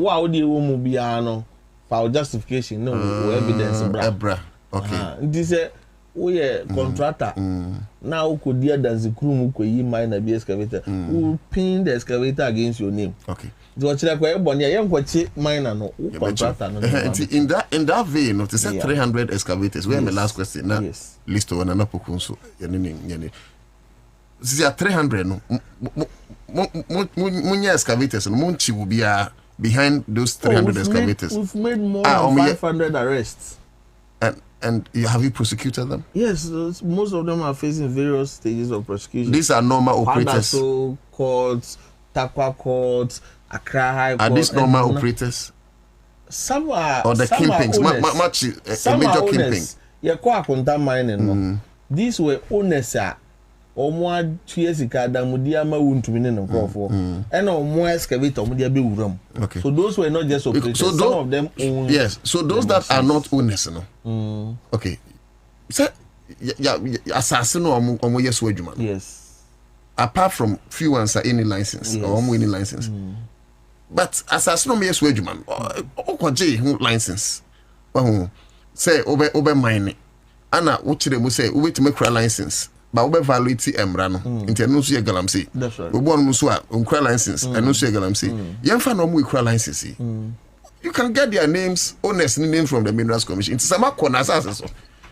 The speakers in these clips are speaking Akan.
Wow, the woman be for justification, no evidence. Okay. This we a contractor. Now could dear than the crew who could mine a be excavator who pin the excavator against your name. Okay. What like where Bonnie young what mine and no contractor. In that vein, it said 300 excavators. Where my last question now? Yes. List one and up so this is 300 no munya excavators and munchi will be behind those 300 excavators. We've made more than 500 arrests. And have you prosecuted them? Yes, most of them are facing various stages of prosecution. These are normal operators. Adaso courts, Takwa courts, Accra High Court. Are these normal operaters? Some are. Or the kingpins? Much a major kingpin. Yeah, quite mining. These were owners. More 2 years ago, Mudia won't win in and no more excavator, Mudia be room. Okay. So those were not just operators. So some of them own. Yes. So those that are not owners, no. Okay. So yeah, assassin or yes, yes. Apart from few ones are any license or any license, but assassin or yes, man. Or J license. Say over mining. Anna, what they say, wait to make a license. But we violate embrano. Into no see galamsey. That's right. We want to swear on license and no see galamsey. Young fan no more license. You can get their names, honest names from the Minerals Commission. It's some corners.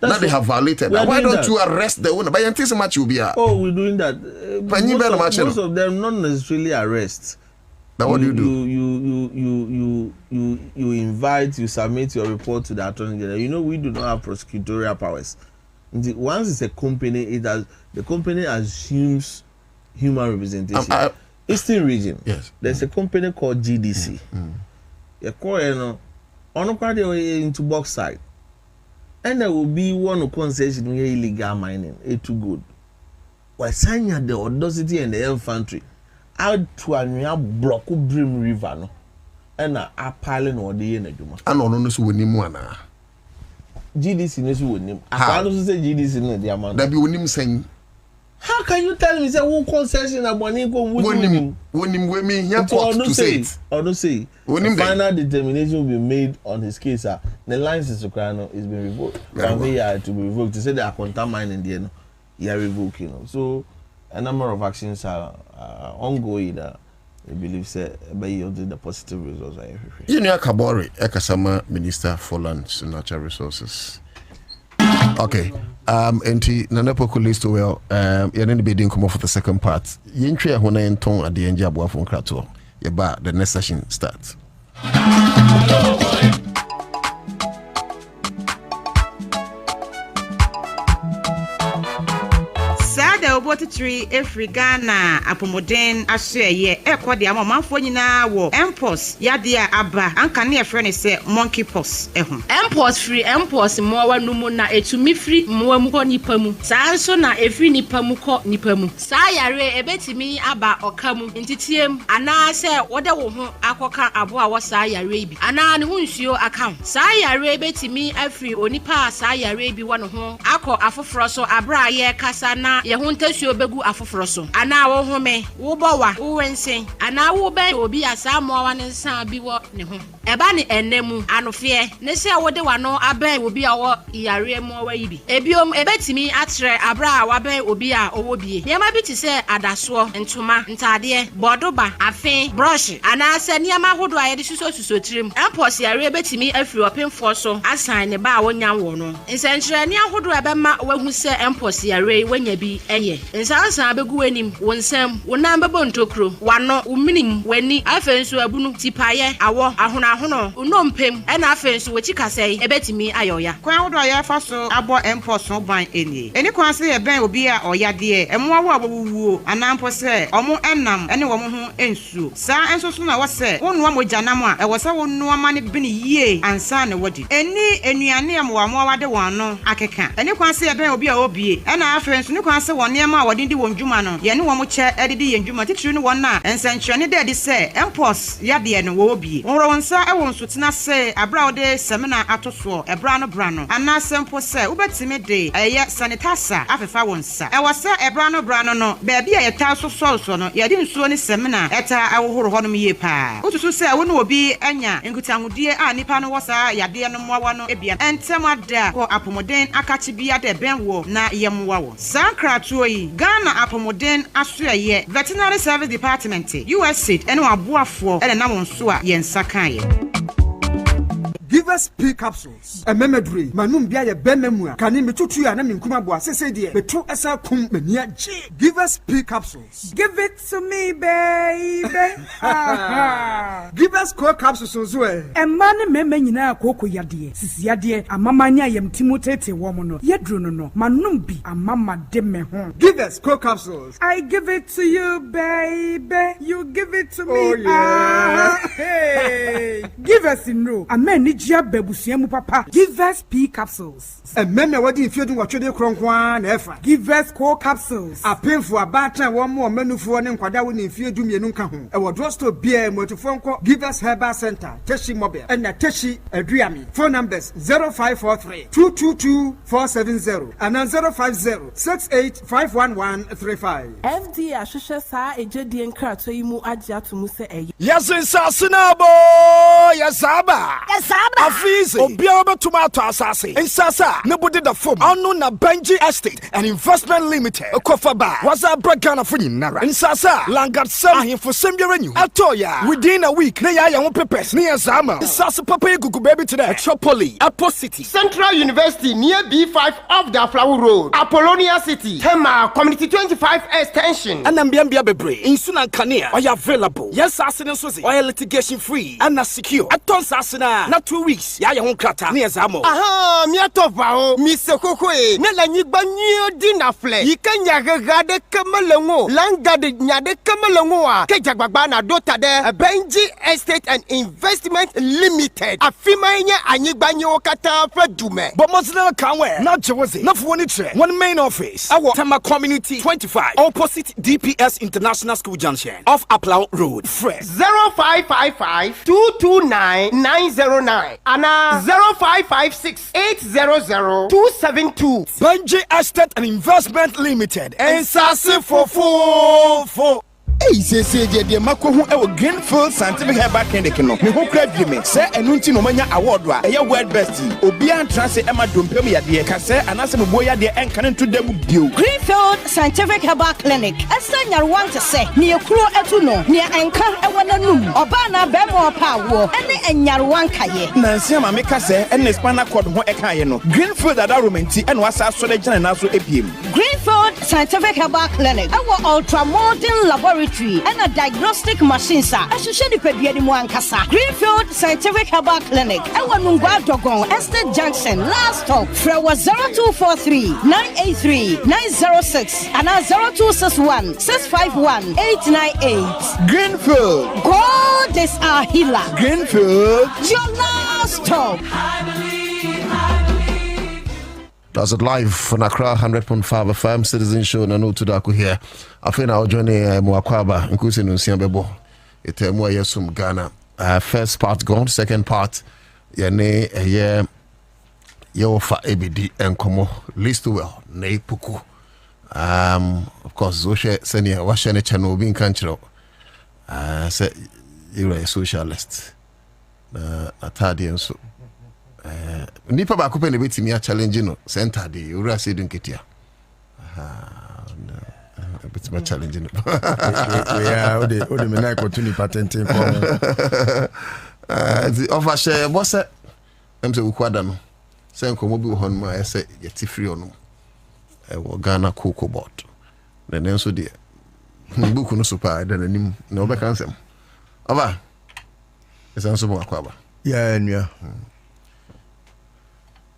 Now they have violated. Why don't you arrest the owner? But until so much will be we're doing that. Most of them not necessarily arrest. But what do you do? You invite, you submit your report to the Attorney General. You know we do not have prosecutorial powers. Once it's a company, the company assumes human representation. Eastern region, yes. There's a company called GDC. You call into bauxite, and there will be one concession where illegal mining. It's too good. Why sign the audacity and the infantry out to a block of Brim River, no, and a piling or the energy. I don't know so we need one. GDC knows who name. I don't say GDC know the amount. That be when him saying. How can you tell me say one concession about when him me here to say it. Or don't say. Final determination will be made on his case. The license to Crano is being revoked. From here to be revoked. To say they are contaminating the end, you are revoking. So a number of actions are ongoing. I believe say by the positive results. Junior Kabori, Ekasama Minister for Lands and Natural Resources. Okay. Enti Nanapoko list well. You're going to be doing come off for the second part. Yintria Hona and Ton at the end of Wafon Krato. Yaba, the next session starts. Water tree every Ghana apomoden asye ekwa de amanfo nyina wo empos yadia aba anka ne efre say monkey pox ehun empos free empos mowa numu na etumi free mowa mu ko nipa mu saa nso na efri nipa mu ko nipa mu saa yare ebetimi aba okamu ntitiem ana se wode wo ho akoka abo a wo saa yare bi ana ne hu nsuo account saa yare ebetimi afri onipa saa yare bi wo no ho akọ afoforo so abra ye kasa na ye hu ntasio begu afoforo so ana wo home wo bowa wo wensen ana wo ben obi asa mowa ne nsan bi wo ne ho eba ne enemu anofie ne se wode wano aben obi a wo yare mowa yi bi ebiom ebetimi atre abra wa ben obi a owo bie niam bi ti se adaso ntoma ntade bodoba afen brush ana se niam ahodo a ye de suso tirim empos yare ebetimi afiri opemfo so asan ne ba wonya wo no nsenkyere ni ahodo ebe ma wahu se empos yare wanya bi eye nsansan begu anim wonsam wonam bebo ntokro wano uminim wani afenso abunu tipaye awo ahono unompem ena afenso wechikasei ebetimi ayoya kwan ahodo ya fa so abo empos so ban eni kwan se ye ben obi a oyade emo wo abowuo anampo se omo enam ene wo mo ho ensuo saa enso so na wo se wonua mojanam a ewo se wonua ma ne bini yie ansa ne wodi eni enuane am wa mo wade wano akeka eni kwan se ye ben obi a obie ena afenso ni kwan se wone ma wode ndi wonjuma no ye ne wo mo che edidi yenjuma titiri no wona ensanchwane de de se empos yade no wo obie woro wonsa Asa e won so tena se abra ode seminar atoso ebra no bra no ana sempo se ubetime de eye sanitizer afefa wonsa e wose ebra no bra no baabi a yeta so no yede nsuo ne seminar eta awohoro honom ye pa ututu se wo no obi anya nkutangudie a nipa no wosa yade no mwawa no ebia entemada ko apomoden akachi bia de benwo na yemwa wo sankratuo yi Ghana apomoden asoye veterinary service department USAID ene aboafo ene na wonso a yensa kan ye. Give us P capsules. A memedry. Manum bia ye benmua. Kani metutu ya na minkuma bo asese de. Betu esa kum menia G. Give us P capsules. Give it to me, baby. Give us core capsules so e. Emane meme nyina akoko yade. Sisi yade amamanya yem timotete wo mo no. Yedro no. Manum bi amama de me ho. Give us core capsules. I give it to you, baby. You give it to me. Oh yeah. Hey. Give us no. Amen. Bebusiamu papa. Give us P capsules. And men are waiting for you what you cronquan ever. Give us core capsules. A pay for a batter one more menu for an inquada when if you do me nunca home. I will draw to be a motorphone call. Give us Herbal Center, Teshi Mobile, and a Teshi Adriami. Phone numbers 0543 222 470 and 050 68 FD Ashusha Sa Ejedian Kratoimu Aja to Muse. Yes, in Sasinabo, Yasaba. Afizi Obiaba Tomato Assassin in Sasa nobody the form Anu na Benji Estate and Investment Limited Okofaba was a Bragana for Nara in Sasa Langat Sam for Sembirenu Atoya within a week Naya Young Pepes near Zama Sasa Papa Gugu baby today Metropoli Apo City Central University near B5 of the Flower Road Apollonia City Tema Community 25 Extension and Ambiambia Bebre in Sunan Kania are available. Yes, Assassin Susie or litigation free and secure Aton Sassina. Not 2 weeks. Ya won krata near Zamo. Aha, mi atova o, mi sekokwe. Ne la nyigba nyo di na fle. Yika nyagade kamelengo. Langade nyade kamelengo a. Ke jagbagba na dota de Benji Estate and Investment Limited. Afima nye anyigba nyo kata fle dume. But Muslim kanwe. Not Jersey. Not for one main office. Our Tama Community 25 opposite DPS International School Junction off Aplau Road. Fresh 0555 229 909 and 0556 800 272. Benji Estate and Investment Limited and Sasi for. Hey, say the Mako who our Greenfield Scientific Herbal Clinic no. Me ho kra bi me say enunti no manya award wa e world best. Obian transe Emma Dompem ya de ka say anase me boya de enkan nto dem bio. Greenfield Scientific Herbal Clinic. Esanyar want to say ne ekuro etu no ne enkan e wananum. Oba na be mo pa wo ene enyar wanka ye. Nansi ma me ka say ene spinal cord ho e kan ye no. Greenfield adaromenti ene wasa so de gina na so epiem. Greenfield Scientific Herbal Clinic. Our ultra modern laboratory and a diagnostic machine sa ehwehwe ni pedua ni mu ankasa. Greenfield Scientific Herbal Clinic ewa Nungwa Dogon Estate Junction last stop fra 0243 983 906 and 0261 651 898. Greenfield, God is our healer. Greenfield, your last stop. Does it live on Accra100.5FM Citizen Show na no to Darko here. I feel now joining Mwakwaba nkusi nunsia bebo. Ite mwa yesum Ghana. First part gone, second part yene ye ofa ABD enkomo list well na ipuku. Of course Zoshe senior washene channel bi nkanchiro. Say you're a socialist. Atadi enso. Nipa ba kupe ne betimi a challenge no center de ura se dun ketia betimi challenge no yeah ode me na opportunity patenting for the offer share boss em se ukwada no se nkomo bi ho no ma se yeti free ono e wo Ghana Cocoa Board na nenso de buku no super da nanim na obe kan sem aba esanso mo akwaba yeah nua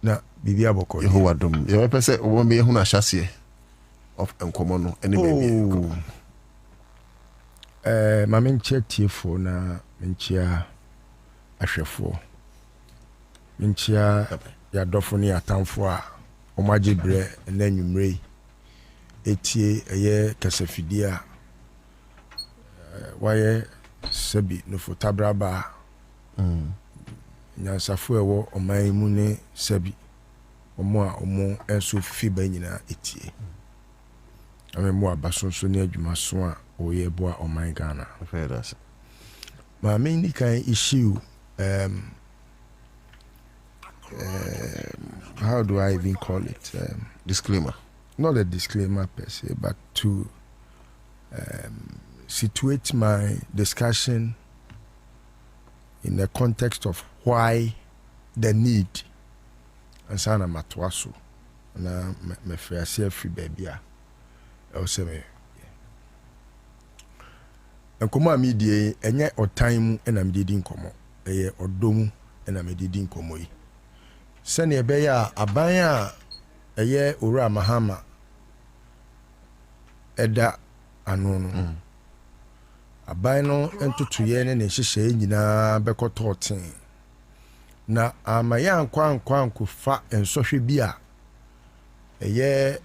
na bibi aboko Yehowa dom ye pese wo me hu na hyase of enkomo no ene baby ma menche tiefo na menchia ahwefo menchia ya dofo ni atamfo a omagibre na nwumrei etie eye kasafidi a waye sabi no fotabraba nyansafo ewo oman mu ne sabi omo a omo enso fifi ba nyina etie amemo abasonso ne adwuma so a oye boa oman Ghana Federation ma main kan issue how do I even call it disclaimer, not a disclaimer per se, but to situate my discussion in the context of why the need and sana matwaso na me frase free baby a o se me enkomo amidie enye otan mu na medidi nkomo eye odomu na medidi nkomo yi sene ebe ya aban a eye owura mahama eda ano no aban no entotoye ne hyehyɛ nyinaa bɛkɔtɔ ten na amaya ankwa fa ensohwe bi a eye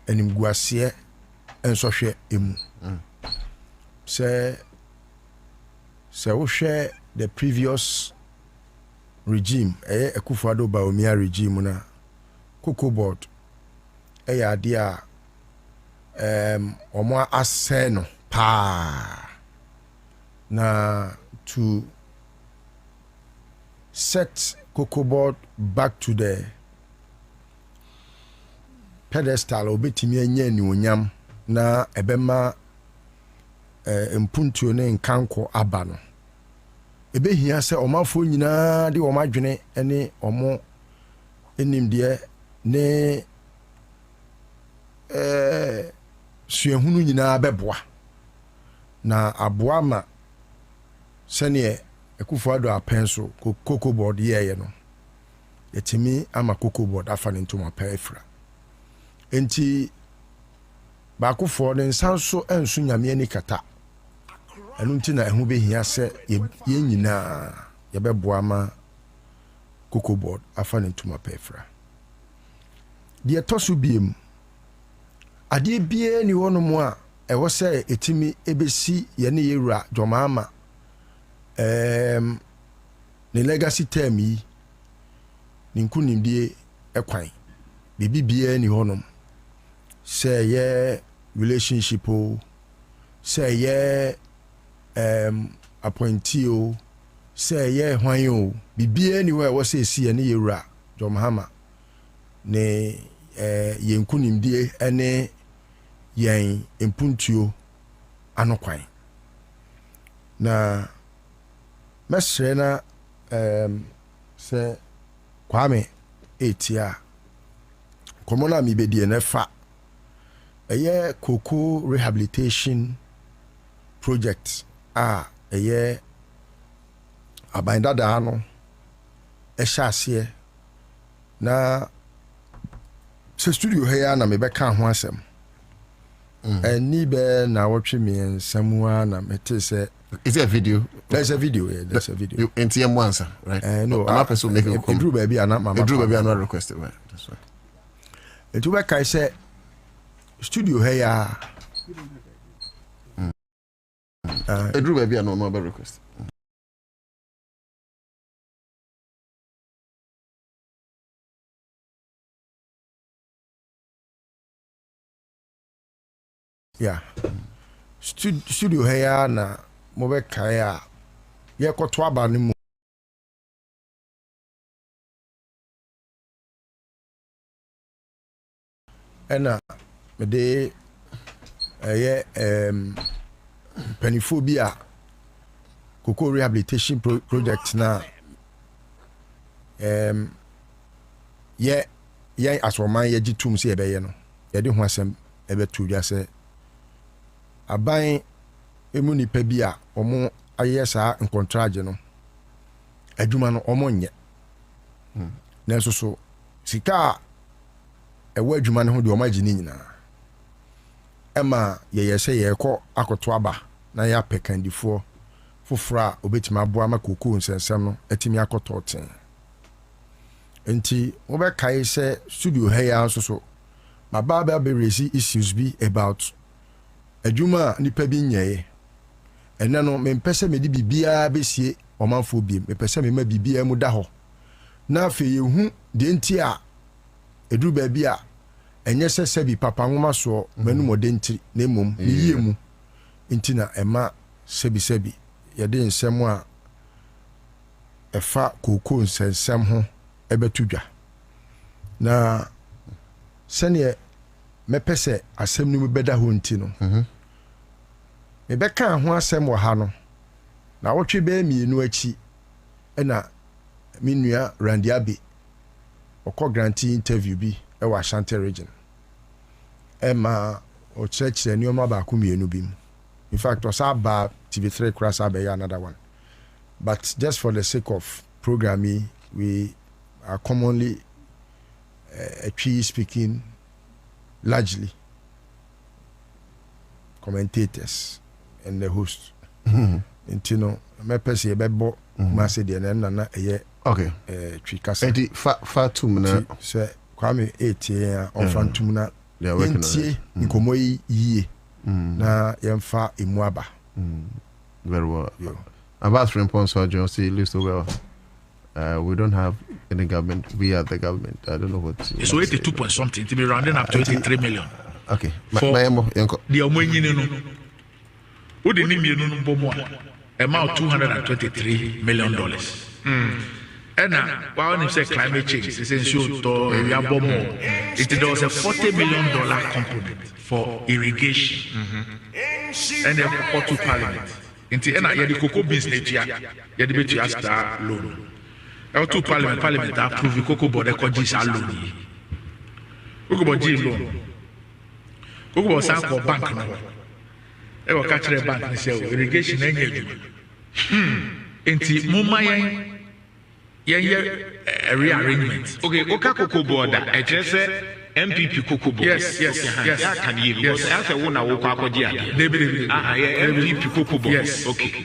animguase ensohwe emu se wo hwɛ the previous regime Akufo-Addo Bawumia regime na cocoa board ade a omo asɛ no pa na to set cocoa board back to the pedestal obetimi anya ni onyam na ebema mpuntuo ne nkanko aba no ebehia sɛ ɔmafo nyinaa de ɔmadwene ne ɔmo enimdeɛ ne suahunu nyinaa bɛboa na aboa ma sɛneɛ Akufo-Addo apenso cocoa board yɛyɛ no yɛtimi ama cocoa board afa ne ntoma pa afira enti baakofoɔ ne nsanso enso nyame ani kata ɛno nti na ɛho behia sɛ yɛn nyinaa yɛbɛboa ma cocoa board afa ne ntoma pa afira deɛ tɔso biem adeɛ bie ni wono mu a ɛwɔ sɛ etimi ebesi yɛne yɛwura dwamaama ne legacy term yi ne nkunimdie ɛkwan bibi bie ni wonom sɛ yɛ relationship o sɛ yɛ appointee o sɛ yɛ hwan o bibie ni wo ɛwɔ sɛ esi yɛne yɛwura dwamaama ne yɛn nkunimdie ɛne yɛn mpuntuo anokwan na mesre na sɛ Kwame etia komona mi bedie na fa ɛyɛ cocoa rehabilitation project a ɛyɛ abandada no ɛhyɛ aseɛ na sɛ studio ha ya na mebɛka ho asɛm ni be na watch me and someone say is it a video? There's a video, yeah, there's a video. You NTM once, right? No, I'm not make it come. Drew baby and mama. Drew baby not requested, right? That's right. And to back I say studio here. Drew baby and no request. Yeah. Studio here na mobe kaya ye koto aba ni mu ena me de penifobia cocoa rehabilitation project na ye aswoman ye gitum se ebeye no ye de ho asem ebetu dwa se aban emu nipa bi a omo ayɛ saa nkontrage no adwuma no omo nyɛ nanso so sika ɛwɔ adwuma no ho de omo agye ni nyinaa ɛma yɛyɛ sɛ yɛkɔ akoto aba na yɛ apɛkandifoɔ foforɔ a obetima aboa ma kokoo nsɛnsɛm no atimi akɔtɔ ten enti wobɛkae sɛ studio ha ya nso so mababa be raise issues bi about adwuma nipa bi nyɛe ɛna no mempɛ sɛ mede bibia besie ɔmanfo bi me pese me ma bibia mu da ho na afi yehu de nti a eduru ba bi a enye sese bi papa nwoma so manu modenti na emom yie mu nti na ema sebi ye de nsem a efa koko nsensem ho ebetudwa na sene me pese asem nu beda ho nti no me beka ho asem wo ha no na wotwe be mienu achi na minua Randiabe okọ grantee interview bi e wa Ashanti region ema o church ni o ma ba ku mienu bi mu in fact o sa ba TV3 cross abe another one but just for the sake of programming we are commonly speaking largely commentators and the host intino me pese bebo ma se de na eye okay kasa enti fa tum na se kwame 8 on fantum na they are working on it nkomo yi na yemfa emuaba very well about response or say list over we don't have any government. We are the government. I don't know what. So 82 point something to be rounding up to 83 million. Okay. The Omoyini no. Who the name you know bomo amount $223 million. And now, while you say climate change, it's ensure to area bomo. There was a $40 million component for irrigation. And then for to parliament. Into and I the cocoa business here. You had to ask that loan. I to parliament approve the cocoa board ecologies loan. Cocoa board loan. Cocoa board sank or bank now. I will catch the bank and say irrigation any. Into Mumma rearrangement. Okay, Oka cocoa board. I just said MPP cocoa board. Yes. Can you? Yes. As a one I walk up MPP cocoa board. Yes. Okay.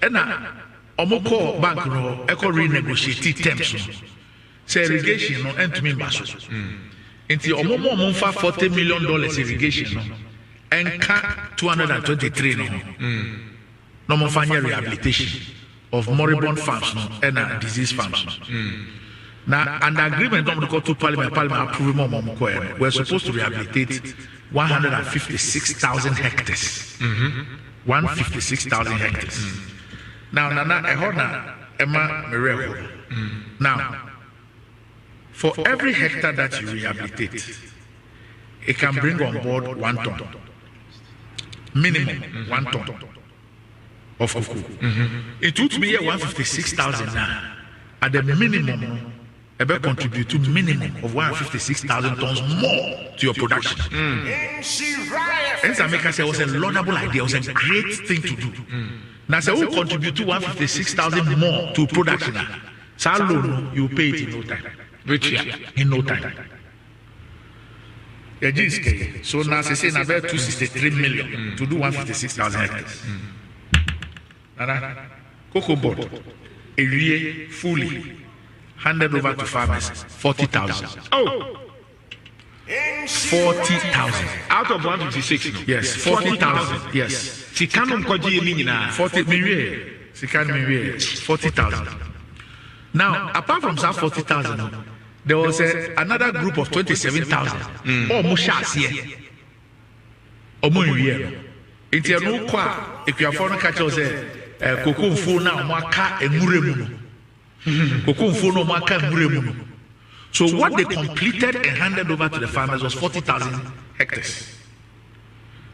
And now. Omoko bank no eco renegotiate terms say irrigation no end to me baso nti omomo monfa $40 million irrigation no enka 223 no no monfa rehabilitation of moribund farms no and disease farms now under agreement on the to parliament approve more we're supposed to rehabilitate 156,000 hectares 156,000 hectares. Now, I heard Emma Mereo. Now, for every hectare that you rehabilitate, it can bring on board 1 ton. Minimum 1 ton of cocoa. It would be 156,000 now. At the minimum, it will contribute to minimum of 156,000 tons more to your production. And Zameka said it was a laudable idea, it was a great thing to do. Now, say who contribute to 156,000 more to production. So loan you pay it in no time. Which in no time. So now they say about 263 million to do 156,000 hectares. Cocoa board, a year fully handed over to farmers 40,000. Oh. 40,000 out of 156. Yes, 40,000. Yes. Sikanum koji minina 40 million. Sikanum million 40,000. Now, apart from that 40,000, there was another group of 27,000. Oh, mushas here. Oh, muye. Inti no kwa. If you are foreign catchers, cocoa phone now maka emuremu. Cocoa phone no maka emuremu. So what they completed and handed over to the farmers was 40,000 hectares.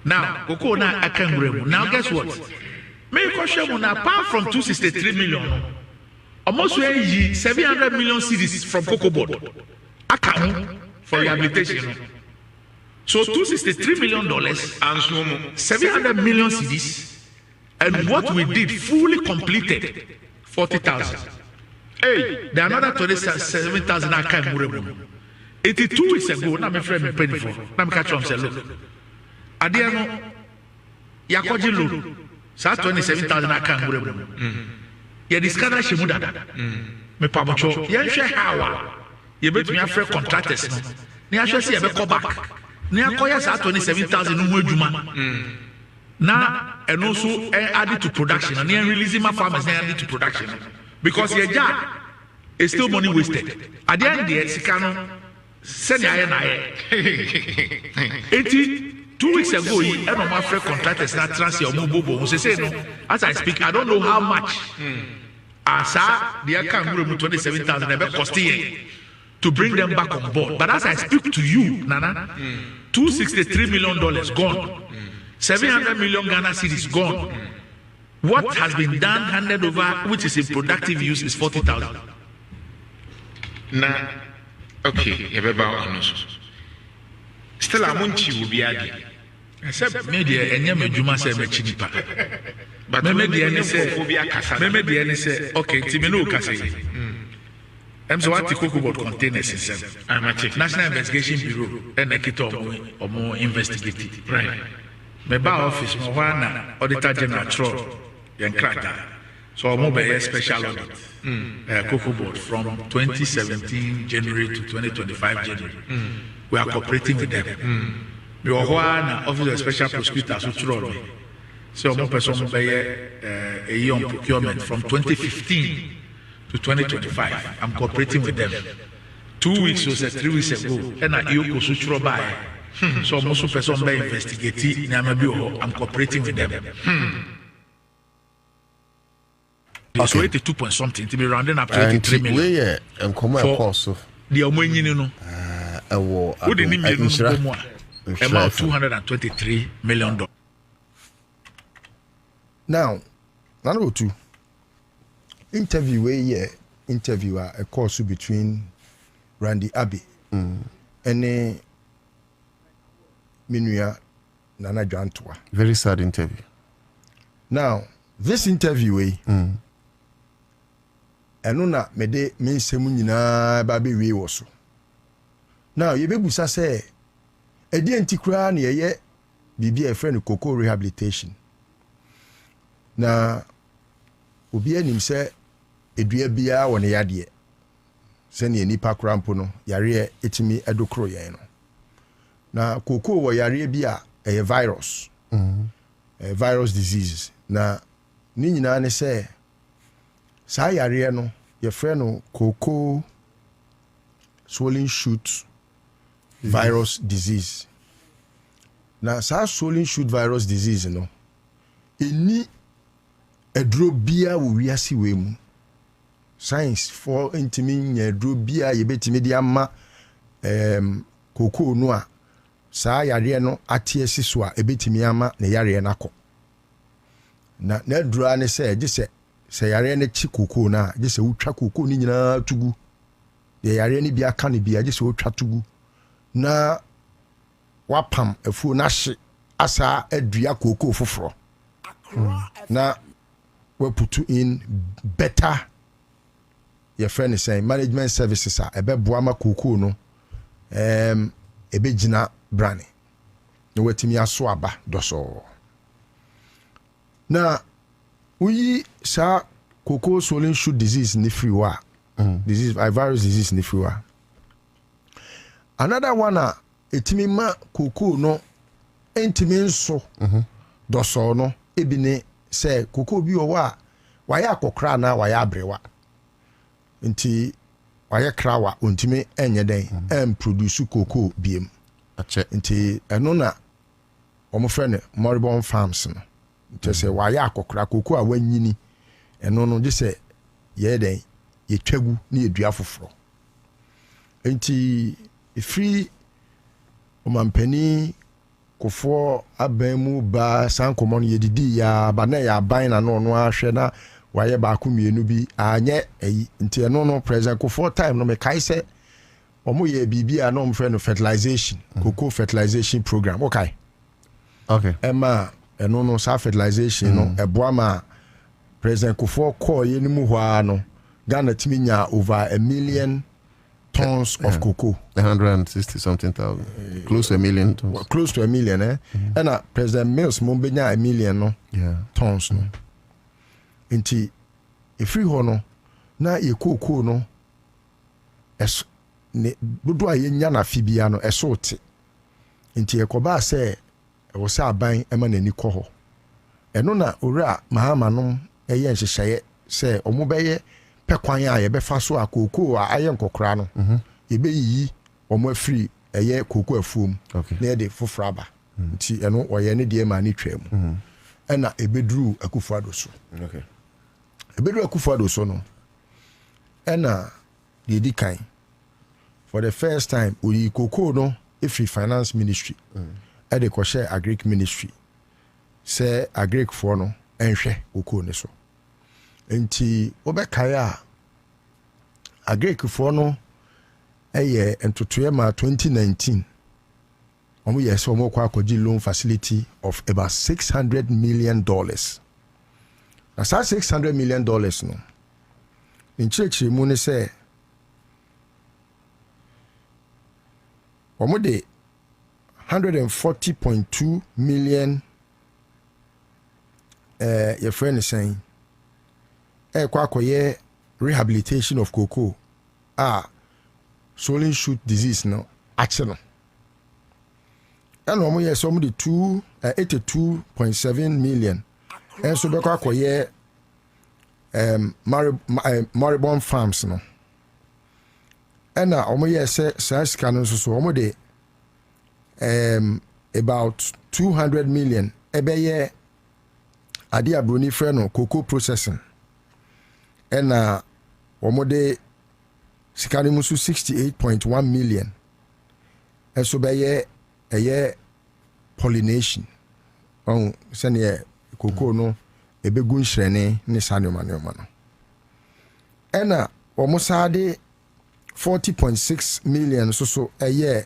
Now, cocoa na akangremu. Now guess what? Make question apart from 263 million, almost 700 million cedis from cocoa board. Akamu for rehabilitation. So $263 million and 700 million cedis, and what we did fully completed 40,000. Hey, there are another 27,000 I can't remember. 82 weeks ago, now my friend me penny for. Now me catch him say, look, Adiano, Yakoji loan, so 27,000 I can't remember. You discover she would have. Me pamocho, you share how you bet me afraid contractors. Ni actually see a call back. Ni akoya sa 27,000 no juma. Now, and also added to production, and then releasing my farmers and added to production. Because your job is still money wasted. At the end of the day, Sikano, send I 2 weeks ago, and on my friend contractors not transfer your mobile. Say no, as I speak, I don't know how much. Asa, the account room 27,000 ever costing to bring them back on board. But as I speak to you, Nana, $263 million gone, 700 million Ghana cedis gone. What has been done, handed over, which is in productive use, is 40,000. Now, okay, still, I'm on you will be added. Except media and Yama Juma say Mechinipa. But media say, okay, Timino Casay. I'm so what the cocoa board containers is National Investigation Bureau and a kit or more investigative. Right. Meba office, Moana, Auditor General Troll, and Krata. So I'm mobile special audit. Cocoa board from 2017 January to 2025 January. We are cooperating with them. We are one office of special prosecutors who troll me. So one person by a young procurement from 2015 to 2025. I'm cooperating with them. 2 weeks or 3 weeks ago, and I you go by. So most person by investigating. I'm cooperating with them. So 82 point something to be rounding up to 83 million. And come across of the Omoyino. Who didn't mean about $223 million. Now, number 2. Interview a course between Randy Abbey and Minuya Nana Jantwa. Very sad interview. Now, this interview Enuna mede mensemu nyina ba be wi wo so. Now ye bebusa say edi antikura na ye bibia e friend cocoa rehabilitation. Na obi anim say edua bia wo ne yade. Se ne nipa krampo no yare etimi edokro yen no. Na cocoa wo yare bia e virus. Virus diseases. Na ni nyina ne say sa yare no your friend no cocoa swollen shoot virus disease. Na sa swollen shoot virus disease no eni edro bia wo wiase we mu science for intimi nya edro bia ye betimi dia ma cocoa no a sa yare no atiesi so a ebetimi ama ne yare na kɔ na edro ane se gise se yare ne chi cocoa na gise wutwa cocoa ni nyina tugu ye yare ne bia ka ne bia gise wutwa tugu na wapam efu na hye asa adua cocoa foforo na we put in better your friend is saying management services a ebe boama cocoa no ebe gina brane no wetimi aso aba doso na we sa cocoa swollen shoot disease ni free wa disease virus disease ni free wa. Another one etimi ma cocoa no entimi nso doso no ebine say cocoa bi o wa waya akokra na waya abrewa nti waya krawa ontimi enye den produce cocoa biem nti eno na omo frɛ Moribond Farms no nti say waya akokra cocoa wanyini eno no je say ye den ye twagu na ye dua foforo nti free omampani kofo abamu ba sankomo no yedidi ya ba na ya ban na no ahwe na waye ba ko mienu bi anye eyi nti eno no present kofo time no me kai se omo ye bibia no mfre no fertilization cocoa fertilization program okay ema eno no sa fertilization no eboa ma present kofo call ye ni mu hwa no Ghana timi nya over 1 million tons of cocoa, 160 something thousand, close to 1 million tons. Well, close to 1 million, and President Mills mumbenya 1 million no tons no. Inti free hono na ye cocoa no es ne budu aye nya na fibia no esote. Inti ekoba se e wo se aban ema nani kɔ hɔ ɛno na owura mahama no ɛyɛ nhyehyɛeɛ sɛ ɔmo bɛyɛ pɛkwan a yɛbɛfa so a kookoo a ayɛ nkɔkora no yɛbɛyiyi ɔmo afiri ɛyɛ kookoo afuom na yɛde foforɔ aba nti ɛno ɔyɛ ne deɛ ma ne twa mu ɛna ɛbɛduru Akufo-Addo so ɛbɛduru Akufo-Addo so no ɛna deɛ di kan for the first time oyi kookoo no ɛfiri finance ministry ɛde kɔhyɛ agric ministry sɛ agric foɔ no ɛnhwɛ kookoo ne so nti wobɛkae a agric foɔ no ɛyɛ ntotoyɛ ma 2019 ɔmo yɛ sɛ ɔmo kɔ akɔgye loan facility of about $600 million na saa $600 million no nkyerɛkyerɛ mu ne sɛ ɔmo de 140.2 million yɛfrɛ ne sɛn ɛkɔ akɔyɛ rehabilitation of cocoa swollen shoot disease no akye no ɛna ɔmo yɛ sɛ ɔmo de 82.7 million ɛnso bɛkɔ akɔyɛ Maribon farms no ɛna ɔmo yɛ sɛ saa sika no nso so ɔmo de about 200 million ɛbɛyɛ ade abroni frɛ no cocoa processing ɛna ɔmo de sika no mu so 68.1 million ɛso bɛyɛ ɛyɛ pollination sɛneɛ cocoa no ɛbɛgu nhyerɛne ne saa nneɔma no ɛna ɔmo saa de 40.6 million so ɛyɛ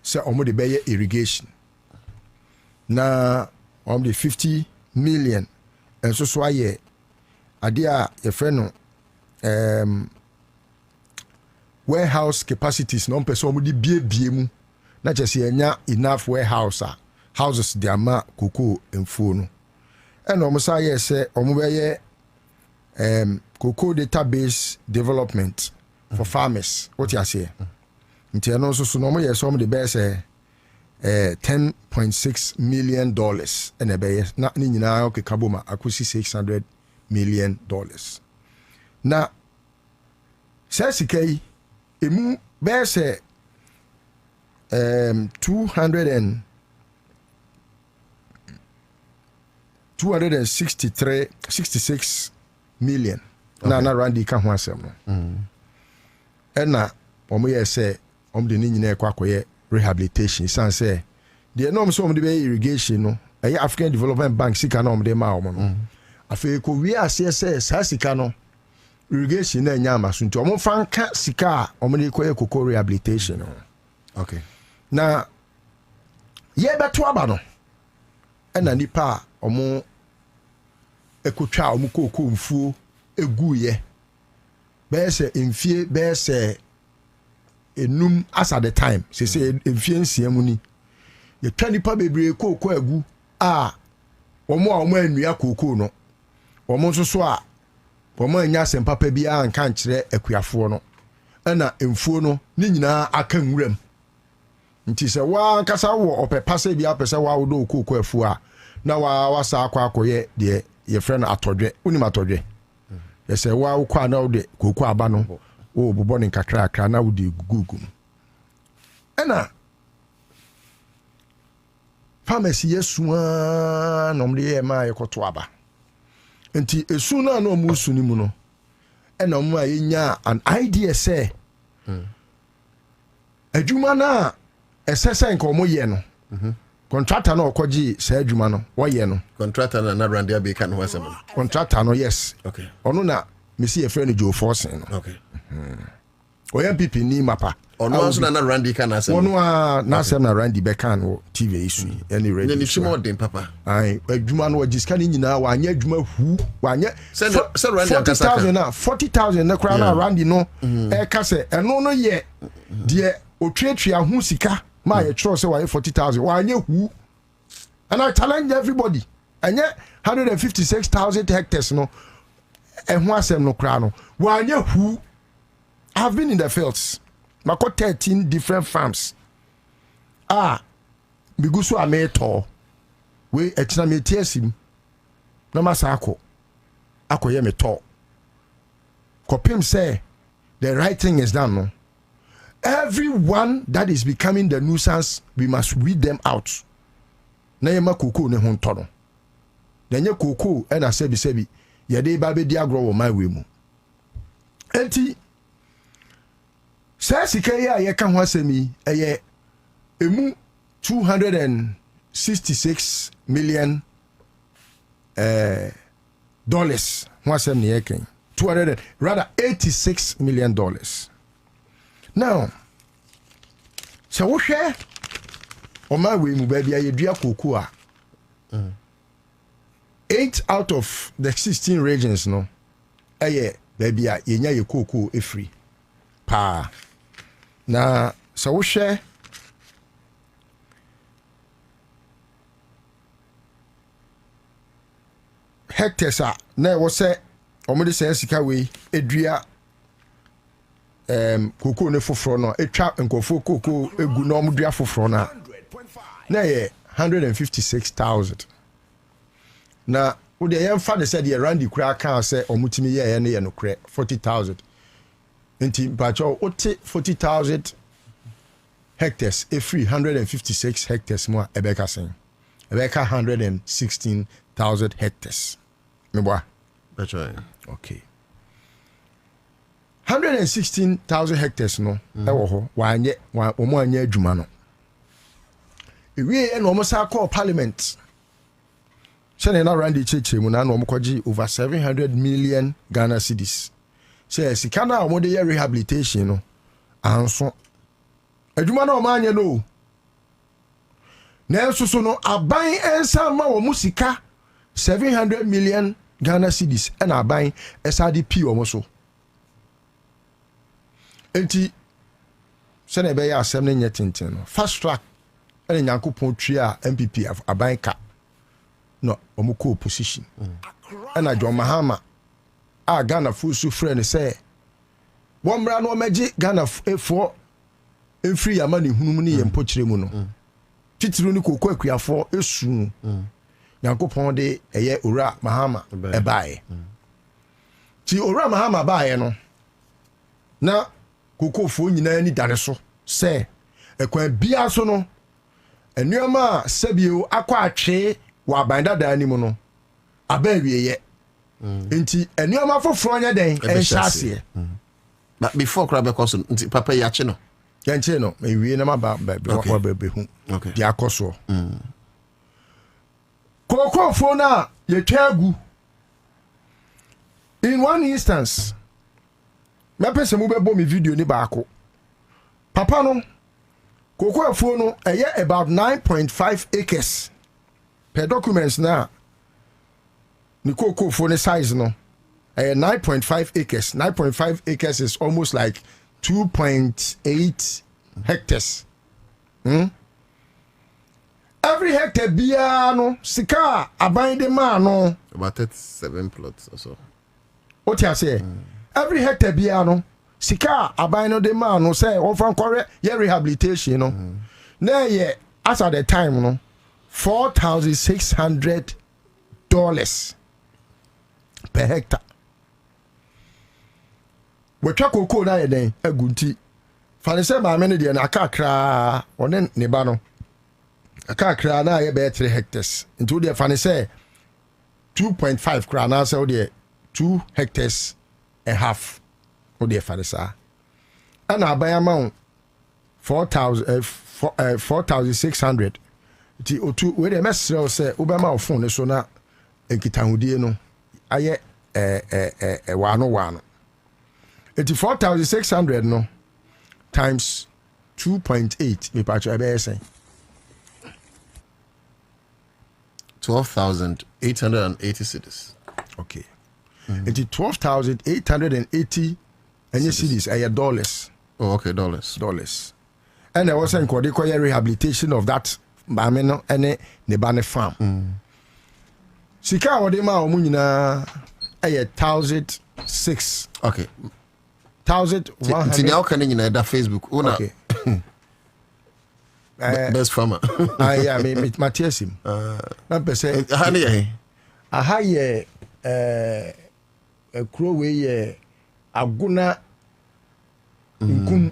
sɛ ɔmo de bɛyɛ irrigation na ɔmo de 50 million ɛnso so ayɛ ade a yɛfrɛ no warehouse capacities na ɔmpɛ sɛ ɔmo de biebie mu na kyɛ sɛ yɛnya enough warehouse a houses de ama cocoa mfuo no ɛna ɔmo saa yɛ sɛ ɔmo bɛyɛ cocoa database development for farmers wote aseɛ nti ɛno nso so na ɔmo yɛ sɛ ɔmo de bɛyɛ sɛ $10.6 million ɛna ɛbɛyɛ na ne nyinaa ɔkeka bɔ ma akɔsi $600 million na saa sika yi emu bɛyɛ sɛ 266 million na Randy ka ho asɛm no ɛna ɔmo yɛ sɛ ɔmo de ne nyinaa ɛkɔ akɔyɛ rehabilitation san sɛ deɛ na ɔmo sɛ ɔmo de bɛyɛ irrigation no ɛyɛ African Development Bank sika na ɔmo de ma ɔmo no afei kɔ wie aseɛ sɛ saa sika no irrigation na ɛnya ama so nti ɔmo fa nka sika a ɔmo de kɔyɛ cocoa rehabilitation no na yɛbɛto aba no ɛna nipa a ɔmo ɛkotwa a ɔmo kookoo mfuo ɛguyɛ bɛyɛ sɛ mfie bɛyɛ sɛ enum as at the time sɛ mfie nsia mu ni yɛtwa nipa bebree kookoo agu a ɔmo anua kookoo no ɔmo nso so a ɔmo anya asɛm papa bi a nka nkyerɛ akuafoɔ no ɛna mfuo no ne nyinaa aka nwuram nti sɛ waa nkasa wɔ ɔpɛ pasa bi apɛ sɛ waa wodɔ kookoo afuo a na waa wasa akɔ akɔyɛ deɛ yɛfrɛ no atɔdwɛ wonim atɔdwɛ yɛsɛ waa wokɔ a na wode kookoo aba no wobobɔ ne nkakrakra na wode gugu mu ɛna pharmacy yɛsua na ɔmde yɛ ma yɛkɔto aba nti esu no a na ɔmo su ne mu no ɛna ɔmo a yɛnya an idea sɛ adwuma no a ɛsɛ sɛ nka ɔmo yɛ no contractor no ɔkɔgye saa adwuma no wɔyɛ no contractor na Randy abeka no wasɛm no contractor no yes ɔno na mesi yɛfrɛ no Joe Forsen no ɔyɛ PP ni mapa ɔno nso na Randy ka na asɛm ɔno a na asɛm na Randy bɛka no TV isu ɛne radio ne twema ɔden papa ai adwuma no wɔgye sika ne nyinaa wanyɛ adwuma hu wanyɛ sɛ Randy ankasa 40,000 na kora na Randy no ɛka sɛ ɛno no yɛ deɛ otwetwe ho sika ma yɛtwerɛ sɛ wayɛ 40,000 wanyɛ hu and I challenge everybody ɛnyɛ 156,000 hectares no ɛho asɛm no kora no wanyɛ hu. I've been in the fields. Mako 13 different farms. Bigusu ameto. We echina me tiesim. no masako akoye me to kopim say the right thing is done no everyone that is becoming the nuisance we must weed them out na yema koko ne ho nto no denye koko e na sebi ye de ba be di agro wo my we mu enti say sika ya ye ka ho asemi eye emu 266 million dollars ho asem ne ye kan 86 million dollars. Now so wo hwe o ma we mu ba bia ye dua koko a 8 out of the 16 regions no eye ba bia ye nya ye koko e free pa na so wo hwe hectares a na wo se omode se sika we edua koko ne foforo no etwa nkofo koko egu na omdua foforo na ye 156,000 na wo de yemfa de se de Randy kura kan se omutimi ye ne ye no kure 40,000 enti bacho ote 40,000 hectares e free 156 hectares mo ebeka sen ebeka 116,000 hectares meboa bacho okay 116,000 hectares no ewo ho wanye omo anya adwuma no ewie e no omo sa call parliament sene na Randy cheche mu na no omo kwaji over 700 million Ghana cedis say sika na omo de rehabilitation no anso adwuma na omo anya no na so no aban ensa ma omo sika 700 million Ghana cedis and aban SRDP omo so enti sene be ya asem ne nyetenten no fast track ene nyankopon tria MPP aban ka no omuko opposition ana John Mahama a Ghana fusu friend say womra no meji Ghana efo enfri amani hunum ne yempo kire mu no titiru ni kokko akuafo esu nyankopon de eye ora Mahama ebae ti ora Mahama bae no na kokofo nyina ni dare so se ekwan bia so no enuama sabio akwa atwe wa banda da ni mu no abawieye enti enuama foforo nya den enhyase but before crab because papa yache no yanche no ewie na ba wa behu okay dia koso kokofo na ye twagu in one instance me pese mu bebo mi video ni baako papa no kokofo no eye about 9.5 acres per documents na ni kokofo ne size no 9.5 acres 9.5 acres is almost like 2.8 hectares every hectare bia no sika aban de ma no about 37 plots or so what you say every hectare bia no sika aban no de ma no say on fan kore ye rehabilitation no na ye as at the time no $4,600 per hectare. We twa koko na ye den agunti. Fane se ma me ne de na akakra one ne ba no. Akakra na ye be 3 hectares. Into de fane se 2.5 kra na se o de 2 hectares and half. O de fane sa. Ana abaya ma 4,600. Ti otu we de mesrel se obema ofon ne so na enkitahudie no aye wano. 84,600 no times 2.8 me patch ebe say 12,880 cedis. Okay. It is 12,880 any cedis are dollars. Oh, okay, dollars. And there was an rehabilitation of that Bameno and the Bane farm. Sika ode ma omu nyina 1,006. Okay. 1,100. Ti now can nyina da Facebook. Una. Okay. Best farmer. Yeah, me Matthias him. Na pese. Hani aha ye kuro we ye aguna nkum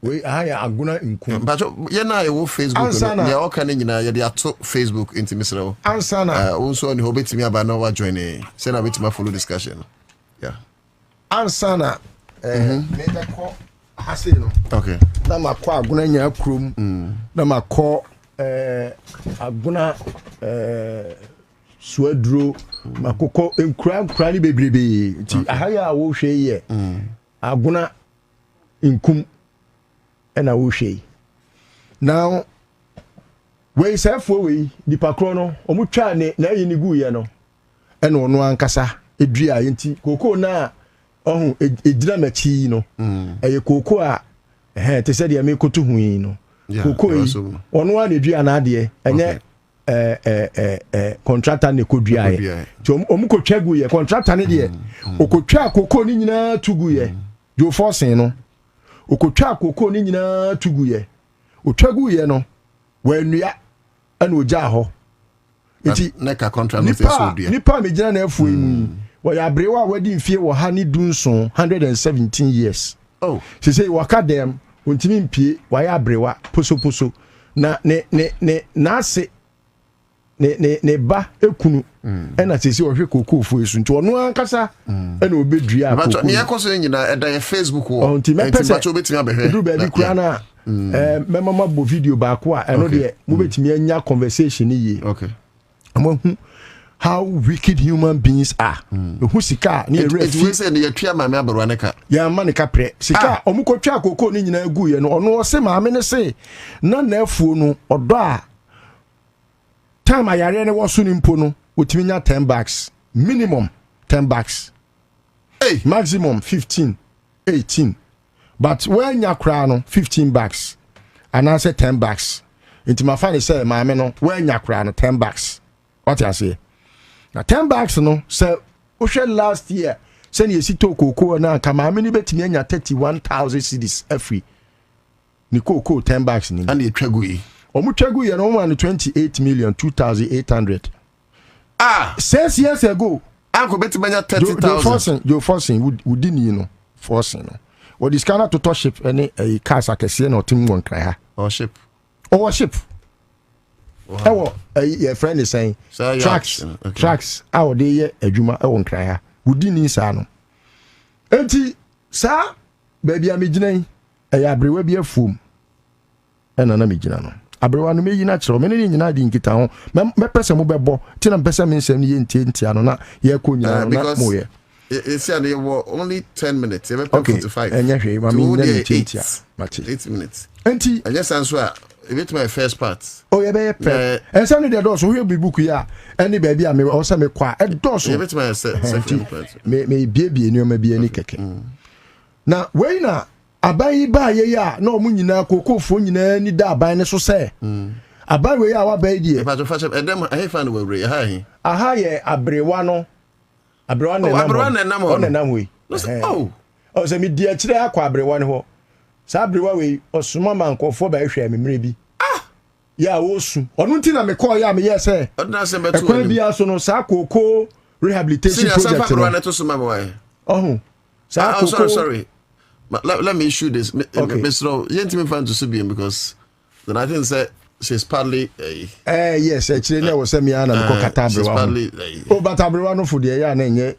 we aha ye aguna nkum but ye na ye wo Facebook no ye o kan nyina ye dey ato Facebook into misro ansana also ni hobetimi aba na wa join say na betima follow discussion yeah ansana me da ko hase no okay na makọ aguna nya krom na makọ aguna suaduro makoko enkura ni bebrebe ti ahaya wo hwe ye aguna nkum na wo hwe now we sefo we nipa kro no omutwa ne na yi ni gu ye no na ono ankasa edua yenti koko na ohun ejira machi no eye koko a te said ya me kotu hui no koko yi ono a edua na ade enye contractor ne kodua ye ti omukotwa gu ye contractor ne de okotwa koko ni nyina tugu ye jo forcing no okotwa koko ni nyina tugu ye otwa gu ye no wanua ana oja ho eti na ka contract no so dua nipa me gina na afu emu wa ya brewa wadi mfie wo ha ni dunson 117 years oh she say waka dem ontimi mpie wa ya brewa poso na na ase ne ba ekunu ena sisi ohwe kokoo fu esu nti ono ankasa ena obedua kokoo but ne yakoso nyina eda ye Facebook wo enti bacho obetimi abehwe du ba bi kura na mema bo video ba ko a eno de mo betimi anya conversation ni ye okay amo how wicked human beings are who sika ni refi we say ne yatua maame abarwa ne ka ya manika pre sika omukotwa kokoo ni nyina gu ye no ono o se maame ne se na afuo no odo a time ayare ne wosu ni mpo no otimi nya 10 bags minimum 10 bags maximum 15 18 but when ya kra no 15 bags and I say 10 bags into my family say maame no when ya kra no 10 bags what I say na 10 bags no say o share last year say ni esito kokoo na ka maame ni betimi anya 31,000 cedis every ni kokoo 10 bags ni and etwagu yi omutwagu ye no man 28,2,800 6 years ago anko betimi anya 30,000 you forcing would you know forcing no what is kind of to ship any a cars akese na otim won kra ha or ship wow. Your friend is saying tracks our day ye adwuma e won kra ha would ni sa no enti sa baby amigina abrewa bi afum ena na migina no abrewa no meyi na kiro me ne nyina di nkita ho me pese mo bebo ti na pese me nsem ye ntia no na ye ko nyina na mo ye it's only 10 minutes okay 45 enya hwe ma me nyina ntia mate 8 minutes enti anya sanso a ebit my first part ye be pe ensa no de doso hwe bibuku ya eni ba bia me o se me kwa e doso ebit my second part me bie ni o ma bie ni keke na we na abai ba ye ya na omu nyina kokofo nyina ni da abai ne so se abai we ya wa bai die but fa edem I find we re aha ye abrewa no abrewa ne nam we oh se mi di a kire akwa abrewa ne ho sa abrewa we osuma mankofo ba hwe amemre bi ya wosu onu nti na me call ya me yes odna se betu ekwan bia so no sa koko rehabilitation project oh sa koko sorry let me issue this Mr. Yentimi fan to Subian because then I think that she's partly yes actually na was me ana ko katabrewa o batabrewa no for the ya na nye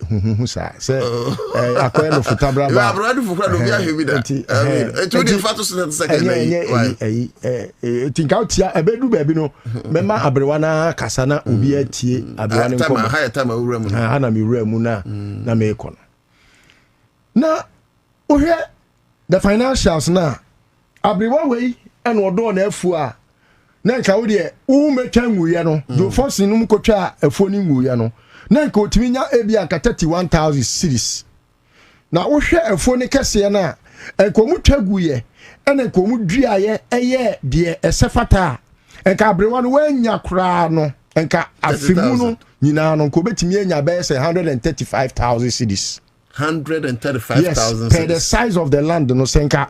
sa say akoya no for tabrewa ba abrewa for kwado bia hebi da I mean it would fact to second think out ya ebedu baby no mema abrewa na kasa na obi atie abrewa ne nko high time awura mu ana mi wura mu na me ko na ohwe the financials na abrewa we and odo na afu a na nka wo de wo metwa nwuye no do forcing num kotwa afu ni nwuye no na nka otimi nya ebi aka 31,000 cedis na wo hwe afu ni kese na enko mu twaguye ene enko mu duaye eye de esefata enka abrewa no wanya kra no enka afimu no nyina no nko betimi anya be say 135,000 cedis 135,000 yes, per the size of the land no senka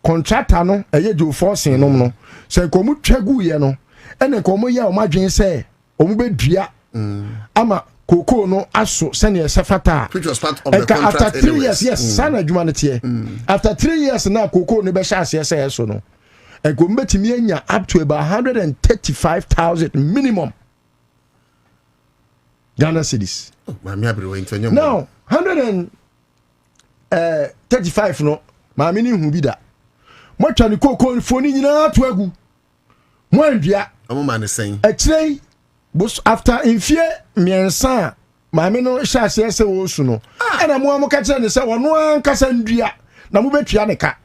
contractor no eye do forcing no no senko mu twagu ye no ene ko mu ye o madwen se o mu bedua ama cocoa no aso senior sefata which was part of the contract after 3 anyways. years sana adwuma no tie after 3 years na cocoa no be sha ase so no ego mbetimi anya up to about 135,000 minimum Ghana cedis. Now 135 no ma me ni hu bi da mo twa ni cocoa foni nyina to agu mo andua man is saying actually after infie miensa maame no hya ase ese wo su no na mo ka kire ne se wono ankasa ndua na mo betua ne ka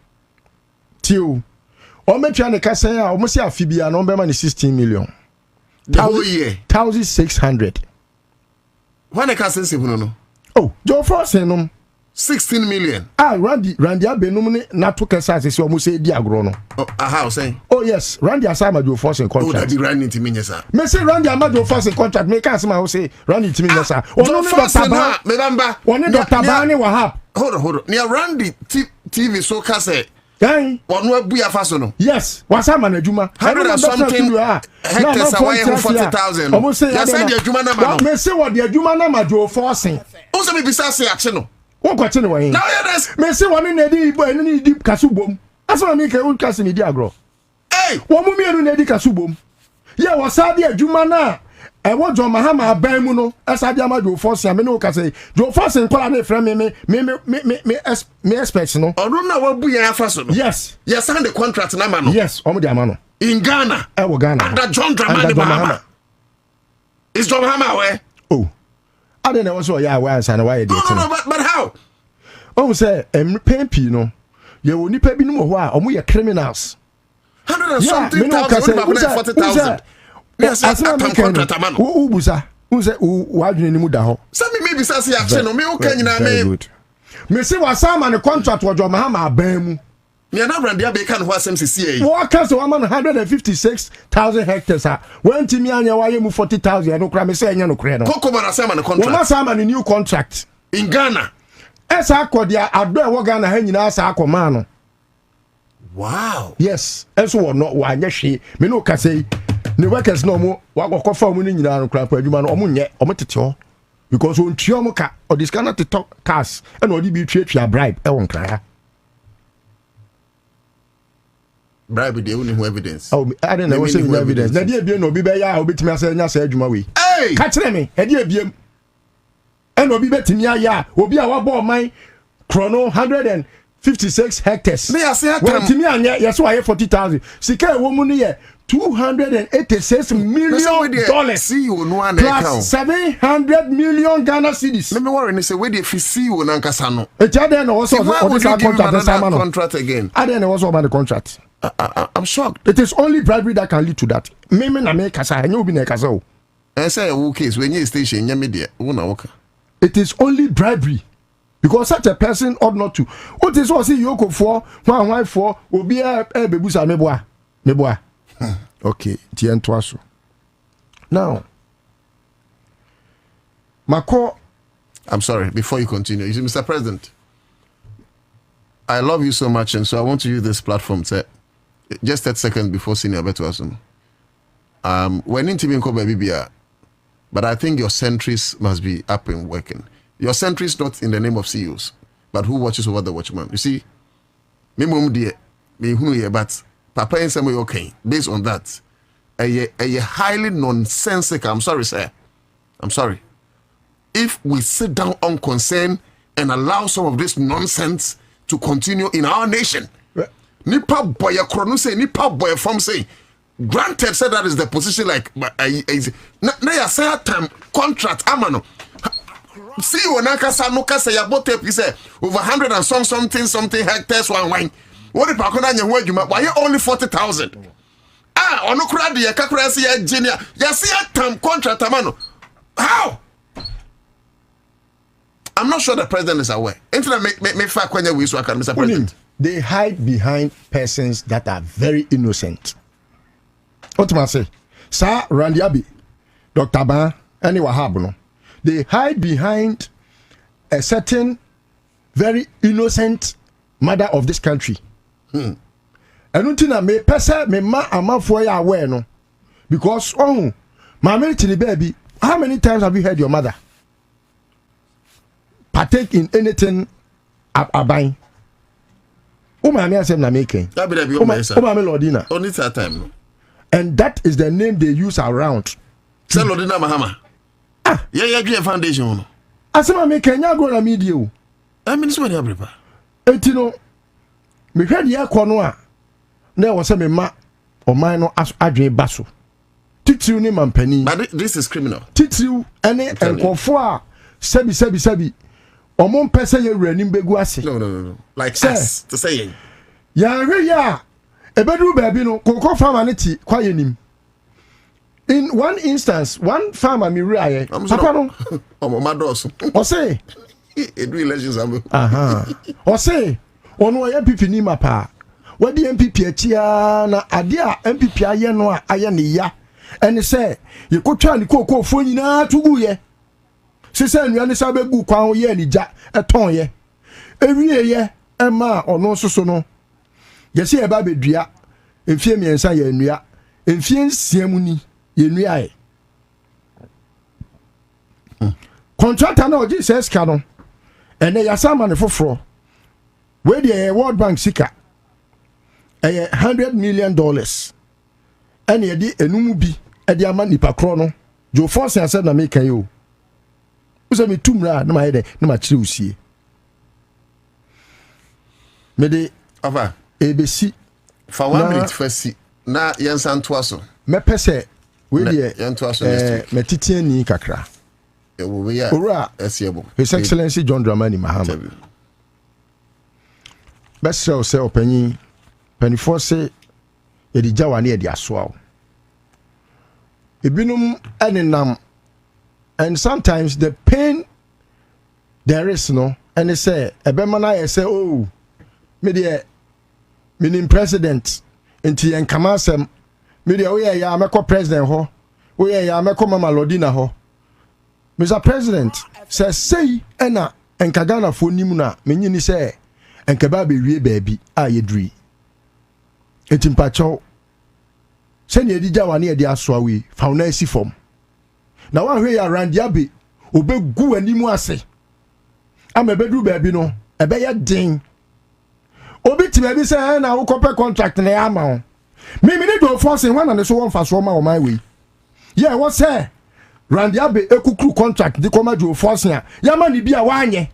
tio o metua ne ka sen a o mo se afibia no be ma ne 16 million the whole year 1600 when I can sense no oh jo force no 16 million. Randy Abenum ne nato kesa se o mo se di agro no. How saying? Oh yes, Randy Asama do force in contract. Oh, that be Randy Timinya sir. Me say Randy Amado force in contract. Me can say my say Randy Timinya sir. Ono no Dr. Ba. Remember? One Dr. Ba ne wa hap. Hold on. Near Randy TV so ka say. Guy. Ono abuya faso no. Yes, wasama na juma. 100 and something hectares away 40,000. Omo say ya say the juma na ma no. Me say what the juma na ma do forcing. O say me bisa say ache no. Won kwate ne wan. Now yeah this. Me say one na di boy ni di kasubom. Aso me ke un kase ni di agro. Hey, wo mu mienu na di kasubom. Ye wo sa di adwuma na e wo John Mahama aban mu no asa di ama do force me no ka say do force nkola na frame me expect no. Onu na wa bu yan afaso no. Yes. Yes, sign the contract na ma no. Yes, omo di ama no. In Ghana. E wo Ghana. Under John Dramani Mahama. Is John Mahama where? Oh. I don't know what's what ya why na why dey. No, but how? Oh say pay no. Ye wo nipa bi no ho a omo ye criminals. 100 and something thousand, 40,000. Yes, I contract man. Ubusa. Unse wadwene ni mu da ho. Say me maybe say action no me o kan nyina me. Me say wasama ne contract wo John Mahama aban mu. Me na brand ya be kan ho asem CCA. Wo ka so man 156,000 hectares a. When timi anya wa ye mu 40,000 no kra me say anya no kra no. Koko man asema ne contract. Wo masama ne new contract in Ghana. Esa akodia ado e wo Ghana ha nyina asa akoma no. Wow. Yes. Eso wo no wa anya hwe. Me no ka say ne workers no mo wa kokofa mu ni nyina no kra pa adwuma no omo nye omo tete ho because on tue omo ka o this cannot to talk cars and o di bi twa bribe e won kra. Bribe dey only evidence. Oh, I don't know what's the evidence. Na dey biem no bi be ya obetimi asa nya sa adwuma we. Hey! Ka kire me, e dey biem. And obi betimi aya, obi a wa bo man chrono 156 hectares. Me ase atam. Betimi anya, yes wa 40,000. Sika e wo mu no ye $286 million. See you no an account. 700 million Ghana cedis. Let me worry and say where the see you nankasa no. E tell no also contract again. I don't know what's about the contract. I'm shocked. It is only bribery that can lead to that. Me na me kasa, enyo bi na kasa o. I say who case when you station nya media, who na work. It is only bribery. Because such a person ought not to. What is what see yoko for, one for, obi bebusa meboa. Okay, tientoaso. Now, Mako, I'm sorry, before you continue, you see, Mr. President, I love you so much, and so I want to use this platform to just 30 seconds before Senior Betuasun. We're into being called by BBR, but I think your sentries must be up and working. Your sentries not in the name of CEOs, but who watches over the watchman. You see, me mum dear, me who here, but Papa and some way okay. Based on that, a highly nonsensical. I'm sorry, sir. I'm sorry. If we sit down unconcerned and allow some of this nonsense to continue in our nation, nipa boy krono say, nipa boy from say, granted said that is the position like na ya say time contract amano. See you nakasa no kasa ya bote pi say over 100 and something hectares one wine. What if akona nya ho adwuma why only 40,000? Ono kura de yakakura say engineer. Ya see time contract amano. How? I'm not sure the president is aware. Internet me fa kwanya we so aka Mr. President. They hide behind persons that are very innocent. What must I say? Sir Randy Abi, Dr. Ban, any wahab no. They hide behind a certain very innocent mother of this country. And until me pesa me ma amafo ya aware no. Because my military baby How many times have you heard your mother partake in anything abaying? Umami asem na making. Umami Lordina. Only that time. And that is the name they use around. Say Lordina Mahama. Yeah, you foundation. Asema making ya go na media. I mean, so many people. Etino. Me heard ya kono a. Na wo se me ma o man no adwen baso. Titiw ni mampani. But this is criminal. Titiw ene enkofo a sabi. Omon pese ye wuranim begu ase. No. Like us to say. Ya ebedu baby no koko farmer ne ti kwaye nim. In one instance, one farmer mi wura papa no. Omo madoso. O say edu elections am. O say ono ya MPP ni mapa. Wadi MPP atia na ade a MPP aye no a aye ne ya. Ene say ye kotwa ni koko fo nyina tugu ye. Sisa nua ne sabe gu kwan ye anija eton ye ewie ye ema ono soso no yesi e ba bedua efie miensa ye nua efie nsiam ni ye nua ye contractor na oji ses ka no ene yasama ne foforo we the World Bank sika $100 million ene ye di enumu bi e di ama nipa kro no jo force answer na make you usa me tumra na ma yede na ma kire usie me de ava ebesi for 1 minute first na yensan to aso me pese we de yento aso me titiani kakra e wo we ya esiebo His Excellency John Dramani Mahama best say opanyi penifo se e di jawa na e di asoa ebinum enenam. And sometimes the pain there is no, and they say, Ebemana, I say, oh, media, meaning president, into and Kamasem, media, we are Yamako president ho, we are Yamako Mama Lodina ho. Mr. President says, say, Enna, and Kagana for Nimuna, Menini say, and Kababi, we baby, I agree. It's in Pacho. Send ye Dijawani, the Aswawi, found a form. Na wa hwe ya randiabe obegu animu ase amebedu baby no ebe ya den obiti baby say na wo copy contract na ya ma ho me need to force one na so won fa so ma o my way yeah what say randiabe ekukuru contract di koma jo force ya ma ni bia wa anye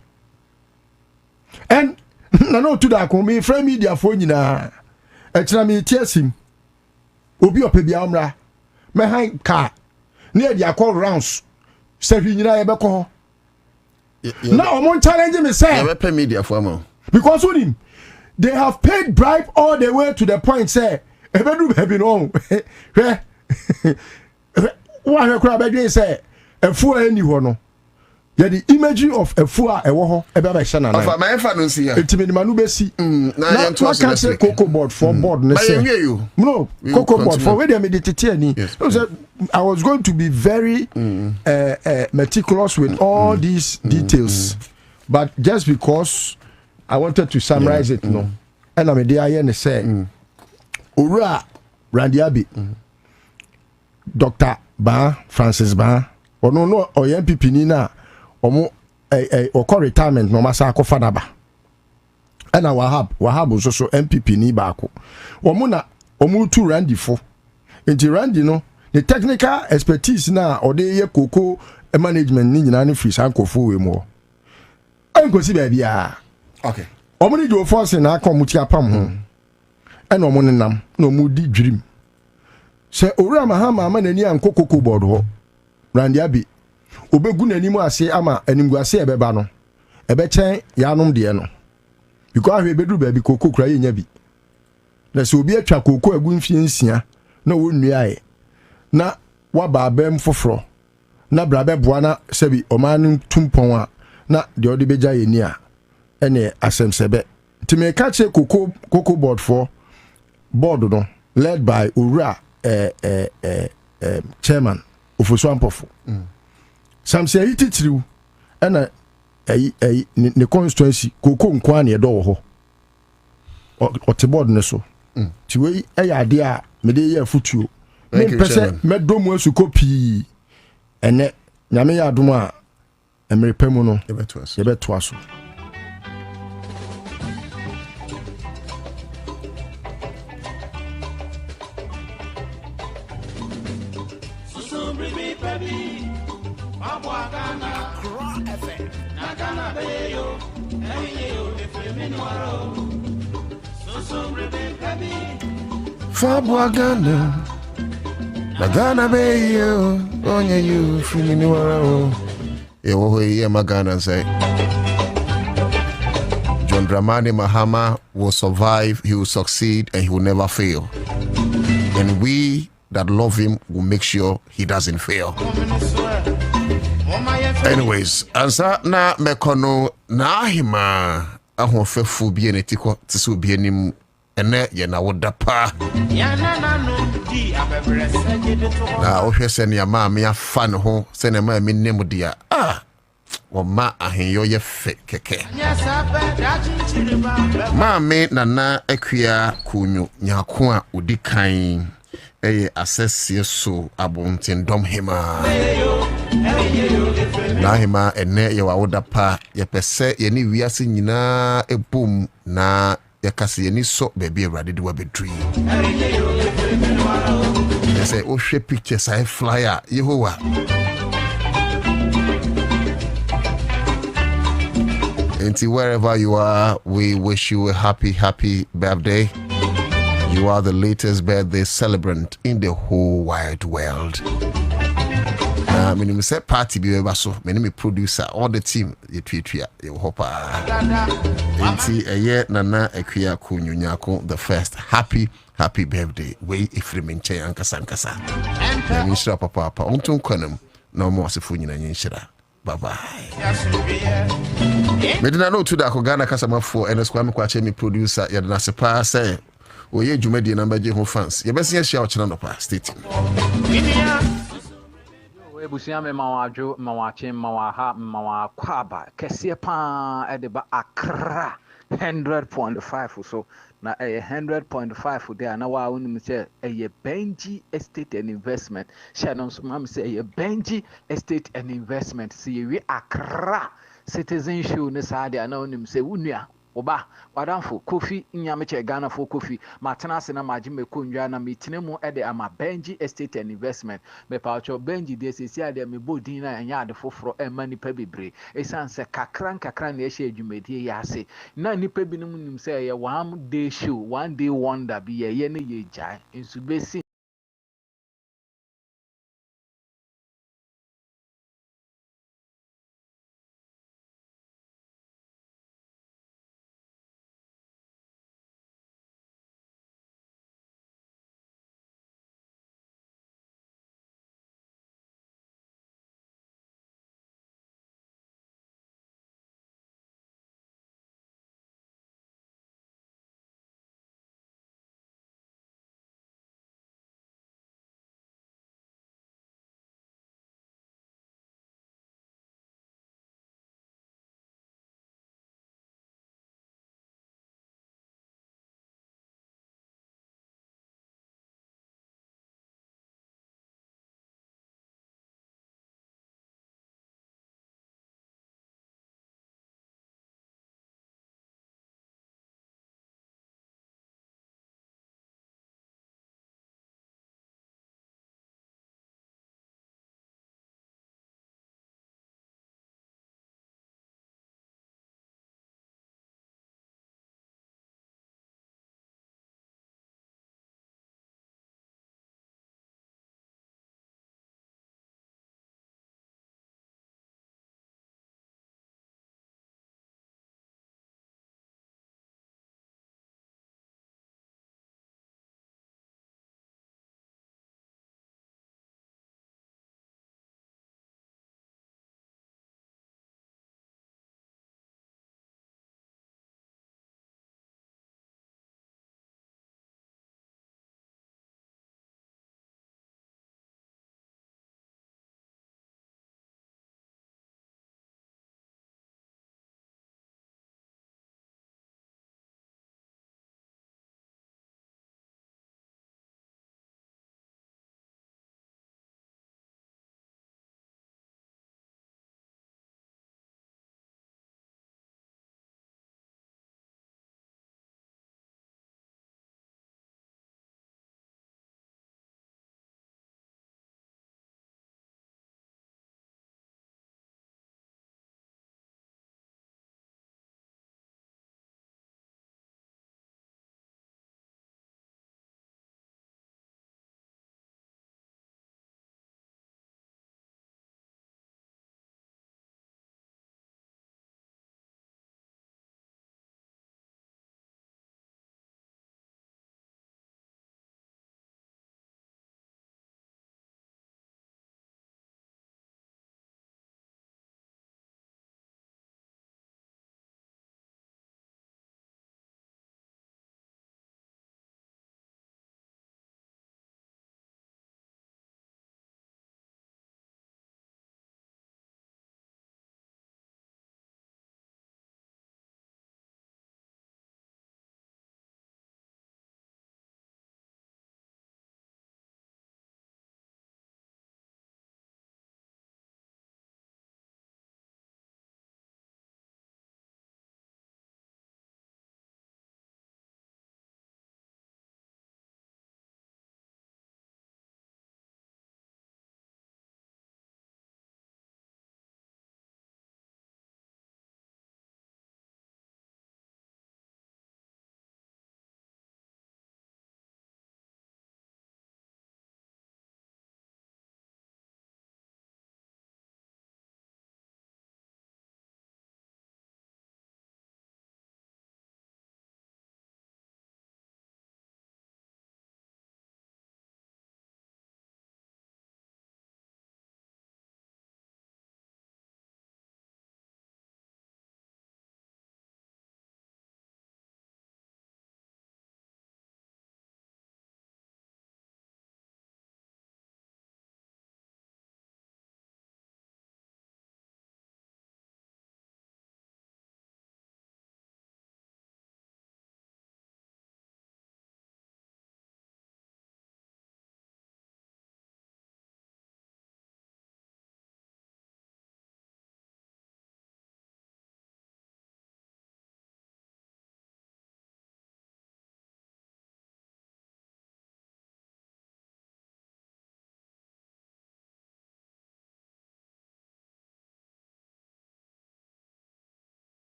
and na no to da ko me frame media fo nyina e kira me tiesim obi opebia omra me han ka near the call rounds. Say you know Ebeko. Now I'm on challenge me say media for because with him they have paid bribe all the way to the point say Ebedu baby no. One crab say a fool any one. Yeah, the imagery of a fool a woho ebe shana na. Of my fan see here. Etimi manu be si. Na to say cocoa board for board na say. No, cocoa board for where they meditated ani. I was going to be very meticulous with all these details, but just because I wanted to summarize it, no. And I'm there say, Ura Randiabi, Dr. Ba Francis Ba, or no, or MPP Nina, or or retirement, no massa Kofanaba. And I Wahab was also MPP ni Bako. Omuna Omutu Randy for. Into Randy no. The technical expertise na or the cocoa management ni nyina ne free sanko fo we mo enko si ba bia okay omuni do force na akomuti apam ho e no mo nenam no mu di dwirim se owura mahama ama nani anko cocoa board ho randi abi obegu nani mu ase ama animgu ase ebeba no ebe chen ya nom de no because ahwe bedu ba bi cocoa kura ye nya bi na se obi atwa cocoa agu mfie nsia na wonnua e na waba abem foforo na brabe boana sebi omanu tumpon a na de odi beja yeni a ene asemsebe timi ka che cocoa board for board no led by Ura chairman Ofosu Ampofo samse yititiriu ena ne constituency cocoa nkwa na edo ho o board ne so tiwe eya ade a me de ye futuo me pese me domu asu kopi ene nyame ya adom a emerepa mu no yebeto aso Accra100.5FM. Nakana beyo, eyo efeminwaro. Fabwagana Magana beyo onye you feminiwara. Ewo ye magana say John Dramani Mahama will survive, he will succeed, and he will never fail. And we that love him will make sure he doesn't fail. Anyways, answer na mekono na hima ahofefu bi enetiko tisu bi enim ene ye na wodapa na ohwese ne ma me afa ne ho se ne ma me nemu dia wo ma ahenyo ye fe keke ma me nana akua kunyu nyako a odikan eye asese so abonten dom hima na hima ene ye wa wodapa ye pese ye ni wiase nyina ebom na ye kase ye ni so baby awrade de wa bedri ye say o hwe pictures I flyer yehowa Auntie, wherever you are, we wish you a happy birthday. You are the latest birthday celebrant in the whole wide world. My name is Party Bibaso, my name is producer, all the team, you hope. Auntie, a year Nana Ekia Kunyako, the first happy birthday. We Ifriminche Ankasankasa. And Mr. Papa, Untum Konum, no more Sifunin and Yinshira. Bye bye. Me did not know to Darko Ghana Kasama for and a squam quache me producer Yadana Sepa say, O ye Jumedi number J fans. You best see a shout on the past stating. Ebusia me mawajo mawache mawaha mawakwaba kesie pa edeba Accra 100.5 so na 100.5 there na wa unim say Benji Estate and Investment shanon so mam say Benji Estate and Investment see we Accra citizen show ne saade na unim say unua oba wadamfo kofi nyameche Ghana for kofi matena se na magime konwa na metine mu ede ama Benji Estate and Investment me pacho Benji de sesi ade me bodin na anya ade foforo e ma nipa bebre esan se kakran na ehye adwumedie ya ase na nipa binum nim se ye one day show one day wonder bi ye ne ye jai ensu besi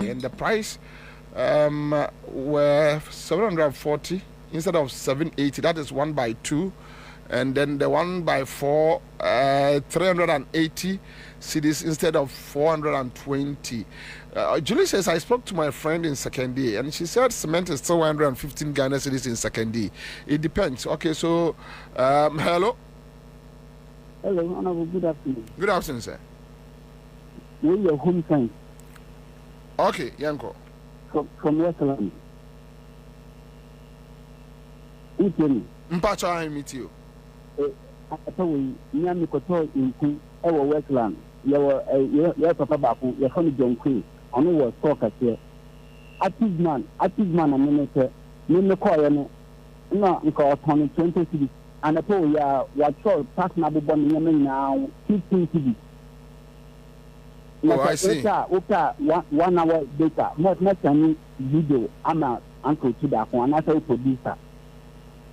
and the price were 740 instead of 780. That is 1x2, and then the 1x4 380 cedis instead of 420. Julie says, I spoke to my friend in Secondary, and she said cement is still 115 Ghana cedis in Secondary. It depends. Okay, so hello. Hello, Honorable. Good afternoon. Good afternoon, sir. Where your home time? Okay, Yanko. From Westland. Who tell me? Mpacho, I meet you. I told you, Miami Koto in Westland. Your papa Baku, your family John Queen. I know what talk at here. Active man, I mean, no call no, because 20 cities. And I told you, what short partner bomb now 15 cities. Oh, I see. Okay, 1 hour data. Not any video. I'm a uncle to that one. I say producer.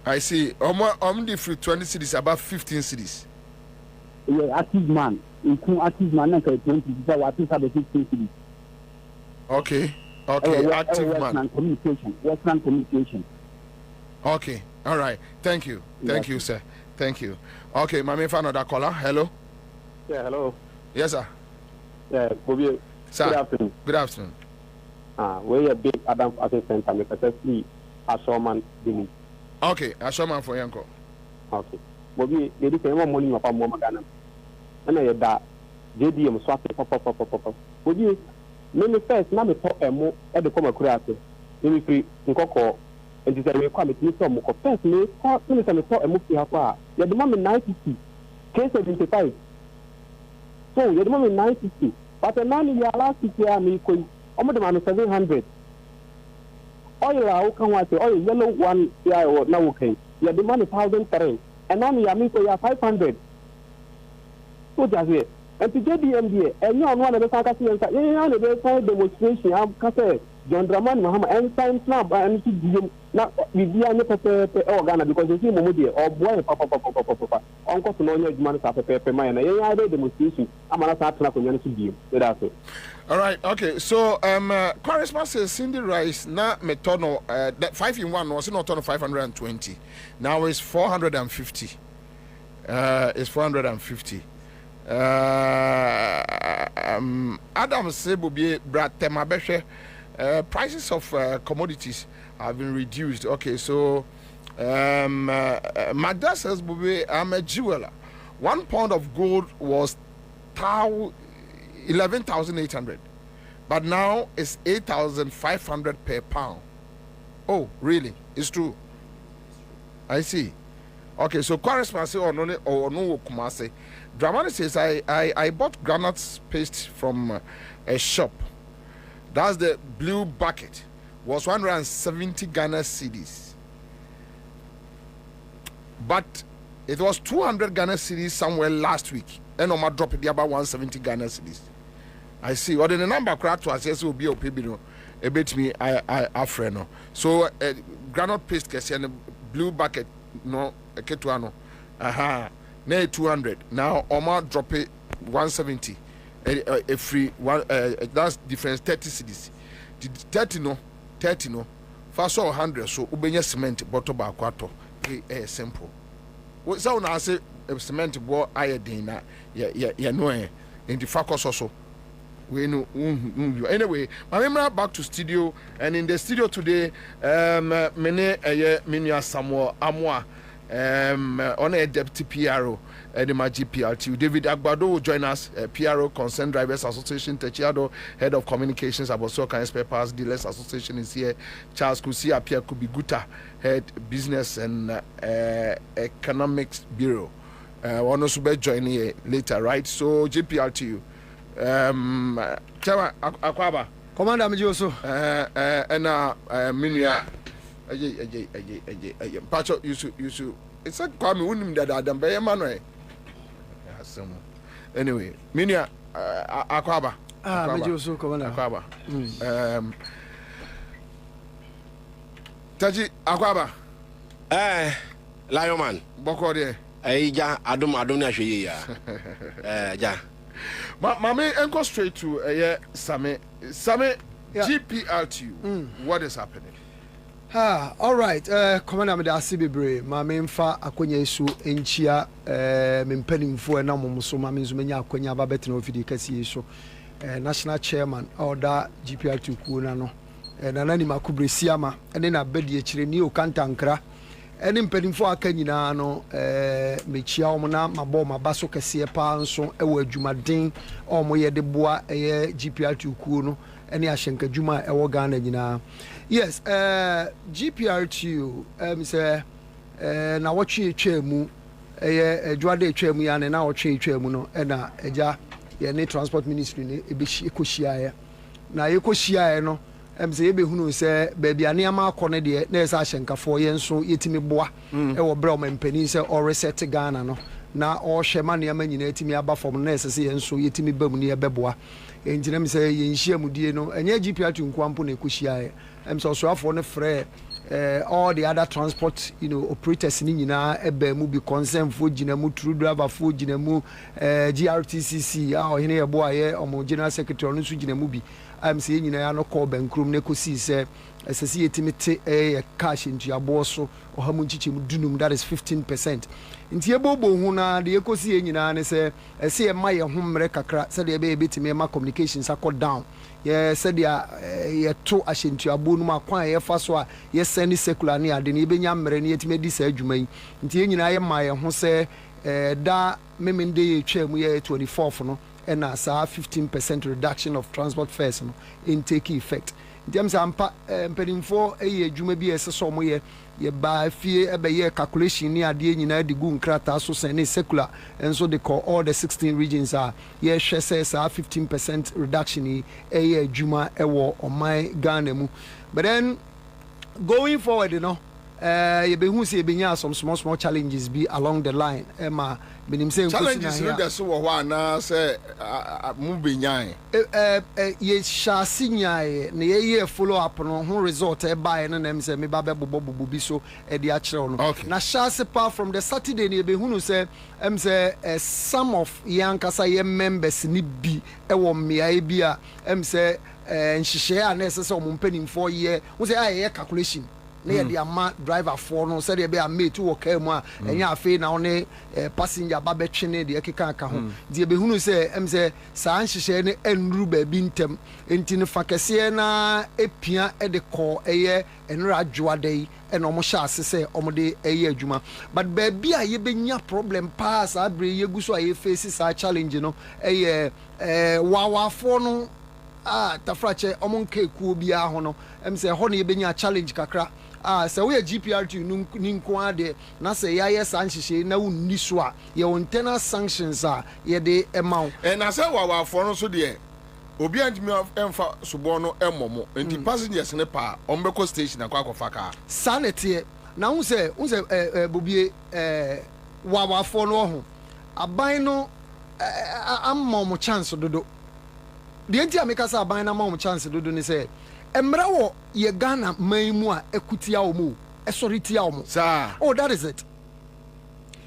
I see. The free 20 cities, about 15 cities. Yeah, active man. Include active man, 20 cities. What is the 15 cities? Okay. Active man. Western communication. Okay. All right. Thank you. Thank you, sir. Thank you. Okay, Mami, for another caller. Hello. Yeah, hello. Yes, sir. Yeah, Bobby. Sir. Good afternoon. Good afternoon. We're a big Adam assistant. I'm especially a showman. Okay, a showman for Yanko. Okay. Bobby, they did say more money of more Ghana. And I that JDM swapping pop. Bobby, me first, now me talk more at the common creative. Me free in Coco. And this is a requirement. Me some more. First, me talk a move to her. You the moment 90, K75. So you the moment 90. But the money you are last year, me coin almost the 700. Oil, how can I say oil yellow one year or now okay? You the money 1,003, and now you are me for 500. So just here, and to get the MBA, and you are one of the fantasy and you know the demonstration. I'm Kate, John Draman, Muhammad, and Science Club, and to not with the other organ because you see Momodi or boy, papa, uncle to know your man is a paper, and I read demonstration. I'm not going to be. That's it. All right, okay. So, correspondent says Cindy Rice na metono that 5-in-1 was not on 520. Now it's 450. It's 450. Adam Sebubi Brad Temabeshe. Prices of commodities have been reduced. Okay, so Magda says, Bubi, I'm a jeweler. 1 pound of gold was 11,800, but now it's 8,500 per pound. Oh, really? It's true. I see. Okay, so correspondence or no Kumase. Dramani says I bought granite paste from a shop. That's the blue bucket. Was 170 Ghana cedis. But it was 200 Ghana cedis somewhere last week. And I'm dropping the about 170 Ghana cedis. I see. Or the number crack to us, yes, will be a pibino. A bit me, I friend. So, granite paste, and a blue bucket, no, a ketuano. Aha. Nay 200. Now, Omar drop it 170. A free one. That's difference 30 cedis. 30 no. First 100. So, ubenya cement bottle by quarto. Simple. What's so now? Say cement board iodine. Yeah, no. In the focus also. We know. Anyway, my member back to studio, and in the studio today, many Minya Samuel Amwa, on a deputy PRO, the GPRT. David Agbado will join us, PRO Concerned Drivers Association, Techiado, Head of Communications, Abosoka Spare Parts Dealers Association is here. Charles Kusi Apia Kubiguta, Head Business and Economics Bureau. One also be joining here later, right? So GPRT. Chama Akwaba Commander Mijoso Minya Pacho you it's a Kwame Unim that Adam Bay Manuel. Anyway, Minya Akwaba Mijoso Commander Akwaba Taji Akwaba Lion man Boko de ja adom na hwe ya ja Mami, go straight to Same GPRTU, what is happening? All right. Commander Medasi Bebre, my main fa akonya isu enchia mempanimfo na momuso ma menzo menya akonya babet na ofidi kasi isu national chairman order GPRTU ku na no na nani makubresi ama ene na bedi echire ni okantankra ene mpanimfo aka nyina no mechia omo na mabo mabaso kase pa nso ewo adwumaden omo ye de boa GPRTU ku no ene ahyenka dwuma ewo Ghana nyina. Yes, GPRTU say na watchi twemu dwade twemu ya na watchi twemu no na eja ye ne transport ministry ne ebeshi ekohia ya na yekohia no say ebe hunu say baabi ane ama akọ de na esa ahyenkafo ye nso yetimi boa wo bra o mampani say o reset Ghana no na o hwema ne ama nyina yetimi aba fom na esa say ye nso yetimi bam ne ye beboa enjina say ye nhia mudie no enye GPRTU nkwampo na ekohia ya so afọ ne frɛ all the other transport operators ni nyina ebe mu bi concern fo gina mu true driver fo gina mu GRTCC ohene ye boa ye omo general secretary no so gina mu bi say nyina ya no call bankrum ne ko si se esese yetimite cash into abo so ohamu nchiche mu dunum, that is 15%. Nti ebobo hu na de ekosi nyina ne se ese ye maye homre kakra se de be betime ma communications akọ down ye said ye to ashentu abonu ma kwan ye fa so a ye send secular ni ade ni benya mmere ni yetime di sa adwuma yi nti ye nyina ye ma ye ho se da memende ye twam ye 24th no na sa 15% reduction of transport fares no in take effect. Nti say ampa mpedimfo ye adwuma bi ese so mo ye ba fie ebe ye calculation ni ade nyina di gu nkrata so sen ni secular enso they call all the 16 regions are ye hwe say sa 15% reduction ni ye adwuma ewo oman Ghana mu. But then going forward ye be hu say be nya some small challenges be along the line ma benim say challenges no dey so wo ana say mu be nya ye shasi nya na ye follow up no ho result e buy no na say me ba be bobo bi so e dey akere no na shasi pa from the Saturday ne be hu no say say some of yankasa ye members ni bi e wo mmea bi a say nhihye a na say o mpanimfo ye wo say aye calculation na ye dia ma driver for no said be a mate wo ka mu a enya afi na one passenger ba betwene de ekeka aka ho de be hunu say say saa nhihye ne enru ba bi ntem enti ne fakese na epia e de ko eye enra adwoadai e no mo sha asese omo de eye adwuma but ba bi a ye benya problem pass abre ye guso a ye face sa challenge no eye wawa for no tafrache omo nke ku bi a ho no say ho ne ye benya challenge kakra so we GPRTU ninko ade na say ya yes anhihye na unni so a ye internal sanctions ye de emau na say wa for no so de obi antimi emfa sobo no emomo enti passengers ne pa ombeko station akwa faka sanete na unse bobie wa for no ho aban no ammo chance dodo de enti ameka say aban na ammo chance dodo ni say emra wo ye Ghana maimu a ekutia omo esoritia omo sa that is it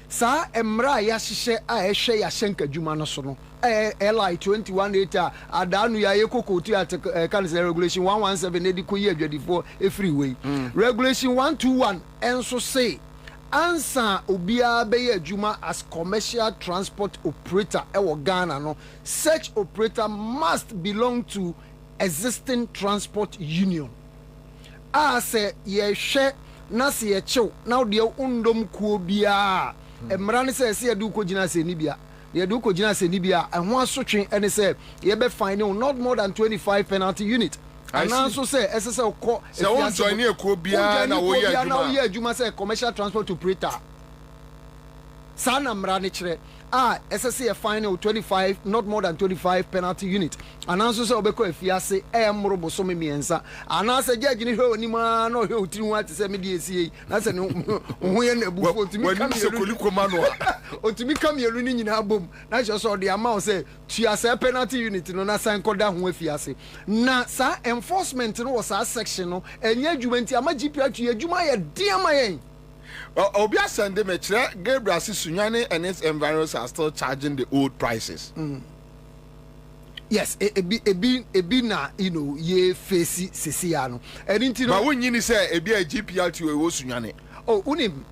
sa emra ya hihye a ehwe ya hyenka dwuma no so no LI 21 adanu ya yekokoti at council regulation 117 ediko ye adwadifo freeway regulation 121 enso say ansa obia be ye adwuma as commercial transport operator ewo Ghana no such operator must belong to existing transport union say ye hwe na se ye chew na de undom kuo bia emra ne se ye du ko gina se ni bia ye du ko gina se ni bia ehwo asotwe ene se ye be fine not more than 25 penalty unit and also say sse ko se won join e kuo bia na wo ye adwuma se commercial transport operator sana mra ne kire SSC final 25 not more than 25 penalty unit and also say obeko afiase emro boso me miensa and also judge ni hwe onima na hwe otiri hu ati say me die sie na say no hu ye na bufu otimi kam ye koliko mano otimi kam ye ni nyina bom na je so the amount say tuase penalty unit no na san koda hu afiase na sa enforcement no was a section no enya adwuma nti ama GPRTU adwuma ye diama yen Obia Sunday Mechre, Gabriel Sunyane and its environs are still charging the old prices. yes ebi na ye face sisi ya no eni nti no ba wonyi ni say ebi a GPLT we wo sunwane oh unim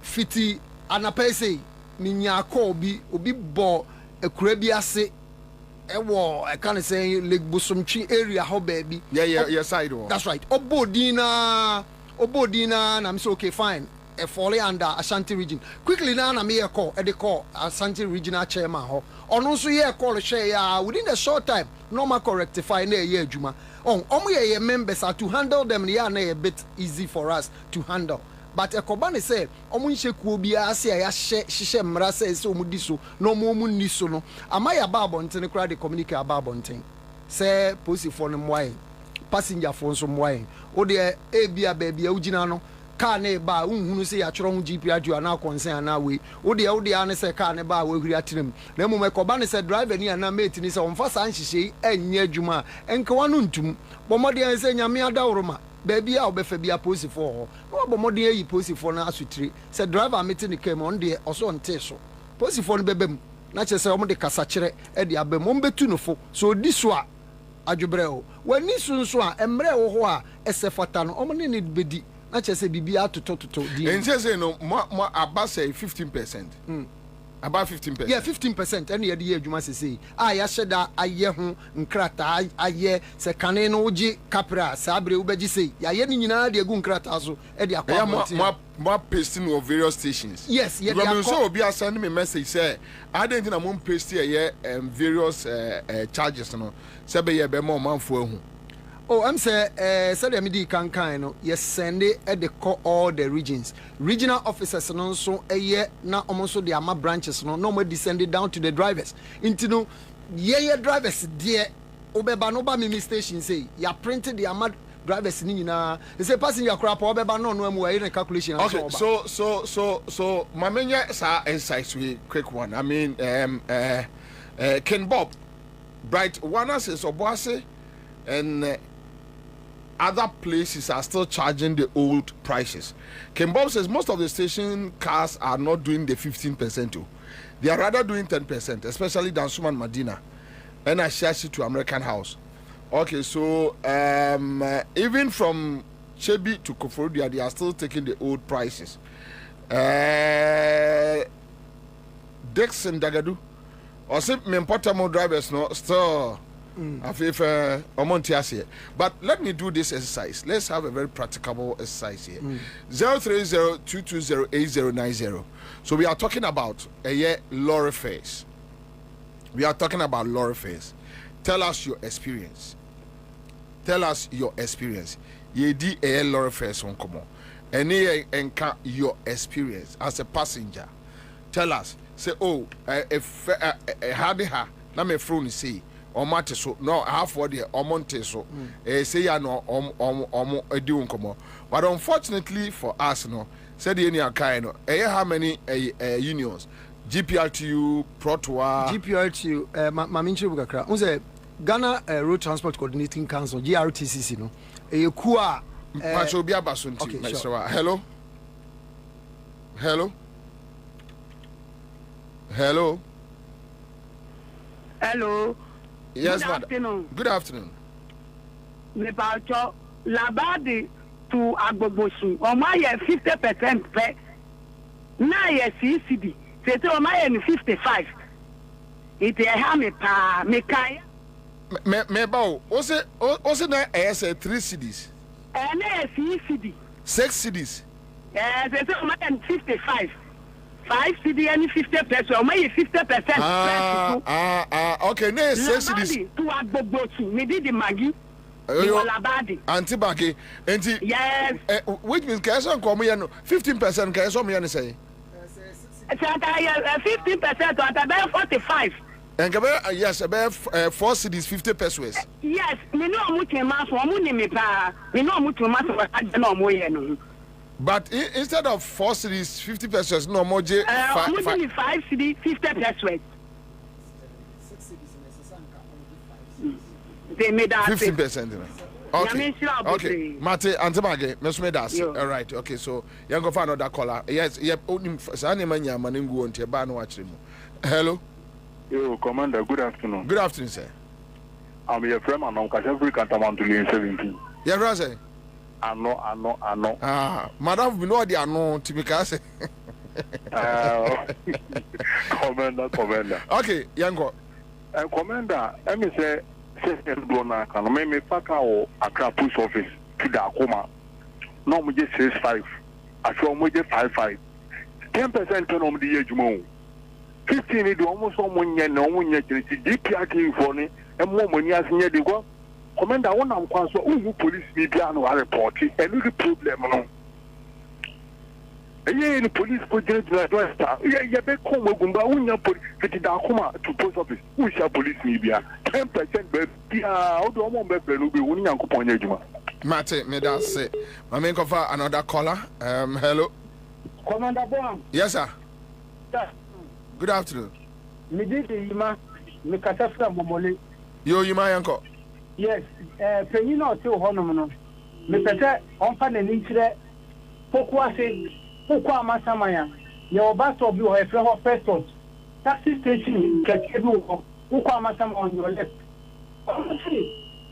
fiti anapese ni nyako obi bo ekura bi ase ewo I can say Lake Bosomchi area ho baby yeah side that's right obodina na me say okay fine e fall under Ashanti region quickly na me call e dey call Ashanti regional chairman ho ono so ye call share ya within a short time normal rectify na ye adwuma omo ye members are to handle them na a bit easy for us to handle but ekoba ne say omo nhye kuo bia ase ya hye mra say omo di so no omo ni so no amaya ba abonten kra de communicate aba abonten say police for no moye passenger for so moye o de bia ugina no car ne ba unhunu say ya choro ho GP radio na concern na we o de an say car ne ba we huri atrem na mum ekoba ne say driver ni na mate ni say on fa san hihye anya adwuma enka wanu ntum bomode an say nyame adawroma baby a obefa bia posi for ho no bomode ayi posi for na asutire say driver mate ni kem on de oso nte so posi for no bebem na che say omde kasa kire e de abem on betu no fo so di so a adwobre ho wani sunso a emre wo ho a esefata no omne ni bedi na che say bibia toto di ense say no mo aba say 15%. About 15%. Yeah, 15%. Any year adwuma say ya sheda aye ho nkrata aye se kane no uji kapra sabre ubeji say ya ye ni nyina de gu nkrata so e de akwa mo pasting of various stations. Yes, yeah. Because so obi send me message say I don't think I'm paste here various charges no say be ye be mo manfo ahu. Oh, I'm say said me kan no yes send it at the all the regions. Regional officers no so na omonso the ama branches no mo descend it down to the drivers. Into no ye drivers there obeba no ba me station say ya printed the ama drivers ni nyina. They say passenger crap obeba no amu ayi calculation. Okay, so my menya sa insights we quick one. I mean Ken Bob Bright one says Oboase and other places are still charging the old prices. Ken Bob says most of the station cars are not doing the 15% too. They are rather doing 10%, especially Dansuman Medina. And I share it to American House. Okay, so even from Chebi to Koforidua, they are still taking the old prices. Dixon Dagadu, or some Memportamo drivers no still. But let me do this exercise. Let's have a very practicable exercise here. 030-220-8090. So we are talking about lorry fares. We are talking about lorry fares. Tell us your experience. Ye di lorry fares on come on. Any enka your experience as a passenger. Tell us. Say if ha na me phone say omate so no half for the omonte so say ya no edi unkomo. But unfortunately for us no said the any akai no how many unions GPLTU Protoa GPLTU maminche bukakra unse Ghana Road Transport Coordinating Council GRTCC no ekua Pacho bia basunti Mr. Hello. Yes, good afternoon. Good afternoon. Me Pacho Labadi to Agbobosu. Omaye 50% pe. Na ye CCD. Say omaye 55. It ha me pa me kai. Me ba o se na 3 cities. Na CCD. 6 cities. Say omaye 55. 5 CD and 50%. Or maybe 50%. Okay. No, 6 cities. To Agbobosu. Me did the Maggie. Antibaki. Yes. Which means Kaison come here 15%. Kaison me say. 15% to about 45. And yes, about 4 cities, 50 pesos. Yes, me know much mass for money me pa. Me know much mass for I no more no. But instead of 4 cities, 50 pesos, no more 5 cities, 50 pesos. They made that 15%. Okay. Mate, Antimage, Mesmedas. All right. Okay, so you go find another caller. Yes, Hello. Yo, Commander, good afternoon. Good afternoon, sir. I'm your friend, and I'm every cantaman to leave 17. Yeah, Rose. I know. Madam, we know the unknown to be cast. Commander. Okay, Yanko. Commander, let me say, Dona can make me fuck our Accra Post Office to Darko. No, we just 6.5. I saw we just 5.5. 10% turn on the age more. 15 is almost someone yet, no one yet. DPRT for me, and more money as near the go. Commander, one of them, who police media no report, and the problem, no. Yeah, the police put it to the door. Yeah, be come Gumba, who your police to post office. Who is your police media? 10% baby. How do I want to be winning and coupon ejuma? Mate, me that say. I mean, cover another caller. Hello. Commander Boam. Yes, sir. Yes. Good afternoon. Me did Yima, me Katafra Momole. Yo, Yima Yanko. Yes, Penino to Honomono. Me Pete, on fan and intre. Pourquoi Massamaya? Your bus of you have a first taxi station, pourquoi Massam on your left?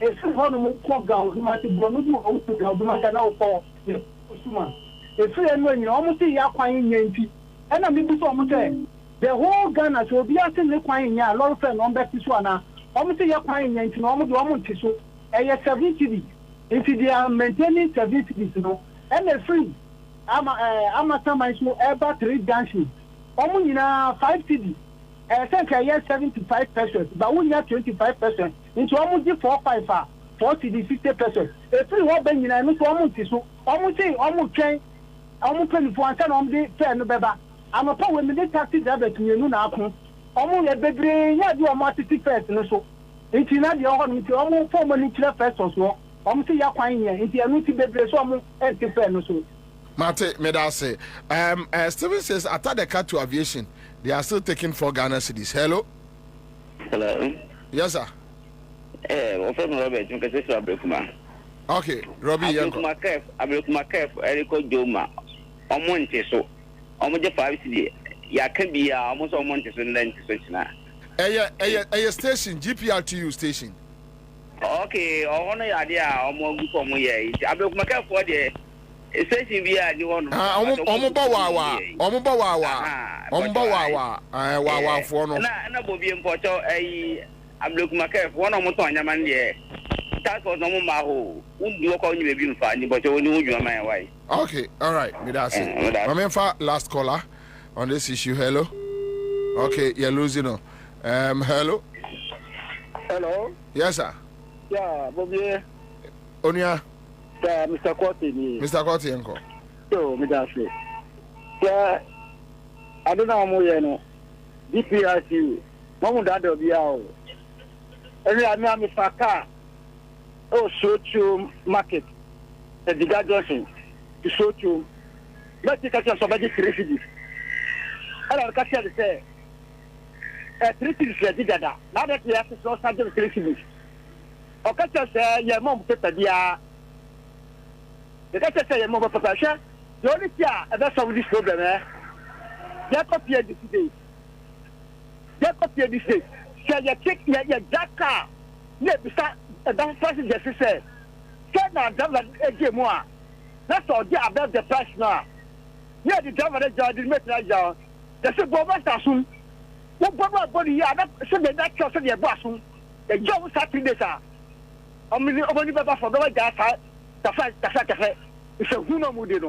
If you want to walk down, you must go to the Matana for the Suma. If you are when you almost see Yaquine Yankee, and I'm able to the whole Ghana will be asking the Quine, a lot of friends on Bettiswana, almost Yaquine Yankee, almost one tissue, and a 70. If they are maintaining 70, and they're free. I'm a ever 3 dancing. Only 5 cedi. I think I have 75%, but we have 25%. Into almost 4 cedi 50%. If we want Benny, I must almost say, almost change, almost 24 and on the fair no better. I'm a power with the taxi driver to you now. Almost a baby, yeah, you are multi first, no so. It's not your own, it's almost 4 money first or so. Almost you're quite here. It's a multi baby, so almost empty fair, no so. Mate, may I say, Steven says, after the cut to aviation, they are still taking 4 Ghana cities. Hello? Hello? Yes, sir. I'm from Robert, you can say so, okay, Robbie, I broke my calf, Erico Joma. On Monte, so almost 5 cedi. Ya can be almost on Monte, and then to switch now. A station, GPRTU station. Okay, I want to idea, almost for me. I broke my calf for the. Station via the one. Omubawawa for no. Na bobi mpoto ablok makef one omoto anyaman de. Task force no ma ho. Undi ko nyi bebi mfa ni boto woni hudwuma man why. Okay, all right. Me that's it. Remember last caller on this issue. Hello. Okay, you're losing no. Hello. Hello. Yes, sir. Yeah, bobi. Onia. Mr. Kwati ni. Mr. Kwati enko. So, me da say. Yeah, I don't know mo ye no. DPRT. Mo da do bia o. Every am faka. Oh, Sochu market. The Diga Junction. To Sochu. Let's take a somebody crazy. I don't catch you say. 3 things Diga. Now that we have to so something crazy. O catch say your mom paper dia. The guy say your mobile profession. The only thing that's solve this problem, they copy this day. They copy this day. Say you take your jacka. Yeah, beside that person just say. Say now driver again more. That's all they about the price now. Yeah, the driver that job didn't make that job. They say go back soon. What body here? That say that cross the boss soon. The job start in this. I mean, only better for the guy. It's a human mood,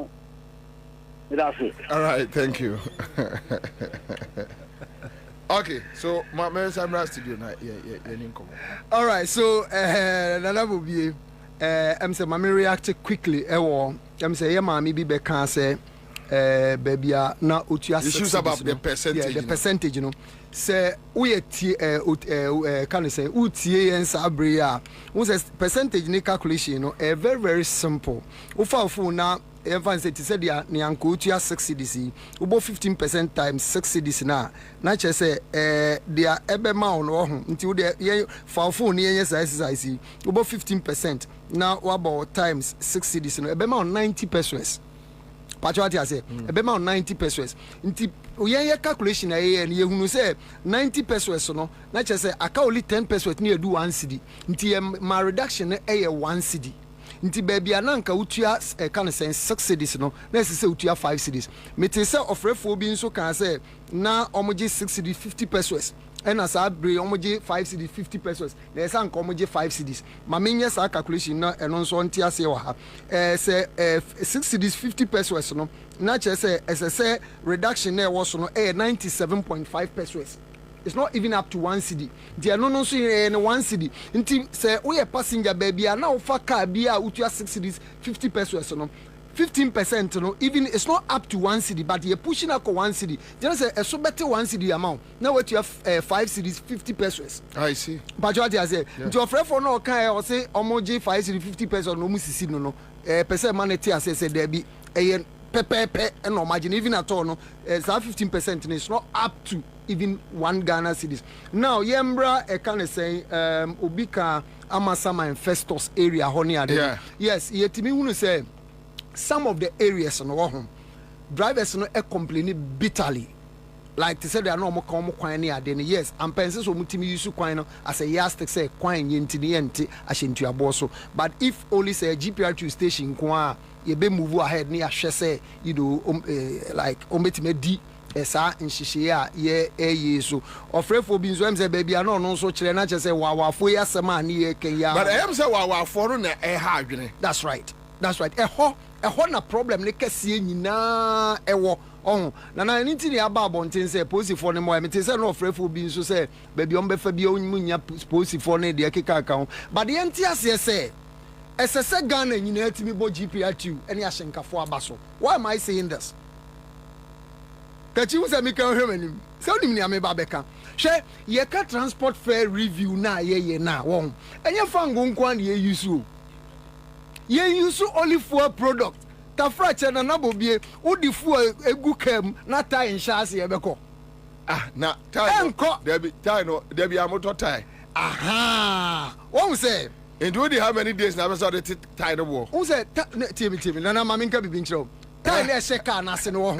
that's it. All right, thank you. Okay, so my Samra studio now. All right, so Nana will be. I'm saying, Mammy reacted quickly. I'm saying, yeah, Mammy be back. Say, baby, now issues about the percentage. Yeah, the percentage, you know. Say we can say utie and sabria. Who says percentage ni calculation? You know, very very simple. Ufa na everyone say said ya ni anko utia 6 cedis. Ubo 15% times 6 cedis na. Na che say dia ebe ma ono ho. Nti wo de fa phone ni yen exercise. Ubo 15% na wabo times 6 cedis no ebe ma 90 pesos. Pacho I say ebema 90 pesos nti oyen calculation and ye hunu say 90 pesos no na che say aka only 10 pesos ni edu 1 cedi nti my reduction e 1 cedi nti baby ananka utua kan say 6 cedis no na say utua 5 cedis mete say ofrefo bi nso kan say na omoje 6 cedis 50 pesos and as I bring omoje 5 cedis 50 pesos na say anka omoje 5 cedis ma menye sa calculation na eno nso ntia ase wa ha say 6 cedis 50 pesos no na che say reduction na was no 97.5 pesos. It's not even up to 1 cedi. They are no so in 1 cedi. Nti say we a passenger baby and now for car be a utua 6 cedis 50 pesos no 15% no even it's not up to 1 cedi but you're pushing up 1 cedi. Just say a so better 1 cedi amount. Now what you have 5 cedis 50 pesos. I see. But what I say to your friend for no can or say omoji 5 cedi 50 pesos no musisi no percent money say there be a pepe and no margin even at all no 15% is not up to even 1 Ghana cedis. Now yembra can say obika amasama and Festus area honey yes yetimi hunu say some of the areas no home drivers no complaining bitterly like to say they are no more come kwan near then yes and penses so mutimi use kwan no as a yastic say kwan yentini yenti ashentu aboso but if only say GPR2 station kwa you be move ahead near say you know like ometime di esa nhihye a ye so ofrefo bi nso em say baby ano no so kire na che say wawafo yasema na ye kan ya but em say wawafo no na ha adwene that's right eho na problem ne kase nyina ewo na nti ne aba abonten say posifo ne mo em say no ofrefo bi nso say baby ombefa bi onmunya posifo ne de keka ka ho but the entiase say esese Ghana nyina atimi bo GPR2 ene ahyenkafo abaso why am I saying this kachi usa mika hwemanim se onim ni ameba beka hwe ye ka transport fare review na ye na won enye fango nkwa na ye use only for product ta frache na nabobie udi fuel egu kem na ta insurance ye beko na tai no debi amoto tai aha won say and do how many days na so the tie the war won say timi na mama nka bibi nchiro time na sheka na se no ho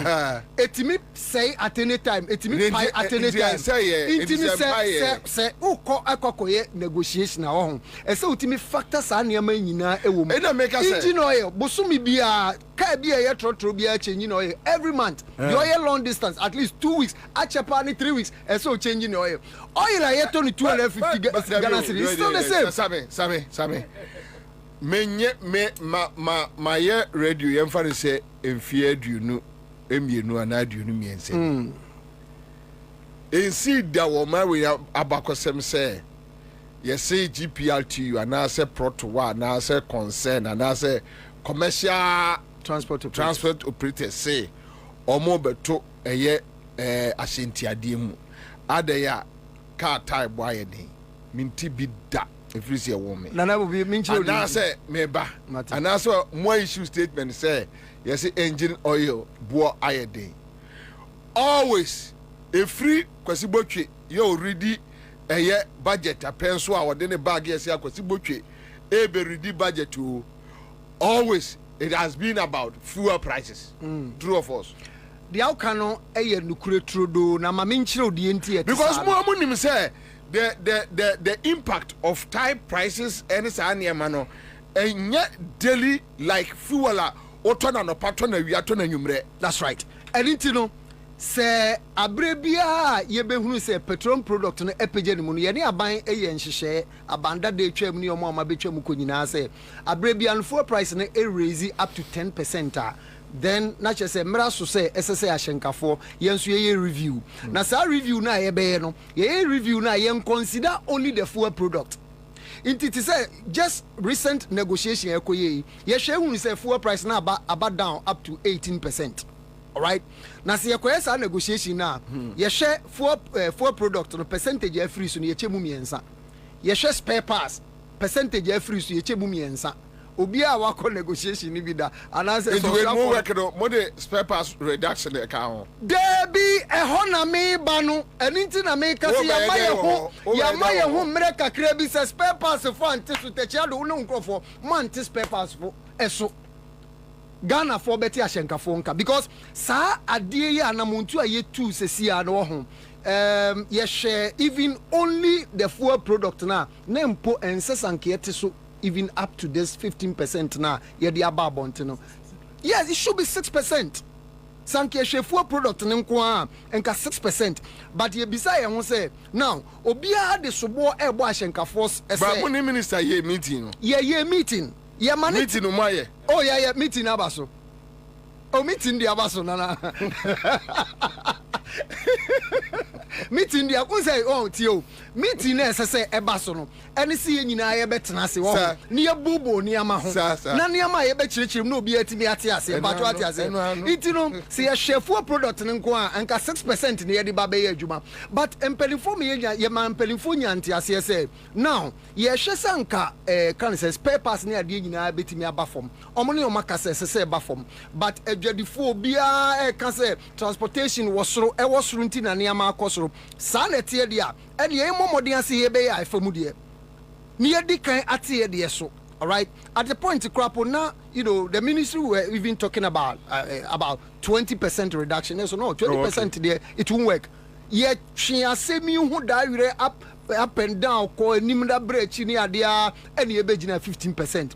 etimi say at any time etimi pay at any time etimi say ukọ akokoye negotiation na ho e say utimi factors an ya manyina ewo mu engine oil bosumi bia ka bia ye trotro bia change no oil every month the oil long distance at least 2 weeks achepa ni 3 weeks e so change no oil aye to 250 Ghana cedis it's still the same same menye ma ye radio yemfa ne se emfie aduonu emienu ana aduonu miense ensi da wo ma we abakosem se ye say GPR2 ana se proto ana se concern ana se commercial transport operator say omo beto eye asentiade mu adaya car type boy den minti bi da if you see a woman nana be minchi and I say meba and I saw more issue statement say yes engine oil boy iodine always a free kwasibotwe you already budget a pencil or then a bag yes kwasibotwe e be ready budget to always it has been about fuel prices true of us the outcome nukure trudo na maminchiro di enti because mo nim say the impact of type prices and saniamano and yet daily like fuel otona no patona wiatona nyumre. That's right. And you know say abrebia ye behunu say petroleum product no epege ni mu no ye ne aban eye nhihye abanda de twam ni omo ama betwam ko nyina say abrebia no fuel price no raise up to 10%. Then nature say mra so say SSA ahyenkafo yenso ye review na sa review na ye be no ye review na ye consider only the fuel product inti say just recent negotiation ekoye ye hwe hu say fuel price na about down up to 18%. All right, na se yekoye sa negotiation na ye hwe fuel product no percentage e free so ne ye chemu miensa ye hwe spare parts percentage e free so ye chemu miensa obi a wako negotiation ni bi da anase so we mo work no mo de spare parts reduction e ka ho debi e ho na me ba no eninti na me ka se ya maye ho mre kakra bi se spare parts for anti so techi ado no nkrofo mo anti spare parts for eso Ghana for better Ashenkafo nka because sa adie ya na muntu aye tu sesia na wo ho ye share even only the fuel product na mpo ensesanke ete so even up to this 15% na ye de ababonte no. Yes, it should be 6%. Sanke share fuel product nko a enka 6%, but ye bisa ye ho say now obia de sobo ebo Ashenkafo ese ba mo ni minister ye meeting no. Ye meeting. Yeah, man. Meeting no maye. Oh yeah, meeting abaso. Oh, meeting the abaso nana. Meeting the akun say oh tio. Meeting na say ebaso no. Eni si ye nyina ye betena se wo. Ni ye bubo ni ama ho. Na ni ama ye be chirichirim no obi atimi ate ase. Bato ate ase. Iti no se ye shefu product nko a anka 6% ni ye di ba be ye adwuma. But empelifo me ye man empelifo nya ante ase say now ye hwese anka kan say spare parts ni ade nyina betimi aba fom. Omo ne omaka say ba fom. But adwadifo bia kan say transportation wosoro e wosoro nti na ne ama akosoro. Sa na tie dia and ye momodin ase ye be ya ifamu de near the kind at the so. All right. At the point to crap now, you know, the ministry were even talking about 20% reduction. So no, 20% there it won't work. Yet she has seen me who die up and down, call Nimda breach in the idea and ye begin 15%.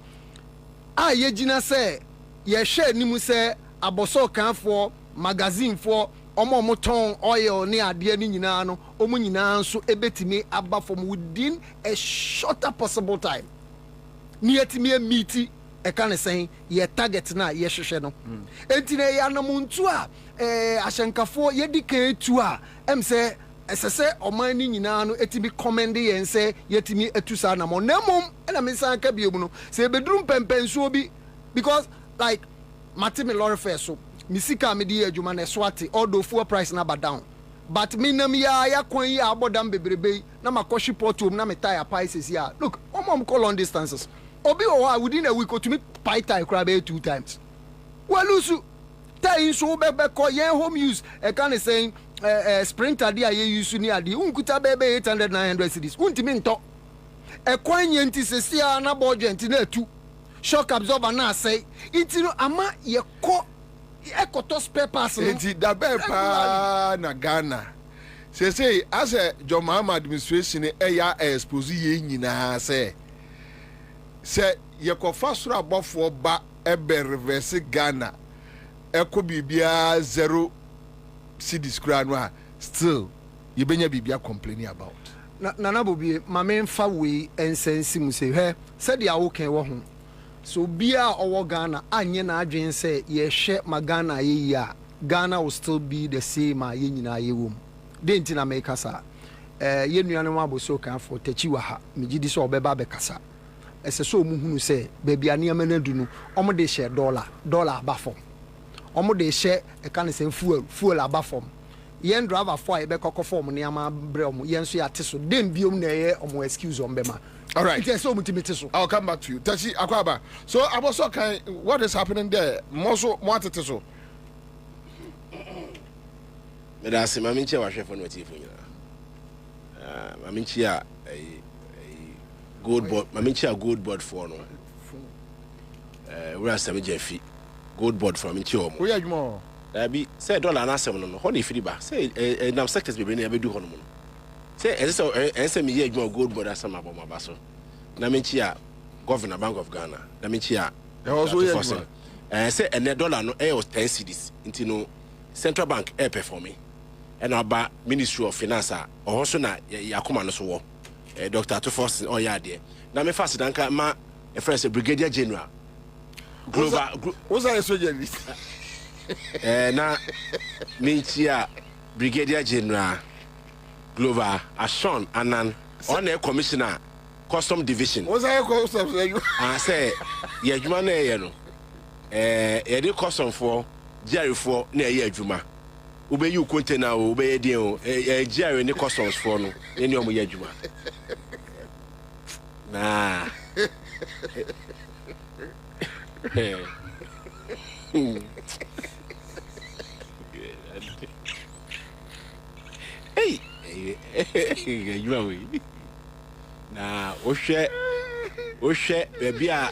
Ye Gina say, ye share Nimu say, Aboso can for magazine for omo moton oil ni ade ni nyina no omo nyina so ebetimi aba from within a shorter possible time ni etimi meet e kan say ye target na ye hwehwe no enti na ya namuntu a Ashenkafo ye dika etu a em say esese oman ni nyina no etimi commend ye say yetimi etusa na mo namom na me san ka biom no say bedrum pempenso bi because like Matimi Lorry Fair so misika me di adwuma na swati all fuel price na ba down but me nam ya kwan ya abodam bebrebe na makoshi portum na me tire prices ya look mom call long distances obi o within a week to me pai tire crab 2 times well lusu tire so be call yen home use e kan saying sprinter dia ye use ni ade unkuta bebe 800 900 cedis untimi nto e kwan ye nti sesia na budget na atu shock absorber na say itino ama ye ko ekoto spare parts enti da be pa na Ghana say as a John Mahama administration ya expose ye nyina say ye ko fasura abofo ba ebe reverse Ghana eko bibia 0 cedis kra no still ye benya bibia complaining about na bobi mame fa we ensensi mu say he said ya wo kan wo ho so bia owo Ghana anye na adwen say ye hwe magana ye ya Ghana will still be the same ye nyina ye wom de ntina me kasa ye nuane mo aboso kan for tachi wa ha megidi so obeba be kasa ese so mu hunu say baabi aniama na du no omo de share dollar abafom omo de share e kan say fuel abafom yen driver for e be kokko form ne ama bre omo yen so ya teso dem biom na ye omo excuse on bema. All right. Yes, so I'll come back to you. Tachi Akwaba. So Aboso kan what is happening there? Moso mwatete Medasi maminchi wa chef no tifu nyina. Maminchi a gold board, maminchi a gold board for no. We are 7 jefi. Gold board for maminchi omo. We adwuma. Abi say dollar na 7 no. Ho na ifiri ba. Say nam sectors be na be du ho no. Say ese me ye adwuma gold board asama ba ma ba so. Na menchi a Governor Bank of Ghana. Na menchi a also ye say ene dollar no e was 10 cedis. Inti no Central Bank e performing. And about Ministry of Finance or so na yakoma no so wo. Dr. Tufos o ya de. Na me fast danka ma a first Brigadier General. Global what's that sojournalist? Na menchi a Brigadier General Global Ashon Anan on a commissioner custom division. What's that custom? I say ye adwuma na ye no. Ye de custom for Jerry for na ye adwuma. Ube you container ube ye de o Jerry ni customs for no. Eni omo ye adwuma. Nah. Hey, you know we. Na o Oshe baby a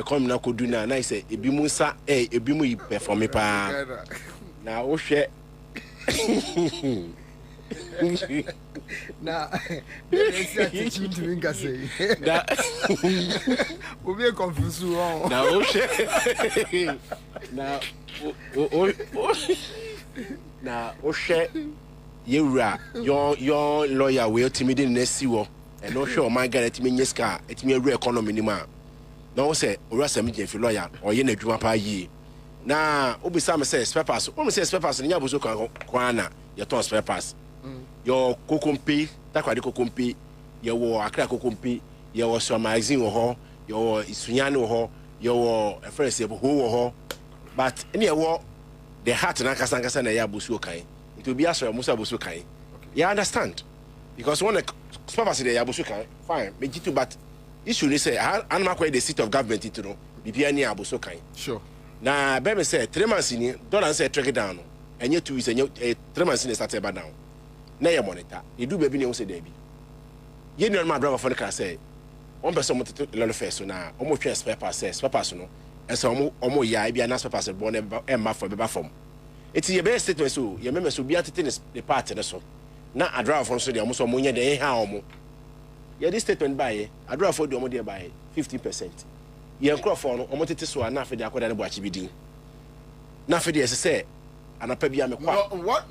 come na kodu na say ebi mu sa ebi mu perform pa na oshe na esi to minga say da obi confuse won na oshe na oshe yewura your lawyer we ultimately nesi wo and no sure my guy etimi nyeska etimi eru economy ni ma na wo say orasa me jefi lawyer oye na adwuma pa yi na obisa me say spare pass o me say spare pass nya boso kwan na ye ton spare pass your kokompe takwade kokompe ye wo Accra kokompe ye wo so magazine wo ho ye wo isunyane wo ho ye wo efrese bo ho wo ho but ene ye wo the heart na kasa na ya boso kan it will be asura musa boso kan you understand because when spare pass there ya boso kan fine me jitu but issue ni say anama kwa the seat of government it no bibia ni aboso kan sure na be me say 3 months ni dollar say track down no enye 2 weeks enye 3 months ni start ba down na ye monitor e do baby ni wo say there bi ye ni on my brother for the say on person mo tete lolo first na o mo twa spare pass no e say o mo ya e bia na spare pass bo na e ma for be ba form eti ye be statement so ye me so bia tete ne part ne so na adra for so de o so mo nya de ha o mo ye this statement buy adra for de o mo de buy 50%. Ye nkrofo no o mo tete so na afede akoda ne bo achi bidin na afede ese say anapa bia me kwa what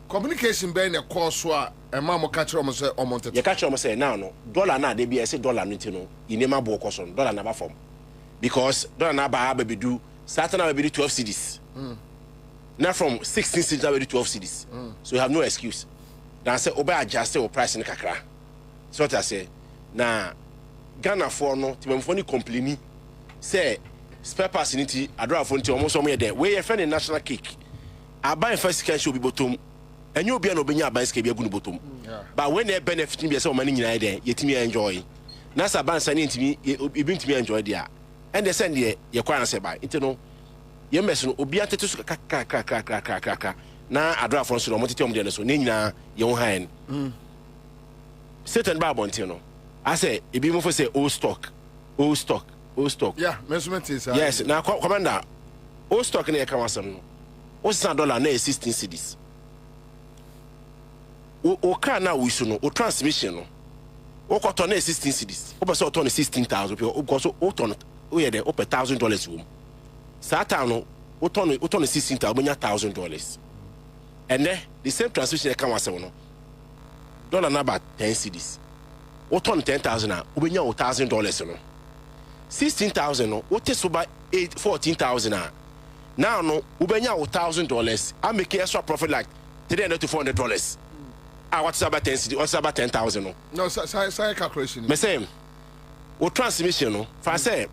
communication be na course so a ema mo catch o say o mo tete ye catch o say now no dollar na de bia say dollar no ti no inema bo koso dollar na ba form because dollar na ba do Saturday na be 12 cedis now from 16 cedis na be 12 cedis so you have no excuse now say oba adjust your price in kakra so what I say na Ghana for no timemfo ni complain say spare pass ni ti adra for nti omo so mo ye there we ye friend national cake aban first can show be bottom enye obi na obenya aban ska bi agu no bottom but when they benefit be say o mani nyina there yetimi enjoy na sa ban sa ni ntimi ebi ntimi enjoy there and they send there ye kwa na say buy nti no ye mess no obi atete so kaka na adra for so no mo tete om there so ne nyina ye ho han Satan ba bonti no I say if you move say old stock. Yeah, measurement is yes. Now commander, old stock na come asem no. What's $1 na 16 cedis. O car na we no, o transmission no. O ko turn 16 cedis. O person turn 16,000 because o turn o ye there up $1,000 room. Satan no, o turn 16,000 $1,000. And then the same transmission come asem no. Dollar na about 10 cedis. O turn 10,000 na ubenya $1,000 no 16,000 no o test over 14,000 na now no ubenya $1,000 I make extra profit like $300 to $400 what's about 10 cedi what's about 10,000 no say calculation me say o transmission no fa say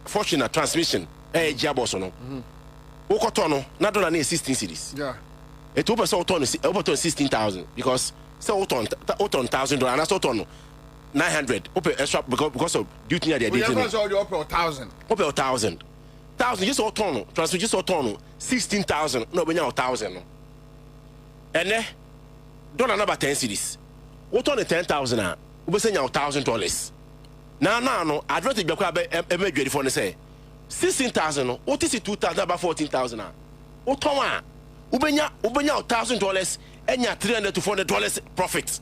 fortune transmission jabos no o ko turn no na dollar na 16 cedis yeah it over so turn 16,000 because say o turn $1,000 and so turn 900 open extra because of duty near the we have also open 1,000 open 1,000 just all turn transfer just all turn 16,000 no be 1,000 no and then dollar number 10 cedis what turn 10,000 ah we say $1,000 now no advantage be kwa be ready for say 16,000 no what is 2,000 about 14,000 ah what turn ah ubenya $1,000 enya $300 to $400 profit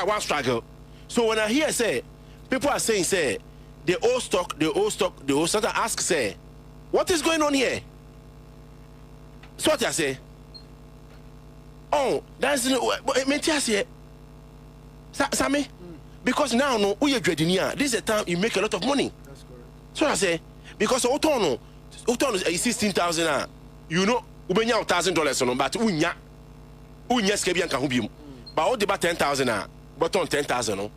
one struggle. So when I hear say people are saying say the old stock I ask say what is going on here? So what I say oh that's me Sammy because now no we are trading here this is the time you make a lot of money. That's correct. So I say because Otono is 16,000 you know ubenya $1,000 no but unya skebian ka hubim but all the about 10,000 but on 10,000 no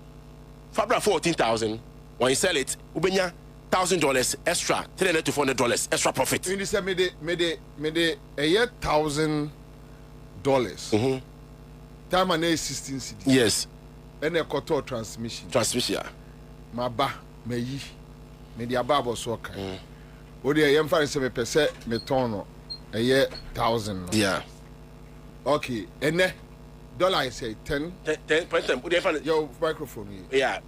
fabra 14,000 when you sell it ubenya $1,000 extra $300 to $400 extra profit you say me de $1,000 time and 16 cedis yes and a quarter transmission my ba me yi me the ababo so kan o de yem fa se me pese me ton no 1,000 yeah okay and $10 I say 10 10 your microphone yeah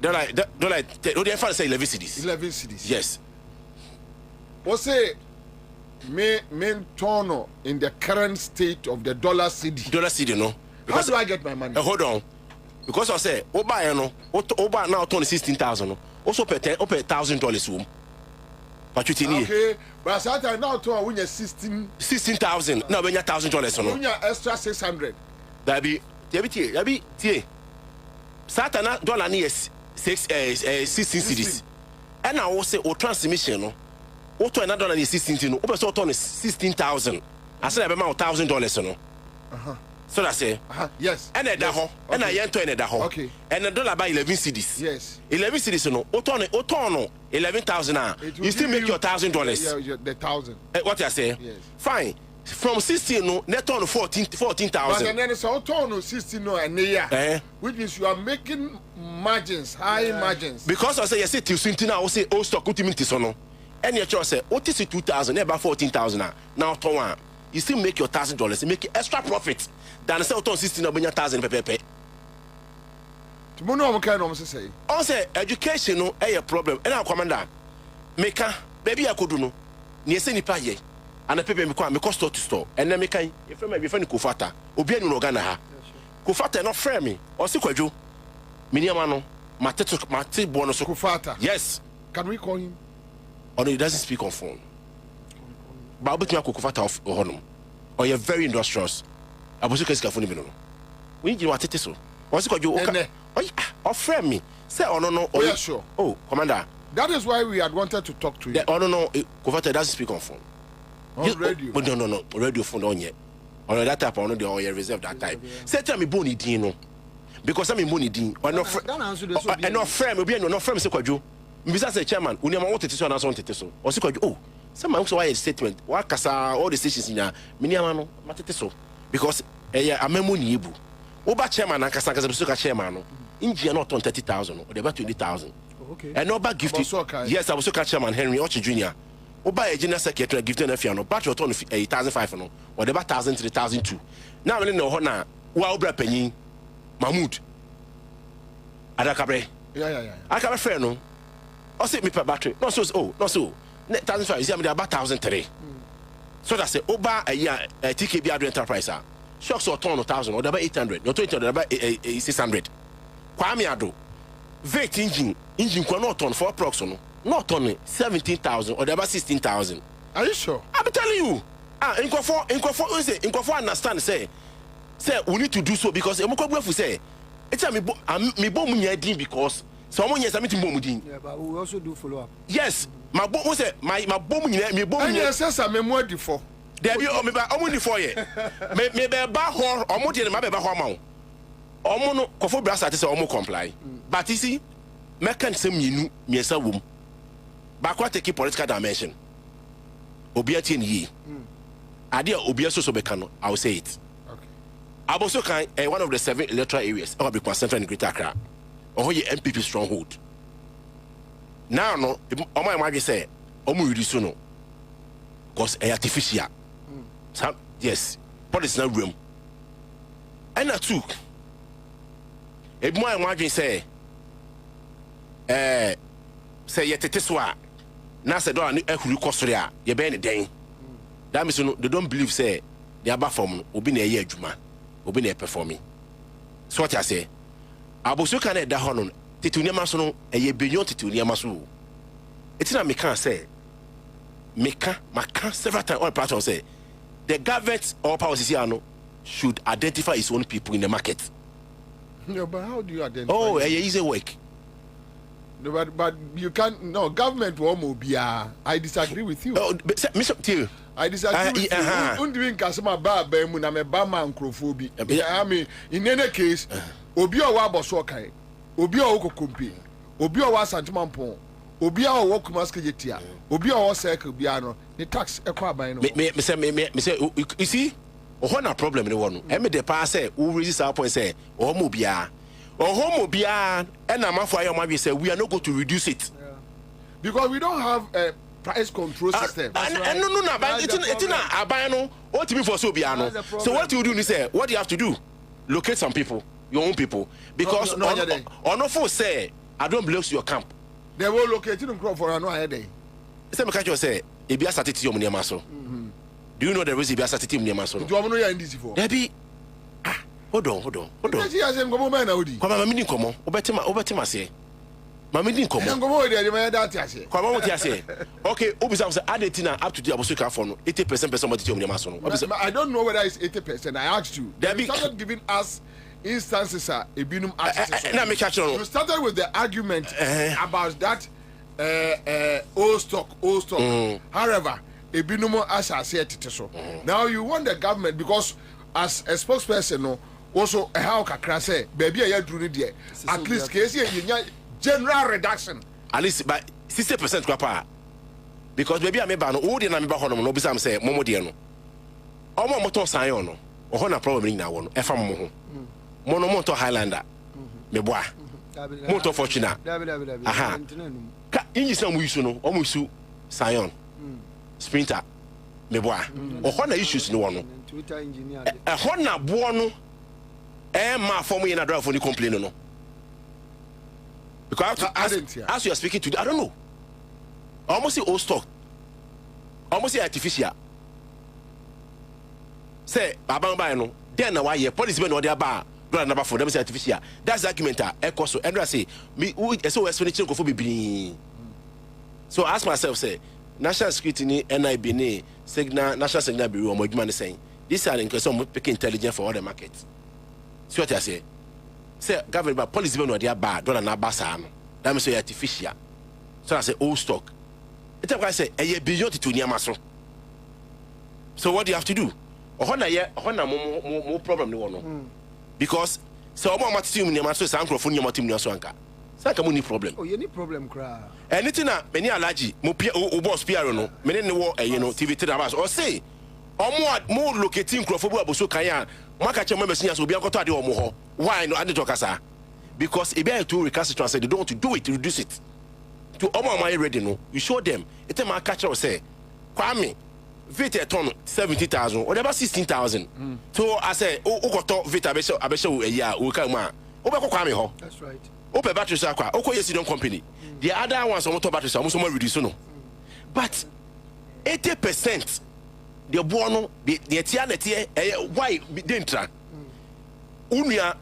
Dollar, they say 11 cedis. 11 cedis. Yes. What say? Main tono in the current state of the dollar cedi. Dollar cedi, no. Because, how do I get my money? Hold on. Because I say, Oba, no, Oba now turn 16,000. Also pay $1,000. But you think? Okay, but Satan now to win your 16,000. Now when you $1,000, no. Win your extra 600. That be Satan dollar near 16 cedis. And I will say, o transmission, no. Oto another dollar is 16, no. Open so turn is 16,000. I said about $1,000, no. So that's it. Yes. And a daho. And I enter in a daho. Okay. And a dollar by 11 cedis. Yes. 11 cedis, no. Otono 11,000. You still make your $1,000. Yeah, the 1,000. What I say? Yes. Fine. From 16, no, net on 14,000. But then it's auto 16 no and year. Which means you are making margins, high margins. Because I say you say till 20 now, I say oh stock ultimate no. And your choice say what is 2,000, about 14,000 now. Now you still make your $1,000, you make extra profit than say auto 16 about 1,000 pepe. Tomorrow kind of say. Also education no a problem. And our commander meka baby I could do no. Ni ese nipa ye. And the people me store to store. And then me can if me friend Kofata, obi anu Ghana ha. Kofata no friend me. O si kwadwo. Me niam no mate bono so Kofata. Yes. Can we call him? Oh no, he doesn't speak on phone. But obetumi Kofata of honum. Or you're very industrious. Abosu kesika phone bi no. We need watete so. O si kwadwo o friend me. Say oh no. Oh yeah, sure. Oh, commander. That is why we had wanted to talk to you. Oh no, Kofata doesn't speak on phone. On radio. But no. Radio phone on yet. On that type, on the oil reserve that type. Say tell me boni dino. Because I'm in boni din. Or no and no frame will be no frame se kwadwo. Mbisa say chairman, uni am want to so na so tete so. O se kwadwo. Oh, some also why statement. Wa kasa all the stations in ya. Mini am no matete so. Because amemu ni ebu. Oba chairman na kasa so ka chairman no. Injia not on 30,000 or about 20,000. Okay. And no back gift. Yes, I was so chairman Henry Ochi Jr. Oba a general secretary gifted a fiano, but your turn 8,500 no, or about 1,000 to 3,002. Now I know now, wow, Penny Mahmoud Adakabre. Yeah. I can't friend no. Or sit me per battery. No, so 1,500 is about 1,003. So that's it. Oba a year TKB enterprise. Shocks or turn 1,000 or about 800, or 20 about 600. Kwame Ado. Vet engine not on 4 proxon. Not only 17,000 or about 16,000. Are you sure? I'm telling you. Inquire understand say we need to do so because say it's me bom because someone yes I'm meeting. Yeah, but we also do follow up. Yes, my bom say my bom me bom. And yes, I'm more before. There be me ba omo before ye. Me be ba ho omo de me ba ho ma. Omo no kofo brasa say omo comply. But you see, mekan say mienu miesa wom. Bakwa take political dimension. Obiati ni idea obia so beka no I will say it. Okay. Aboso kan one of the 7 electoral areas or be Central and Greater Accra. Or ye MPP stronghold. Now no omo imagine say omo yudi so no. Cause artificial. Yes, politics na room. And na two. E mo imagine say say yetete so a na say do an ehuru kosore a ye be ne den. That means they don't believe say they are from obi na ye adwuma obi na performing. So what I say aboso kan e da ho no tituniama so no e ye benyo tituniama so. Etina me kan say maka several times all part of say the government or powers here no should identify its own people in the market. No, but how do you identify? Oh, easy work. No, but you can't. No, government won't be. I disagree with you. Oh, Mr. Till. I disagree with you. Undiving kasama ba bemu na me ba man crofobia. I mean, in any case, obi o wa boso kai, obi o kokompi, obi o wa santimampon, obi o wo kumaske jetia, obi o wo circle biano. The tax ekwa ban no. Me say you see, o na problem ni one. E me dey pass say who resist our point say o mo bia. Homo bia and I'm say we are not going to reduce it. Yeah. Because we don't have a price control system. And no, but it's not a bano. What to be for so biano. So what you do is say what you have to do, locate some people. your own people because on for say I don't belong to your camp. They will locate in crop for no headache. Say me catch you say e bia started your money maso. Do you know the reason e bia started your money maso? Do you know you in this for? There be hold on. See as em go man na odi. Kwa mama mini komo, obetima say. Mama mini komo. Em go mo dey me that ase. Kwa mama ti say. Okay, obisa say adetina up to the abosuka for no 80% person what your money maso no. I don't know whether it's 80%. I asked you. They started giving us instances ebinum artists. You started with the argument about that old stock. However, ebinum associated so. Now you want the government because as a spokesperson no also how kakra say baby a duru there at least case you general reduction at least by 60% kwapa because baby a meba no wo de na meba hono no bisa am say momo de no omo moto san yo no o na problem ni na wo no e fa mo ho mono moto highlander meboa moto fortuna aha ka inji san mu yisu no o mu yisu Sion sprinter meboa o ho na issues ni wo no Twitter engineer ho na bo no ma form you na drive for the complain no because as you are speaking today I don't know almost old stock almost artificial say baba buy no then na why police be no dey ba dollar number for them say artificial that's the argument echo so and I say me so we explain go for bibini so ask myself say national security ni NIB ni signal national signal bureau mo adwuma ne saying this are in question of picking intelligence for all the markets see what I say government by police be no dey ba dollar na ba sa no that means say artificial so I say old stock it I say e beyond to niam so what do you have to do more problem ni wono because so omo amatim ni amaso san crofo ni amatim ni aso anka saka mo ni problem you need problem kra anything na many allergy mo boss PR no me ne wo no TV3 abas o say omo mo locating crofo bu aboso kan ya maka che mo mesinya so obi ankoto ade omo ho why no ade to kasa because e be to recalcitrant say they don't want to do it to reduce it to omo am ready no you show them it ma catch us say kwame Vita a ton 70,000 or about 16,000. So I say, Vita Abesha a year, we come on. That's right. Open batteries are quite okay, company. The other ones on motor batteries are almost more reduced. But 80% the buono, the tianeti, why didn't try? Unia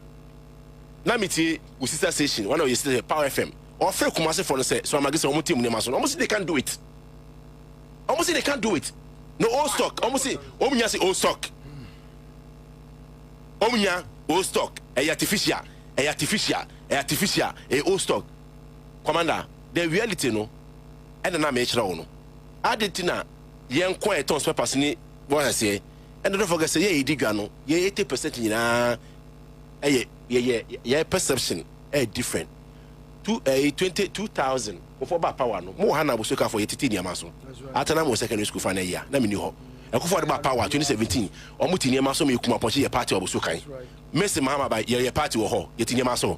Namiti, with sister station, one of your Power FM, or Free Kumasi for the say, so I'm against almost team Nemason. Almost they can't do it. Almost they can't do it. No old stock. Almost say omunya say old stock. Omunya old stock. Artificial, old stock. Commander, the reality no. And na me chira no. Adetina yen kwa tons papers ni what I say. And don't forget say ye digwa no. Ye 80% nyina ye perception different. 22,000 for power no mo hana bo soka for yetiti ni amaso atana mo secondary school fa na ya na mini ho ekofo de ba power 2017 omo tini amaso me kuma ponche ye party obo sokan Messi Mahama ba ye party wo ho yetini amaso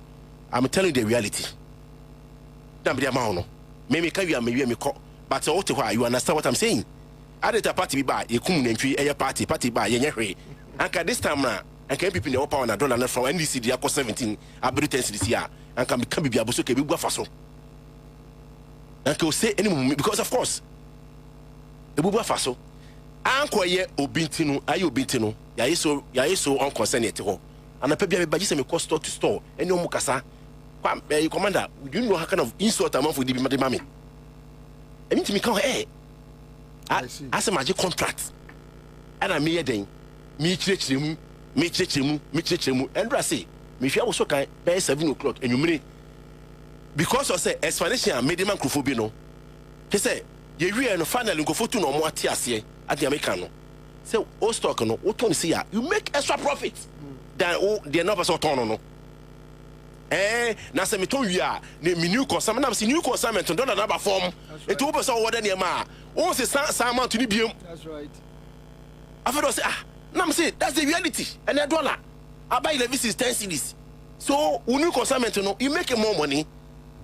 I'm telling you the reality damn be ama no me ka wi am me ko but what you understand what I'm saying adeta party bi ba ye kum nantwi ye party ba ye nyehwe anka this time na anka people ne power na dollar na from NDC dia ko 17 abri 10 this year and can become be abuso ke be gua faso and can say any because of course e bu gua faso anko ye obintinu aye obintinu ya so on concern yet ho and pe bia be se me cost store to store any omu kasa commander do you know how kind of insult amount for the mami I mean to me come as a magic contract and I me den me chirechiremu and I say me if you also can by 7 o'clock and you mean because of say explanation made man crofobia no he say ye we no finally go for to no more ase at the American no say o stock no what to see you make extra profit than the number so turn no na say me to wi a me new consignment na say new consignment don na number form it will be so order near ma o say some amount ni biem that's right after say na me say that's the reality and a dollar I buy 11 is 10 cedis. So, when you consignment, no, you make more money.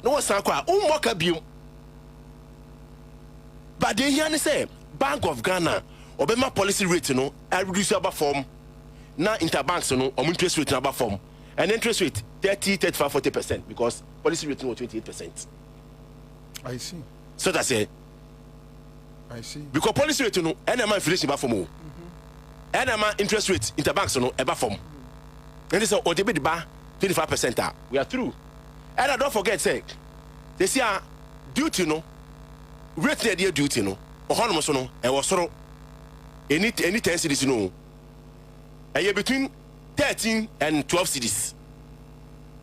No one sank more cabium. But they hear say Bank of Ghana, Obama policy rate, no, I reduce about form. Now interbanks, no, or interest rate number form. and interest rate 30, 35, 40% because policy rate was 28%. I see. So that's it. I see. Because policy rate no, any amount inflation back from more. Any amount interest rate interbanks no, ever from. And this is what they be the bar 25%. We are through. And I don't forget say, they see a duty no, rate the duty no, or how much no, and was so any 10 cities no, and you're between 13 and 12 cities.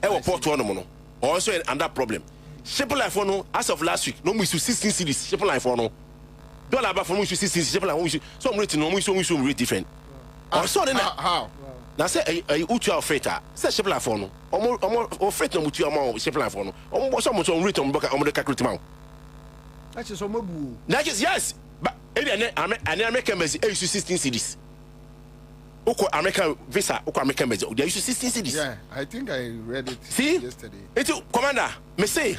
I will port one no, also another problem. Shape life no, as of last week, no we 16 cities. Shape life no. Dollar back from 16 shape life. So I'm rating no, we rate different. Also then how? Now say a utu alfreta. Say shape life no. Omo freight no mutu amount shape life no. Omo so much on rate on the calculate amount. That's just omo. Yes, but any American embassy 16 cities. Oko American visa, Oko American embassy. They use 16 cities. Yeah, I think I read it yesterday. It's commander, me say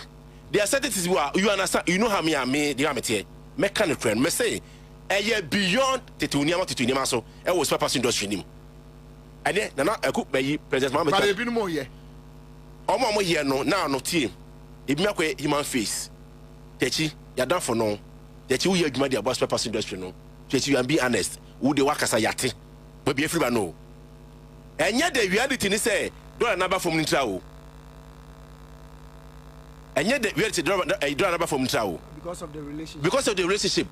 there are certain things you understand, you know how me the amity mechanic trend. Me say beyond tituniama so I was purpose industry nim. And then na cook by President Mohammed. But be no more here. Omo here no now no team. If me akwe human face. Techi ya done for no. Techi we adwuma dia boss purpose industry no. Techi you be honest. Who dey work as a yate. But be free no. And yet the reality ni say dollar number from ntra o. And yet the reality dollar number from ntra o. Because of the relationship. Because of the relationship.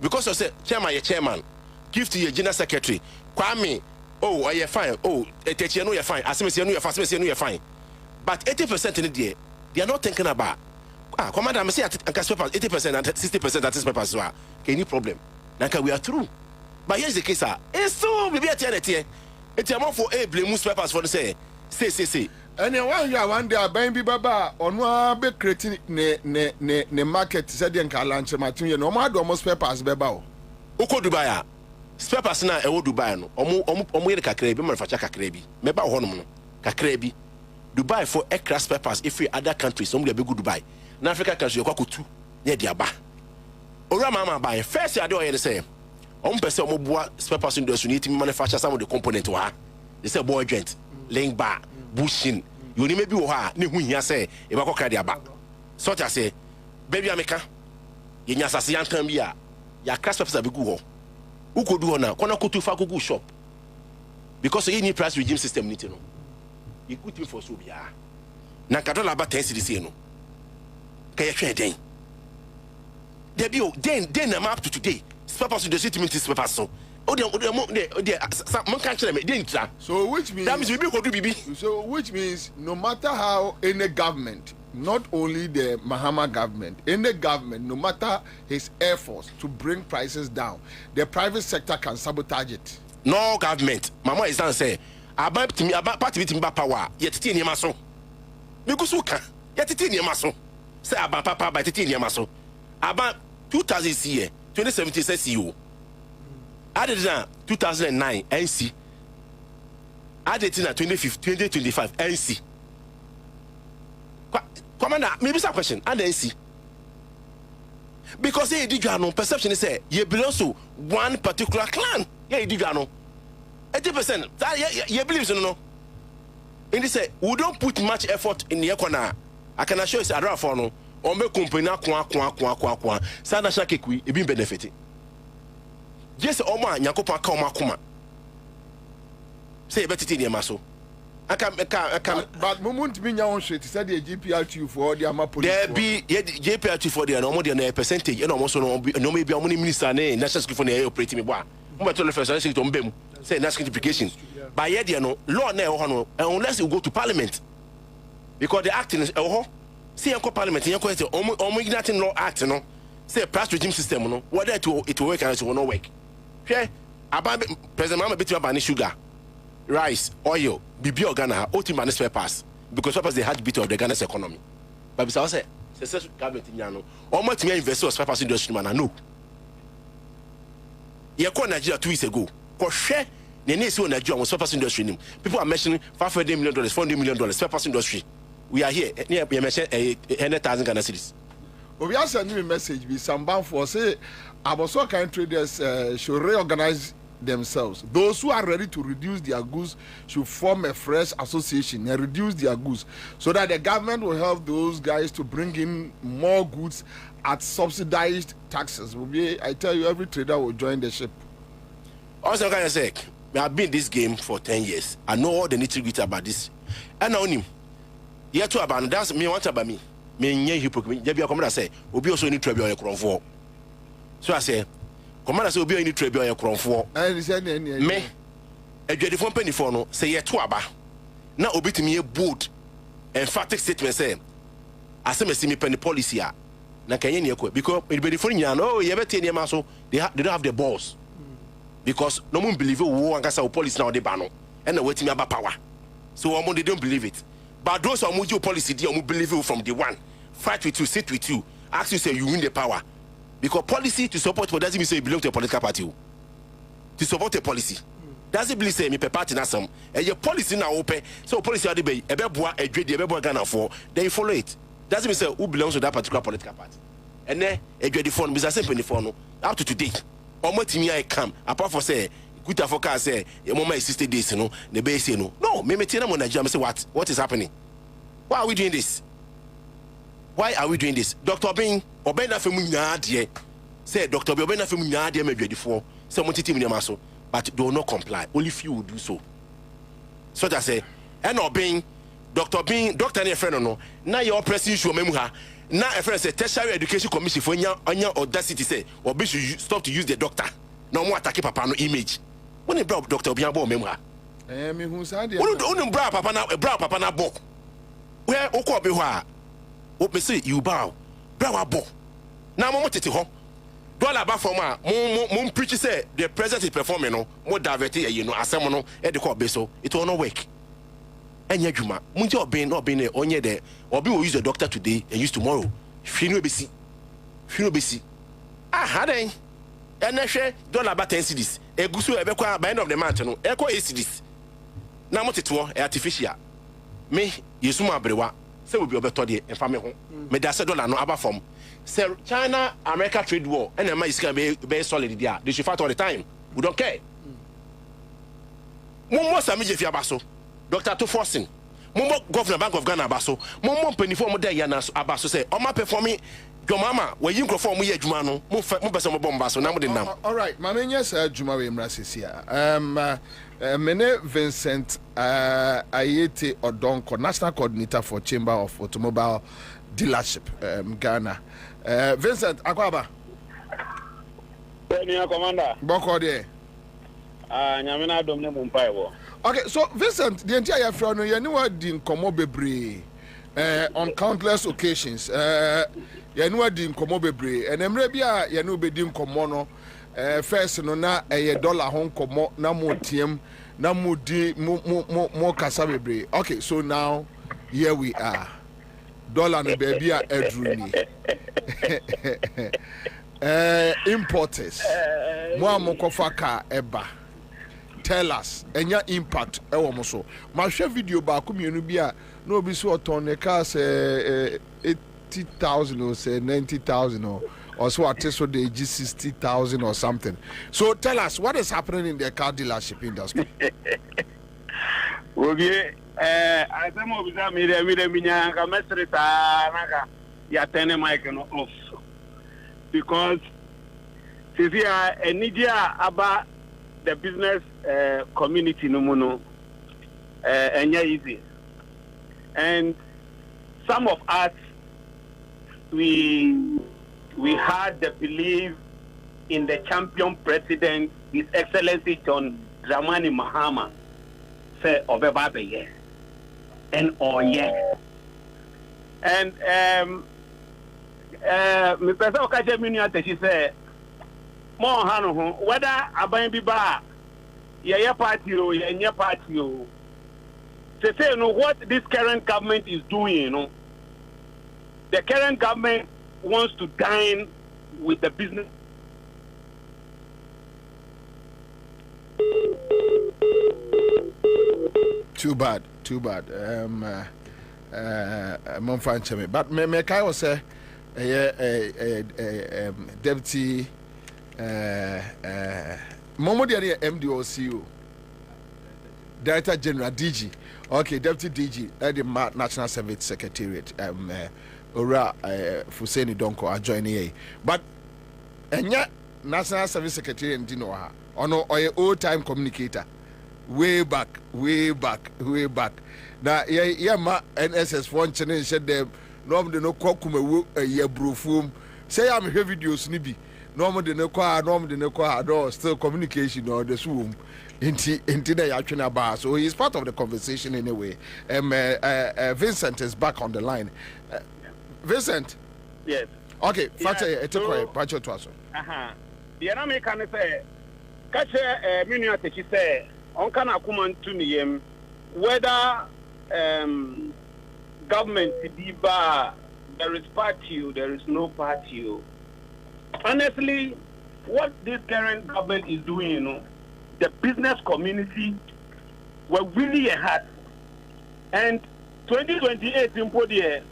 Because of say chairman give to your general secretary. Kwame, oh, are you fine? Oh, Techi no you fine. Asemesi no you fine. Asemesi no you fine. But 80% in the they are not thinking about. Commander, I say at 80% and 60% at this paper as well. Any problem? Like we are through. But here's the case, it's so maybe at the end. It's a more for a blame papers for the say. And one day, baby baba on one be creating ne market said in Kalanche Matu, no matter almost papers beba. Uko Dubai, papers na ewo Dubai no. Omu yere kakrebi manufacture kakrebi. Meba hono kakrebi. Dubai for aircraft papers if other countries somebody be go Dubai. Na Africa country kwa kutu ne dia ba. Ora mama ba first ade o yere say person omo boa papers industry need to manufacture some of the component wa. They say boy joint, link bar, bushing. You need maybe ha ne hu hia say e ba kokra dia ba. So ta say baby ameka ye nya sase yantan bi a ya craft papers abi gu ho. Uko du ho na kona kotu fa go shop. Because you need price regime system need to know. You could think for so be ah. Na kadola ba 10 cedis no. Kaya hwe den. There be den na up to today. Papers to the city means papers so. So which means that means we be go do bibi. So which means no matter how any government, not only the Mahama government, any government, no matter his efforts to bring prices down, the private sector can sabotage it. No government. Mama is not say about party with power. Yet titi ni maso. Because who can? Yet titi ni maso. Say about papa by titi ni maso. About 2000 year, 2017 says you. Added in 2009 NC. Added in 2025 NC. Commander, maybe some question. And NC. Because they did no perception is say you belong to one particular clan. Yeah, you did no. 80%. That you believe so no. And they say we don't put much effort in the corner. I can assure you around for no. On me company kwa. Sa na shake kwi e bi benefit. Yes, Oma Nyakopa Kuma. Say better in your so. I can. But moment me now shit said the GPR2 for the Amapo. There be GPR2 for the normal percentage, and almost no maybe a minister, national school for the operating me. But to the first, I say to Mbem, say national implication. By yet, you know, law now, unless you go to parliament. Because the acting is, see, Uncle Parliament, you're going to almost law act, you know, say price regime system, you know, whether it will work and it will not work. Okay, about President Mama between banning sugar, rice, oil, BB or Ghana, ultimate spare pass because what was the heartbeat of the Ghana's economy. But besides, say, successful government in Yano, almost me investors spare pass industry man, no. You called Nigeria 2 weeks ago. Because share the nation of Nigeria was spare pass industry. People are mentioning $500 million, $400 million spare pass industry. We are here. We mentioned 100,000 Ghana cedis. We are sending a message with some bound for say. Aboso kind traders should reorganize themselves. Those who are ready to reduce their goods should form a fresh association and reduce their goods so that the government will help those guys to bring in more goods at subsidized taxes. I tell you, every trader will join the ship. Also, can I say, I've been in this game for 10 years. I know all the nitty-gritty about this. And I know you to about that's me what about me. Me nye hypocrite. Jebi commander say, obi also need trouble on your kronfo. So I say, commander say obi need trouble on your kronfo. And say me e dwede fo penny for no say ye to aba. Na obi timi e bold emphatic statement say asem me penny policy a na kanye ne ekwa because everybody for nya no ye beti ne ma so they don't have the balls. Because no one believe wo ankasa policy now dey ba no and na wetimi aba power. So they don't believe it. But those who are policy, they believe you from the one. Fight with you, sit with you, ask you say you win the power. Because policy to support doesn't mean say you belong to a political party. To support a policy. Doesn't believe say me per party na some. And your policy now open. So policy are the bay, a beboa, a dread, a beboa Ghana for, then you follow it. Doesn't mean say who belongs to that particular political party. And then a dread phone, Mr. Simple phone, up to today. Or what me I come, apart from say, good for say your mama is 60 days, the base, no, me tell them when I say what is happening? Why are we doing this? Why are we doing this? Dr. Bing, Obena Femunya, say Dr. Obena Femunya, me ready for someone to me maso, but do not comply. Only few will do so. So that say, and Obing, Dr. Bing, Doctor and a friend no, now your pressing issue memuha. Now a friend say tertiary education commission for your audacity say, or be should stop to use the doctor. No more attack papa no image. When you brought Dr. Obiabo memha. Me who said it. When bra papa na book. Where Oko be wa. What me say you bow. Bra bo. Now mo tete ho. Dollar ba from mo preach say the president is performing no, mo divert asem no e de ko be so. It will not work. Enya dwuma. Mo nti obin onye there. Obi will use the doctor today and use tomorrow. Fino be see. Ah, then. And I share dollar about 10 cedis. A gusu ebekwa by end of the month no. Eko 8 cedis. Na mo teto artificial. Me yesuma abrewa. Say we be obeto de emfa me ho. Me da say dollar no aba from. Say China America trade war. And am is can be solid there. They should fight all the time. We don't care. Mo sami je fi abaso. Dr. To forcing. Mo governor Bank of Ghana abaso. Mo penifo mo da ya na abaso say o ma performing your mama, where you go for me, Jumano, move some bombas, so now the number. All right, my name is Juma Mrasis. Mene Vincent Ayete Odonko, National Coordinator for Chamber of Automobile Dealership, Ghana. Vincent Akwaba. Commander. Boko de. Nyamina Domne Mumpai. Okay, so Vincent, the entire front, you know what in Komobebre. On countless occasions, yanu di nkomo bebre enemre bia yanu bedi nkomo no first no na dollar ho nkomo na mo tiem na mo di mo kasa bebre. Okay, so now here we are, dollar no baby a edruni importers mo amokofa ka eba. Tell us enya impact ewo mo so ma hwe video ba ko mienu bia na obi so oton ne car say 80,000 or say 90,000 or so at so they g 60,000 or something. So tell us what is happening in the car dealership industry. Okay, I some of them me minya ka mestre ta naka ya tene mic no off because Sivia enidia aba the business community no mono easy, and some of us we had the belief in the champion president, His Excellency John Dramani Mahama, say Obebabe and and me person okaje mini she say more hano whether aban bi ba ye party o ye party o say no what this current government is doing, the current government wants to dine with the business. Too bad. But me kai was say deputy Momo de MDOCU. Director General DG. Okay, Deputy DG, the National Service Secretariat. Ora Fuseni Donko are joining. But National Service Secretariat didn't know or old time communicator. Way back. Now, ma NSS function said them. Normally, no kokume a year brufum. Say I'm heavy videos nibi. Normally, no qua, still communication or the Zoom. Into the action about. So he's part of the conversation anyway. Vincent is back on the line. Vincent. Yes. Okay. Fache Pacho Twaso. The enemy can say, catch a minute. She say, on can akuman to me whether government be bar, there is party, there is no party. Honestly, what this current government is doing, the business community were really hard. And 2028 in Podier,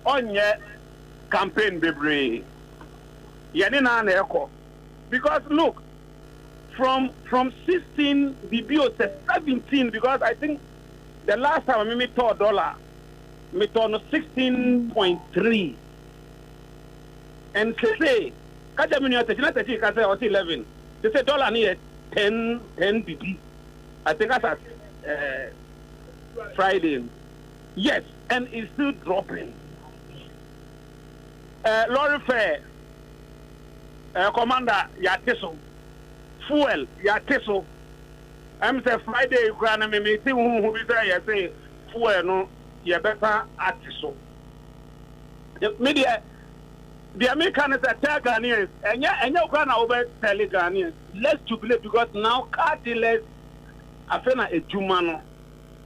on your campaign, baby. Yanina Echo. Because look, from 16, the bill says 17, because I think the last time I made $1, me turn 16.3. And say, Kaja 11. They say dollar near 10 BB. I think that's at Friday. Yes, and it's still dropping. Lorry fare, commander, Yateso. Fuel, Yateso. I'm say Friday, you can me see who is there. You say fuel, no, you better Atiso. The media. The Americans attack Ghanaians, and you're going to over tell Ghanaians. Let's jubilate because now cartilage, I feel like a Jumano,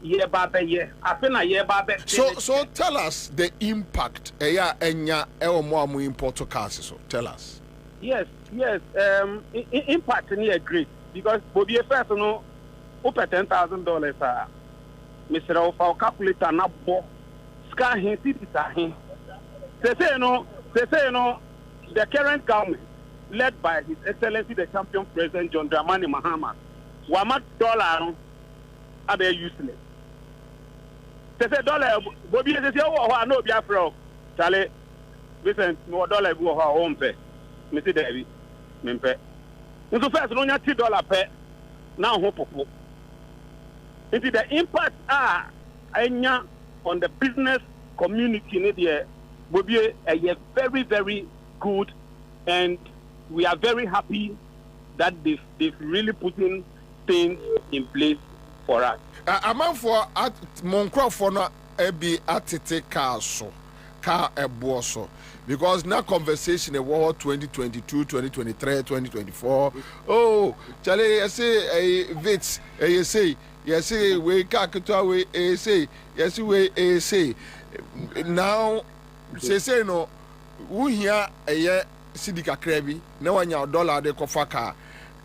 year by year. I feel like year by year. So tell us the impact. More important cases. So tell us. Yes. Impact is great because Bobby first no over $10,000. Mr. Ofa calculator na bo scan him see him. They say, the current government, led by His Excellency the Champion President John Dramani Mahama, $1 are they useless. They say dollar, Bobby says, oh, no, Biafra, Charlie, listen, no dollar go home pay. Mr. David, Mimpe. So first, no, $2 pay. Now, hope. Into the impact on the business community in the will be a very, very good, and we are very happy that they've really put in things in place for us. I'm for at Moncro for no be atete car eboso because now conversation about 2022, 2023, 2024. Oh, Charlie, I say a vits, you say we kakutwa we say yes we say now. Say no, we hear a year Sidika Krebi, no one your dollar de Kofaka.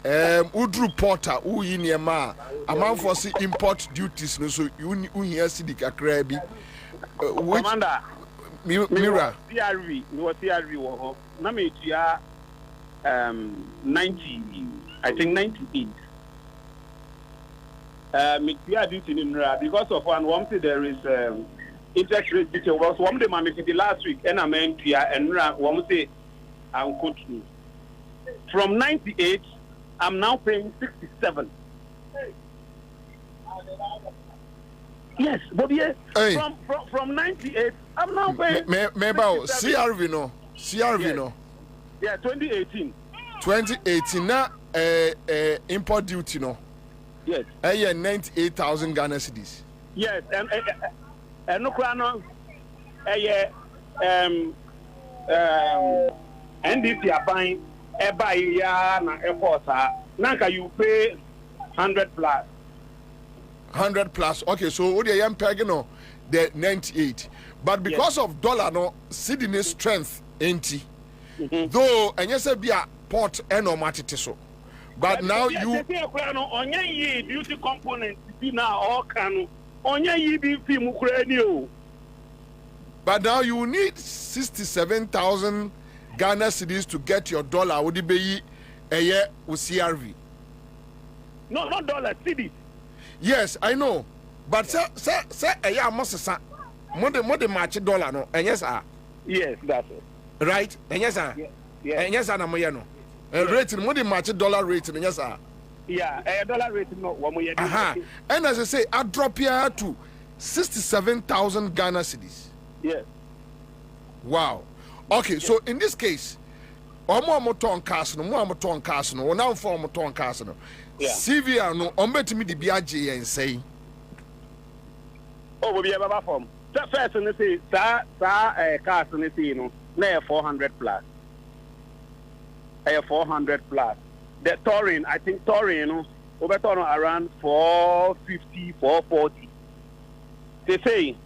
Udru Porter, who in your ma, amount for import duties, no, so you hear Sidika Krebi. Commander, Mira, CRV, no CRV, Namia 90, I think 98. Mixia duty in because of one there is. Interest rate detail was one day, mammy, the last week, and I meant here and one say I'm coaching. From 98, I'm now paying 67. Yes, but yes, from 98, I'm now paying. Maybe CRV no. Yeah, 2018. 2018 now, import duty no. Yes. 98,000 Ghana cedis. Yes, and no crown, NDC are buying a buy na airport. Nanka you pay 100 plus. 100 plus. Okay, so what you am paying no the 98. But because of dollar no Sydney strength ain't though and yes be a port and no matite so. But now you beauty component be now all can but now you need 67,000 Ghana cedis to get your dollar. Would it be with CRV. No, not dollar, cedis. Yes, I know. But say must more match dollar no. And yes, yes, that's it. Right? And yes, yeah. And yes, na moyeno. Rate more match dollar rate and yes, yeah, dollar rate no one more. And as I say, I drop here to 67,000 Ghana cedis. Yes. Wow. Okay, so in this case, omo ton cast no, mo ton cast no, now for ton cast no. CVR no, ombetimi di biaje and say. Oh, we be aba form. First on say cast on say no, na 400 plus. 400 plus. The touring, I think touring no, over turn around 450, 440. They say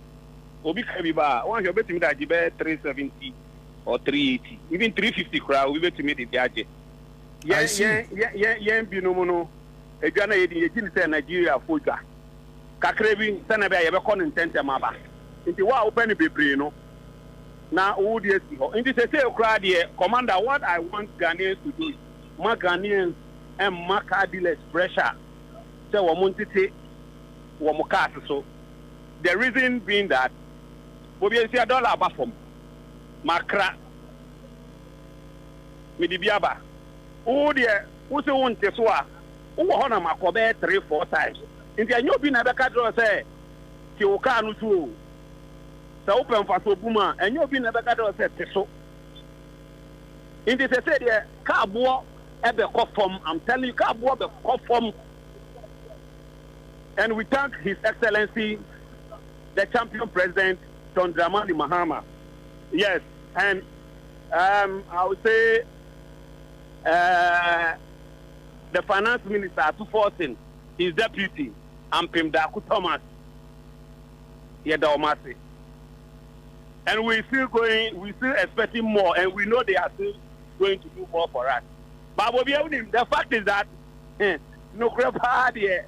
obi kabiba, one you betimi that you bet 370 or 380, even 350 crowd we betimi the biaje. Yeah, binomono. Ghana yedi say Nigeria foja. Kakrebi sana be yebe kon intente maba. Nti wa open bebre no. Na wo dey see ho. Nti say crowd here, commander, what I want Ghanaians to do, my Ghanaians and my car dealers pressure. Say wo montete wo mo car so. The reason being that we be see dollar aba from makra me di biaba. Wo dey wo se won te so a wo ho na makobe 3-4 times. Nti anyo bi na be ka draw say ti wo ka no so. Sa open for so buma anyo bi na be ka draw say te so. Nti say there ka bo e be ko form. I'm telling you ka bo be ko form. And we thank His Excellency the champion president John Dramani Mahama. Yes, and I would say the finance minister to forcing his deputy Ampim Darko Thomas Yedaomasi. And we still expecting more, and we know they are still going to do more for us. But the fact is that no crap here.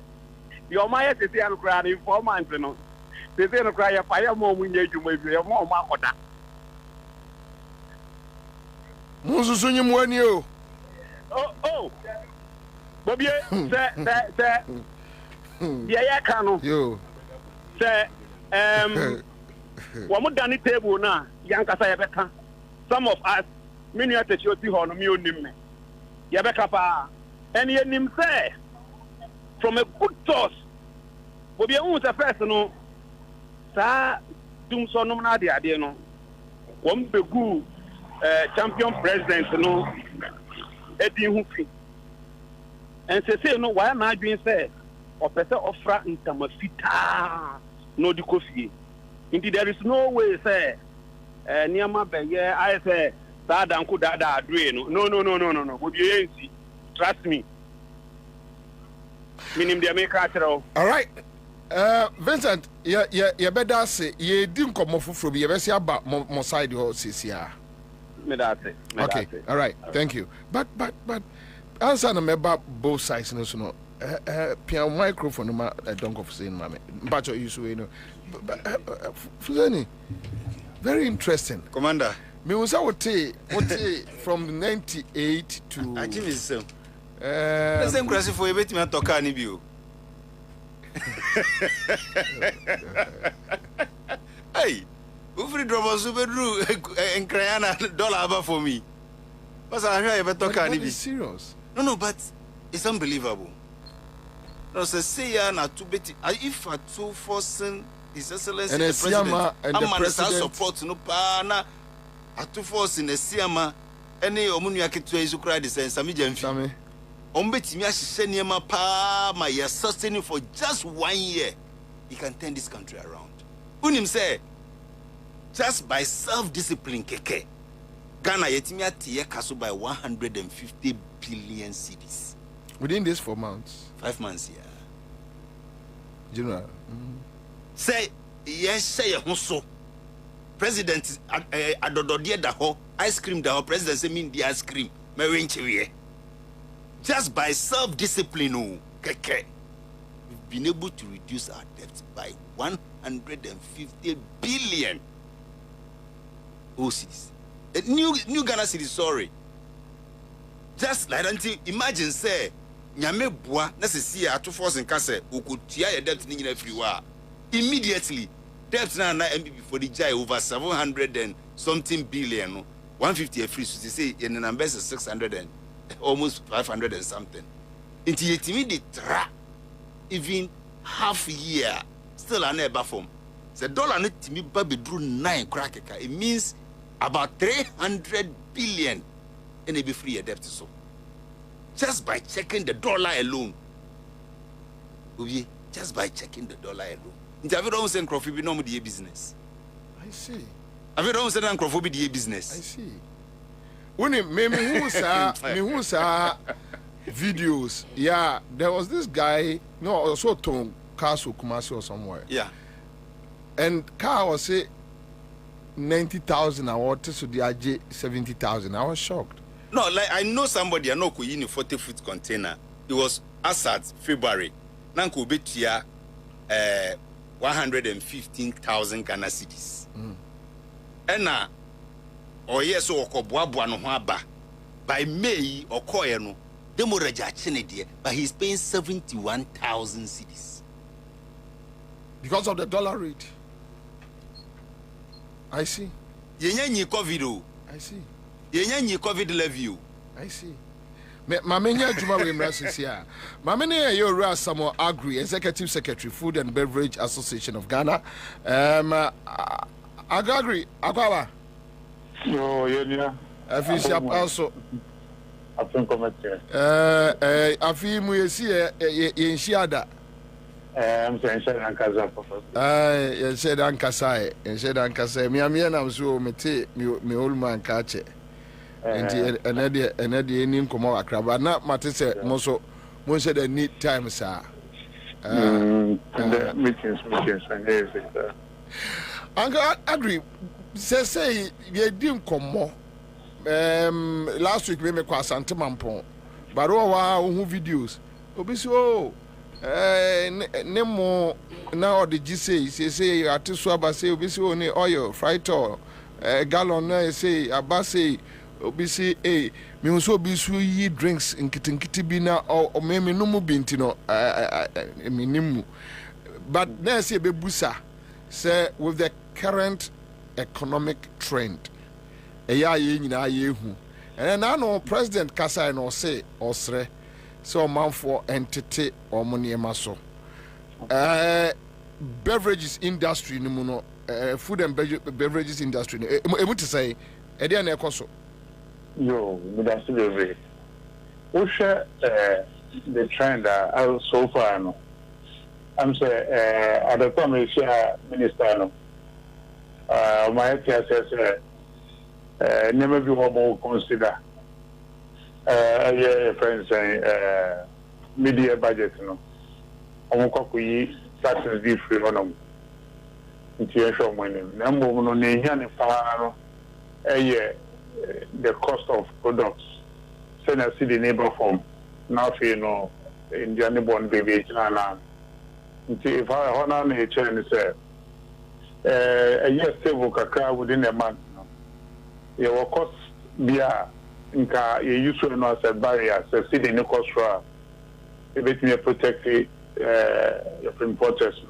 Your Maya to say and cry in 4 months, you know. They say no cry a fire more when you may be a more makota. Musunyum when you. Oh. Bobby, yeah, Kano. You say, one more than table now, Yankasa Yabeka. Some of us, many at the Shoti Horn, me, Yabeka pa, and ye name say, from a good source, Bobby owns a person, sir, Doom Sonoma, the idea, no. One be good champion president, no, Eddie Huffy. And say, no, why am I being said? Or better offer in Tamafita, no, the coffee. Indeed, there is no way, say, near my bed, yeah, I say, that uncle Dada, no, would you ain't trust me? Meaning the America. All right. Vincent, you better say, you didn't come off from you, better say about more side or CCR. Okay, all right, thank you. But, answer them about both sides, no. Piano microphone, don't go for saying, mammy. But you know, very interesting. Commander, me was what from 98 to. I give you some. The same crazy for a bit, man. Talk any view. Hey, Ufri drop a super drew and Crayana dollar for me. But I hear talk any view. Serious? No, but it's unbelievable. No, say na too bit. If I too forcing His Excellency the President, I'm support no pa na atu forcing the Siama any omunya ketu ezu cry the sense Sami Jamfi. Ombetimi ahye niema pa ma you sustaining for just 1 year. He can turn this country around. Unim say just by self-discipline keke Ghana yetimi atiye kaso by 150 billion cedis. Within these 4 months. 5 months, yeah. General. Say, yes, say, so. President, Adododie daho, ice cream daho, President, say, mean the ice cream. Just by self-discipline, keke, we've been able to reduce our debt by 150 billion. Oh, cities. New Ghana city, sorry. Just like until imagine say nyame boa na se see ato force nka say okotua your debt ni nyina friwa immediately debt na MPP for the jai over 700 and something billion no 150 free so say in the numbers 600 and almost 500 and something until yetimi the tra even half year still an eba form the dollar no timi ba bedru 9 crackeka it means about 300 billion and be free a debt so just by checking the dollar alone just by checking the dollar alone have you don't send Crawford be no business I see have you don't send Crawford be business I see when me who saw videos yeah there was this guy no also to Castle Kumasi or somewhere yeah and car was say 90,000 award to the AJ 70,000 I was shocked. No, like I know somebody I know who in a 40-foot container. It was Assad February. Nanko betia 115,000 Ghana cedis. Ena or yes or koboabwa no haba. By May or Koyano, demo reja chenedie, but he's paying 71,000 cedis. Because of the dollar rate. I see. Yenye COVID. I see. Yenye COVID levy. I see. Mamenya Juma Wimrasis here. Mamenya Yora Samo Agri, Executive Secretary, Food and Beverage Association of Ghana. Agri, Agwa. No, yeah. Official also. I think I'm Afi Muyesi Yenshiada. I'm saying Ankasa. Said Ankasa. Miami, I'm so me old man catch it. And the name come out Accra. Not matter say most said they need time, sir. Meetings, and everything. Uncle Agri say we didn't come more. Last week we make a Santimampon, but who videos. Obiso. Nemo now the GC say Atiswaba say obisi only oil fried oil gallon say abase obisi me nso bisu yi drinks nkitinkiti bi na o me no mu binti no minimu but na say bebusa say with the current economic trend eya ye nyina ye hu and now no president kasa no say osre so man for entity or money maso beverages industry no no food and beverages industry able to say e dey na ekoso yo that's very we share the trend so far no I'm say at the time we share minister no my say never be more consider friends saying media budget no omokokuyi taxes be free on show money number no ne hia ne fa no the cost of products send us the neighbor form now you know Indian born baby na if I honor me chain say a year stable kakra within a month no your cost bia nka ye use no as a barrier so see the cost for a bit me protect your importers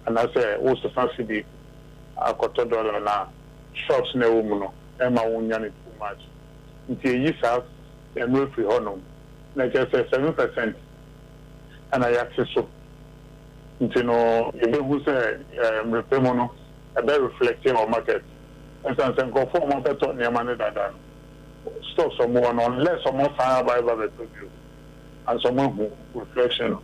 and I say also subsidy $1 na shops na wo mu no e ma wonya ne too much nti yi sa e no free honum na just 7% and I access so nti no e be who say repayment no e be reflecting on market and so go for more better near money than stop someone unless someone find by the you and someone who reflection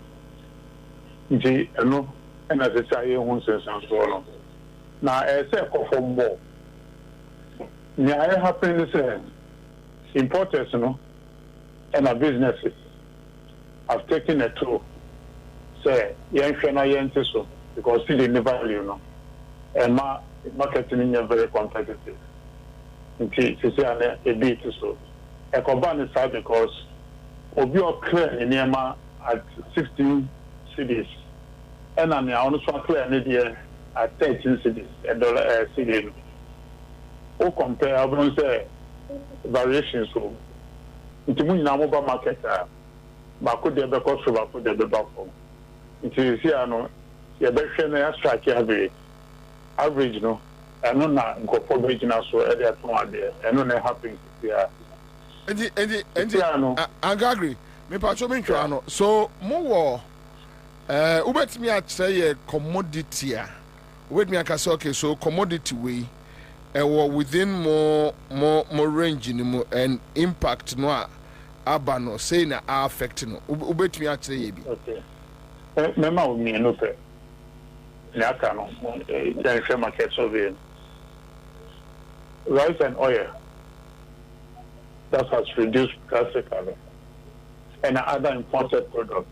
nti no and as I say who sense so no now I say for more I happen to say importers no and our businesses have taken a toll say yen so because still the value no and marketing is very competitive nti say a bit so a combined side because obi o clear in Nema at 16 cities and I also clear in at 13 cities $1 city. O compare I say variations so nti mu nyina mo ba market a ba ko de be ko so ba ko de be ba fo nti si ano ye be hwe na strike average no eno na nkofo be gina so e de aton ade eno na happen ya enti agree me pa cho me ntwa no so mo wo ubetimi a say commodity a ubetimi aka say okay so commodity we within more range ni mo and impact no aba no say na affect no ubetimi a say bi okay mema o mi no pe na aka no then share market survey rice and oil that has reduced drastically and other imported products.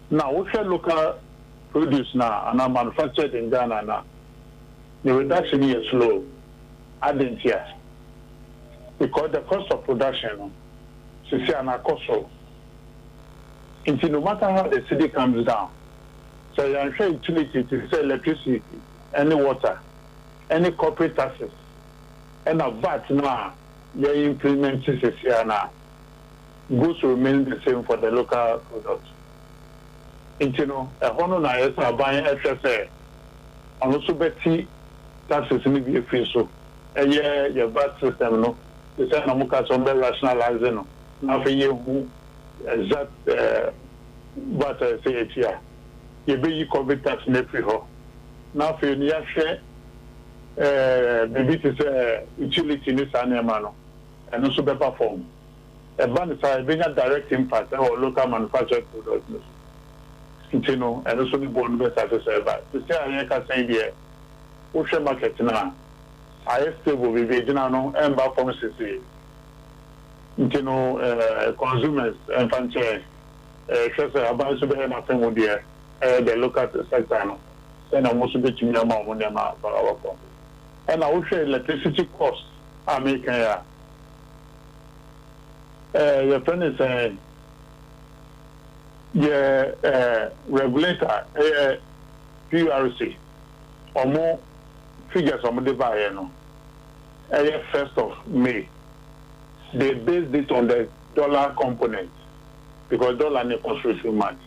Now, we share local produce now and are manufactured in Ghana now. The reduction is slow. I didn't hear. Because the cost of production is an cost of. Until no matter how the city comes down, so you ensure utility to sell electricity, any water, any corporate taxes, and a VAT now, you implement this here now. Goods remain the same for the local products. You know, a honor na yes are buying FSA, and also betty taxes in the free so. A year your VAT system no, the same amuka some rationalizing no. Now for you exact what I say it here. You be you corporate tax in free ho. Now for you share maybe to say utility in this animal and also be perform. A ban is a direct impact on local manufactured products. You know, and also the bond best as a server. To say I can say here, ocean market now, I stable with the general and performances. You know, consumers and franchise, just about to be nothing with the local sector. And I'm also betting your mom on them for our phone. And I will share electricity costs are making here. Your friend is saying, regulator, PRC, or more figures on the buyer, no. 1st of May, they based it on the dollar component because dollar ne construction much.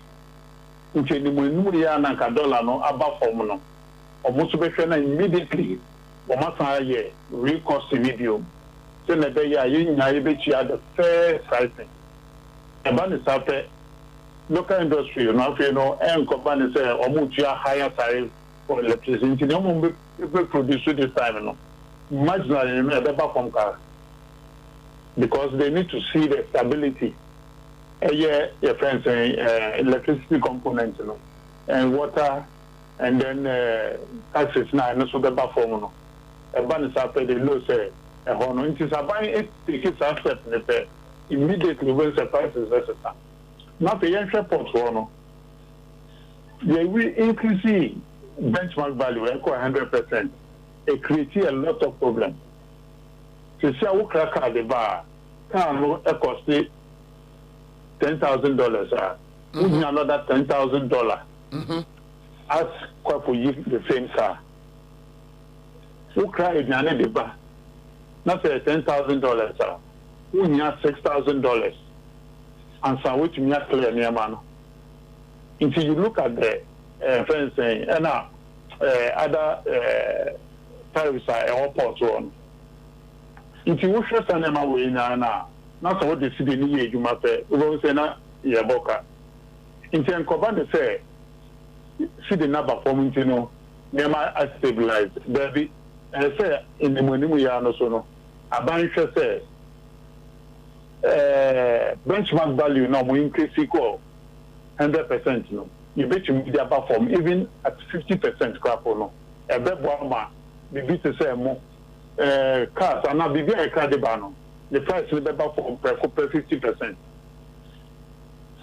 Until the Munuria and dollar no above from no, almost immediately, or must real cost medium. Then the day you the fair pricing. And ban is after local industry, and companies say or higher tariff for electricity. No people produce this time, marginally better from car because they need to see the stability. Your friends saying electricity component, and water, and then taxes now, and also better from and ban is after the law say. It is about it tickets asset immediately when the price is lesser. Not the young report one. They will increase benchmark value equal 100%. It creates a lot of problems. To see how crack at the bar can cost $10,000. Another $10,000. As quite for you the same car. Who cry in the bar? Not say $10,000, sir. We need $6,000. And so which me clear near man. Until you look at the friends saying, and other tariffs are all ports on. Until you show some of way now, not what the city need you must say, we will say na yaboka. Until Kobanda say, see the number performing, near my stabilized, baby. And say in the morning we are no so no. A bank says benchmark value now will increase equal 100%. No, you bet you media perform even at 50% crap or no. A bed bomber, the bit to say more cars are not be very credible. The price will be perform per 50%.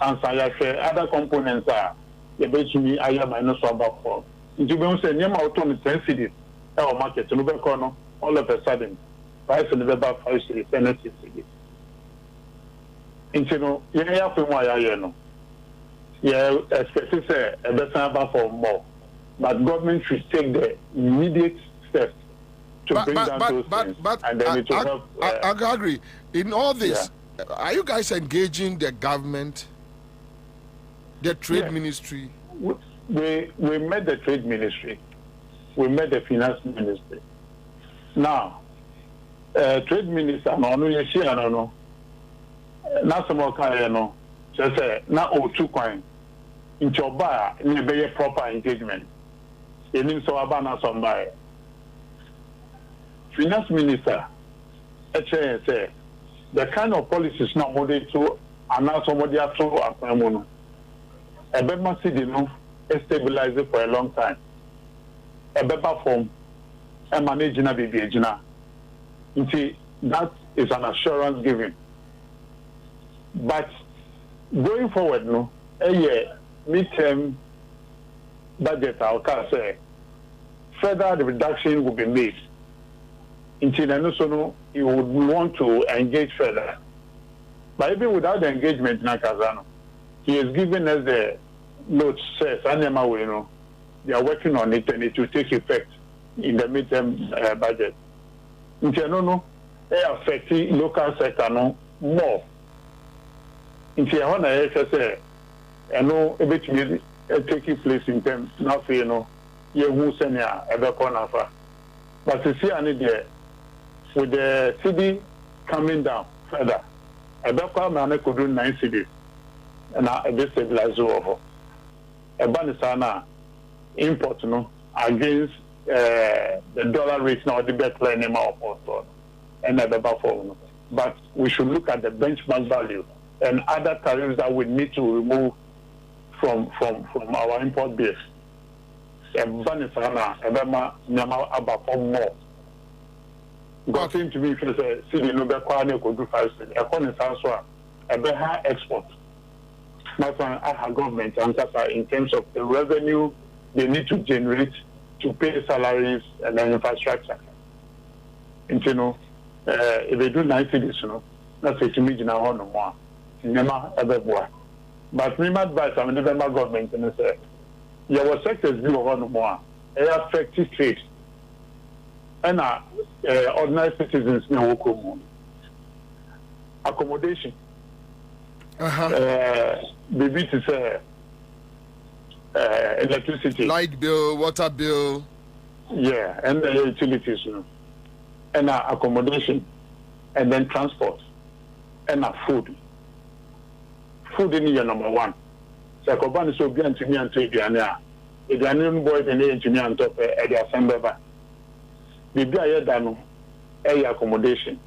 And so I say other components are the bet me I am minus about 4. You don't say near my 10 cities. Our market to Nubekono, all of a sudden, price in the Beba 5 cities, 10 cities. And you know, you have to why I know. Yeah, especially say a better for more. But government should take the immediate steps to bring down those things. And then it will help. I agree. In all this, are you guys engaging the government, the trade ministry? We met the trade ministry. We met the finance ministry. Now, trade minister, no. Na some kind no. Just say na o2 coin. In Choba, ni be proper engagement. Enim so aba na some buy. Finance minister, say the kind of policies now model to announce somebody to appointment. Ebe must see no stabilize it for a long time. Ebe perform and manage na bibi ejina. That is an assurance given. But going forward, no, a year midterm budget, I can say further reduction will be made. Until you would want to engage further. But even without the engagement, Nakazano, he has given us the note says, they are working on it and it will take effect in the midterm budget. Until they affect the local sector more. Until I say, I know a bit taking place in terms now for you who send a corner. But to see any there. With the CD coming down further, I could do 9 cities and I destabilize over. A banisana import against the dollar rate now the better anymore also and the buffer. But we should look at the benchmark value and other tariffs that we need to remove from our import base. A banisana, a bema nyama about more. Got him to me for the city no be kwani ko do 5 city. According to a better export. Not our government in terms of the revenue they need to generate to pay salaries and then infrastructure. And if they do 9 cities, that's a to now no more. Never ever boy. But me advice I'm the government and say your sectors do no more. It affects trade. And ordinary citizens now come accommodation. Maybe to say electricity, light bill, water bill. Yeah, and the utilities, and accommodation, and then transport, and food. Food in year number 1. So Koban is so good to me and to Idiania. Idianian boys and engineer on top at the assembly. Maybe I had done accommodation,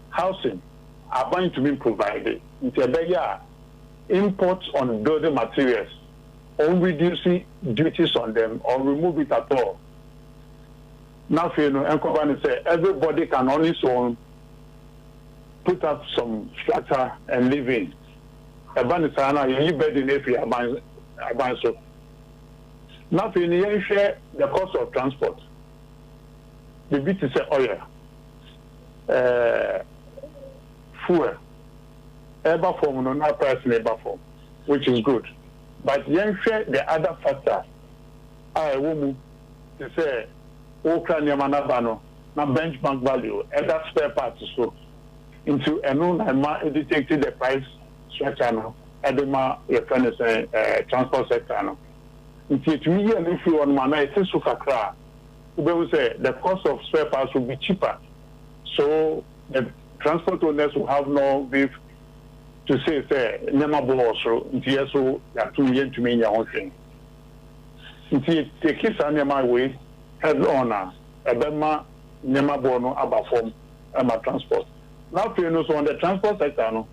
housing are going to be provided. Until imports on building materials, or reducing duties on them, or remove it at all. Now, say everybody can only put up some structure and live in. You bed in if you are so. Now, you share the cost of transport. The bit is oil, fuel, ever form, no price labor form, which is good. But then share the other factor. I will to say, Ukrainian manabano, na benchmark value, and that spare parts so into a known and detected the price structure now, and the transport sector now. It's me and if you want mana, it's so Accra. We will say the cost of spare parts will be cheaper. So the transport owners will have no beef to say, never also, until so that 2 years to me in your own thing. Until take his animal way, head on a Bema, never born about form and my transport. Now, you know, so on the transport sector, on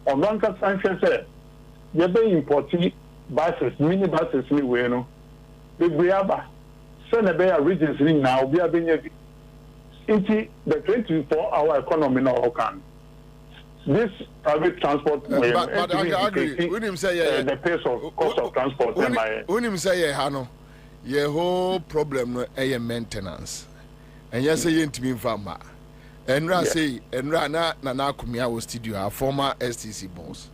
one can say, you're being importing buses, mini buses, anyway, no, big Briaba. Send a bear regions now, we are being into the 24-hour economy now. Can this private transport but I agree. When him say the pace of cost of transport, when him say Hano, your whole problem is maintenance. And yes, say into me farmer. And Ra say, and Rana Nana Kumia was studio, our former STC boss.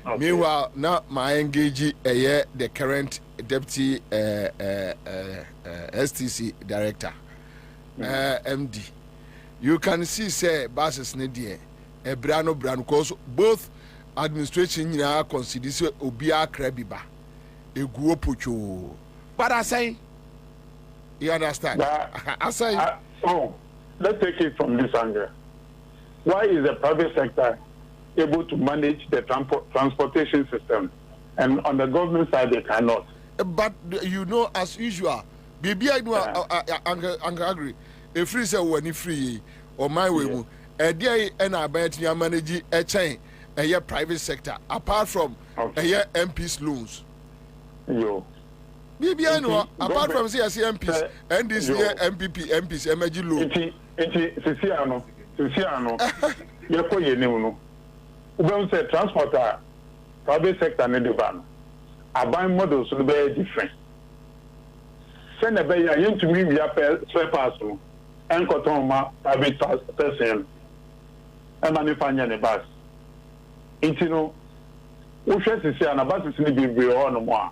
Okay. Meanwhile, now my engage the current deputy STC director, MD. You can see, say, buses need brano because both administration nyina consider say obia krabiba eguo pocho. But I say, you understand? I say, let's take it from this angle. Why is the private sector able to manage the transportation system, and on the government side they cannot? But you know, as usual, baby, I know, I agree. If free say when free or my way, a day and I bet you manage a chain, a year private sector, apart from a year MPs loans. Yo. Maybe I know, apart from CSC MPs and this year MPs, MG loan. Siciano, you know, we say transporter, private sector, and the van. I buy models will be different. Send a bay to me, we are spare parcel, and cotton private person, and manufacture the bus. It's no, we should see an about to see the on one.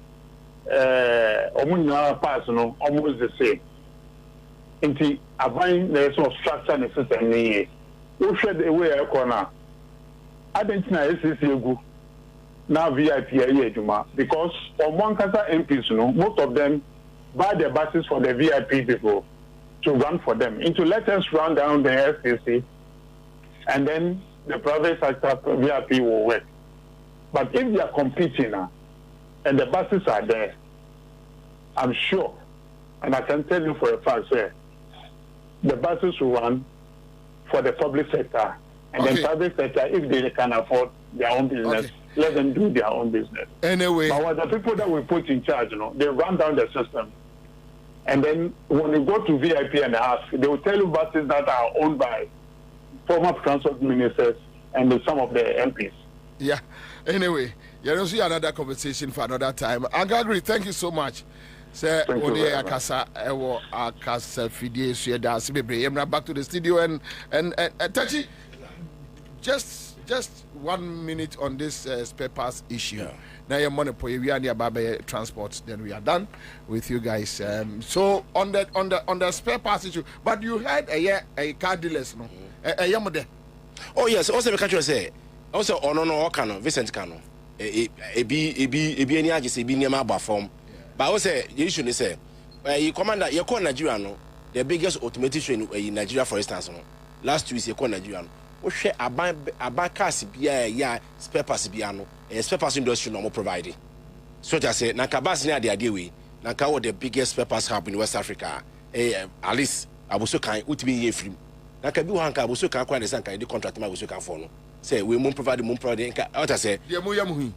Personal, almost the same. Into a buying the sort of structure and system. We should away a corner. I don't know if it's good. Now VIP because on one casa MPs, most of them buy their buses for the VIP people to run for them. Into let us run down the SCC, and then the private sector VIP will work. But if they are competing now, and the buses are there, I'm sure, and I can tell you for a fact, sir, the buses will run for the public sector, and the private sector, if they can afford their own business, let them do their own business. Anyway, but the people that we put in charge, they run down the system, and then when you go to VIP and ask, they will tell you buses that are owned by former transport ministers and some of the MPs. Yeah. Anyway, you don't see another conversation for another time. Angagri, thank you so much. Say, Ode Akasa, Ewo Akasa Fidie Sueda Sibebre. I'm back to the studio and Tachi, just 1 minute on this spare parts issue. Yeah. Now your money for we are near Babe Transport, then we are done with you guys. So on the spare parts issue, but you had a car dealers, no? A yamode. Oh yes, also the country say. Also no Kano, Vincent Kano. Ebi any agents ebi niema ba form. But also the issue is say you commander you call Nigeria no the biggest automotive train in Nigeria for instance no. Last 2 weeks you call Nigeria no. We share aban cars bia spare parts bia no. Spare parts industry no more providing. So just say na kabas ni ade we. Na ka the biggest spare parts hub in West Africa. At least abuso kan utibi ye free. Na ka bi wan ka abuso kan kwa nsan kan the contract ma abuso kan for no. Say we mun provide nka what I say the mu yam hu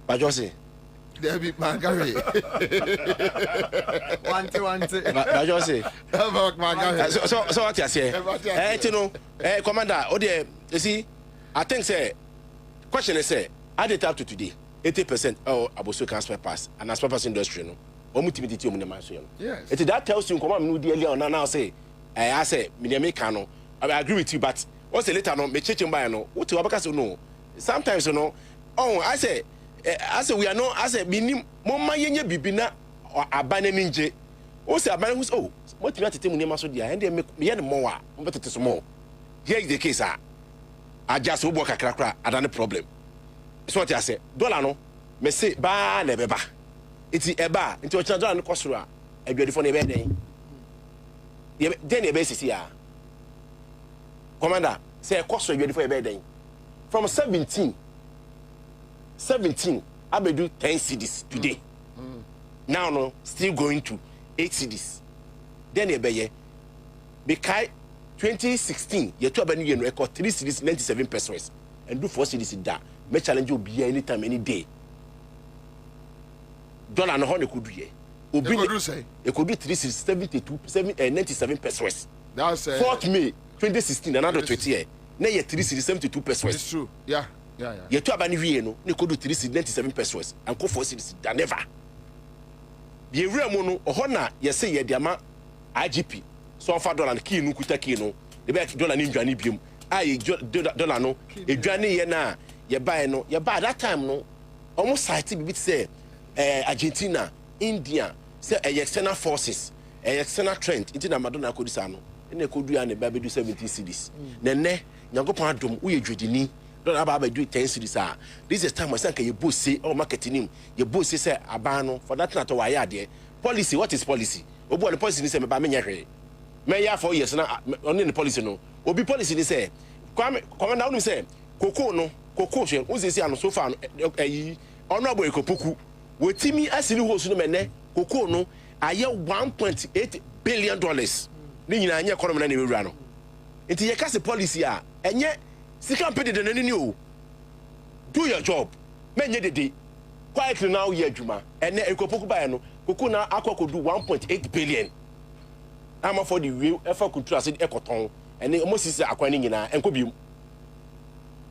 ba jo say there be mangare want ba jo say so what I say you know commander o dey you see I think say question is say add it up to today 80% aboso can spare pass and as spare pass industry no omutimiti omu ne man so yes it that tells you come no dey earlier on now say I say me make no I agree with you but what's the later no me checking by no what you abaka no sometimes I say we are no I say minim mama yenye bibina abane ninje o say abane who's what you tell me so dia and me ye no more mbetete so more here is the case I just work kakra adane problem so what I say dollar no me say ba na beba iti eba nti o chana dollar no kosoro a adwadifo na ebe den den ebe sisi a commander say cost you for a bed from 17 abedu 10 cedis today now no still going to 8 cedis then e beye bekai 2016 ye to abanu ye no record 3 cedis 97 pesos and do 4 cedis da me challenge obi anytime any day dollar no ho could ye obi e could do 3 cedis 97 pesos that's 4th May 2016 another 20 year na ye 3 cedis 72 pesos it's true yeah ye to abanu wie no ne could do 3 cedis 97 pesos and go 4 cedis da never ye remo no ho na ye say ye diama IGP so fa dollar key no kuta key no the back dollar ni ndwane biem ai dollar no edwane ye na ye buy no ye buy that time no almost site bibit say Argentina India say external forces external trend into na Madonna kodisa no na kodu ya ne ba bedu 70 cedis nene nyankopon adom wo ye dwedini don aba do 10 cities ah this is time we say can you boss say or marketing you boss say aban no for that na to why ade policy what is policy obu on policy ni say me ba me nya hwe me ya 4 years na on the policy no obi policy ni say commander no say koko no koko hwe wo say ano so far no ayi ono abo ekopoku wotimi asini ho so no mene koko no aye 1.8 billion dollars ni nyina anya economy na wura no nti ye kase policy a enye sika mpede de nani o do your job menye dede quietly now ye adwuma ene ekopoku bae no koko na akokodu 1.8 billion ama for the way efa kultura se ekoton ene almost is akwani nyina enko bium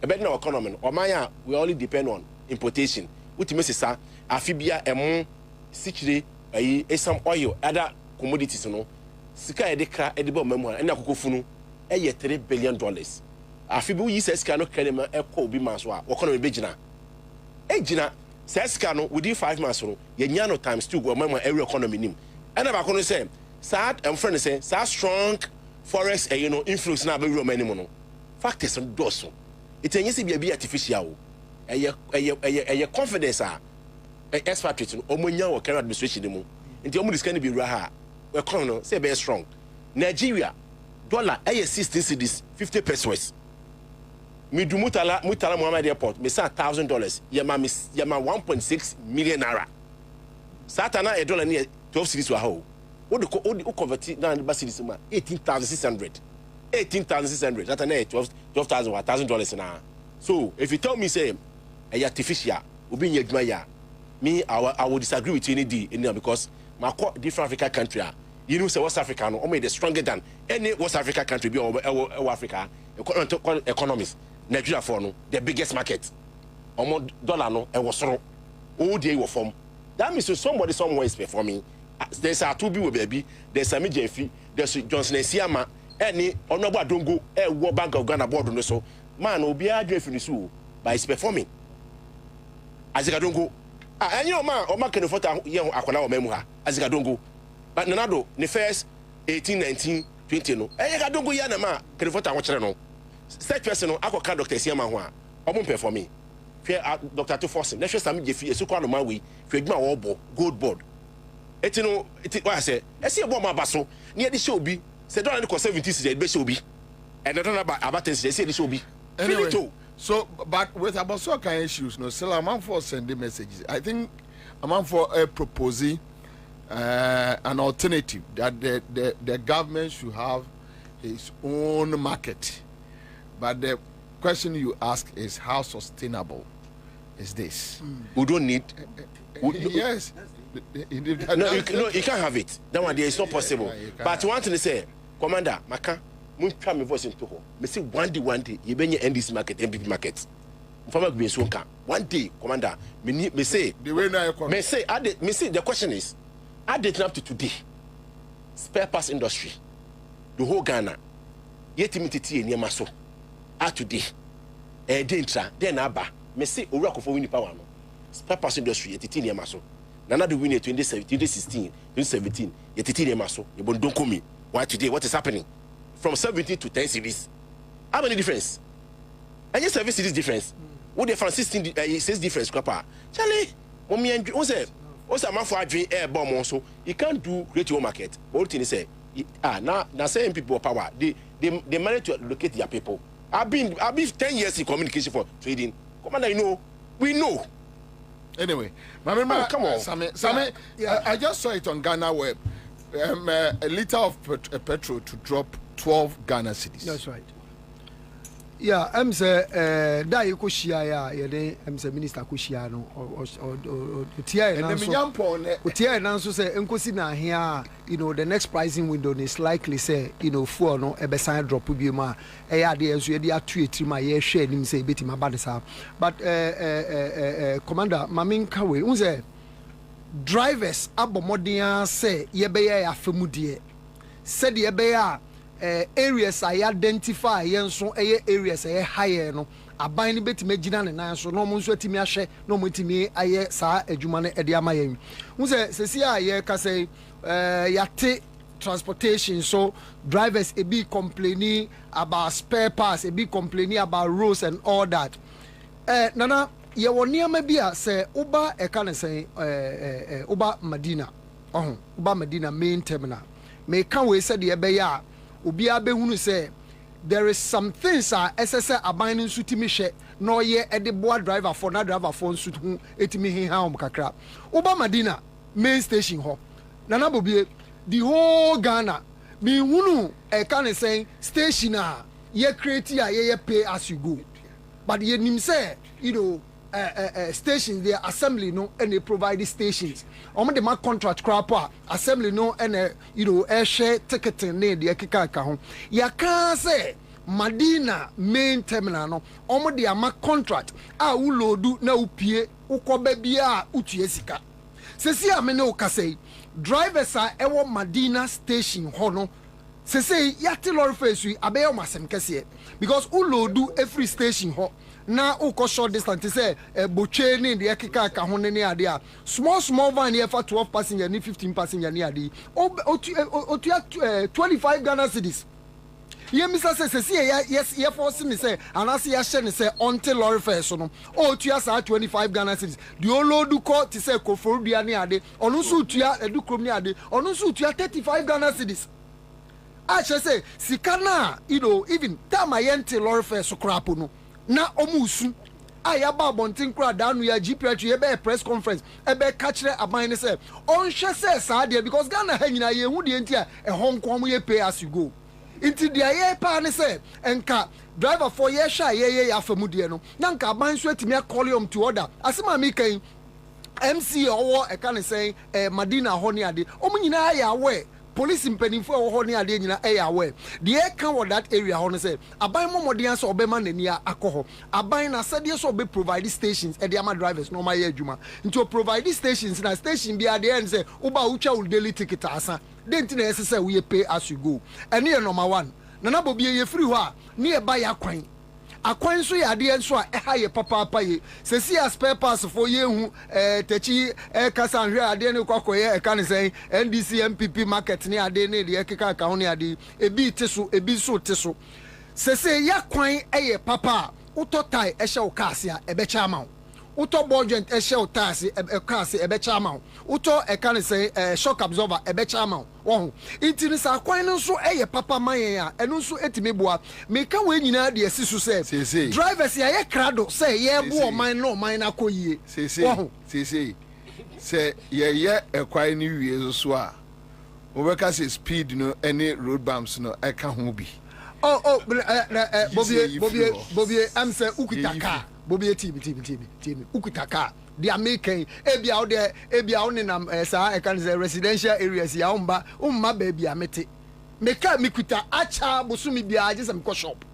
ebe na economy no omanya we only depend on importation ultimately sa afibia emu sikire ayi esam oil other commodities no sika e de kra e de ba mamu ene akokofunu e ye $3 billion afibi yi sika no kene ma e ko obi ma so a economy be gina e gina sika no within 5 months no ye nya no times 2 go mamu every economy nim ene ba ko no say sad and friend say sad strong forex you know influence na be ro mani mu no factors no doso it enyese bia bi artificial eye confidence a expatriate no omonya wo current administration mu nti omo discan bi ru ha we come no say be strong Nigeria dollar 16 cedis 50 pesos midu mutala Muhammad airport me say $1,000 yema 1.6 million naira satana a dollar near 12 cedis wa ho what the convert na ba cedis ma 18,600 that na $12,000 na so if you tell me say a artificial obi nya adwuma ya me I will disagree with you any day because my different African country you know say West Africa no made stronger than any West Africa country be or Africa economies Nigeria for no the biggest market omo dollar no e was so all day wo form that means somebody somewhere is performing there's a to be with baby there's a major fee there's Johnson Siama any honorable Adongo World Bank of Ghana board no so man obi adwe finish by is performing Azika Dongo anyo man o make no fota ye ho akwala o memu ha Azika Dongo but nanado the first 18 19 20 no Azika Dongo ya na ma ke fota ho kire no such person no akoka Dr. Siama ho a o mo performing fe Dr. Toforsen na hwe sam jefi esukwa no man we fe adwuma wo bo gold board etino wa say ese e bo ma baso na ye de show bi se don na ko 70s de be show bi and don't about abatensi say de show bi anyway, so but with about so kind of issues no still I'm for sending messages. I think I'm for proposing an alternative that the government should have its own market, but the question you ask is how sustainable is this? We don't need yes. No, you can't have it. That one there is not possible. But one thing to say, Commander Maka mun twa me voice into ho me say one day you be NDC market MPP market mfama gbe so nka one day commander me say the way now me say the question is add it up to today spare parts industry the whole Ghana yetimi tete eniema so at today dentra then aba me say owura kofo win power no spare parts industry yetete eniema so nana do win 2016 2017 yetete eniema so e bon don komi why today what is happening from 70 to 10 cities. How many difference? And just 7 cities difference. What the from 16 6 difference crapa. Charlie, mommy and you say, "What's a man for a dream air bomb also? You can't do great your market." All thing say, now saying people power. They manage to locate their people. I've been 10 years in communication for trading. Commander, you know, we know. Anyway, my come on, Sammy. I just saw it on Ghana Web. A liter of petrol to drop 12 Ghana cities. That's right. Yeah, I'm say da you share ya say minister ko share no or tie na so tie na so say enkosi na here the next pricing window is likely say fuel no e be sign drop bi ma e ya de enso e de atu etiri ma ye hwe nim say beti ma bad sa but commander maminka we unse drivers abomodin say ye be ya afemu de said ye be ya areas I identify yenso areas higher no aban ni betime gina ne nan so no mo nso atimi ahye no mo timi aye saa adwuma ne de ama yen hu se sesi a ye ka say yate transportation so drivers a bit complaining about spare parts, a bit complaining about roads and all that. Nana, ye won near maybe say Uber e can say Uber Medina. Uber Medina main terminal. Me can we say the ebeya ubi abehunu say there is some things SSA abinding sutimi she no ye e de boa driver for na driver for suit hu etimi hin ha kakra. Uber Medina main station ho. Nana Bobie the whole Ghana me hunu e can say station ye create ye pay as you go. But ye nim say stations their assembly no and they provide the stations. The ma contract crap assembly no and air share ticketing ne the kika ka ho. Ya can say Medina main terminal no the ma contract ulodu na upie ukobe bia utue sika. Sesi amene o ka say drivers ewo Medina station ho no sesi yati lorry face wi abeyo masem kese because ulodu every station ho na uko short distance say boche ni de kika ka ho ne ade a small van here for 12 passenger ni 15 passenger ni ade o 25 Ghana cedis. Ye misa say yes ye force me say anase ya hye ne say until lorry fare so no o tua sa 25 Ghana cedis the olodu ko ti say koforudua ni ade onu so tua edukrom ni ade onu so tua 35 Ghana cedis. I say sikana even time ayente lorry fare so crap no na omusu ayaba bontin kra da no ya GPH ye be press conference e be catch aban say on hwe say sa de because Ghana ha nyina ye hu de ntia e honkom ye pay as you go inti de ye pa ne say enka driver for ye sha ye afamu de no na nka aban so atimi call to order asema mi kan MC owo e kan say Medina ho ne ade nyina ya aware police impeding for ho ne ade nyina aware the can what that area ho no say aban momodian so obema nani akoho aban na sade so be provide stations e de ama drivers no ma ye adwuma into provide stations na station bi ade en say uba ucha ul daily ticket asa denti na say we pay as you go ene ye number 1 nana bobi ye free ho a ne e ba ya akwan so ya de so a ha ye papa ye sesi as spare parts for ye hu tachi kasa hwe ade ne kwakoye e kan say NDC MPP market ne ade ne de keka ka ho ne ade ebi teso ebi so teso sesi ya kwan ye papa uto tai e hye o kase a e be chama uto budget e hye o tase e kase e be chama uto e kan say shock absorber e be chama wo intini sa kwan no so eye papa mayen a eno so etime boa me ka we nyina de asisu say drivers ya ye krado say ye bo man no man na koyie wo say ye ekwan ni wie so a we ka say speed no any road bumps no e ka ho bi Bobie am say ukitaka Bobie TV ukitaka the American ebia onenam sa e kan say residential areas ya umma baby amete meka mikuta acha bosumi bia age sem ko shop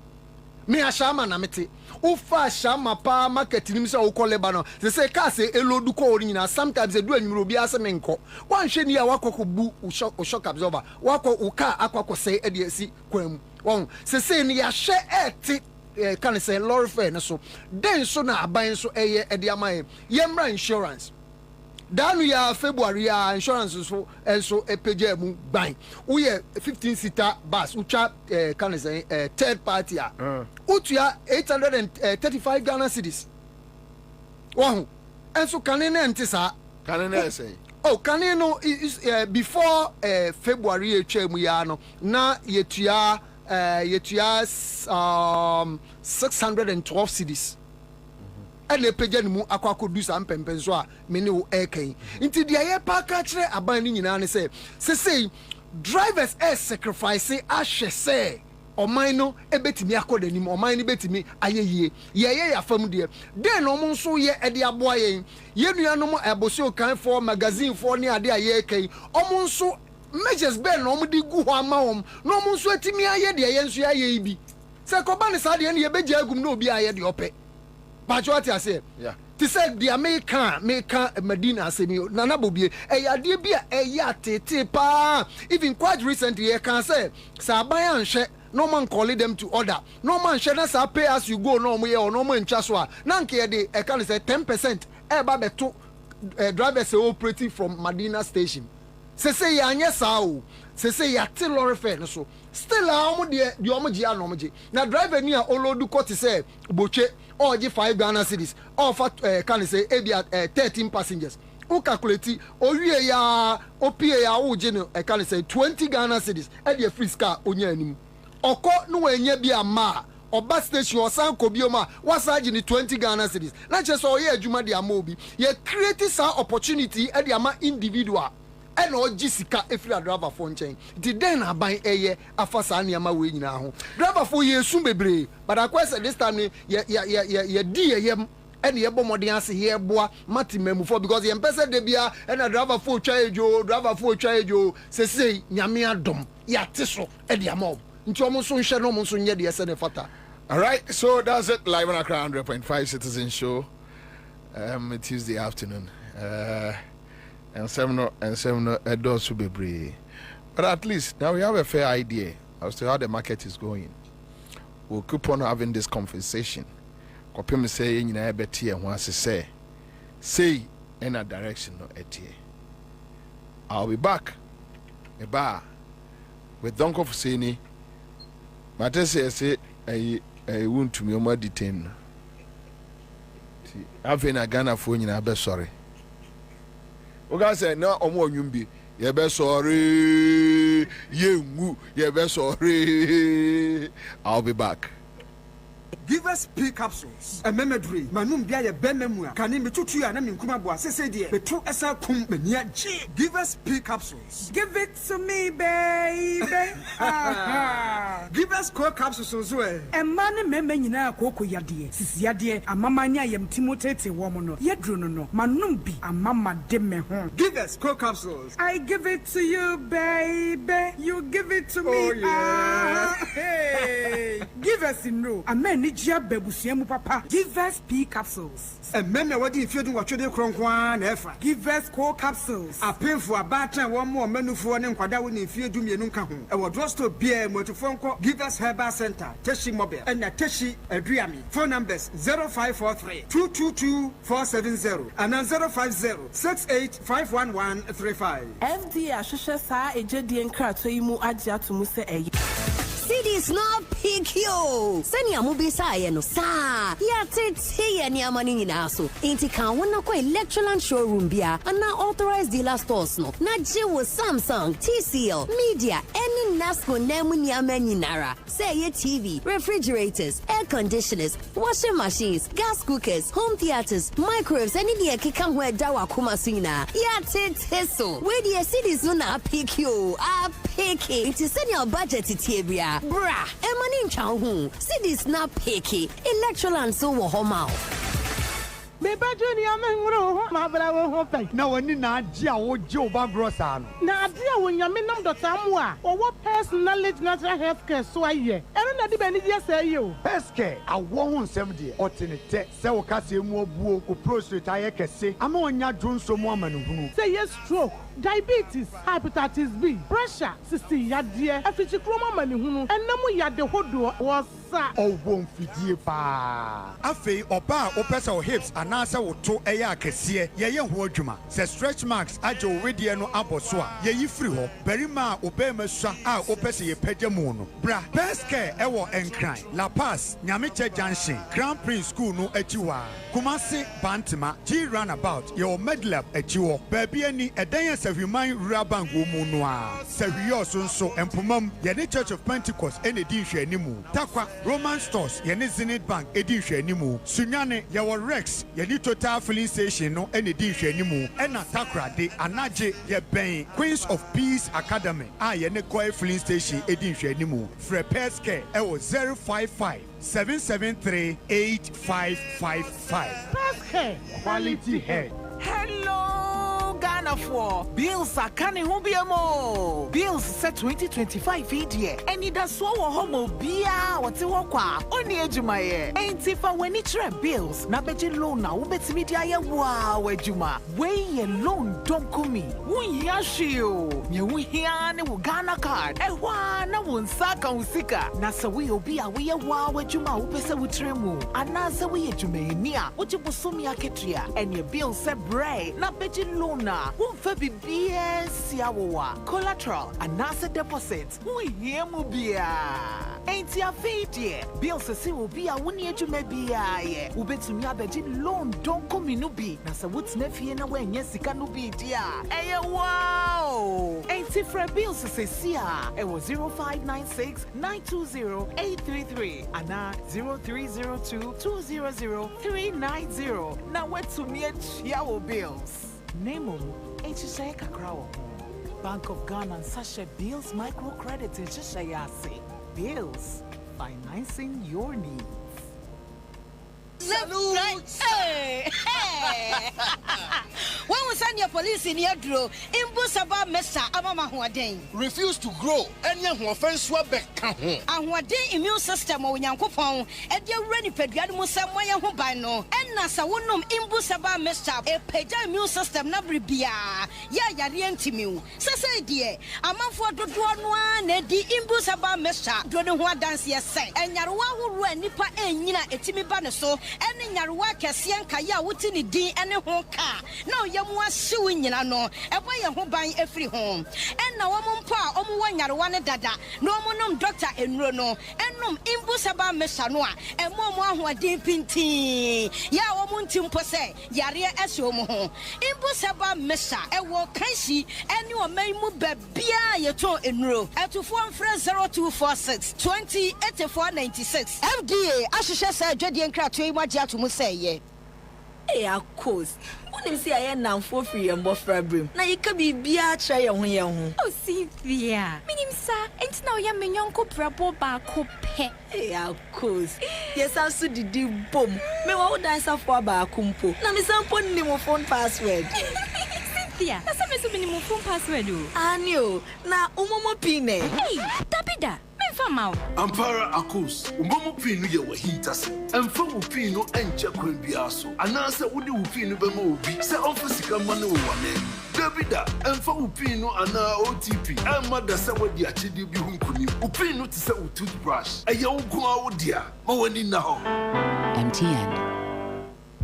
me ashama na mete ufa shama pa market nim say ukọ Lebanon say ka say elodu ko ori nyina sometimes e du anwuro bia se menko wan hwe ni ya wakọ bu shock absorber wakọ uka akwakọ say e de asi kwam won say ni ya hwe eti can say lorry fare no so den so na aban so eye e de amaye yemra insurance danu ya February ya insurance so enso epeje mu ban uye 15 seater bus ucha can say third party utua 835 Ghana cedis won enso kanene ntisa kanene say kanene is before February etwa mu ya no na yetua 612 cedis ele peja ni mu akwako du sam pempenso a meni wo eken nti dia ye pa ka kire aban ni nyina ne say drivers sacrifice ahwe say oman no ebetimi akodanim oman ni betimi ayeyie ye ya fam de den no mo nso ye ede aboa ye nuanom eboso kan for magazine for ni ade aye ken omo nso measures ben no mudi gu ho ama wom no mo nso atimi aye de ye nso aye ibi se ko ba ne sa de ne ye beja agum no obi aye de ope ba cho ati ase ti se the American Medina asemi nana bobie eyade bia eyatete pa even quite recently ye can say saban anhwe no man call them to order no man share na pay as you go no mo ye no man ntwa so a na nke ye de e can say 10% e ba beto drivers operating from Medina station say yanya sao say ya te lorry fare no so still amu de omoji anomoji na driver ni a olodu court say boche oji 5 Ghana cedis offer can say ebia 13 passengers o calculate owie ya opie ya oje no can say 20 Ghana cedis e de free car onya anim oko no wanya bia ma oba station osan ko bioma wasaji ni 20 Ghana cedis na che so ye adwuma de ama obi ye create some opportunity e de ama individual and o jisika efri driver for nchen di den aban eye afasa na ma we nyina ho driver for yesu bebre but akwa say this time ye di yem and ye bomodin ase ye boa matimemu for because ye mpese de bia and driver for twa ejo say nyame adom ya teso e de ama nti omo so nhwe no omo so nye de ese ne fata. All right, so that's it. Live on Accra 100.5 Citizen Show. Tuesday afternoon. And 7 doors will be brave. But at least now we have a fair idea as to how the market is going. We'll keep on having this conversation. Copy me say in a better and once say in a direction no etie. I'll be back. A bar with Darko Fusini. Matese say I want to me more detain. I've been a Ghana for you now, sorry. Oga say no omo nyumbi ye be sorry ye be sorry. I'll be back. Give us P capsules. A memory. Manum bia ye bememua. Kani metutu ya na minkuma bo asese de. Betu esa kum mania G. Give us P capsules. Give it to me, baby. Give us core capsules so e. E mane meme nyina akoko yade. Sisi yade amamanya yem timotete wo mo no. Yedro no no. Manum bi amama de me ho. Give us core capsules. I give it to you, baby. You give it to me. Oh yeah. Hey. Give us no. Amen. Papa. Give us P capsules. And men what if you do what you do cronquan ever. Give us core capsules. A pay for a batter one more menu for an inquadawin if you do me nunca home. Our drugstore beer motophone. Give us Herbal Center, Teshi Mobile, and a Teshi Adriami. Phone numbers 0543 222 470 and 050 68 FD Ashusha Sa Ejedian Kratoimu Adia to Muse A. Cities not pick you. Send your movie say no sa. Ya tete ni amani na so. Inti kan wona ko Electroland showroom bia and na authorized dealer stores no. Na je wo Samsung, TCL, Media, any Nasco nemu ni amani nara. Say ye TV, refrigerators, air conditioners, washing machines, gas cookers, home theaters, microwaves, any dia keka ho da wa kuma sina. Ya tete so. We the cities no na pick you. A pick it. It is in your budget tibia. Bra, Emanin Chow, cities not picky, Electroland so home. Me baduni amengro ma brawo ho pe na woni na agia wo je oba grosan na adia wo nyame nam dota mu a wo personality natural health care so aye eno na di bani je say yo peske awo ho nsem de otenete se wo kase mu obuo ko prostate aye kese ama onya dwonso mu amanuhunu say yes stroke diabetes hepatitis B pressure sisti yade afichi kroma manihunu enam yade hodo wo sa owo mfidie pa afei oba opesa o hips anasa wo to eya akese ye ho adwuma se stretch marks ajo wedie no aboso a ye yifri ho berima obema sua a opesa ye pagyamu no bra best care ewo enkran La Paz Nyameche Junction Crown Prince School no achiwa Kumasi Bantima G Runabout ye medlab achiwo baby ani edan Sahuman Rural Bank wo mu no a Sahuyo so empomam ye ne Church of Pentecost ene di hwanimu takwa Roman Stores ye ne Zenith Bank edi hwanimu Sunyane ye wo Rex ye ni Total Filling Station no ene di hwanimu ena takra de anaje ye ben Queens of Peace Academy a ye ne Koi Filling Station edi hwanimu Frepeske ewo 055 773-8555. Peske quality hair. Hello, Ghana for bills are canning hubiamo. Bills set 2025 year. And it does so homo bia what's walk only ejumaye. Ain't if I when it's bills. Na beji loan na ubet media ya wow ejuma. Way loan don't come me. We yashio. Ye we hiane wo Ghana card. Na wunsaka usika. Na sa we obia we wow ejuma upesa utremu. Anasa we ejume nia. Uchi busumi aketria. And your bill set bray. Na beji loan na. womfa bibia siawowa collateral anase deposit wohiemu bia enti afeedie bills se obi a woni adwuma bia ye wobetumi abeji loan don kominu bi na se wotena fie na wanya sika no bi dia eye wow enti fra bills se sia e was 0596 920 833 ana 0302 200 390 na wetumi achia wo bills Nemo HSA Accra100. Bank of Ghana and Sasha Bills Microcredit in Shishayase. Bills, financing your needs. Salute! Hey! When we send your police in your draw, Imbusaba Mesa Amama Huadeng. Refuse to grow. Any offense will be and what day immune system or Yankopon, and you're ready for Gadmusa Maya Hubano, and Nasa Wunum Imbusaba Mesa, a Peja immune system Nabribia. Ya Yarientimu. Sasa dear, a month for the one, Eddie Imbusaba Mesa, Dronua dance yes, and Yarwa who ran Nipa and Nina Etimi Banaso. And in your work, a Sianka, Wutini D and a home car. No, you want suing, you know, a way of buying every home. And no woman pa, one Yarwana dada, no monum doctor and Rono, and no imbusaba Messanoa, and Moma who are deep in tea. Ya womuntum pose, Yaria Esomo, imbusaba Messa, and walk Kashi, and you are may move Bia, your toe in row, and to form friend 0246 20 8496. FDA, Ashisha said, Jedi and Cratway. To Musay, eh, of course. When you say I am now for free and buffer brim. Now you can be beer try on your home. Oh, Cynthia. Minim, sir, and now you're my uncle Brabo Barco pet. Eh, of course. Yes, I saw the deep boom. Me won't dance for Barcumpo. Now, Miss Ampon name of phone password. Cynthia, that's a minimum phone password. I knew. Now, Umomo Pine. Hey, Tapida. Ampara Akos, Umomo Pino, you were heaters, and from Upino and Jacquin Biaso, and answer would you Pino Bemobi, say office come one name. Dabida, and for Upino and OTP, and Mother Sawadi Achidi Buhuni, Upino to sell toothbrush, a young go dear, Mawani now. MTN.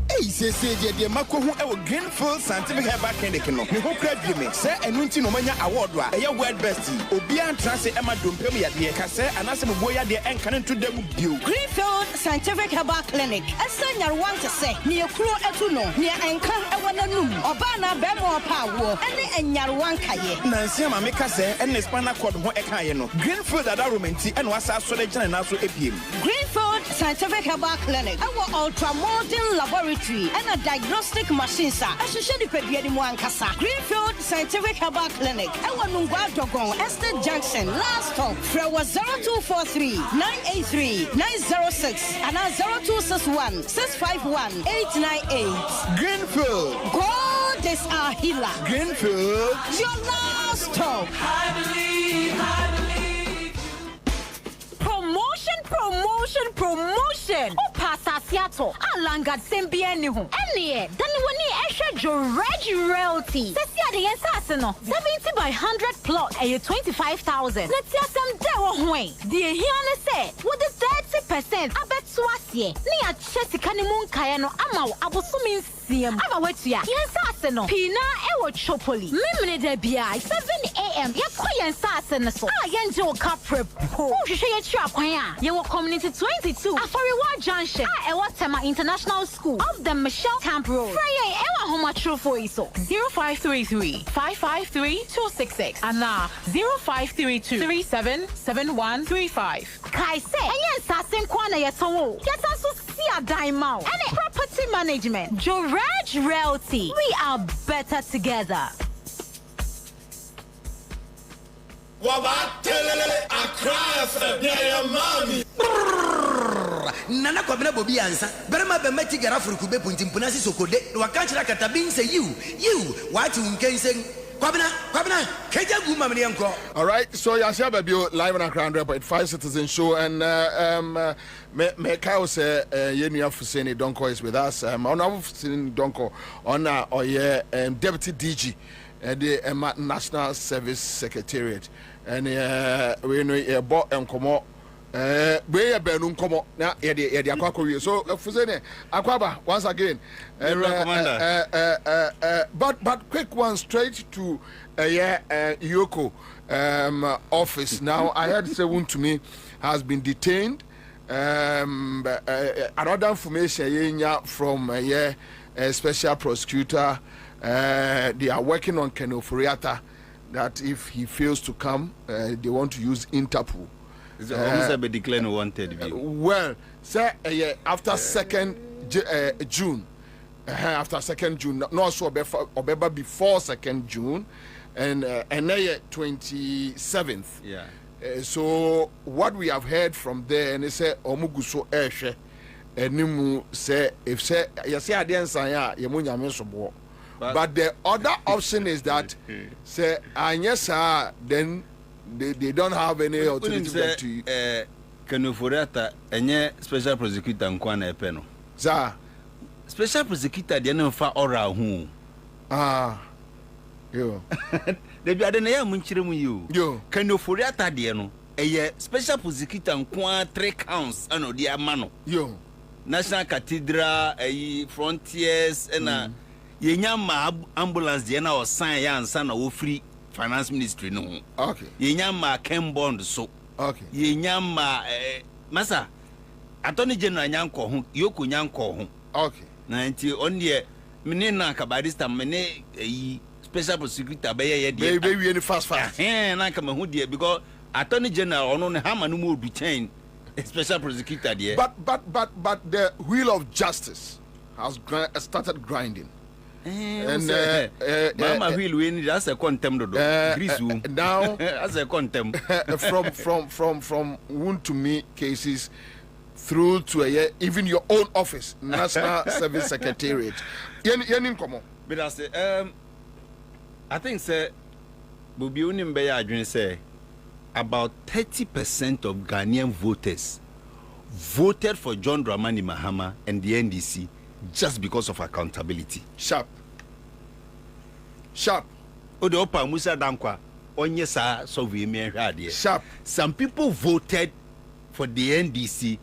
Hey, say, dear Mako, who our Greenfield Scientific Herbal Clinic, no, who crab me, say, and Wintin Omania Award, a your word bestie, Obian Transit Emma Dumpemia, dear Casse, and as a boy, dear, and cannon to them with you. Greenfield Scientific Herbal Clinic, a senior want to say, near Crew Etuno, near Anchor, Awanum, Obana, Bemo Power, and Yarwankaye. Nancy, Mamika say, and the Spana called Mo Ekayeno. Greenfield at Arumenti, and was our selection and also APM. Greenfield Scientific Herbal Clinic, our ultra modern laboratory. And a diagnostic machine, sir. I should show the Pediadi Moankasa. Greenfield Scientific Herbal Clinic. Our Nungwa Dogon, Estate Junction, last stop. Frewa 0243 983 906 and 0261 651 898. Greenfield. God is our healer. Greenfield. Your last stop. I believe. Promotion. Oh, Pasa Seattle. Alanga Sembiani. Any, then when he extra George Realty. That's the answer. 70 by 100 plot, a 25,000. Let's hear some devil way. The here say, what is 30%? I bet Swasie. Near Chessica Moon Kayano Amau, Abosumin Siam. I'm away to ya. Yes, Arsenal. Pina Ewo Chopoli. Mimine de Bia, 7 a.m. Yakoyan Sassen. So I enjoy Capri. Oh, she trap. You community 22 Afariwa Junction. I Watema International School of the Michelle Camp Road. Freya Ewa Homa True for Iso 0533 553 266 and 0532 377135. Kai say, and Sassen Kwana Yato. Yes, also see a daimao. And property management. George Realty. We are better together. Accra100.5FM, yeah, mommy. Nana kwabena bobi ansa berema be meti gara furuku be punti mpunasi sokode waka chira katabin say you what unkensen kwabena keja guma mne yanko. All right, so Yasia baby live on Accra100.5 Citizen Show, and me Kyle say Yenu Afuseni Donko is with us. On Afuseni Donko on Deputy DG the National Service Secretariat, and we know bought and come we ya benu nkomo na ye de akwa kowie so fuzene akwaba once again but quick one straight to Yoko office. Now I heard someone to me has been detained. Another information from a special prosecutor. They are working on Keno Furiata that if he fails to come, they want to use Interpol. Is it almost be declared wanted? Well, say after 2nd June, after 2nd June, no so before 2nd June, and 27th. Yeah. So what we have heard from there, and they say Omuguso Eshe, and Nimu say if say you say again saya yemunya mesobo. But the other option is that say anyesa then they don't have any alternative to Kanufurata enye special prosecutor nkwana epeno. Za special prosecutor dey no fa ora hu. Yo. They be adena ya munchire mu yo. Kanufurata dey no eye special prosecutor nkwa 3 counts ano dey amano. Yo. National Cathedral Frontiers na yenya ma ambulance dey na o sign ya ansa na wo free finance ministry no. Okay. Yenya ma Ken bond so. Okay. Yenya ma masa attorney general nyanko ho Yoko nyanko ho. Okay. Na nti on dey mene na kabarista mene special prosecutor be ye dey. Be we any fast. Na kama ho dey because attorney general ono ne hama no mo retain special prosecutor there. But the wheel of justice has started grinding. And Mama wheel we need that's a contempt now that's a contempt from wound to me cases through to even your own office, National Service Secretariat. But I say I think say Bobi Unimbe adwin say about 30% of Ghanaian voters voted for John Dramani Mahama and the NDC just because of accountability. Sharp. Ode opa Musa Dankwa onye sa so we me hwade. Sharp. Some people voted for the NDC.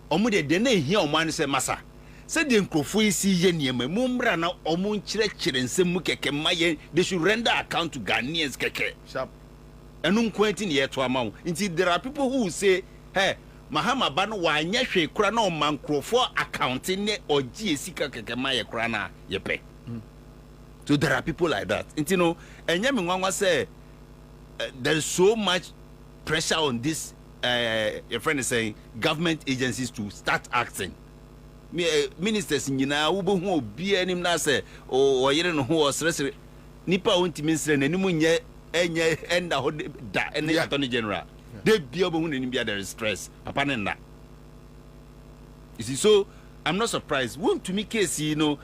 Omo de na ehia omo an say masa. Say the nkrofo isi ye niema mumra na omo nkyire nsem mu keke maye they should render account to Ghanaians keke. Sharp. Enun kwanti ye to amawo. Nti there are people who say, "Hey, Mahama ba no wa anya hwe kura na o man nkrofo accounting ne ogie sika keke maye kura na ye pe." So there are people like that. And you know, and Yami say there is so much pressure on this. Your friend is saying government agencies to start acting. Ministers in Ubo who be any nase or you know who was resident. Nipa won't minister and any end the and the attorney general. They be able to be there is stress upon that. You see, so I'm not surprised. Won't to me case, you know,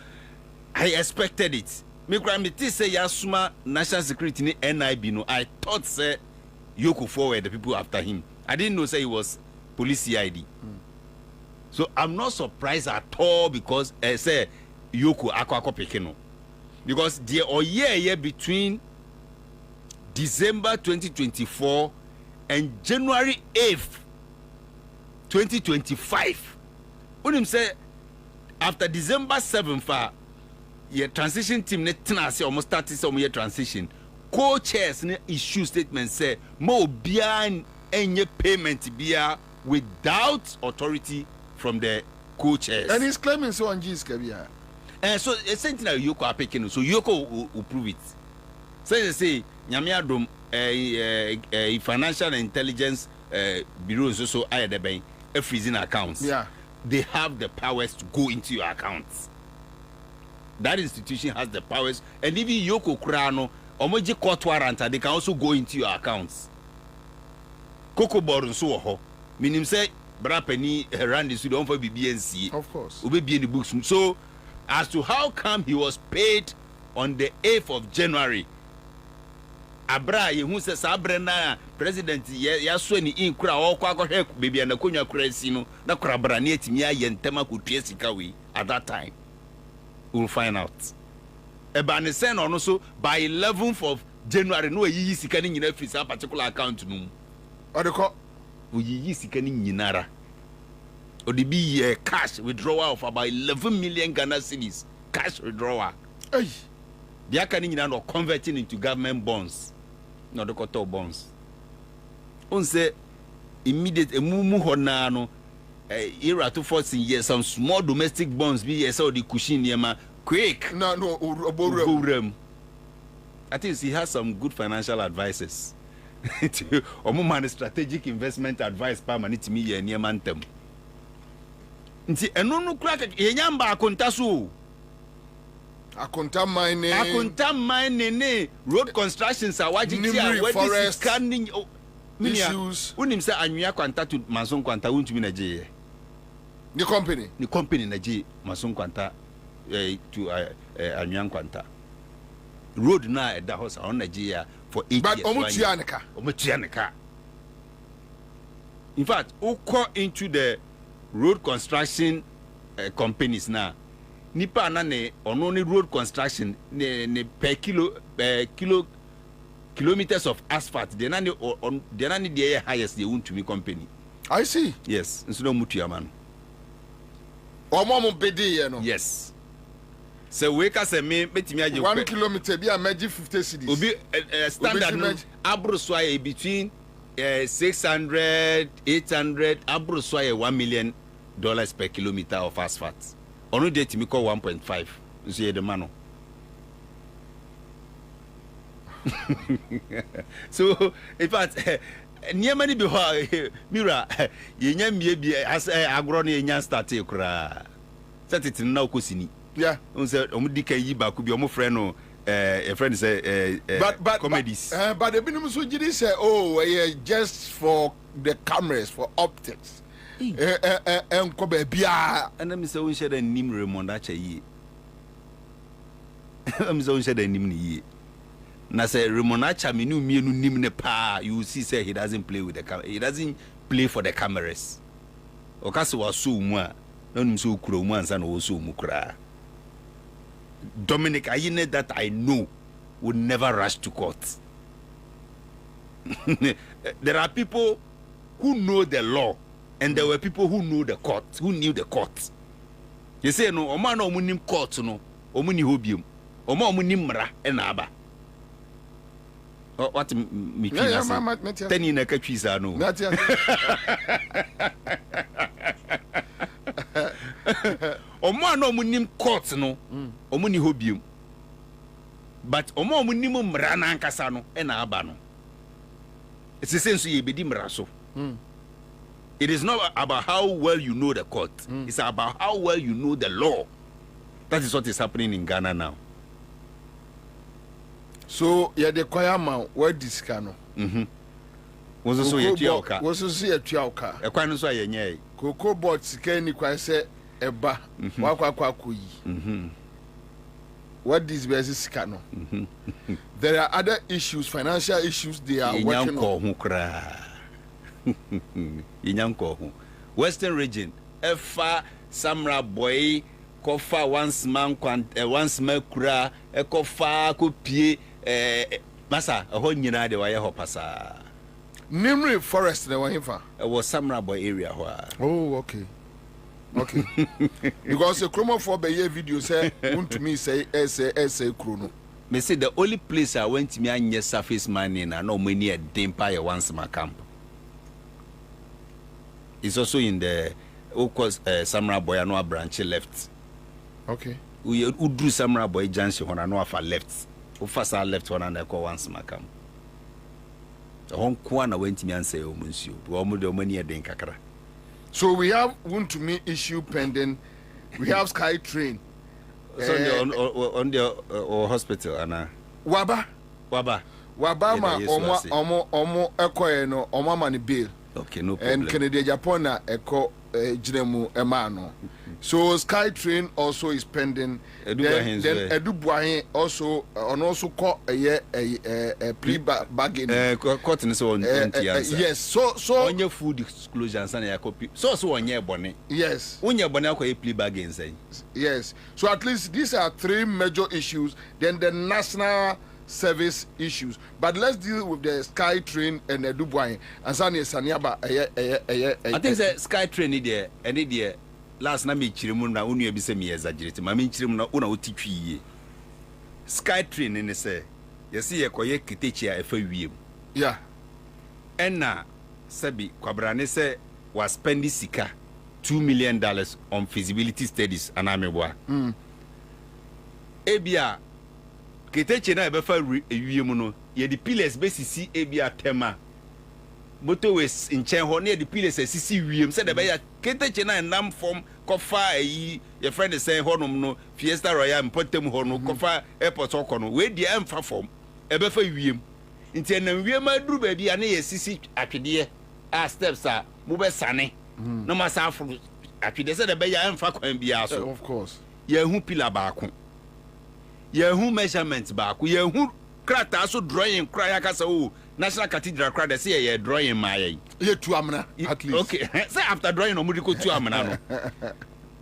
I expected it. Me gramity say Yasuma national security ni NIB no. I thought say Yoko forward the people after him. I didn't know say he was police CID. So I'm not surprised at all because say Yoko akwa pekeno. Because the year between December 2024 and January 8th 2025. When him say after December 7th your transition team ne tenase almost started some year transition co-chairs ne issue statement say mo bia enye payment bia without authority from the co-chairs and he's claiming so on GS kabia and so essentially Yoko apekeno so Yoko will prove it say nyame adom financial intelligence bureau so ayedeben freezing accounts they have the powers to go into your accounts. That institution has the powers, and even Yoko Kurano, Omoji court warrant, they can also go into your accounts. Coco Boron so ho, meaning say, Brapeni ran this don't for BNC. Of course. Will be in the books. So, as to how come he was paid on the 8th of January, Abra, who says Sabrina, President Yasuni in Kura, or Quaco baby and the Kunya Cresino, the Krabrani, Mia, and Temaku Tiesikawi at that time. We'll find out. Ebane send on also by 11th of January, no easy canning in a particular account. No, or the oyiyi sika ni nyinara odibi cash withdrawal of about 11 million Ghana cedis cash withdrawal the aka ni nyina no converting into government bonds no the koto bonds on say immediate emumu hona no era to force in some small domestic bonds be yes or the cushion yema quick no oborum I think he has some good financial advisors man strategic investment advice permanent me ye near mantem nti eno no kura yenyamba akonta so akonta mining ne road constructions are wajiti a wadi scanning issues unim say anwia kwanta to mason kwanta untumi na je the company na je mason kwanta to anwia kwanta road na at the house on Nigeria for 8 but years. Omutuaneka. In fact, uko into the road construction companies now. Nipa na ne only road construction ne per kilometers of asphalt. They na the highest they want to me company. I see. Yes, instead of mutuaman. Omo bedi ye no. Yes. So we can say me betimi aje 1 kilometer be a meji 50 cedis. Obi standard no abroswa between 600 800 abroswa $1 million per kilometer of asphalt. Onu dey timi call 1.5. So ye the man. So in fact niema ni be ho mira ye nya mie bi as agro no ye nya start e kura. Set na okosini. Yeah. Unse omudika yi ba ku bi omo friend no a friend say but comedies. But the binum so jiri say just for the cameras for optics. Enko ba bia and me say unse da nim Raymond acha yi. Am say unse da nim ni yi. Na say Raymond acha me nu mienu nim ne pa you see say he doesn't play with the camera. He doesn't play for the cameras. Okase wa so mu a na num so kuro mu ansa na wo so mu kura. Dominic Ayine that I know would never rush to court. There are people who know the law, and there were people who know the court, who knew the court. You say no, Oma no munim court no, omuni hobium, Oma munim mra enaba. What me say? Teni na katwisa no. Omo no munim court no omo ni hobium but omo munim mra na ankasa no e na aba no it's the sense you bedi mra so it is not about how well you know the court it's about how well you know the law. That is what is happening in Ghana now. So the choir man where this cano was also ye tuauka e kwan no so ayenye Cocoa bought sikeni kwa se eba wakwa koyi. What this basis cano? There are other issues, financial issues they are working on. Western region, Efa Samra boy, Kofa once man kura, Ekofa kopie Masa, a whole nyina de waye hopasa. Nimri forest the one fa. It was Samra boy area where. Oh, okay. Okay. Because the chromo for the video say want to me say chrono. Me say the only place I went to me and surface mining and no money at Empire once my camp. It's also in the Samra boy and no branch left. Okay. We drew Samra boy junction when I know for left. First I left one and I call once my camp. The home corner went to me and say, oh, monsieur, the money at Kakara. So we have want to me issue pending. We have Sky Train. So on the hospital, Anna. Waba ma omo ekoye no omo mani bail. Okay, no problem. And Kennedy Japan na eko jinemu emano. So Sky Train also is pending. Then Edubuahin also call a plea bargain. Court in so yes. So on your food disclosure and a copy. So on your bonnet. Yes. When your bonnet plea bargain say. Yes. So at least these are three major issues. Then the national service issues. But let's deal with the Sky Train and the Dubai. And Sani Saniaba. I think the Sky Train idea and idea last night me chirimun na unu ebise me exaggerate. Ma me chirimun na una otitwi. Sky Train ne say yesi ye koye kitechi a efa wiem. Yeah. Enna sabi kwabrane say was spending sika $2 million on feasibility studies anameboa. Ebia kitechi na ebefa wiem no ye the pillars besisi ebia tema motorways in chen ho na the pillars asisi wiem say the beya kitechi na nam form kofa yi your friend is saying honum no Fiesta Royal importem ho no kofa airport okono we dia emfa form ebefa wiem nti na wiem aduru ba bia na ye sisi atwede a steps a mo be sane no masa afro atwede say the beya emfa kwan bia so of course ye hu pillar baako ye hu measurement baako ye hu krata so drawing kra ya kasa o National Cathedral crowd they say ye drawing my ye tu amna at least okay say after drawing no mudi ko tu amna no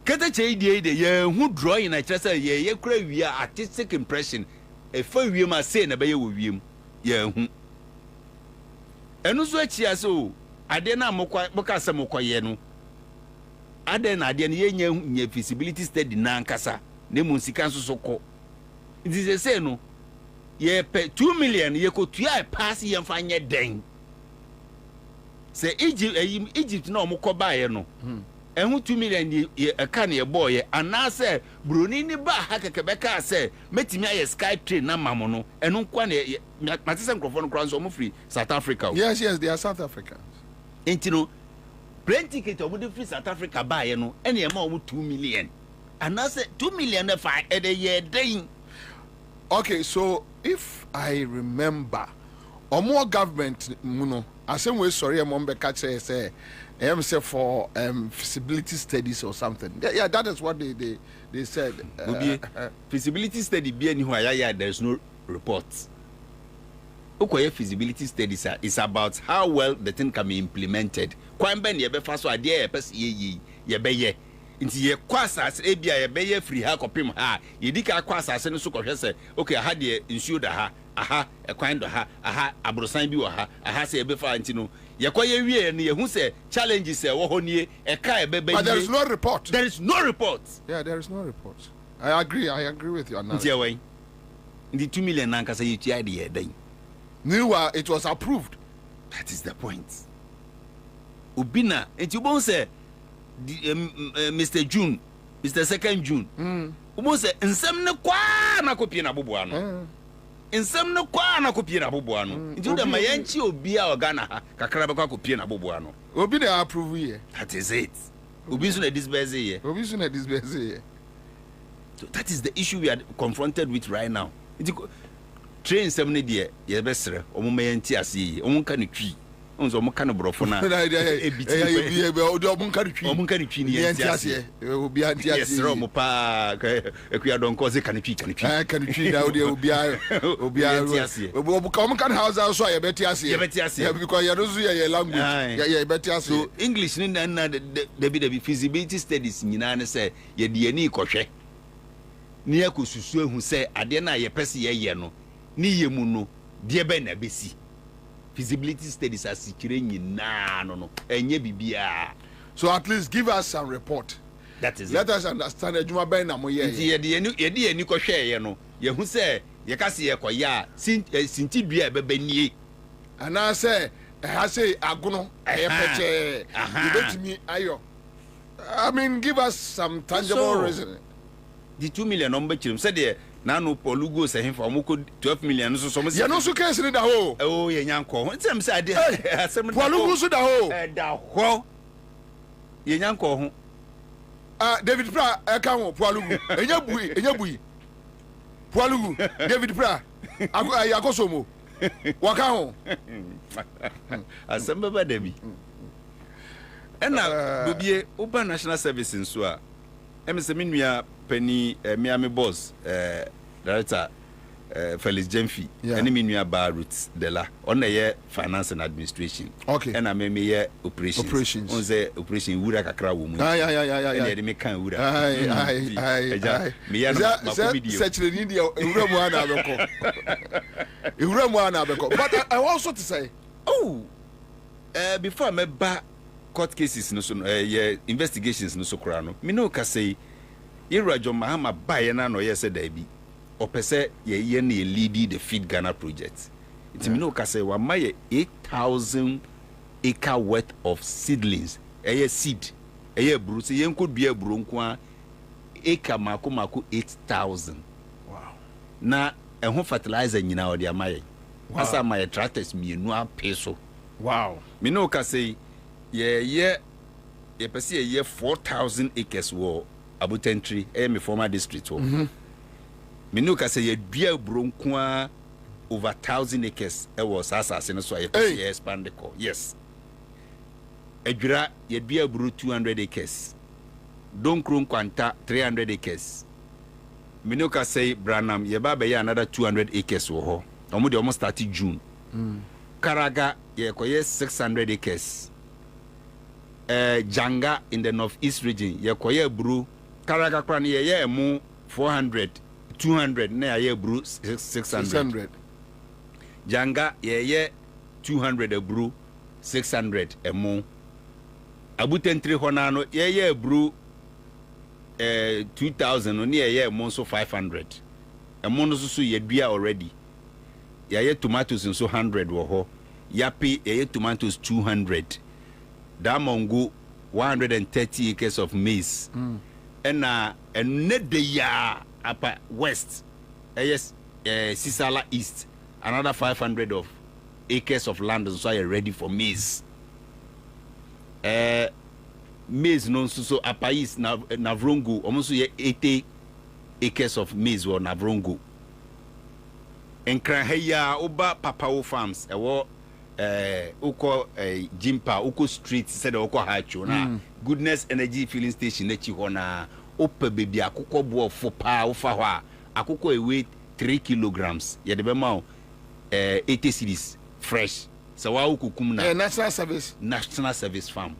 kete che de ye hu drawing na kire say ye kura wi artistic impression e fa wi ma say na be ye wo wi ye hu enu so achia so ade na moka se mokoye no ade na ade na ye nya feasibility study na nkasa na mu nsika nso so ko ndi say no ye pe 2 million ye ko tua pass ye mfa nye den se Egypt na omko baaye no ehu 2 million ye aka na ye boy anase broni ni ba ha kekebeka se metimi aye Sky Train na mamo no enu nkwa na matise microphone kran so mo free South Africa. Yes they are South Africans. Entino plane ticket omo de free South Africa baaye no ene ye ma omo 2 million anase 2 million na fa e de ye den. Okay, so if I remember, or more government, I say we sorry, I'm catch say, say for feasibility studies or something. Yeah, that is what they said. Feasibility study be anywhere. There's no reports. Okay, feasibility studies is about how well the thing can be implemented. Kwamben ye be faso idea ye pes ye be ye. Inti ye kwasa ebia ye beye free ha kopim ha ye dika kwasa se no so kohwe se okay ha de ensure da ha aha ekwan do ha aha abrosan bi wo ha aha se ebe fa anti no ye kwaye wie no ye hu se challenges e wo honie e ka e bebe. But there is no report. There is no report. Yeah, there is no report. I agree with you on that. Nti away the 2 million nanka say you tia de den new it was approved. That is the point. Ubina enti ubon say Mr. June, Mr. 2nd June. Umo se nsem ne kwa na kopie na boboa no. Nsem ne kwa na kopie na boboa no. Nti de mayanchi obi a Ghana ha kakra be kwa kopie na boboa no. Obi dey approve here. That is it. Obi so na disbase here. Obi so na disbase here. So that is the issue we are confronted with right now. Train nsem ne de ye be sere omo mayanti ase omo ka ne twi. Onzo mo kan brofo na ebiti odo omo kan twi ni entiase obi entiase yes ro mo pa ekuya don ko ze kan twi na obi omo kan house so ye betiase because ye rozu ye language ye betiase. So English ni na the feasibility studies nyina ne say ye de ani kohwe ni akosusu ehu say ade na ye pese ye no ni ye mu no de be na besi. Feasibility studies as secure no enye bibia. So at least give us some report. That is let it. us understand adwuma ben na mo ye. Ye de ani ko hwe ye no ye hu se ye ka se ye koya sinti dua bebanie ana se ha se agono e peche you betimi ayo. I mean give us some tangible reason. The 2 million number chirim said there na no polugo se him for moko 12 million so mo ye no so case ni da ho oh ye nyanko ntem say ade asem polugo so da ho da ho ye nyanko ho David Pra e ka ho polugo enya bui polugo David Pra akoso mo waka ho asem baba da bi ena bobie oba national service nso a emse menua pani Miami boss director Felix Jemfi and menua ba Roots Dela on the finance and administration. Okay. And I me operations. On the operation wura kakra wo mu. Yeah. Me kan wura. Me ya no ma comedy. Search the India wura mu ana beko. ewura mu ana abeko. But I also to say, before me ba court cases no so investigations no so kra no. Me no ka say Irajo Mahama ba na no yes da bi. Opese ye na lead the Feed Ghana project. It me no ka say wa ma 8,000 acre worth of seedlings. Seed. Bru say yen could be a bru nko acre mako 8,000. Wow. Na ho fertilizer nyina o de amaye. Asa my tractors mienu a peso. Wow. Me no ka say ye pese ye 4,000 acres wo Abutentry me former district wo. Me no ka say ye dua bronko over 1,000 acres was asase no so ye pese ye expand the call. Yes. Edwira ye dua bru 200 acres. Donkron kwanta 300 acres. Me no ka say Branham ye ba be another 200 acres wo ho. Omo de almost start June. Karaga ye koye 600 acres. Janga in the northeast region ye koye bru Karaga kran ye mu 400 200 na ye bru 600. Janga ye 200 bru 600 emu. Abutentry hona no ye bru 2,000 no ye mu so 500. Emu no so ye dua already. Ye tomatoes so 100 wo ho. Yapi ye tomatoes 200. Damongo 130 acres of maize. And the ya upper west. Yes, Sisala East. Another 500 of acres of land so are ready for maize. Maize non so upper east Navrongo almost 80 acres of maize or Navrongo. And Kraheya Oba Papao Farms uko Jimpa uko street said uko hacho na Goodness Energy filling station nechi hona ope baby akoko bo fopa ufa hwa akoko weight 3 kilograms ye de be ma 80 cedis fresh so wa ukukum na national service farm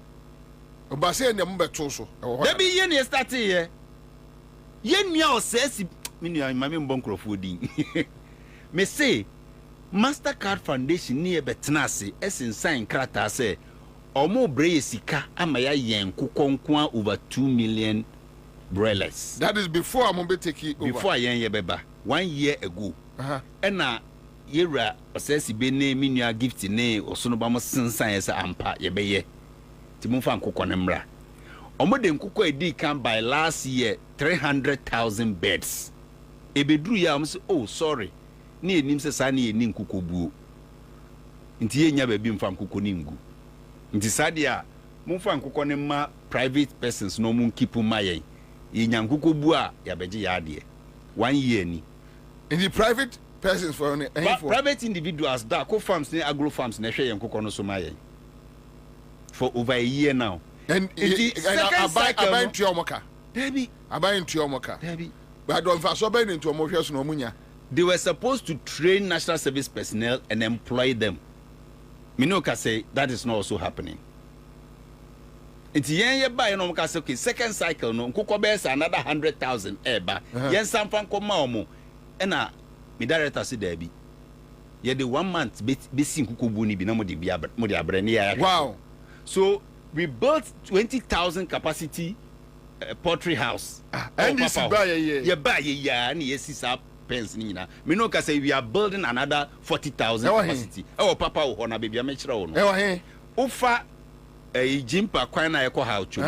obase ne mo beto so da bi ye ne start ye nua o sesi minua mame mbonkrofo din me say Mastercard Foundation ni ebetenase esensan krata se omo breye sika amaya yen kokonkwa over 2 million broilers. That is before I'm be take over. Before yen ye beba 1 year ago. Ena yera osesi be ne minua gift ne osono ba mo sensan ye se ampa ye beye. Ti mo fa nkokɔ ne mra. Omo de nkokɔ edi kan by last year 300,000 beds. Ebedru ya am say oh sorry. Ni enim se sa ni eni nkuko buo nti ye nya ba bi mfa nkuko ni ngu nti sadia mo mfa nkuko ne ma private persons no mo keep ma ye nya nkuko buo a ya beje ya ade 1 year ni in the private persons for private individuals Darko farms ne agro farms na hwe ye nkuko no so ma ye for over a year now and abai ntuomoka debi abai ntuomoka debi but don't fa so be ntuomo hwe so no munya. They were supposed to train national service personnel and employ them. Minoka say that is not also happening. It's yen buy no say okay second cycle no nkoko be another 100,000 eba. Yen samfan koma omo. Ena me director say there be. Ye the 1 month be sin nkoko bu ni bi na mo de abre ne ya. Wow. So we built 20,000 capacity poultry house. And this buy ye buy ye and yes is up pens nina me no ka say we are building another 40,000 capacity papa ho na baby amechira wo no ufa Jimpa kwan na yeko ha ochu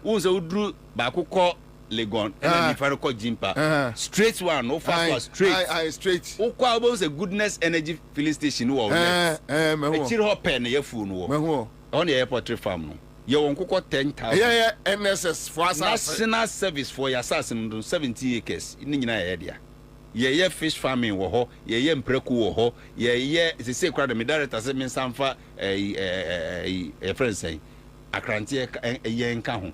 unze udru ba akokɔ Legon and if I call Jimpa straight one no fast straight ukwa obo say Goodness Energy filling station wo chiri ho pen ye fu no wo on the airport farm no ye won kokɔ 10,000 NSS for national service for your assassin 70 acres ni nyina ye dia ye fish farming wo ho ye mpreku wo ho ye se kra de director se me samfa friend say Accra100 ye nka ho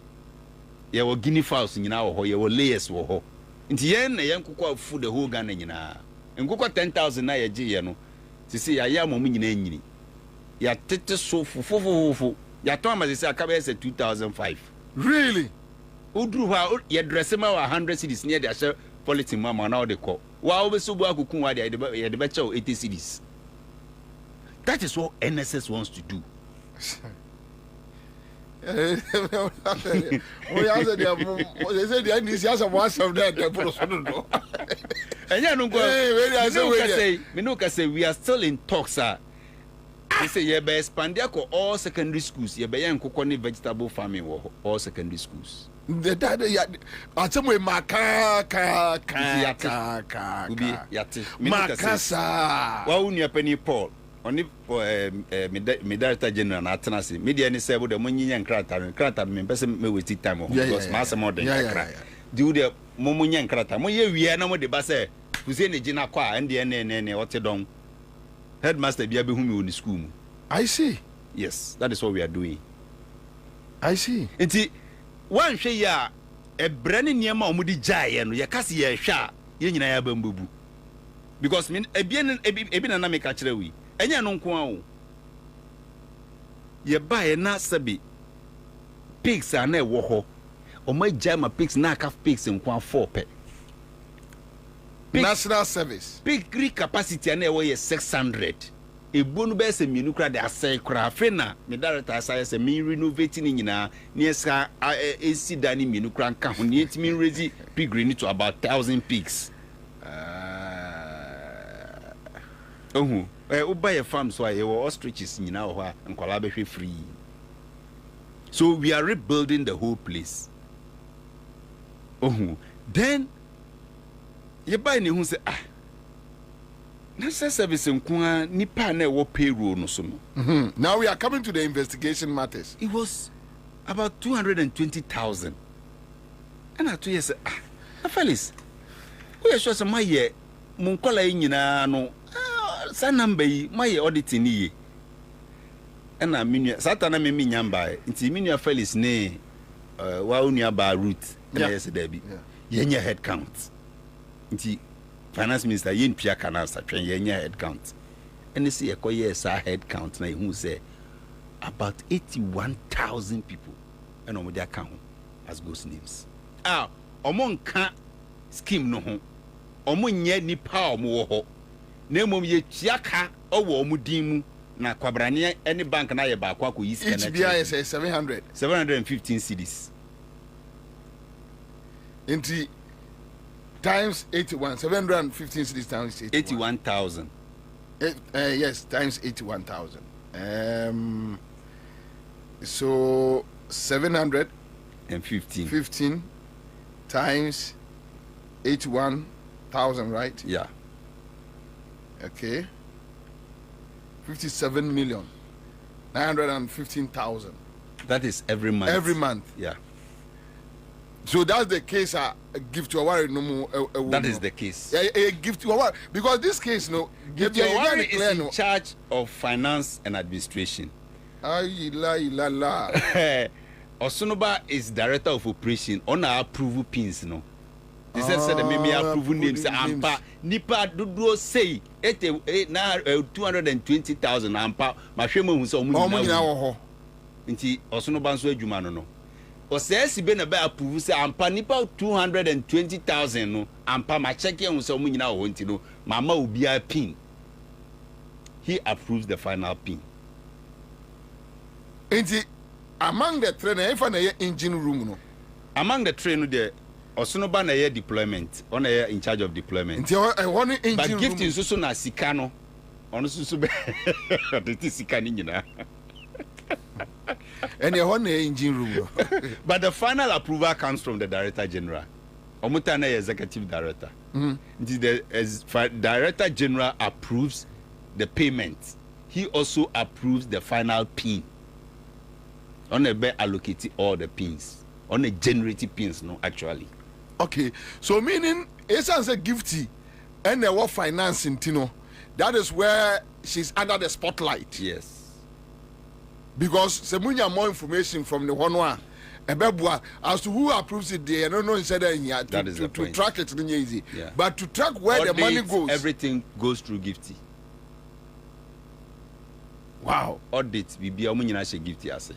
ye wo guinea fowls nyina wo ho ye wo layers wo ho nti ye na ye nkokɔ food the whole Ghana nyina nkokɔ 10,000 na ye gye ye no se ya ya mom nyina nyini ya tete so fufufufu ya to ama se aka be se 2005 really udru ha ye dress ma 100 cedis near the polythene mama now they call Wow, we so work the better 80 cities. That is what NSS wants to do. They said the initials of one of them. And yeah, no say we are still in talks, sir. They say you be expand all secondary schools. You be vegetable farming all secondary schools. The dad, I tell you, Makasa. Why wouldn't you penny Paul? Only me director general na tenase media ni say the money and crata me person me with time because mass more than do the momunyan crata mo ye wi na mo de ba say Hussein Gina kwa and the what don headmaster bia be hu me on school. I see. Yes, that is what we are doing. I see. Enti wan hwe ya e brane niam a omudi jaye no ye kase ye hwa ye nyina ya bambubu because me ebi na make a kire wi enya no nko awo ye bae na sabi pigs ana e wo ho o ma jama pigs na ka pigs nko afọ pe national service pig capacity ana e wo ye 600 ebonu be se mienu kra de asai kra fe na me director asai se me renovate ni nyina ni eska esi dani mienu kra nka ho ni etimi raise pig ni to about 1000 pigs Uba your farm so I ostriches in our and collaborate free. So we are rebuilding the whole place. Then you buy any who say that's service in Kwa Nipa ne wo payroll no so. Now we are coming to the investigation matters. It was about 220,000. And I told you say fellas, we are sure some my year munkola nyina no sa number my auditing ye and I mean satana me nyamba nti minua felix ne wa onua ba route yes debi yenya head count nti finance minister yen pia kana sa twen yenya head count and see ekoye sa head count na hu say about 81,000 people and omo dia ka ho as ghost names omo nka scheme no ho omo nye nipa omo wo ho na mom ye chiaka owo omo din mu na kwabrane any bank na ye ba kwa ko yis connect each BIS 715 cedis into times 81 715 cedis times 81,000 yes times 81,000 so 715 times 81,000 right yeah. Okay. 57,915,000. That is every month. Every month. Yeah. So that's the case. I give to a no more. That is the case. A give to a because this case no. Give to a is in charge of finance and administration. La. Osunoba is director of operation on our approval pins no. They said the me approve names ampa nipa dodo say na 220,000 ampa mahwemo hu so omu nyina wo ho nti osono banso adwuma no o say si be na be approve say ampa nipa 220,000 no ampa ma check hu so omu nyina wo nti no mama obi a pin he approves the final pin nti among the train if na engine room no among the train no there Osonoba na ye deployment on in charge of deployment but gifting so na sika no ono so be the sika ni nyina and ye one engine room but the final approval comes from the director general omuta na executive director the director general approves the payment he also approves the final pin on a be allocate all the pins on a generative pins no actually. Okay, so meaning it's as a gifty and there was financing, Tino. That is where she's under the spotlight. Yes. Because Semunya more information from the one as to who approves it there. I don't know instead to track it is easy. Yeah. But to track where the money goes. Everything goes through Gifty. Wow. Audit Bibi Omunyina she Gifty ase.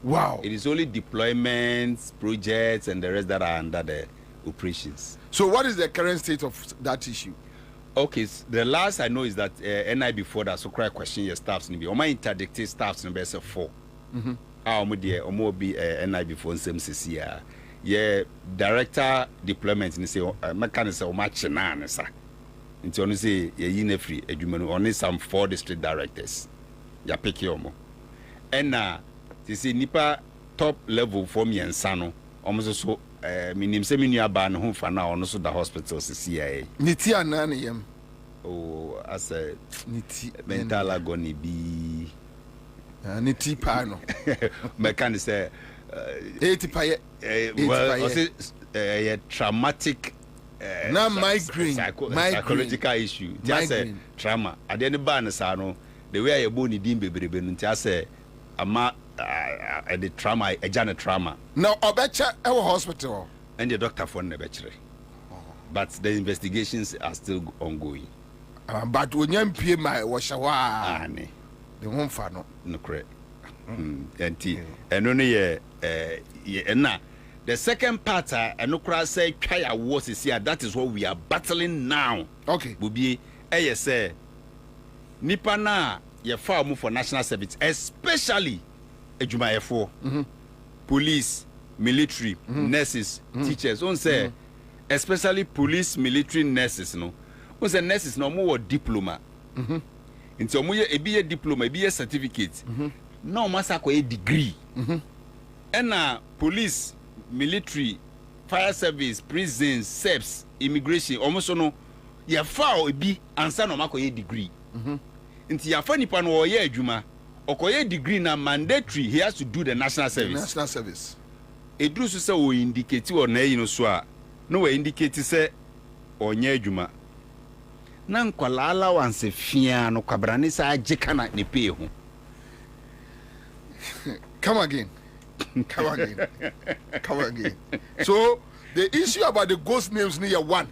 Wow. It is only deployments, projects, and the rest that are under the operations. So what is the current state of that issue? Okay, the last I know is that NI before that so cry question your staffs nibi. My interdicted staffs number is 4. Omo be NI before CMCC. Yeah, director deployment ni say mechanic say o match na ne sa. Nti onu say ye yi na free adwuma no only some 4 district directors. Ya pick yomo. And say nipa top level for me and sano. Omo so minim se minu aba no ho fa na ono so da hospital se CIA. Niti anane yam. Oh, as a niti mental agony bi niti pa no. Mechanic say 80 pa ye. Well, a traumatic psychological issue. Just a trauma. At the end of the the way I born in Dimbe, just say the trauma, a Janet trauma. Now, I bet our hospital and the doctor for the bachelor. But the investigations are still ongoing. But when you pay my washawa, the home for no correct. And only the second part and no cry say try was here. That is what we are battling now. Okay. Bubi say nipa na ye far move for national service, especially ejuma efo, police, military, nurses, teachers. On say especially police, military, nurses. No, on say nurses no more diploma. Into mo ye ebi diploma, ebi certificate. No masa ko a degree. And police, military, fire service, prisons, SEPs, immigration, almost no, ya far be answer no mako a degree. Inti ya funny pan or ye juma, or koye degree na mandatory, he has to do the national service. National service. A do so we indicate or ne no swa, no way indicate say or nye juma. Nan kwalala wanse fia no kwabrani sa jekana ni pay ho. Come again. So the issue about the ghost names near one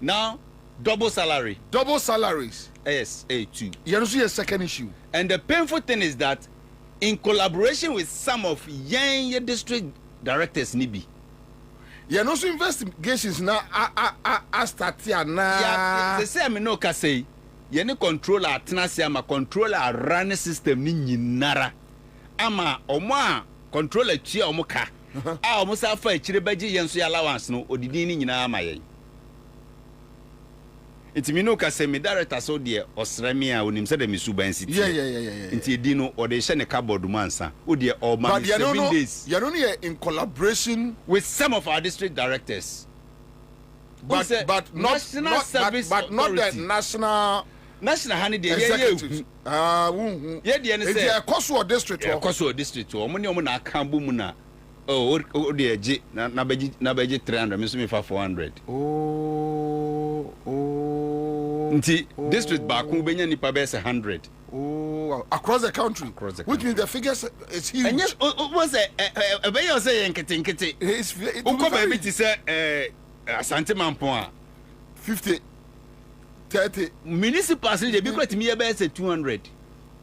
now double salaries. Yes, A2. You know, see a second issue. And the painful thing is that in collaboration with some of young district directors nibi. You know, so investigations now are starting now. Yeah, they say I no ka say you no controller atnasi ama controller run system ni nyinara. Ama omo controller chia omo ka omo sa fa chire baji yenso ya allowance no odidi ni nyina ama yen itimi no ka se me director so de osrami a onim se de me suban city yeah nti edi no o de hye ne cupboard mansa o de o man 7 days you know here in collaboration with some of our district directors but not the national honey de yeah de ne say Koso district omo ne omo na akambu mu na o de age na beji 300 me so me fa 400 nti district back ku benya nipa be 100 across the country which means the figures is huge and yes was a be you say nkete it's uko ba bi ti say asante mampon a 50 30 municipals they be quite me be say 200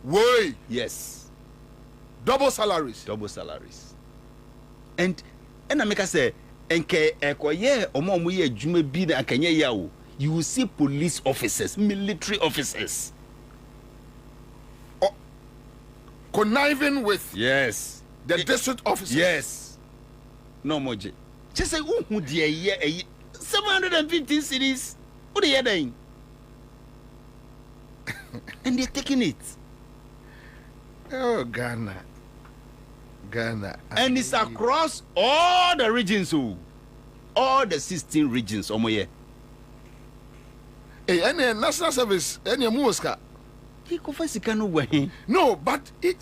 way yes double salaries and I make us say enke ekoye omo ye adwuma bi na akanye ya o you will see police officers, military officers conniving with the district officers. No moje just say who dey here 715 cities who dey here and they're taking it. Oh, Ghana. And it's across all the regions, all the 16 regions. Hey, any national service, any muska. No, but it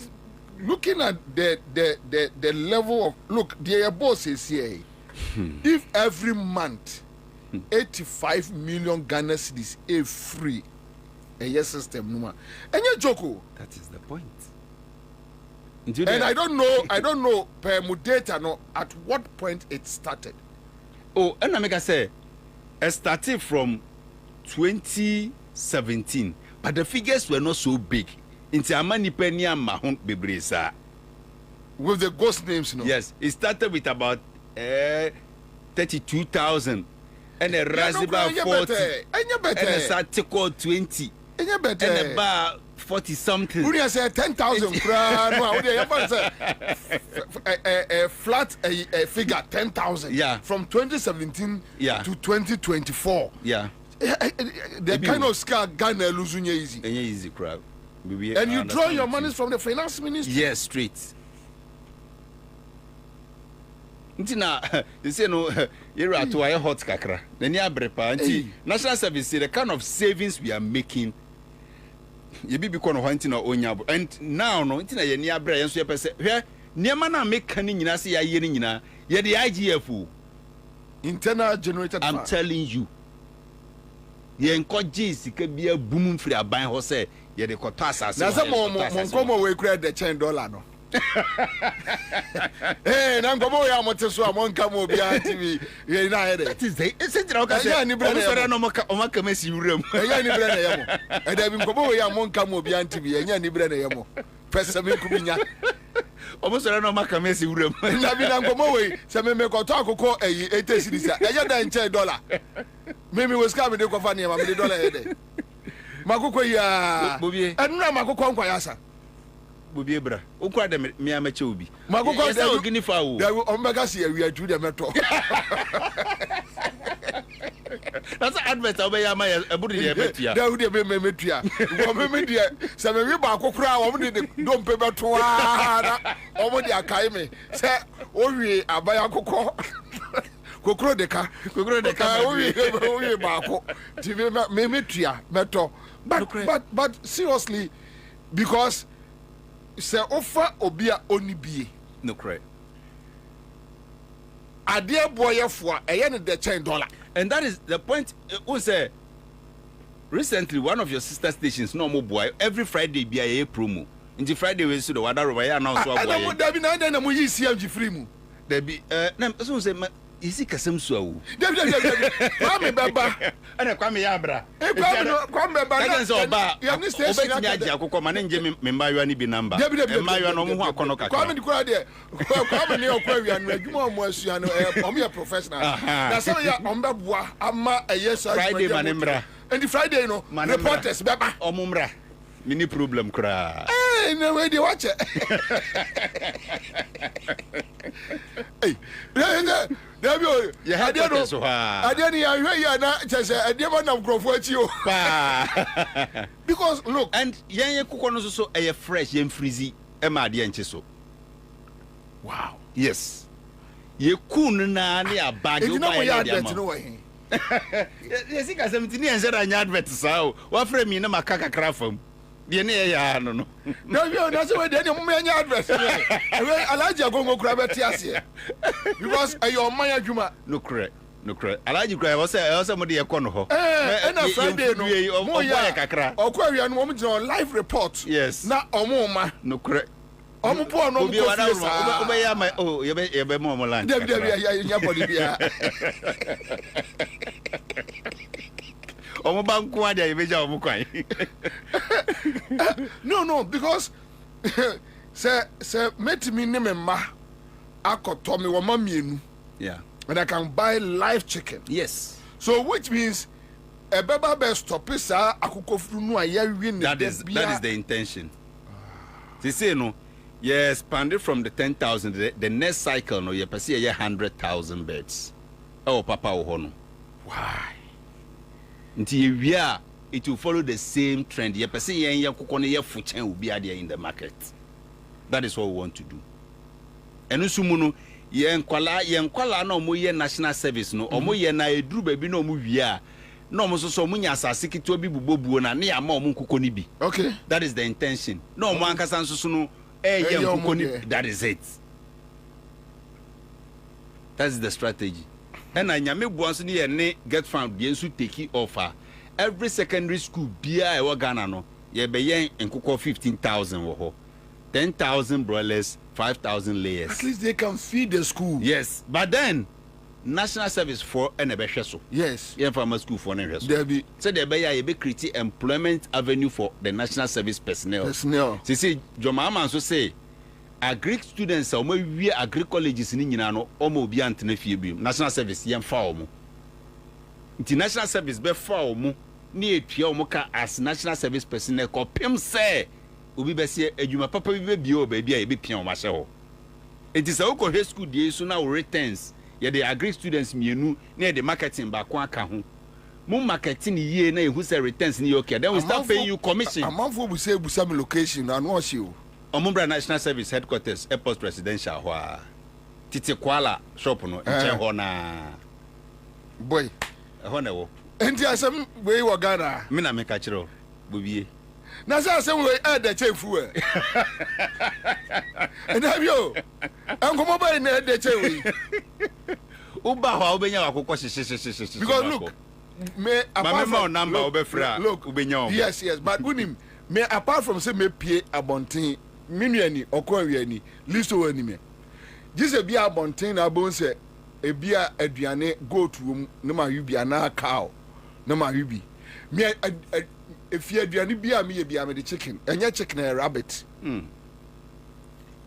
looking at the level of look, the boss is here. If every month 85 million Ghana cedis is free. A yes system numa. And you joko. That is the point. And I don't know per data no at what point it started. Oh, and I make I say it started from 2017, but the figures were not so big. Into amani penia mahon bebresa. With the ghost names, no? Yes, it started with about 32,000 and a Raziba 40 and a Satiko 20 and a bar 40 something. Would you say 10,000? A flat figure 10,000. Yeah. From 2017 to 2024. Yeah. The kind of scar Ghana losing easy. Easy crowd. And you draw your money from the finance ministry? Yes, straight. Ntina, you say no, you're at wire hot kakra. Then you are prepared. National Service, the kind of savings we are making. You be because of hunting or own. And now, no, it's not your near brain. So you say, here, near man, make canning in us, you're the IGF. Internal generated. I'm telling you. You encourage it could be a boom for a buying horse. Yeah, the Kotasa. That's a more common way create the $10 no. Hey, I'm going to want to so I'm on come over TV. You know that is the it's it okay. Yeah, ni brother no maka mesi room. Yeah, ni brother yamo. And I been come over here on come over TV. Yeah, ni brother yamo. Person me kubinya. Almost no maka mesi room. Na bi na come over. Se me ko to akoko 80 cedis. Yeah, da $10. Me was come dey kofa ne ma me $1 head. Makoko ya. Enura makoko nkwa yasa. Bobi ebra okwa de me amache obi makoko de ogini fa o da omega si awia ju de meto that's advert obey ma ebudu de metua da udi me metua wo me de se me wi ba kokora wo me de dompe beto a o mo de akai me se o wi abaya kokko kokoro de ka o wi ba ko ti me metua meto but seriously because say offer obia onibie no correct ade boye fo eye ne de $10 and that is the point who say recently one of your sister stations no more boy every Friday be a promo nti Friday we so the wada roba ya announce wa boy and Dabi na mo yi CMG free mu Dabi na so say isi kasem so awu Dabi kwame baba ana kwame ya bra kwame baba na so ba ya ni station obetimi agi akoko ma na nje me mbayo ni bi number mbayo no mo ho akono kaka kwame dikura de kwame ne okwa wi anu adwuma mo asua no omo ya professional na so ya ombeboa ama ayesa Friday manembra and Friday no reporters baba omumra mini problem kra no way they watch it hey yeah, I don't know. I didn't hear na just I didn't know grofo achi o because look and yen kuko no so e fresh yen freezy e ma de enche so wow yes ye kun na na abage o ba ya de no we yes ika 17 yen share anya advert sao wa frame me na makaka krafam de ne ya no no no so we de mo me anya advert alaji agongo kura beti ase because ayo man adwuma no correct alaji kura o say mo de ye kono ho na Friday no mo ya kakra okwa wi anu mo jino live report yes na omo ma no correct omo po no obi wa na obi ya ma oh ye be mo land ya nya body bia omo banku ade ye beja omo kwan no because say met me ne memma akoto me wo ma mienu yeah and I can buy live chicken yes so which means a baba be stop isa akoko furu nu aye wi ne that is the intention they say no yeah expanded from the 10,000 the next cycle no you perceive 100,000 beds oh papa wo ho no why until we are it will follow the same trend you perceive yen yakoko no ye fuchen obi ade in the market that is what we want to do enu sumu no yen kwala na omo ye national service no omo ye na eduru ba bi na omo wi a na omo so omo nya asase kito bi bubobuo na ne ama omo nkoko ni bi okay that is the intention na omo ankasa nso no ye nkoko ni that is it that is the strategy and anyame buanso ni ye ne get found bi ensu take offer every secondary school bia e wo Ghana no ye be yen nkoko 15,000 wo ho 10,000 broilers 5,000 layers at least they can feed the school yes but then national service for enebehwe so yes yen farmer school for enebehwe so there be so there be ya be create employment avenue for the national service personnel see Joma man so say agri students o ma wie agri colleges ni nyina no o ma obi antena fie bi national service yem fa o mu international service be fa o mu ni etua o mu ka as national service personnel ko pem say obi be se adwuma papa bi be o ba bia e be pia o ma hye ho it is a ko high school dey so na returns ye the agri students mienu na the marketing ba ko aka ho mu marketing ye na ehu say returns ni okay then we start paying you commission amanfo bu say busa me location na no hye o Omumbra National Service Headquarters Airport Presidential hwa Titi Kwala shop no nche ho na boy ho na wo enti asem we wo Ghana me na me ka kire bobie na say asem we de chefu e na bio enkomo boy na de chefu uba ho obenya wakokọ hye because look me apart from number obefra ubenya yes but unim me apart from say me pie abonten minuani okowiani listo wani me gise bia abonten na bon se ebia aduane goat wom na ma yubia na cow na ma yubi me efia aduane bia me ye bia me the chicken enye chicken and rabbit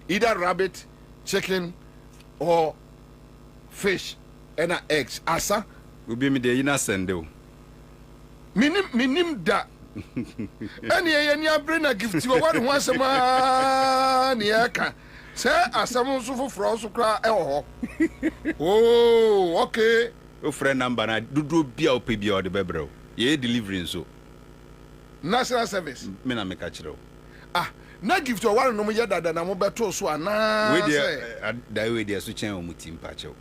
either rabbit chicken or fish and eggs asa obi me de yina sende o minim da ani ye ni abrena gift wo wade ho asema ni aka say asem so foforo so kra e ho oh okay o friend number na dudu bia o pe bia o de bebrew ye delivery so national service me na me ka kire o na gift wo wade no mo ye dada na mo beto so ana we dey so chen o mutim pa chew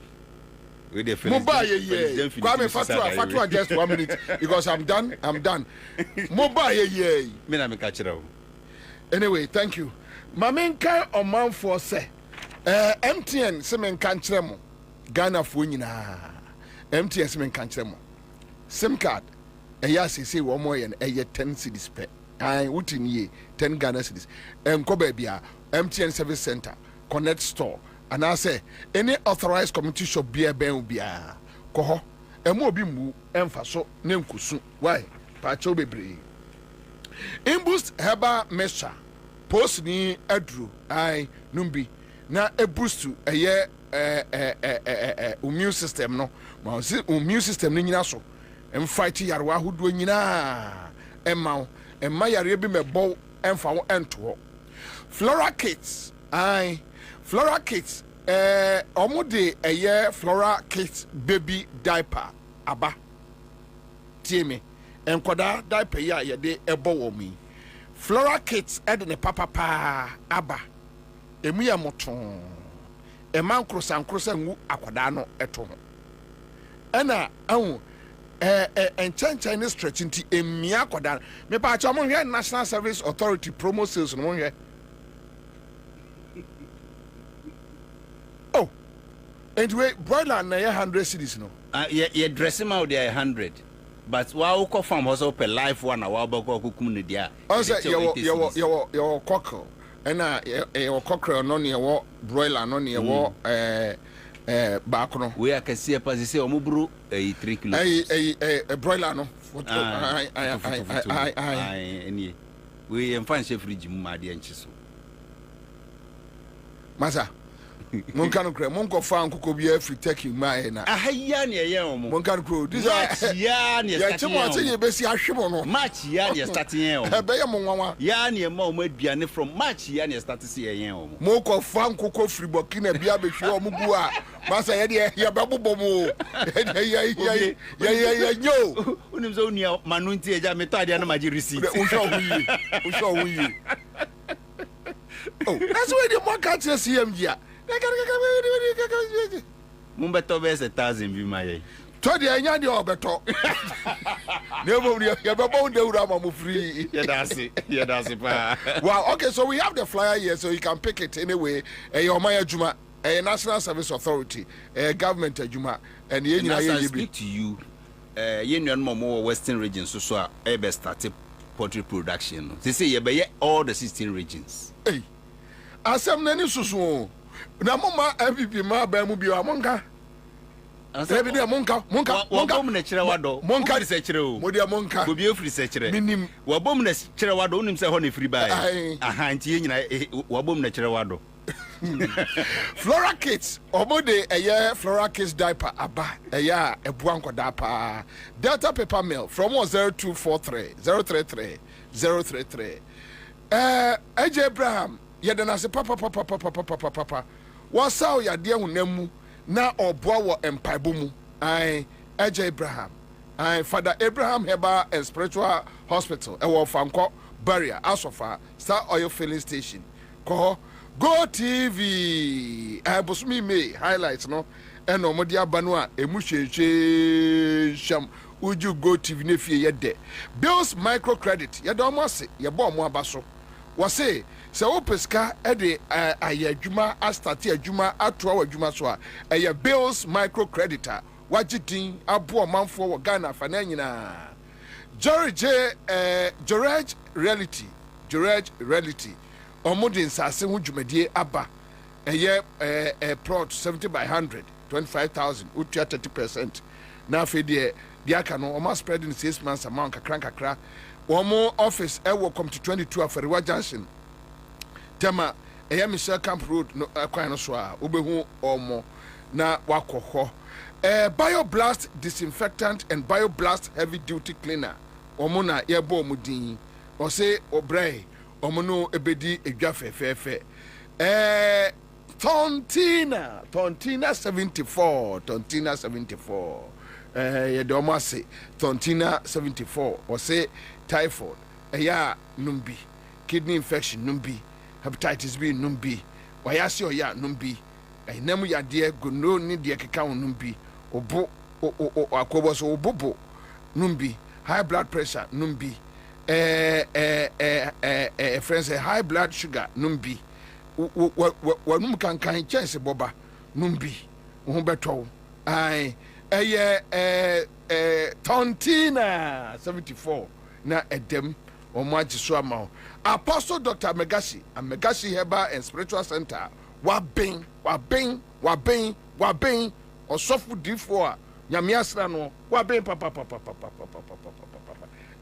Mobile ye Kwame Fatua just 1 minute because I'm done Mobile ye me na me ka kire o anyway thank you mamenka oman for say MTN se men kan kire mo Ghana fo nyina MTN se men kan kire mo SIM card eya sese wo mo ye 10 cedis pe ai wutin ye 10 Ghana cedis enko ba bia MTN service center connect store and I say any authorized community shop bia ben bia ko ho emu obi mu emfa so ne nkusu why pa cho bebre imboost herbal mixture post ni adru ai numbi na e boost eye immune system no ma immune system ni nyina so em fight yarwa hodo nyina emma yare bi mebo emfa wo ento flora kits ai Flora Kits, omude eye Flora Kits baby diaper aba. Tiemi, enkoda diaper ya ye de ebo wo mi. Flora Kits ede ne papa aba. Emu ya moton. Eman krosa ngu akoda no eto ho. Ena awu enchancha ni stretch nti emia akoda. Me pa cha mo hwe National Service Authority promo sales no mo hwe. And we broiler na 100 cities no. You dress him out there 100. But wa ko farm house per life one na wa boko kukum ne dia. I say your cockle. And your cockerel no ne wo broiler no ne wo back no. We can see pass say omubru 3 kilos. Broiler no. Any we enfan chef fridge mu ma de nchiso. Masa Monka no kra monko fa nkoko bia free take my na ahaya ne ye omo monka no kro this ya ne ya chemo atenye besi ahwemo no match ya ne start yen omo be ye monwanwa ya ne ma omo aduane from match ya ne start se yen omo monko fa nkoko free bokina bia behwe omo bu a masa ye de ya bebobo mo ya nyo unim zo unia manunti eja meto ade na maji receipt usho wuyi oh that's why the market CMG ya Mumbeto be 1,000 bi maye. To de anya de obeto. Never you be de ura ma free. Yeah, that's it. Wow, okay, so we have the flyer here so you can pick it anyway. Your Maya Juma, National Service Authority, government Juma, and I speak to you. You more Western regions so be started poultry production. They say you be all the 16 regions. Hey. Asem nani susu. Na mama MPP ma ba mu bi amonka. Ebi de monka. Bom na kire wado. Monka se kire o. Mo de monka. Obi ofri se kire. Minim. Wa bom na kire wado unim se ho na free buy. Aha nti ye nyina wa bom na kire wado. Flora Kids, omode eye Flora Kids diaper aba eya ebuanko dapa. Delta paper mill from 0243 033 033. AJ Abraham, yedana se papa. Wasa ya dia hunemu na oboa wo empaibo mu. Ai AJ Abraham. Ai Father Abraham Herbal and Spiritual Hospital. Ewo Fanko Barrier Asofa Star Oil Filling Station. Ko Go TV. Bosumi me highlights no. Eno modi abanu a emu sham uju Go TV ne fie yede. Bills microcredit yede omo se ye bo omo abaso. Wase se opeska ede ayadwuma astati adwuma atoa wadwuma so a eye Bills microcreditor wajitin abo manfo wo Ghana fa na nyina. George Reality Omudin Sase hu dwumadie aba eye prod 70 by 100 25,000 utia 30% na afede dia aka no o spread in 6 months amount kakra omo office ewo come to 22 Afariwa Junction tema eye Michelle Camp Road no kwan no so a obehu omo na wakoho Bioblast disinfectant and Bioblast heavy duty cleaner omo na yebo omudin o say obrey omono ebedi edwa fefefe Tontina 74 ye do mo ase Tontina 74 o say typhoid ya numbi kidney infection numbi hepatitis B numbi wayase o ya numbi enam ya de gono ni de keka numbi obo akobo so obobo numbi high blood pressure numbi friends high blood sugar numbi wanum kankan chance boba numbi wo beto ai Tontina 74 na edem omaji so ama Apostle Dr. Megashi Herbal and Spiritual Center wabin osofu difo nyame asra no wabin papa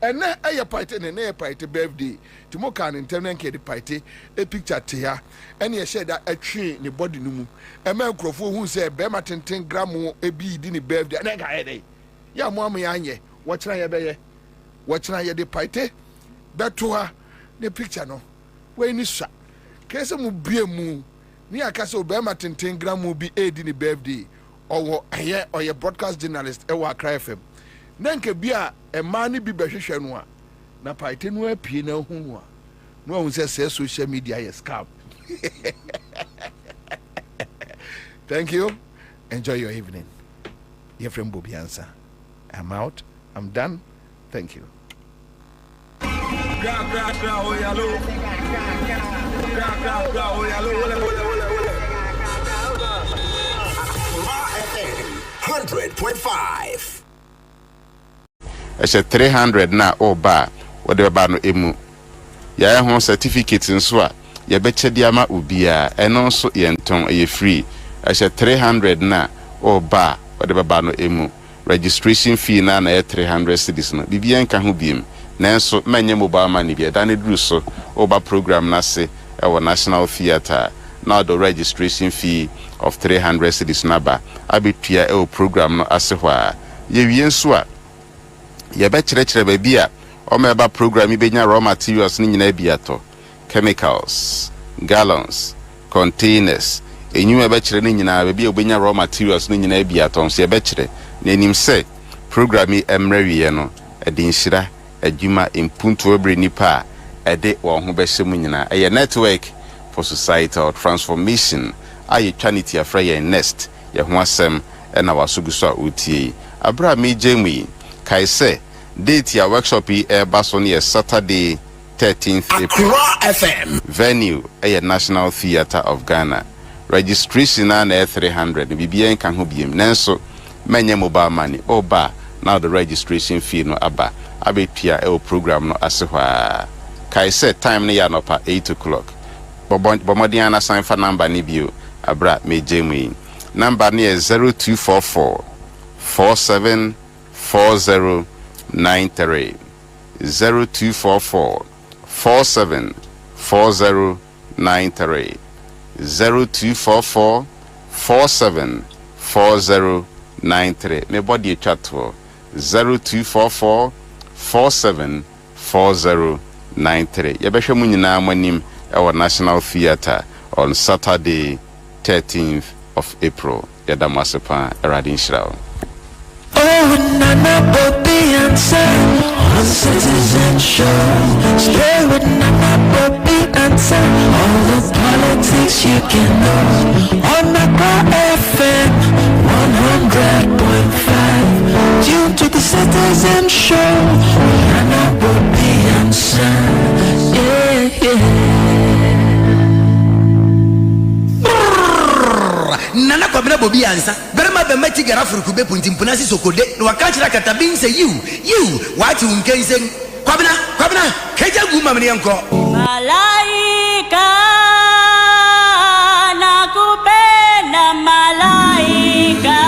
ene eye party ne party birthday timo kan internet ke di party e picture te ya ene ye share da atwe ne body no mu e ma nkrofo hu se be ma tenten gram e bi di ne birthday ene ga ye dey ya mo am ya anye wo kira ye di party beto ha ne picture no we ni sha kese mu bie mu ni aka se be ma tenten gram bi e di ne birthday owo eye broadcast journalist e wa Accra FM nanke bia emani bi behwehwe no a na paite no apie na hu no a no hu say social media is scam. Thank you, enjoy your evening. Your friend Bobby Answer. I'm out, I'm done. Thank you. 100.5. It's a 300 na oba whatever no emu ya ho certificate nso a ya beche diama ubia eno nso yenton e free it's a 300 na oba whatever no emu registration fee na 300 cedis no bibia nka ho biem nanso menye mobile money bia dan duru so oba program na se e National Theatre now the registration fee of 300 cedis na ba abetua e program no ase hwa ye wie nso a ye be kire ba bia o meba program ibenya raw materials ni nyina biato chemicals gallons containers enyu be kire ni nyina ba bia obenya raw materials ni nyina biato so ye be kire na enim se program emrewie no edi nhira adwuma impunto ebre nipa ede wo ho be hye mu nyina eye network for societal transformation aye trinity afra ye nest ye ho asem na wasuguso a otie abra me jemi kai se date ya workshop baso ne Saturday 13th April Accra FM venue National Theatre of Ghana registration na 300 bibia nka ho biem nanso menye mobile money oba now the registration fee no aba abetua program no asehwa kai se time ne ya no pa 8 o'clock bomodian na sign for number ni bio abra mejemi number ne 0244 474093 0244 474093 0244 474093. Me body chat to 0244 474093. Yebehwe mu nyina amanim our National Theatre on Saturday 13th of April. Yadamasepa Eradin Shirao. Oh, Nana Bobby answer on Citizen Show. Stay with Nana Bobby answer all the politics you can know on Accra100.5FM. Tune to the Citizen Show. Nana Bobby answer. Nana Kwabena Bobby answer. Berema be meti gara furukube puntimpuna si sokode. No wakachira katabin say you what you can say. Kwabena keja guma mni yanko. Malaika nakupenda malaika.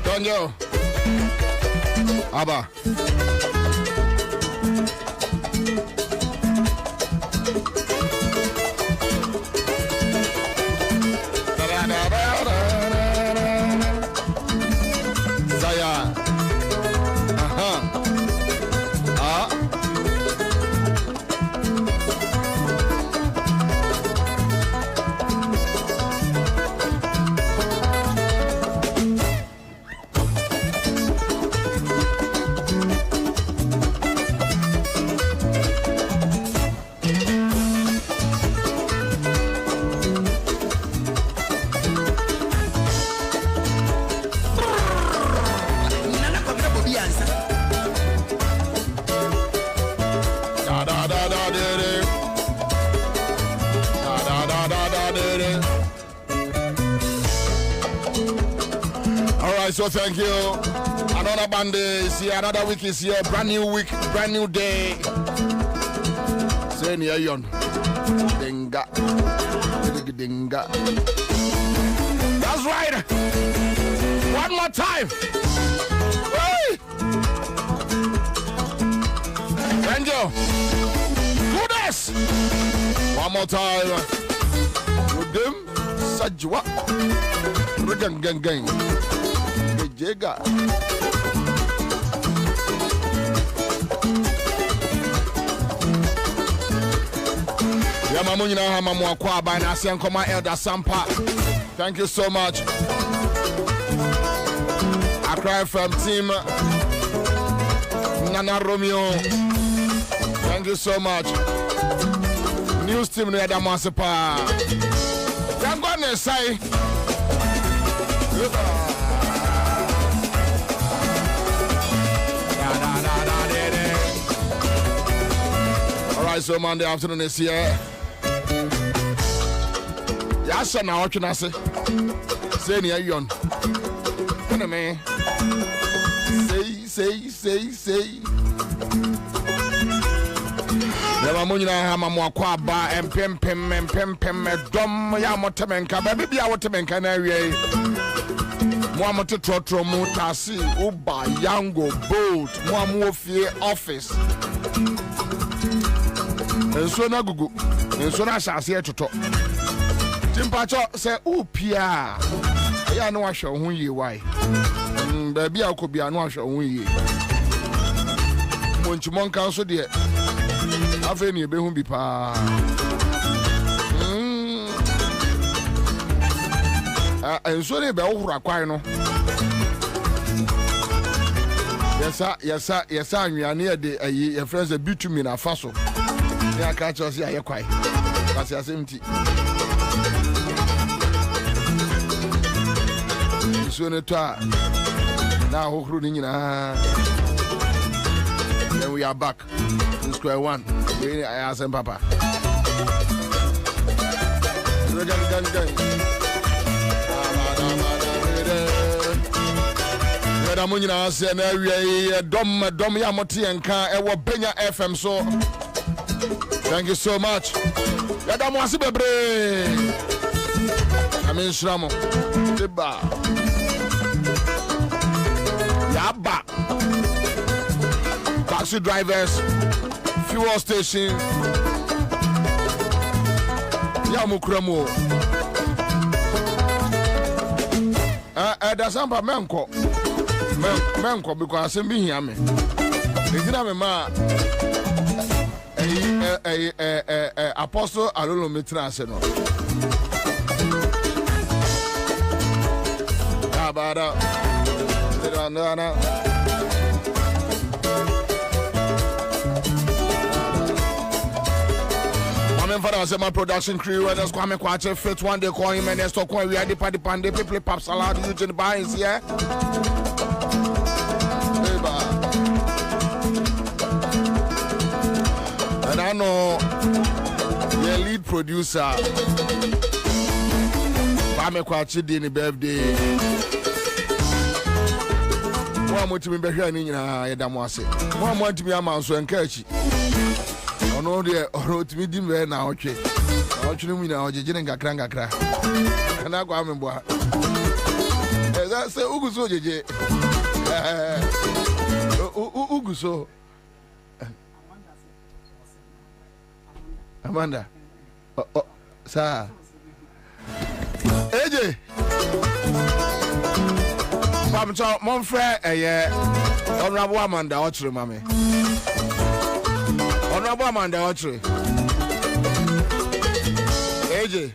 Tonyo. Abba. All right, so thank you. Another band is here, another week is here, brand new week, brand new day. Say near yon. Dinga. Dinga. That's right. One more time. Hey. Thank you. Do this. One more time. With them, Sajwa. Gang. Jega. Yamamunyina hamamu akwa by Nasian Koma Elder Sampa. Thank you so much. Accra FM team. Nana Romeo. Thank you so much. News team no Adam Masepa. I'm going to say. Alright, so Monday afternoon is here. Yes, sir, now what can I say? Say near yon. What a man. Say. Never munina hama mwakwa ba empem dom ya motemenka baby ya wotemenka na wie. Mwamote trotro mutasi uba yango bolt mwamuofie office. Enso na gugu. Enso na asase etoto. Timpacho se upia. Ya no ahwe ho yi wai. Baby akobia no ahwe ho yi. Monchimon kan so de afeni ebe hu bi pa. Enso ne be ohura kwan no. Yesa anwiane de ayi your friends a bitumen na faso. Ya ka cho si aye kwai. Kasi asemti. Enso ne to na ohuru ni nyina. Then we are back to square one. I ask him, Papa. Munyina say na we dom ya moti enka e wo Benya FM so. Thank you so much. Yada mo asi bebre. Amin shramo. Tiba. Yaba. Taxi drivers, fuel station. Yamukramo. That's not menko. Menko because I'm here. It's not ma. Apostle Alolo Mitra Seno. Abada. For us, my production crew, and that's Kwame Kwache fit one day call him and let's talk when we are the party pande people pop salad Eugene Bynes here. And I know the lead producer Kwame Kwache did the birthday. One more to me be here in Yadamwase. One more to me am so encourage. Ono de oro timi di me na otwe. Otwe mu na ojejene ngakra. Na gwa membo ha. Eza se uguso ojeje. Uguso. Amanda. Sa. Eje. Pamcho mon frère Honorable Amanda Ochre mame. Honorable Amanda Ochre. AJ.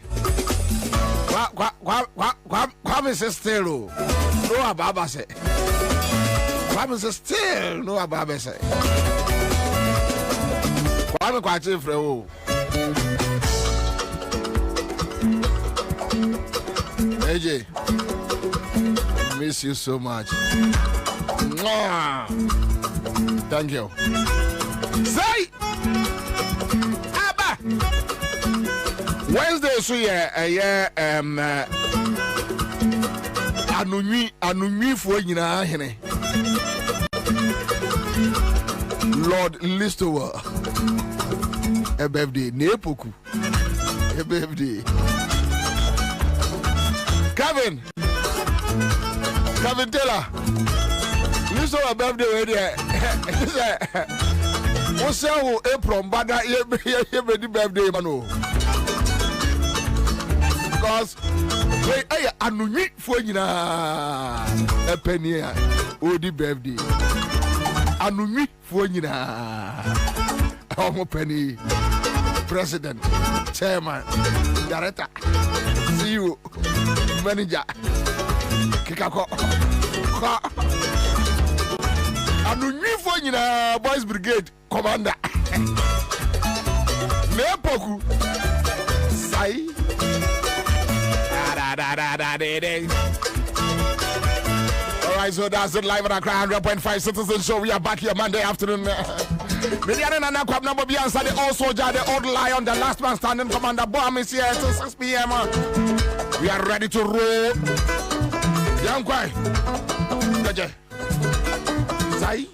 Kwame se still no ababa se. Kwame se still no ababa se. Kwame kwache frɛ o. AJ. Miss you so much. Mwah. Thank you. Say say so anunwi fo nyina hene Lord Listower a birthday nepoku a birthday Kevin Taylor Listower birthday we there what's your April bada ye birthday mano because we anunwi fo nyina a penny odi birthday anunwi fo nyina omo penny president chairman director CEO manager kikako anunwi fo nyina boys brigade commander nepoku sai Alright, so that's it live on Accra100.5 Citizen Show. We are back here Monday afternoon. The old soldier, the old lion, the last man standing, Commander Bomb is here till 6 p.m. We are ready to roll. Young Kwai. Sai.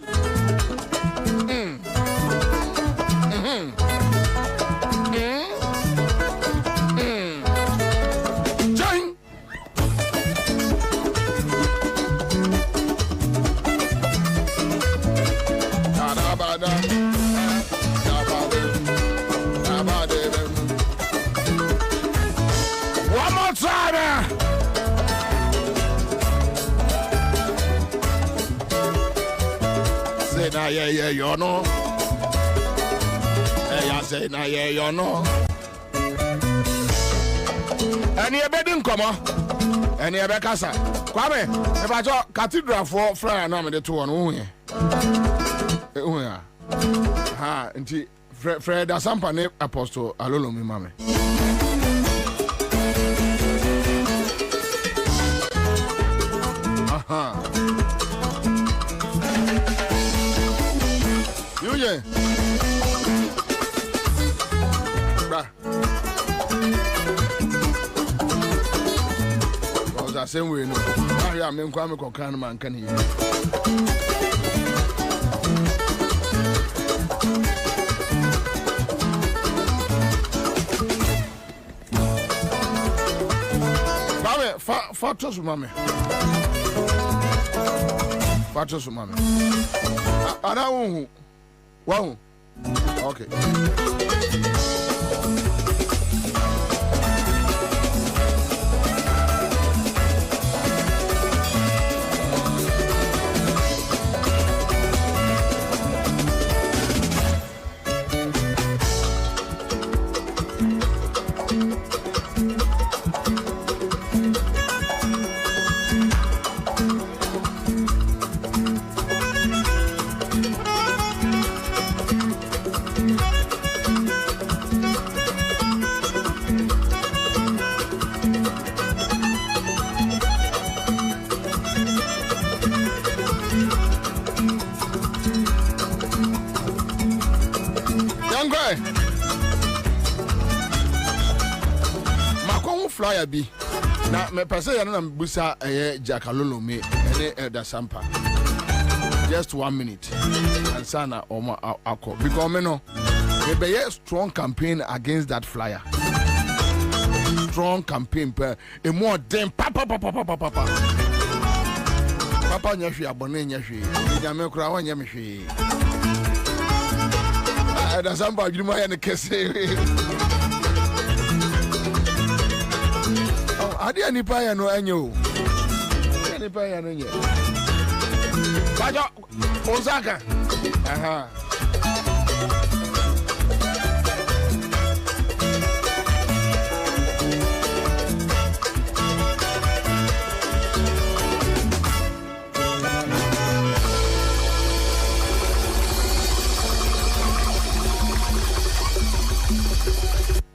Join. One more time. Say na yeah, you know. Hey, say na yeah, you know. Any bedin come any ebe kasa. Kwame, if I talk cathedral for friar na me the 2 on here. Ha, nti Fred Asampa ne Apostle Alolo mi mame. Aha. Yuye. Bra. Was the same way no. Ah, me nkwa me kokran man kan yi. Fatos mame. Fatos mame. Ana wo. Wow. Okay. Flyer bi na me pese ya na mbusa Jakalolo me ene Elder Sampa just 1 minute and sana oma akọ because me no me be a strong campaign against that flyer, strong campaign a more dem papa nyahwe abone nyahwe ya me kura wanya me hwe Elder Sampa adwuma ya ne kese adi anipa ya no anyo anipa ya no nye bajo Osaka aha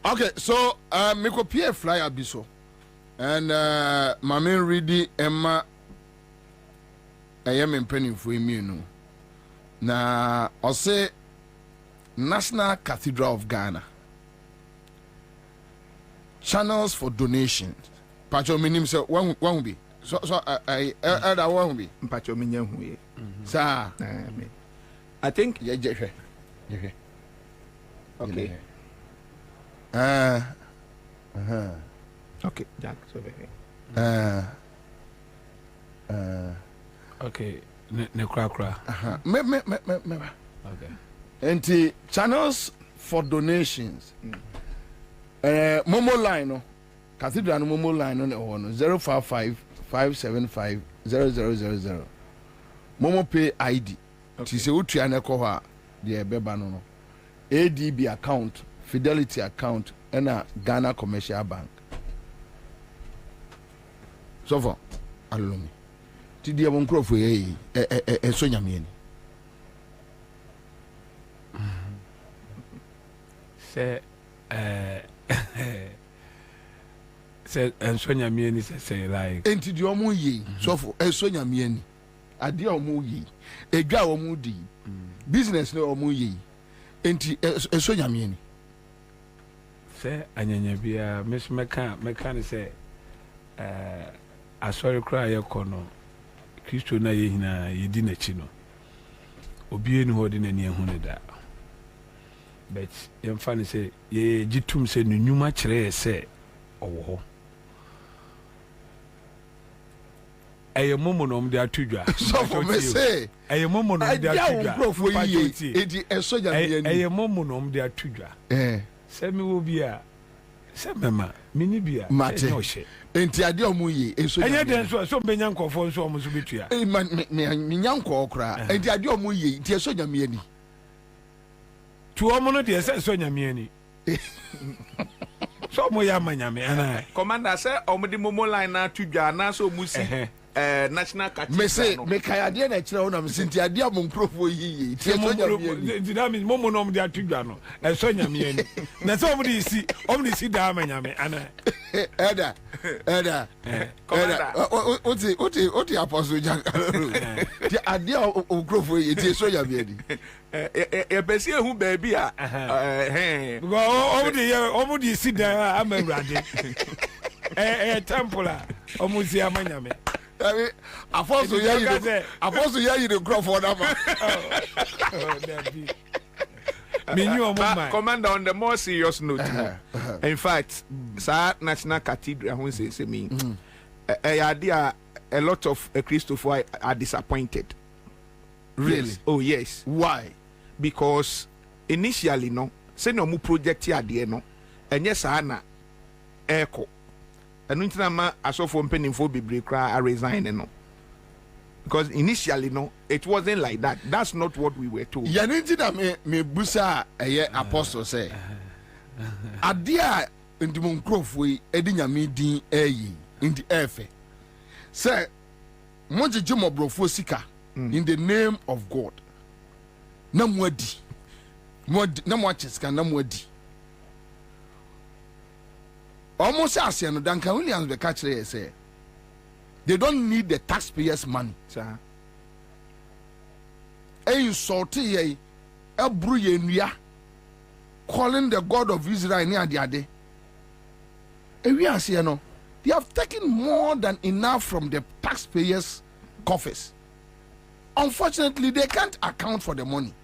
okay, so me ko pie flyer biso and Mami Ridi Emma I am in penny for immune. Na National Cathedral of Ghana channels for donation. Pacho minim say one be. So I that one be. Pacho minya hu ye. Sir. I think yeah. Okay. Okay, Jack. So okay. Ne kra. Me. Okay. And channels for donations. Momo line no. Cathedral no Momo line no 055-575-0000. Momo pay ID. Ti se utua na ko ha de beba no. ADB account, Fidelity account, and a Ghana Commercial Bank. So far, alone. Ti won crop for so nyame say so nyame say like enti di omo yi so for so nyame ni ade omo yi edwa omo di business no omo yi enti so nyame ni say anyanya bia meka ni say asori kra ye kono Kristo na ye hina ye di na chi no obi eni ho de na ni ehunu da but yem fa ni say ye gitum say nunuma kire say owo ho eye momo no mde atudwa so for me say eye momo no mde atudwa profo yi edi esoja me ni eye momo no mde atudwa se mi wo bia se mema mini bia se no hye enti ade omu yi esoja enye den so benya nkofo so omu so betua me nyanko okra enti ade omu yi enti esoja me ni tu omu no de se esoja me ni so mo ya manyame ana commander say omu di momo line na atudwa na so mu si national catch me say me kaya de na kire wona me sinti ade amon profo yi ti so nyame dynamic momo no mde atudwa no e so nyame ni na so omde si da manyame ana eda oti apostle jack ti ade o profo yi ti so nyame ni e pesi ehu ba bia omde si da amawrade temple omuzi amanyame Apostle ya you the crop for that man. Commander, on the more serious note, in fact, Sir National Cathedral, who says me, a lot of Christopher are disappointed. Really? Yes. Oh yes. Why? Because initially, no, say no more project here, no, and yes, Anna, echo. And until I saw from penny for bebre I resign no. Because initially no, it wasn't like that. That's not what we were told. Ya nti da me busa apostle say. Adia ndimo nkrofo yi edi nyame din ayi ndi efe. Say monjeje mobrofo sika in the name of God. Na muadi. Na mo acheska na muadi. Almost as you know, Duncan Williams the catcher say they don't need the taxpayers' money. Sir. Insulting a bruya calling the God of Israel near the other. And we are saying, no, they have taken more than enough from the taxpayers' coffers. Unfortunately, they can't account for the money.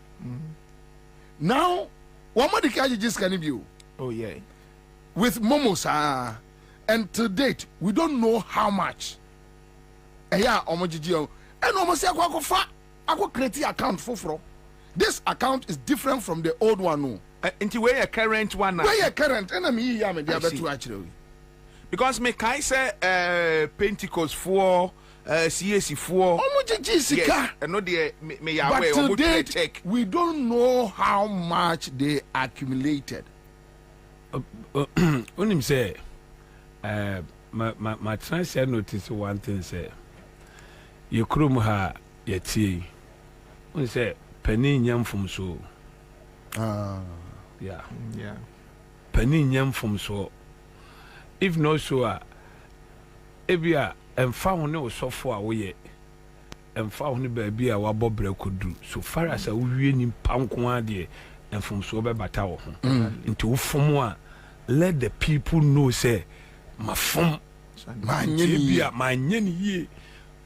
Now, what more the cash just can you? Oh, yeah. With Momosa, and to date we don't know how much. And almost I create account for. This account is different from the old one. No. Into where your current one now. Where your current enemy the other two actually. Because me kai say Pentecost 4 CAC 4 yes, and no the me but to date, we don't know how much they accumulated. When him say, my transfer notice one thing say, you krum ha yeti. When say penny yam from so. Yeah. Penny yam from so. If no so, if you are and found no so far away, and found baby our bobre could do so far as a winning pound quantity. And from so be batawo into from one let the people know say mafom manyeni ye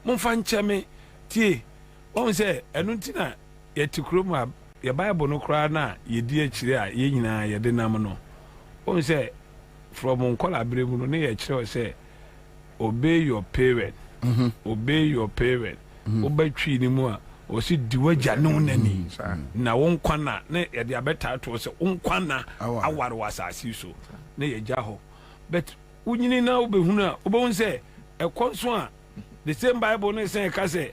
momfa ncheme tie won say enu ntina ye tikrom a ye bible no kra na ye di akire a ye nyina ye de nam no won say from nkola bremu no ne ye kire say obey your parent obey your parent obetwi ni mu a o si diwaja no nani na won kwana na ye de abeta to say won kwana aware wasasi so na ye gya ho but unyini na obehunu a obehun say ekonso a the same bible no say ka say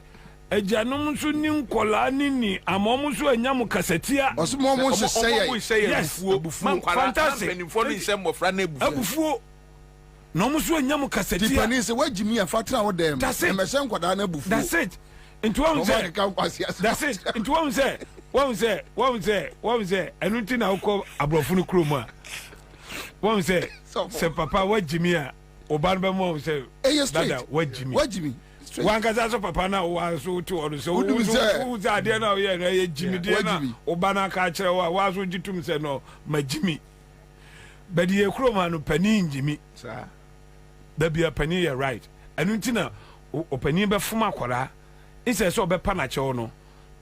ejanom so ni nkola ni amom so anyam kasetia osmo say yes fantastic penifo ni nsem mofra na abufuo no mo so anyam kasetia tipani say wagimi afatra wo dem emese nkoda na abufuo that's it into one say that's it into one say enuti na uko abrofo no kroma one say say papa wagimi a oban be mo say dada wagimi wangaza so papa na wa so to ono so wo za de na ye na ye jimi de na obana ka kire wa so gitum se no magimi bedi ye kroma no pani njimi sa da bia pani ye right enuti na opani be fuma akwara ise so be pa na che no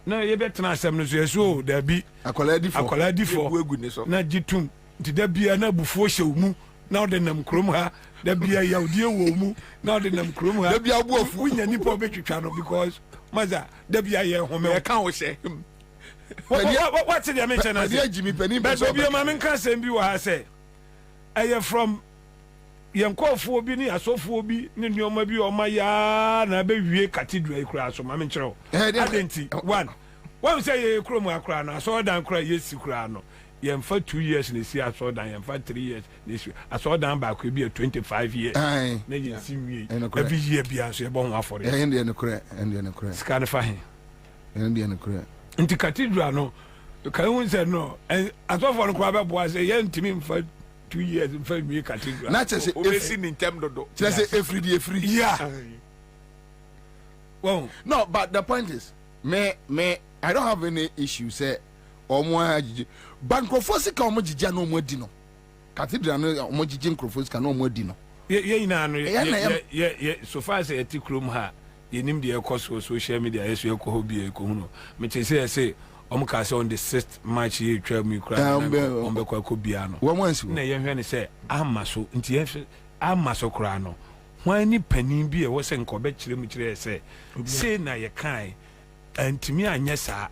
na ye betena asem no so yeso da bi akwala difo na gitum nti da bia na bufuo hyewmu na ode nam krom ha da bia yawdie wo mu na ode nam krom ha da bia abuafu nya nipa obetwitwa no because maza da bia ye home e kan wo hye what did you mention as Jimmy Penny but bia ma men kan sem bi wo ha say eye from yenkofo bi ni asofo bi ni nneoma bi o ma ya na be wie cathedral ikura so ma men kyerɛ adenti one say ye krom akura no so dan kura yesi kura no yemfa 2 years na si aso dan yemfa 3 years na si aso dan ba ko bi 25 years na yensi wie every year bia so ye bon afore ende ne kura scan fa he ende ne kura nti cathedral no kan hu say no aso for no kwa be boa say ye ntimi mfa 2 years mfa wie cathedral na che say every in term dodo che say every yeah well no but the point is me I don't have any issue say omo ajiji bankrofo sika omo jija na omo adi no cathedral no omo jiji nkrofo sika na omo adi no ye ina no ye so far say etikrom ha ye nim de ekoso social media yeso ekoho bi ekohu no me che say omo ka say on the 6th March ye twa mu kra ombe kwa ko bia no wo ansi na ye hwe ne say amaso nti ye amaso kra no hwan ni panin bi e wo se nkobe kire mu kire say na ye kan antimi anya saa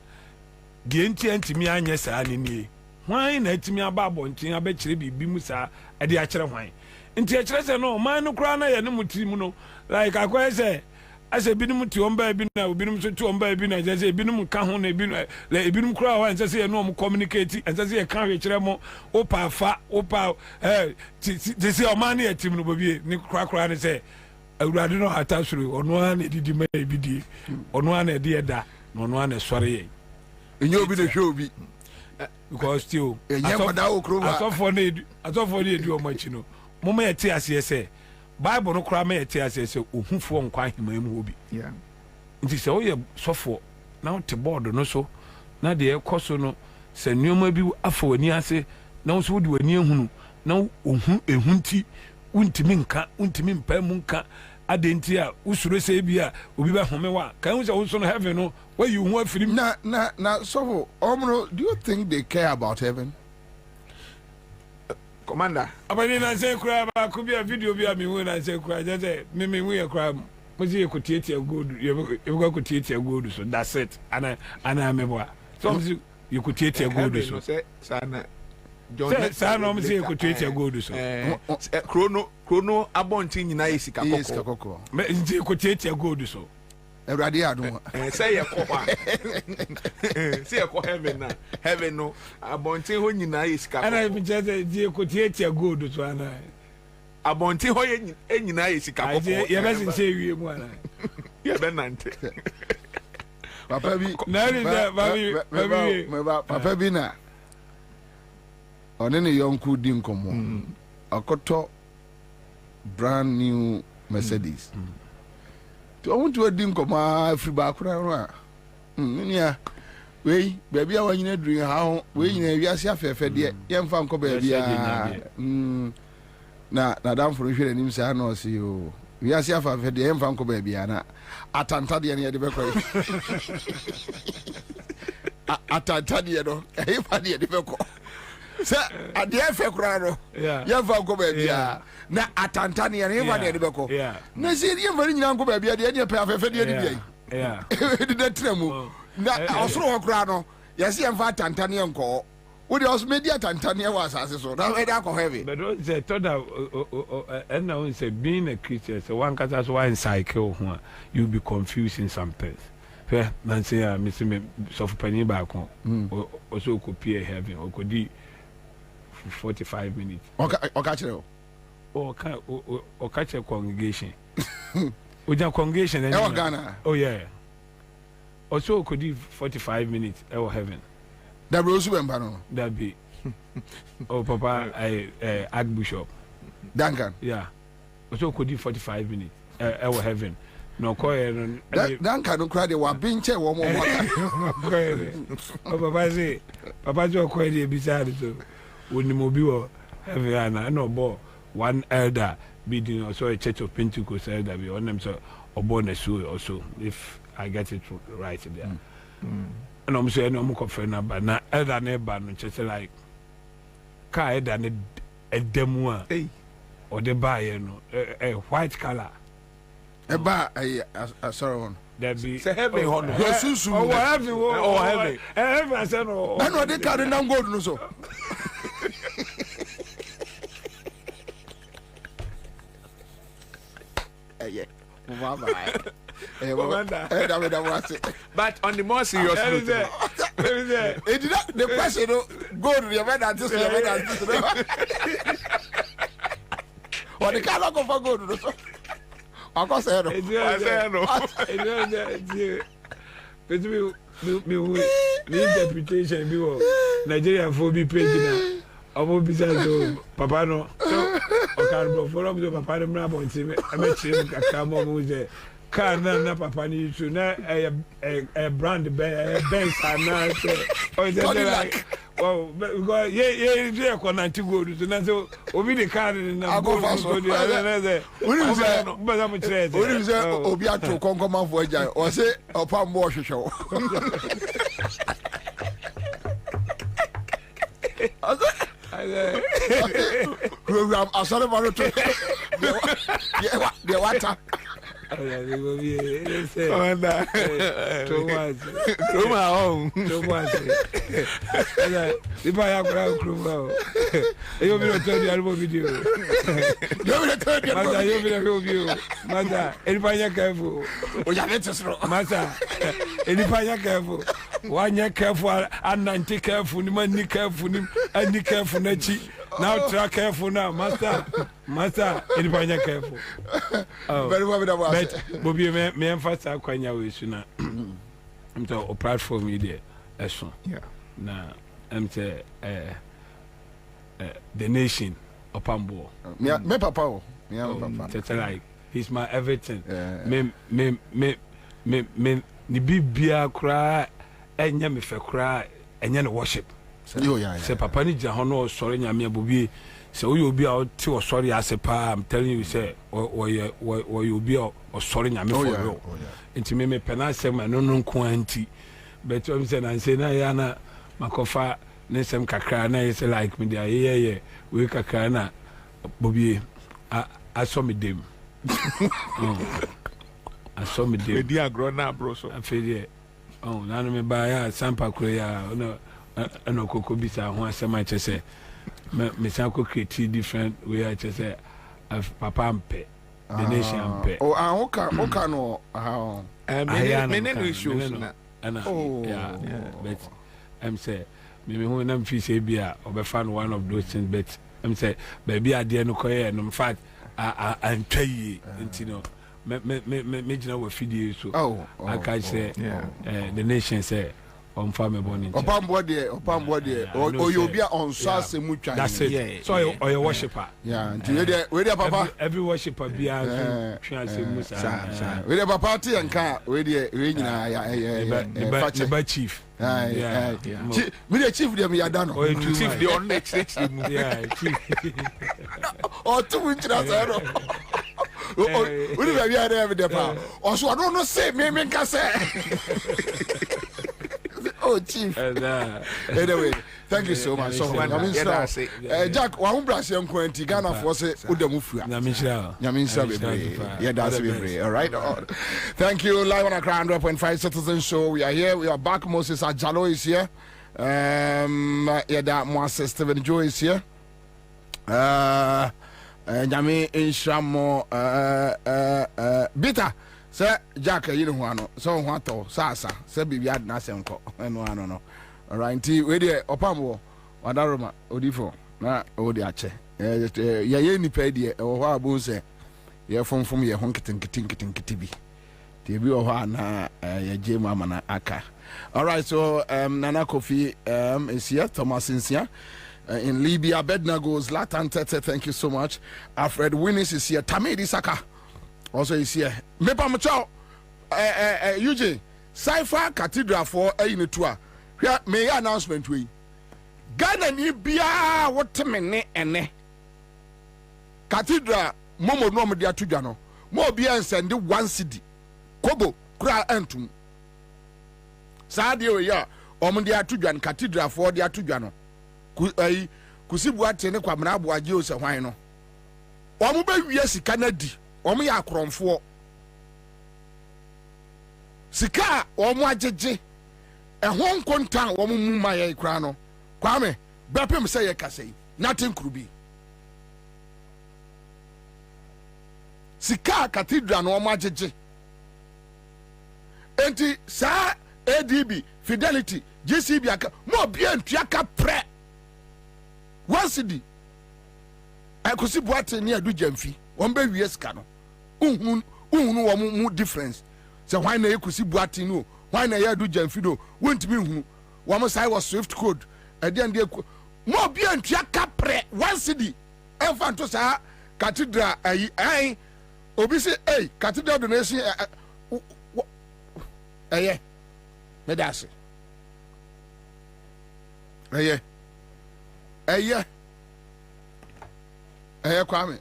de antimi anya saa ni hwan na antimi aba abonten abekire bibi mu saa ade akire hwan nti akire se no man no kra na ye ne mutirim no like akoye se ase binum ti omba bi na binum so ti omba bi na je binum ka ho na binum kra hwan se ye no communicate se ye kan we kire mo opa fa opa ti se o man na tim no bobie ni kra ne se awurade no atasuru ono an edidi ma ebidi ono an ede eda ono an sori ye enyo obi de hwe obi because still enye kwada okroma atofo ne edu o machi no moma yete ase se bible no kra ma yete ase se ohufo nkwa ahema mu obi yeah nti se oye sofo na o te board no so na de ekoso no se nneoma bi afọ ani ase na o so wodi wani ehunu na ohun ehunti untimi nka untimi mpa mu nka adenti a usuro se bia obi ba home wa kan hu se wo so no heaven no where you hu afirim na so omro do you think they care about heaven commander abani na se kura ba ku bia video bia mi hu na se kura je se mi hu ye kura mo se ye ko tietia gold ye ko tietia gold so that's it ana meboa so you ko tietia gold so sana John sana mo se ko tietia gold so krono abonti nyina yesika kokko me nti ko tietia gold so Everybody adum say ye ko kwa say ye ko heaven no abonti ho nyina yesika kokko ana mi je die ko tietia gold so ana abonti ho ye nyina yesika kokko ye be sin say wie mu ana ye be nante papa bi na ri da papa bi na onene yonku di nkomo akoto brand new Mercedes to want to di nkomo free back na nia wei baby a wanyina duru ha wei nyina wiase afefe de yemfa nko baby a na damfo hwere nim sa na osi o wiase afefe de yemfa nko baby a na atanta de ne de bekoy atanta de no e fa de bekoy sa ade efe kura no yemfa nko baby a na atanta ne e fa de bekoy na se de yemfa nyina nko baby a de pe afefe de bi ai de tremu na osoro okura no yesi emfa tantane enko wo de osmedia tantane wa asase so na we da ko heavy but don't say toda and now say being a Christian so one cause as one cycle ho you be confusing some things fair man say me so for pani ba ko also ko pie heavy o ko di 45 minutes okay kire o catch a congregation o ja congregation e Ghana oh yeah. Also could do 45 minutes or heaven. That was no. That be. Oh papa I Archbishop. Duncan. Yeah. Also could do 45 minutes or heaven. No coin Duncan no cry the wa binche wo mo. Oh papa say papa jo coin dey beside so woni mo bi wo heaven na no bo one elder be the also a church of Pentecost elder be on them so obo na so also if I get it right there. And I'm saying no more for na but na elder neighbor no just like car elder ne edemua or the buy no a white color. A bar sorry one. That be say heavy honor. Susu. Oh heavy oh heavy. Heavy I said no. I know they carry down gold no so. Yeah. But on the more serious note, the question go to the event and this or the car go for good. Of course, I know. The interpretation be Nigeria for be page now. So papa no so okay follow me papa dem na bon time e me chim kaka mo mo je car na papa ni su na a brand Benz na so o je like oh because ye ko na ti go do na so obi the car na go so do na say ori say no ba za mo chere ori say obi ato konkoman fo ajan o say opa mo hwehwe program asare maro to the water one careful and 90 careful, ni careful, and careful, now try careful now, master, anybody careful. Very well, but Bobby, me emphasize Quanya with you now. I'm to a platform media, as well. Yeah, now I'm to the nation of Pambo. Me papa, like he's my everything. Me, ni bibia kra enya me fe kra enya ne worship se papa ni gya hono sori nyame abobi se oyo obi a o ti o sori ase pa I'm telling you say oyo obi a o sori nyame for real enti me pena se ma no nko anti but o say na say na ya na makofa ne sem kakra na say like me there yeah we kakra na bobi a so me dem I saw me there. The agro na bro so. I feel yeah. Oh, na no me buy ya sampa koya no koko bisa ho asema che say. Me san ko create different way I say papa ampe. The nation ampe. Oh, oka no how. Me no issues na. Oh, yeah. But I'm say me who na fi say bia obefa one of those things but I'm say baby ade no koye no in fact I try you know. Me jina wa fidie so I can say the nation say on family bonding. Opambo de or you be on sauce mucha. That's it. Yeah. So or your worshipper. Yeah. We there papa. Every worshipper be a Musa. We there papa ti anka we nyina ya chief. We the chief dem ya dano. Or chief the on next yeah, chief. Or two winchira zero. We be here every day pa. Also I don't know say me can say. Oh, Chief. Anyway, thank you so much. So, Jack, one brush young Quentin Ghana for say, Udamufia. Yeah, that's it. All right. Thank you. Live on Accra100.5 Citizen Show. We are here. We are back. Moses Ajalo is here. Yeah, that Moses Stephen Joe is here. Jami Inshamo Bita. Sir Jack, you know one, so what to Sasa, say be had nothing, and one no. All right, tea, where the Opamo, Wadaroma, Odifo, na Odiache. Ya ni pedi, or what I say, you're from your honking kitty. TV or one, ya J Mamma Aka. All right, so Nana Kofi is here, Thomas is here. In Libya, Bednago's Latin Tete, thank you so much. Alfred Winnis is here, Tamedi Saka. Also is here. Mepa mcho UJ Cypher Cathedral for a tour. Here may announcement we. Ghana ni bia what mene ene. Cathedral momo no dia tudwa no. Mo bia send 1 cedi. Kobo kra entum. Saade we ya om dia tudwa cathedral for dia tudwa no. Kusibu ate ne kwamna aboaje o se hwan no. Omo ba wiye sika na di. Omo ya akromfo sika omo agege ehon kontan omo mumma ye kra no kwame bepem se ye kasei nothing could be sika cathedral no omo agege enti sa ADB Fidelity GCB aka mo bia ntuaka pre 1 cedi akosi boate ne adu jamfi won be wie sika no uhunu wo mu difference say why na ekusi buati no why na ya do jamfido won't me hunu wo mo sai was swift code e de mo bia ntua kapre 1 cedi enfanto sa cathedral ai obi say cathedral donation me dase kwame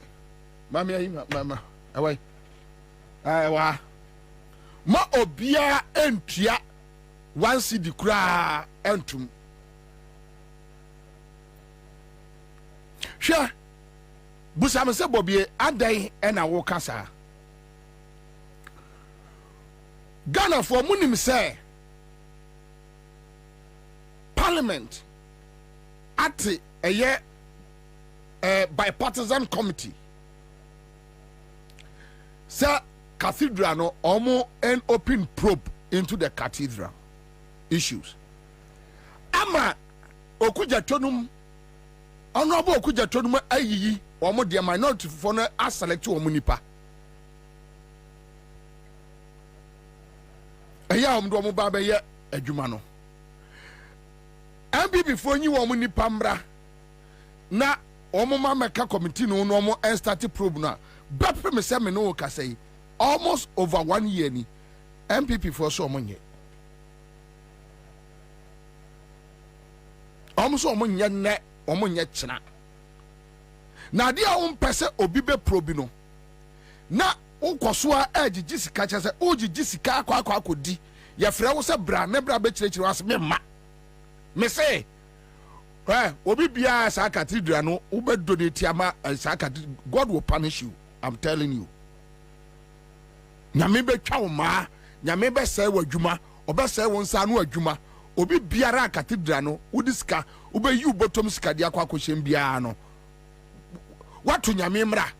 mami ayi mama awai wa ma obia entua 1 cedi kura entum hwe busam se bobie adan na wo kasa Ghana for munim say parliament at a bipartisan committee Sir Cathedral no omo an open probe into the cathedral issues. Ama okuja tonum honorable okuja tonum ayiyi omo de minority for no select omo nipa. Eya omo do omo ba be ye adwuma no. MPP for nyi omo nipa mra na omo mameka committee no omo start probe na Bapre me say me no ka say almost over 1 year ni MPP for so omonye almost omonye ne omonye china na dia pese obi be probi no na ukoso a agigi sika cha say ogigi sika akodi ye frɛ wo sɛ bra ne bra be kyerɛkyerɛ was me ma me say obi bia sa cathedral no wo be donate ama sa cathedral God will punish you. I'm telling you. Nyame be twa wo ma, nyame be say wadwuma, obe say won sa no wadwuma. Obi biara cathedral no, udiska, ube yu bottom sika dia kwa kwhyem bia no. Watu nyame mra.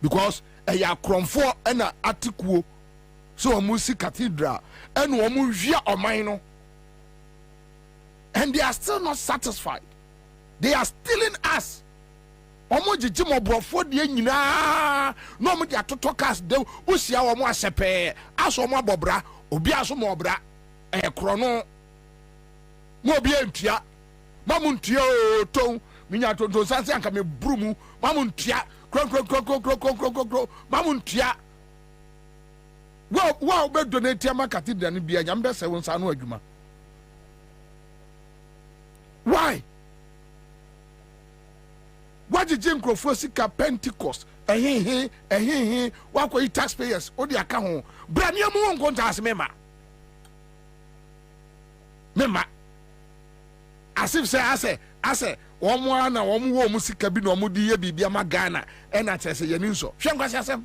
Because ya kromfo na atikuo. So omu si cathedral, enu omu hwia oman no. And they are still not satisfied. They are stealing us. Omo jiji mo brofo de nyina no mo de atoto cars de usia wo mo asepe aso mo abobra obi aso mo obra krono mo bi entua mamuntia o ton minya tonton sanse anka me brumu mamuntia kro mamuntia wow be donate ama cathedral ni bia nyam be se won sa no adwuma why what did Jim Crawford sika Pentecost wako taxpayers odi aka ho bra me mu won konta mema asif say ase omo na omo wo mu sika bi na omo di ye bibia ma Ghana e na tese ye ni nso hwe nkwasi asem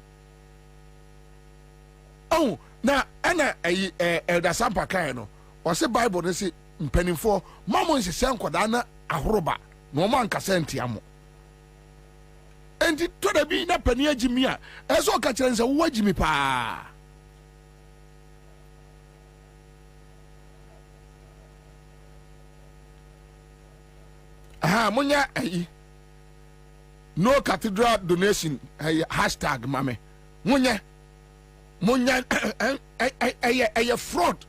oh na ana elder sampa kan no o se bible ne se mpanimfo mamo nsese nkoda na ahoroba na omo ankasa ntiamo enti to da bi na pani agimi a eso ka kire nse wo agimi pa munya no cathedral donation hashtag mame munya fraud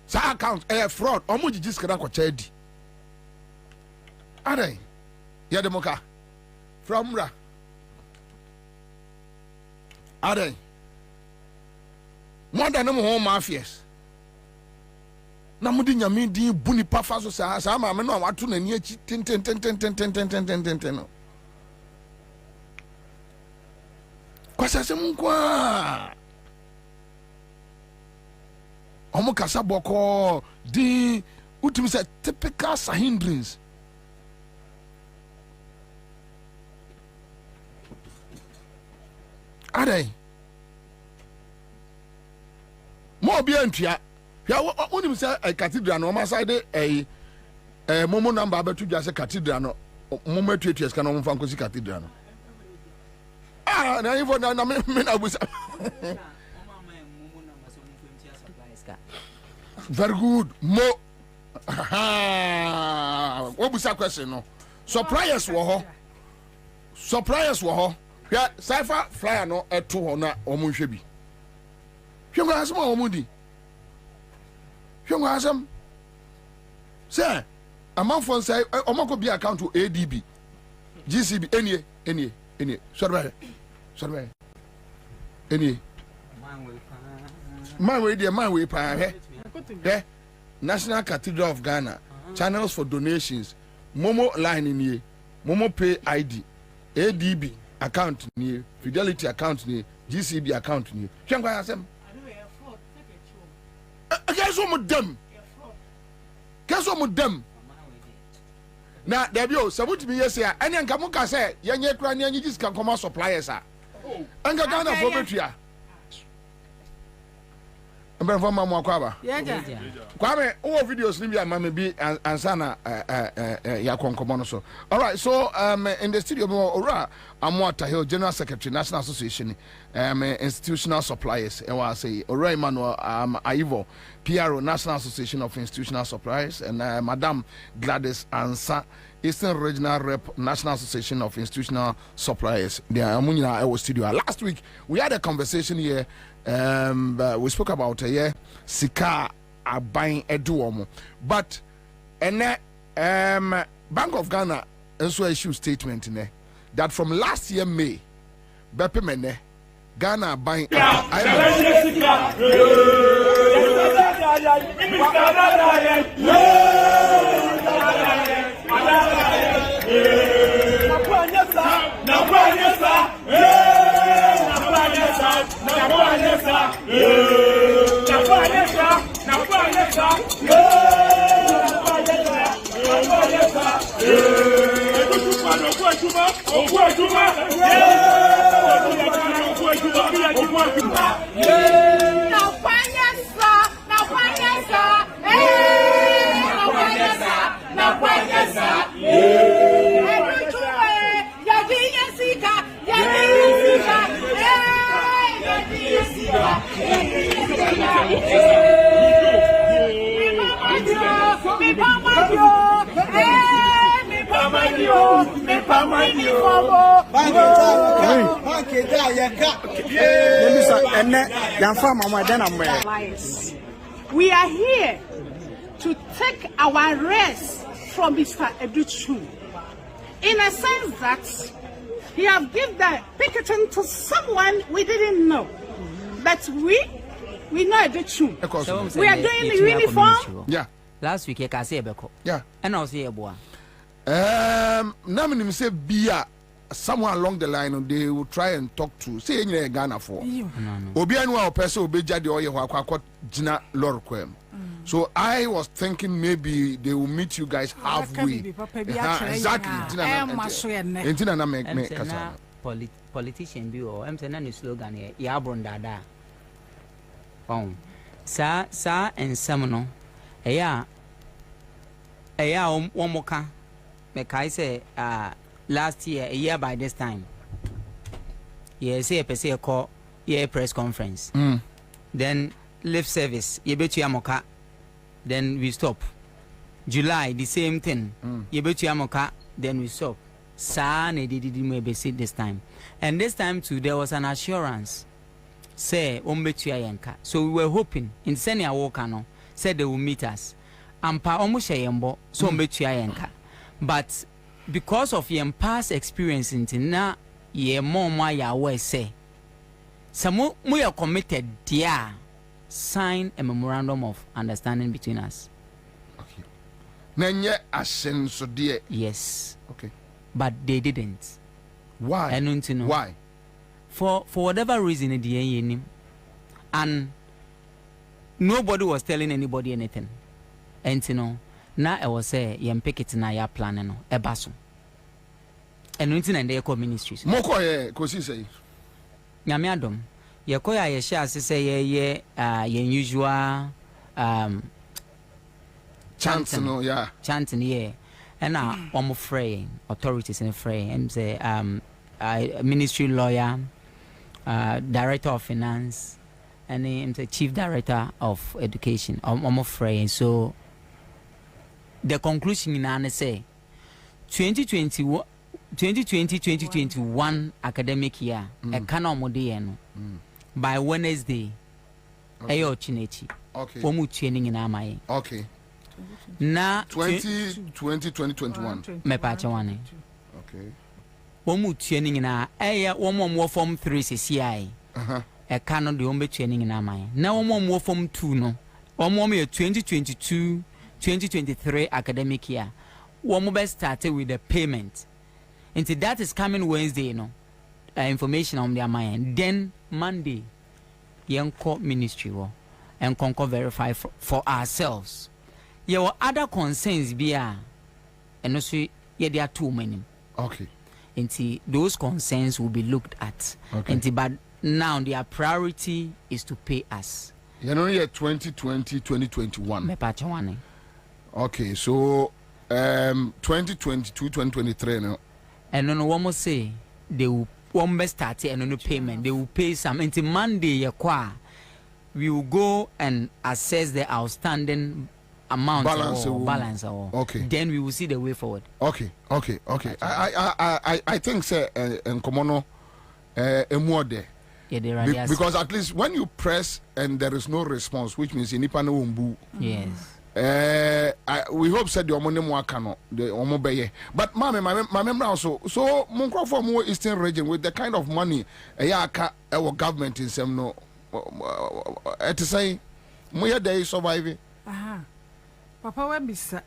sa account fraud omo jiji skada ko chedi are ya demoka from ra are more than no home mafias na mudi nyame din buni pafa so sa ma me no wato na ni achi ten no kwasa se munkwa omo kasa boko di utimi se typical hindrance adai mo bi antua ya onim say cathedral no ma side momo number abetu dwa say cathedral no momo tuetues kana mo fa nkosi cathedral no na info na me na busa very good mo what busa question no surprise wo ho ya cipher flyer no eto ho na omo hwe bi hwe ngwa asema omo di hwe ngwa asem say amanfo say omo ko bi account to ADB GCB enie sorry enie man we pa he National Cathedral of Ghana channels for donations momo line enie momo pay ID ADB account ni Fidelity account ni GCB account ni hwengwa asem keso mo dem na debio sabuti mi yesi a ene nka muka se yenye kura ni anyi jiska koma suppliers a anga Ghana for betua mbe fo ma mo akwaba kwame o videos ni bi amame bi ansana ya konkomo no so. All right, so in the studio ora Amwata Hill, General Secretary National Association Institutional Suppliers e wa say ora Emmanuel Aivo PRO National Association of Institutional Suppliers and Madam Gladys Ansa Eastern Regional Rep National Association of Institutional Suppliers. They are amunyina e studio. Last week we had a conversation here. We spoke about sika aban eduomo, but Bank of Ghana also issued statement that from last year May, Bepemene Ghana buying we are here to take our rest from Mr. Educhu. In a sense that he have given the picketing to someone we didn't know. But we know Educhu. We are doing the uniform. Yeah. Last week, I say Beko. Yeah. And I'll say a boy. Name say Bia. Somewhere along the line, they will try and talk to say in Ghana for Obianwa person obeja the oil wakwa jina lorquem. So I was thinking maybe they will meet you guys halfway. Exactly. Politician be or I'm saying slogan here. Yabron dada. Sa and Samono. Aya Womoka. Mekai say last year, a year by this time, say a call, press conference. Then lift service, yebetu yamoka. Then we stop. July, the same thing. Yebetu yamoka. Then we stop. Sa ne did maybe sit this time, and this time too there was an assurance. Say ombetu yanka. So we were hoping in senior Wokano said they will meet us. Ampa omusha yembo so ombetu yanka, but because of your past experience in na ye more ya way say some we are committed dear sign a memorandum of understanding between us. Okay. Nenye asen so dear. Yes. Okay. But they didn't. Why? I don't know. Why? For whatever reason and nobody was telling anybody anything. And you know, now I was say yem pick it na ya plan no ebaso. And nothing and they call ministries. Moko ye kosi say. Nyame adom. Ye koya ye share say ye usual chanting no yeah. Chanting yeah. And one free authorities in free and say ministry lawyer, director of finance, and him the chief director of education. I'm free. So the conclusion in Anne say 2020-2021 academic year a canon by Wednesday ayo chinechi okay omu training in amai okay na 2021 me pa chawane okay omu training na aya omo form 3 CCI a canon de ombe training in amai na omo form 2 no omo 2022-2023 academic year we best started with the payment. Until that is coming Wednesday, you know, information on their mind. Then Monday, young court ministry and conquer verify for ourselves. Your other concerns be and also there are too many. Okay. Until those concerns will be looked at. Okay. Until but now their priority is to pay us. You know, year 2020-2021. Okay, so 2022-2023 no. And no one must say they will one start and no payment. They will pay some until Monday we will go and assess the outstanding amount balance or okay. Then we will see the way forward. Okay. I think say and komono more there. Yeah, because at least when you press and there is no response, which means in Ipano Umbu. Yes. We hope said the money more cano the omobeye. But my memory also so Munkro for more Eastern region with the kind of money our government in some no to say Moya day surviving. Papa Webisa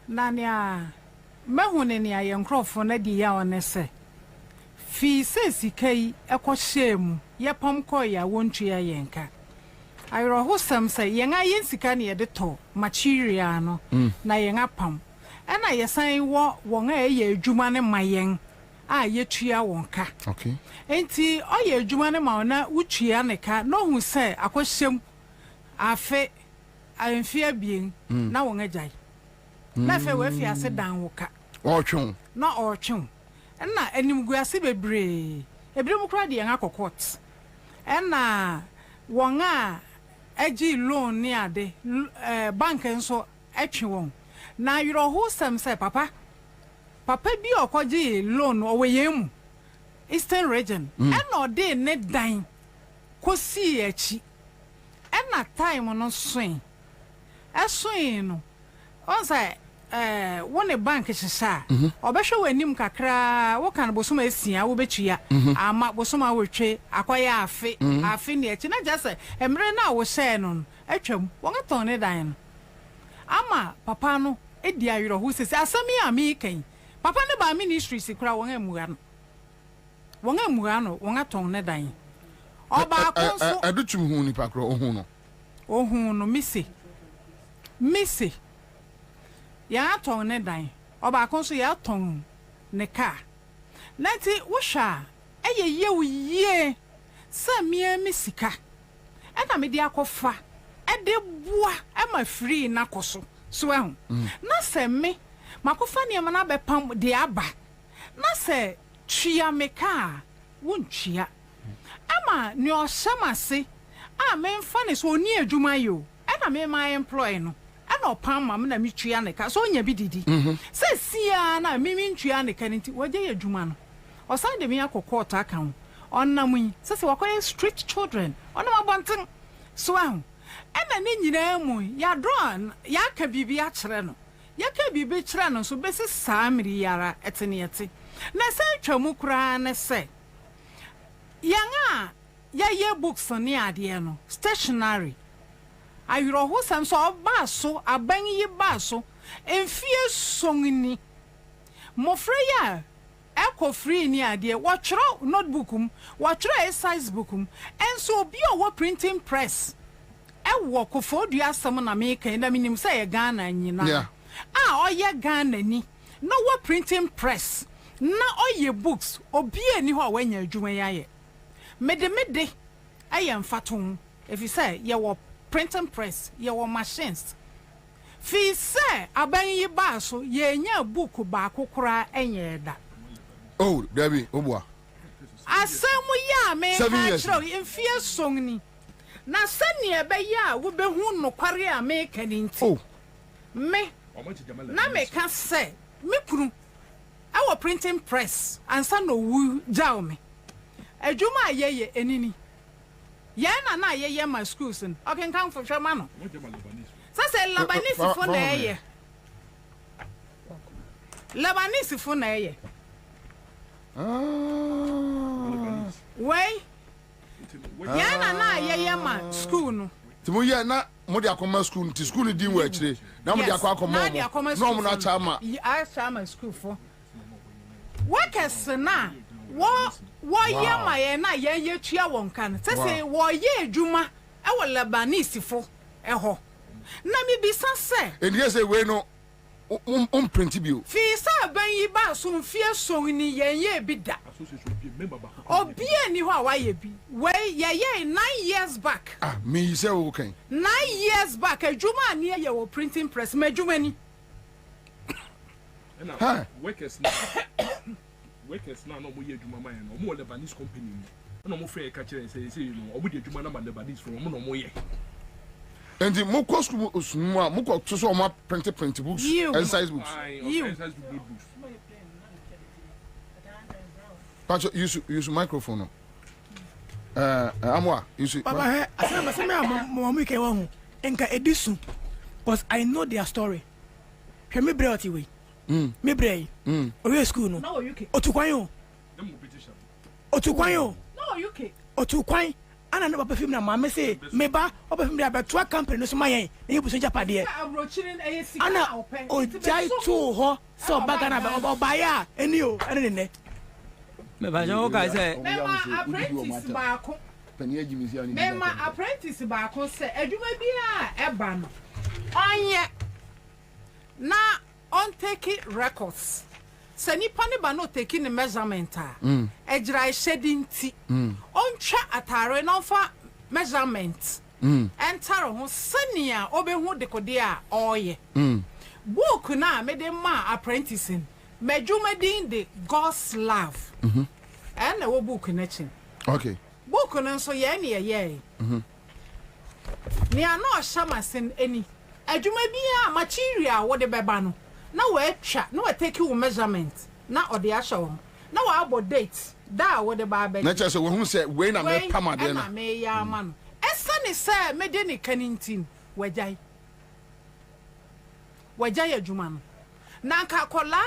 Nania Mahonenia young crofon a dia on say. Fee says he kay a shame ya pomcoya won't ya yanka. I wrote some say young I yensikani at the toe, materiano, na yang apam. And I assign what one a year Jumane my young. Ye tria wonka. Okay. Ain't he all ye Jumane mauna, which yaneka, no who say a question. I fe I am fear being now on a jay. Never if you sit down woka. Orchon. Not orchon. And na enim guase bebre. Ebremu kra de yan akokot. And na wonga eji loan ni ade bank enso etwe won. Na yiro ho sam say papa bi okoji loan oweyem Eastern region. And no dey ne dan kosi echi. And ɛna time no swing no on say one bank hyehyɛ a ɔbɛhwɛ w'anim kakra wo kan bosom asia wo betua ama bosom awotwe akɔyɛ afe ne akyi na gya sɛ emre na wo hyɛ no atwam wɔn atɔn ne dan no ama papa no edi ayoro ho sisi asɛm yi a me kan papa ne ba ministry si kura wɔn amuga no wɔn atɔn ne dan ɔba akɔnso adutum hu nipa kro ohun no misi ya atɔn ne dan ɔba akɔnso ya atɔn ne car nanti wo hwa ɛyɛ yie sɛ mia misika ɛna me de akɔfa ɛde boa ɛma free na kɔso so ɛho na sɛ me makofa ne ma na bɛpam de aba na sɛ twia me car wontwia ama ne ɔhyɛmase a memfa ne so oni adwuma yo ɛna me ma employ no ɛna ɔpam ma me na me twia ne ka so onya bi didi sɛ sia na me ntwia ne ka nti wagye adwuma no ɔsan de me akɔkɔ ɔta ka ho ɔnam yi sɛ wakɔyɛ street children ɔnam abɔnten so ahụ ɛna ne nyinaa mu ya draw ya ka bibi akyerɛ no ya ka bibi kyerɛ no so besi saa mmiri yara ɛtenete na sɛ twamu kura ne sɛ yanga ya ye books ne ade no stationery ayro ho sam so ba so aban yi ba so emfie songni mofre ya eko free ni ade wɔtwerɛ notebook wɔtwerɛ size book enso obi o printing press ɛwɔ kofo dua asɛm na meka na minim sɛ yɛ Ghana nyina ɔyɛ Ghana ni na wɔ printing press na ɔyɛ books obi ani hɔ a wanya adwuma yɛ mede ɛyɛ mfato efi sɛ yɛ wɔ printing press yɛ wɔ machines fi sɛ aban yi ba so yɛ nya book ba kokora ɛnyɛ da oh Debbie obua asɛm ya me ha kyerɛ mfie songni na sɛne ɛbɛyɛ a wobɛhu nokware a meka ne nti me na meka sɛ me kunu ɛwɔ printing press ansa no wu gyaw me adwuma a yɛyɛ enini yɛn na yɛyɛ ma schools no ɔkenkan fohwɛ ma no sɛ Lebanese fo na ɛyɛ Lebanese fo na ɛyɛ wei yana na yeye ma school no timo ye na mo de akoma school ti school din wa akire na mo de akoma no mo na chama chama school for workers na wo ye ma ye na ye tua won kan se wo ye adwuma e wo Lebanese fo eho na mi bisa se eniye se we no print bio fi sa ban yi ba so mfie so ni ye bi da obi ani ho a wa ye bi we ye 9 years back me say okay 9 years back adwuma ani ye wo printing press ma adwuma ni na workers na no mo ye adwuma ma no mo Lebanese company no mo free ka kire say no obo de adwuma na ma Lebanese from mo no mo ye and the moko school osumwa moko to so ma print books and size books Pacho use microphone amwa use Papa asema mo ke wa hu enka edisu because I know their story hwe me bre oti we me bre owe school no otukwan yo no UK otukwan ana no papa film na mama say meba papa film da beto company no so mayen na yebuso japade ana o jai to ho so baga na oba ya eni o ene ne me ba jo ka say apprentice ba ko pani agimisi ani me ma apprentice ba ko say adwuma bi a eba no onye na on take records se nipa ne ba no take ni measurement a ejira shedin ti ontwa atare na fa measurement entaro ho senia obehu dekode a oye book na me de ma apprentice medwuma din de God's love na wo book na chin okay book no so ye ne ye ni ano shamasen eni adwuma bi a material wo de beba no na we twa na we take you measurement na ode ahya wo na we abo date da wo de ba be na che se we hu se we na me pama de na me ya ma no esa When is say me de ne kanintin wajai adwuma na nka kola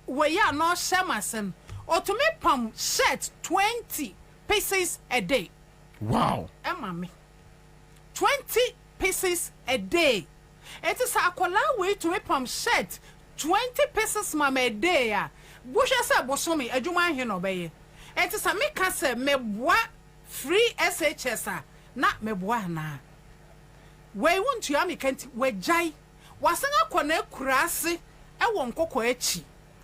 we ya no shemasem otumi pam shirt 20 pieces a day. Wow. Emma me 20 pieces a day. It is a kola we to me pam shirt 20 pieces mama a day ya. Busha sa bosomi adwuma he no beye. It is a me ka say me boa free SHS na me boa na. We want to am kanti we jai wasanga kwana kurase e won kokko echi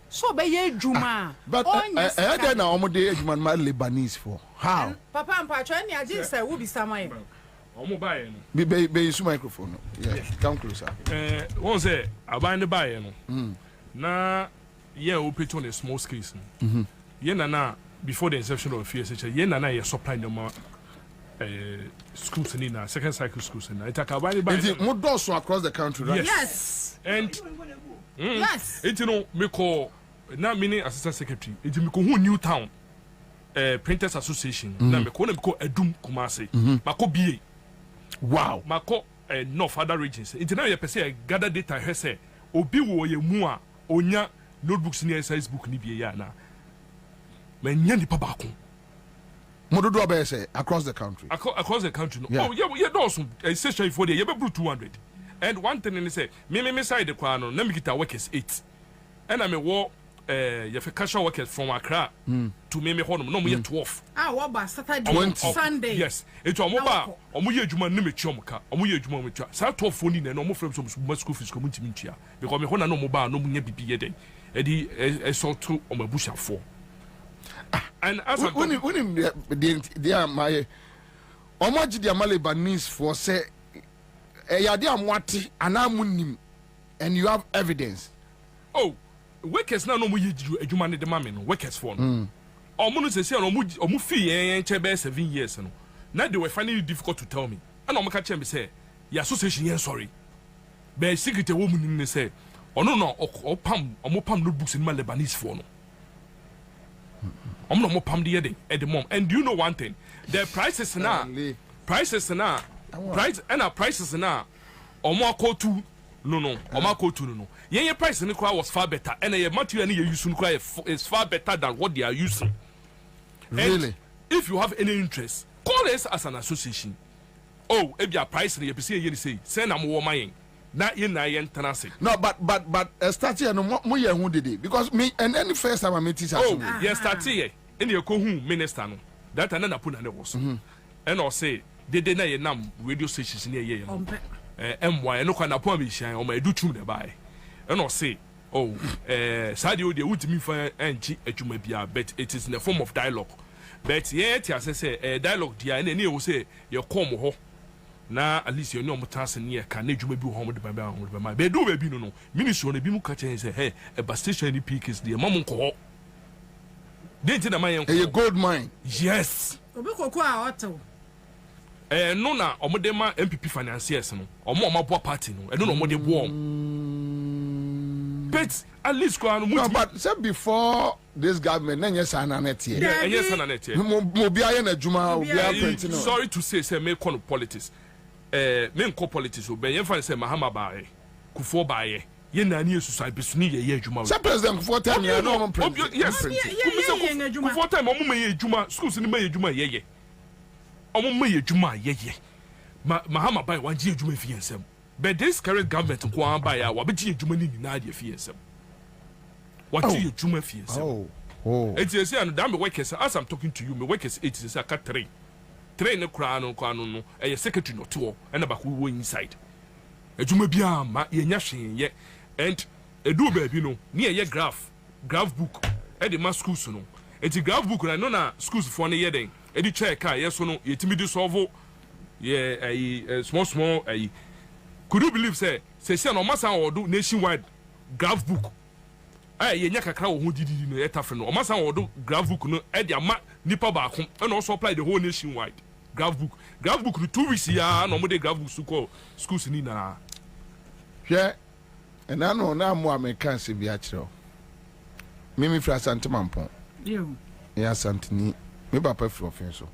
so be ye adwuma but na omude adwuma ma Lebanese for how papa mpacho ni agi say wo bi samaye omo bae no be use microphone no yeah come closer won say aban ne bae no na ye operate on a small scale ye na before the inception of FSH ye na ye supply no schools in second cycle schools in it akabani by it across the country, right? Yes. And yes. It me call na mini assistant secretary. It me call New Town Printers Association. Na me call Edum Kumasi. Mako BA. Wow. Mako North other regions. It na ye pese gather data he say obi wo ye mu a onya notebooks ni exercise book ni bia ya na. Me nya ni pa ba ko. Mododo abese across the country. Across the country. No. Yeah. Oh, yeah, those session for the you be 200. And one thing they say, me side the kwano, na me kita workers 8. And I me wo you casual workers from Accra to me honum no me 12. Ah, what ba Saturday Sunday. Yes. Eto omoba omo ye adwuma no me twomka. Omo ye adwuma me twa. Sa 12 phone na no mo frem so school fees ko muntimi ntua. Because me hona no mo ba no munya bibi ye den. E di so to omo busha for. And as when they are my omoji dia Lebanese for say yade amwati anamunim and you have evidence. Oh, workers na no mo ye adwuma ne de ma me no workers for no. Omo no say omo fi yen chebe 7 years no. Now they were finding it difficult to tell me. And omo ka che me say your association yen sorry. Be secret woman ni say ono no omo pam notebooks in my Lebanese for no. I'm not pam the at the moment. And do you know one thing? The prices now, prices now, or more call to no, or more call to no. Yeah, price in the crowd was far better, and a material you use is far better than what they are using. Really? And if you have any interest, call us as an association. Oh, if your price you say, send them more money. Na yen tenancy. No, but starting no more who did it because me and any first time I meet teacher. Oh, yes, starting in your cohun minister no. That another put an was. And I say they na ye nam radio stations near ye. MY no kind of poor shine or my do tune the buy. And I say, oh, Sadio de would me for NG at but it is in the form of dialogue. But yet, as I say, dialogue, dear, and any will say, your come na at least you know mutas near can you maybe home with my bed do baby no minister on a bimu catch and say hey a bus station any peak is the mom ko didn't na my a gold mine yes obekoko a auto no na omodema MPP financiers no omo party no e no omode bo but at least ko anu no but say before this government na yes ananet here yes ananet here mo bia ye na adwuma obi a print no sorry to say me kon politics men ko politics oben yen fan say mahama baaye kufo baaye ye na ani esusa besuni ye adwuma say president kufo time ye no print yes kufo time omo me adwuma schools ni me adwuma ye omo me adwuma ye mahama baaye wan ji adwuma fi ensem but this current government ko an baaye wa be ji adwuma ni na de fi ensem what ji adwuma fi ensem oh it is say and that me workers as I'm talking to you me workers it is aka 3 ne kura no no e secretary no to e na ba ko wo inside adwuma bia ma ye nya hwen ye and edu baabi no ne ye graph book e de ma schools no enti graph book na no na schools for ne ye den e di check ka ye so no ye timi di solve ye small could you believe say no masa odo nationwide graph book ye nya kakra wo didi no ye tafe no masa odo graph book no e de ama nipa ba ko and also apply the whole nationwide graph book no 2 weeks ya no mo de graph book su ko schools ni na hwe and I know na mo American se bia kire mimi fra Sante Mampon you ya Sante ni me papa fro fen so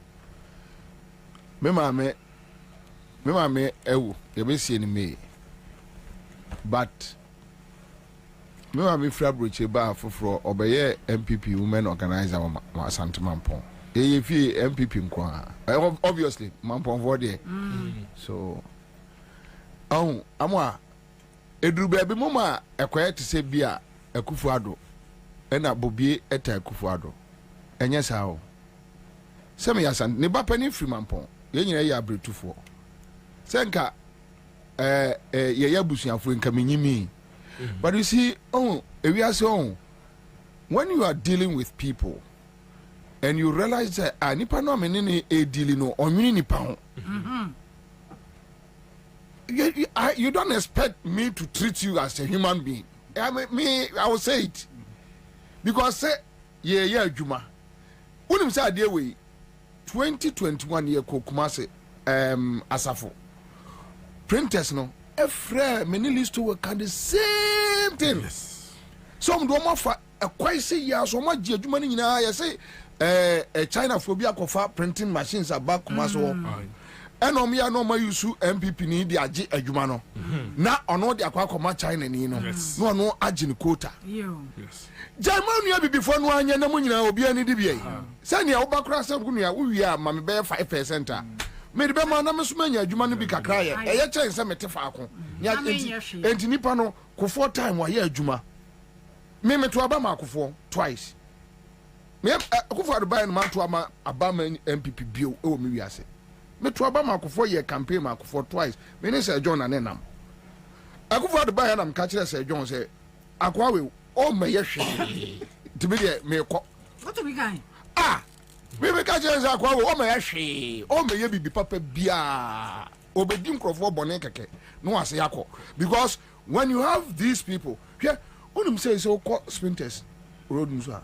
me ma me me ewu ye be see ni me but me ma me fra broche ba foforo obeye MPP women organizer ma Asante Mampong ye fi MPP nkwa obviously Mampong for there so amwa eduru ba bi moma ekoye te se bia Akufo-Addo ena bobie eta Akufo-Addo enye sa o se me yasan ne ba pani free Mampong ye nyina ya abretufo senka ye ya busuafo nka menyimi. But you see, when you are dealing with people and you realize that nipa no menene e dealing no onwini nipa you don't expect me to treat you as a human being. I will say it because say yeah adwuma unim say ade we 2021 year ko Kumase asafo printers no every many list to work at the same thing. Yes. Some do offer a quite say ya so much adwuma ni nyina ya say China phobia kofa printing machines about Kumaso and on me ya no ma use MPP ni di age adwuma no na ono di akwa koma China ni no no agin quota yes German you be before no anya na mo nyina obi ani di bia say ne obakra say kunu ya wo wi a ma me be 5% me de be ma na me so manya adwuma no bi kakra ye eye chen se mete faako enti nipa no ko 4 time wa ye adwuma me to aba ma akofo twice me akofo Dubai no ma to ama aba ma MPP bio e wo me wiase me to aba ma akofo ye campaign ma akofo twice me ne say John anenam akofo Dubai na me ka kire say John say akwa we o me ye hwe tibi de me ko what we going me ka kire say akwa we o me ye hwe o me ye bibi papa bia obedi nkrofo bone keke no ase yakọ because when you have these people here onum say so call sprinters road nso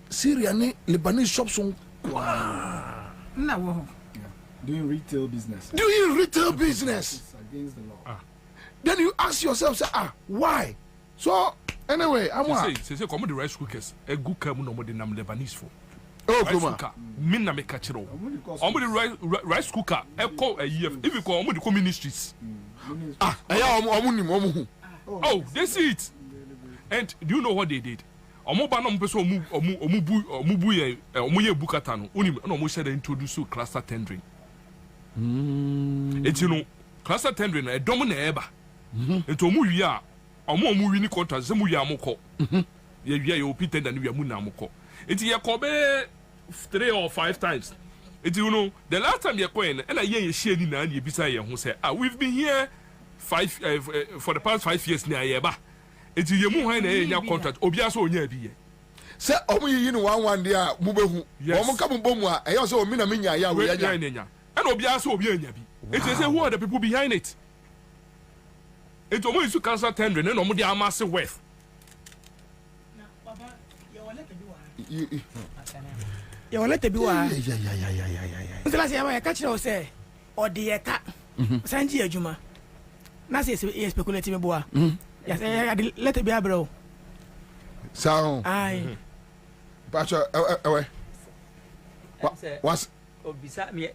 Syria ni Lebanese shops on na wo doing retail business against the law. Then you ask yourself say why so anyway say come the rice cookers e good come no more the nam Lebanese for kuma min na me ka kire o the rice cooker e call a year if you call the ministries oh they see it. And do you know what they did? Omoba no mpeso omubu ye omoye bukata no oni na omo share introduce cluster tendering. Eti no cluster tendering na edom na eba. Enti omu wi a omo wi ni contract se mu wi amokọ. Ye wi ye opi tender ni wi amu na amokọ. Enti ye ko be 3 or 5 times. Enti you know the last time ye ko en na ye share ni na ye bisa ye ho say we've been here for the past 5 years na ye ba. Eti ye mu hwan na ye nya contract obi aso onya bi ye se omo yi ni 11 dia mu behu omo ka mu bomu a eyo se omi na menya ya we nya and obi aso obi anya bi eti say who are the people behind it eti omo isu cancer tender na omo dia amase worth na baba ye wala te bi wa nsela se ya ka kire o se odi ye ka sanji adwuma na se speculate me boa yes, let it be a bro. So, aye. Pacho, what's beside me?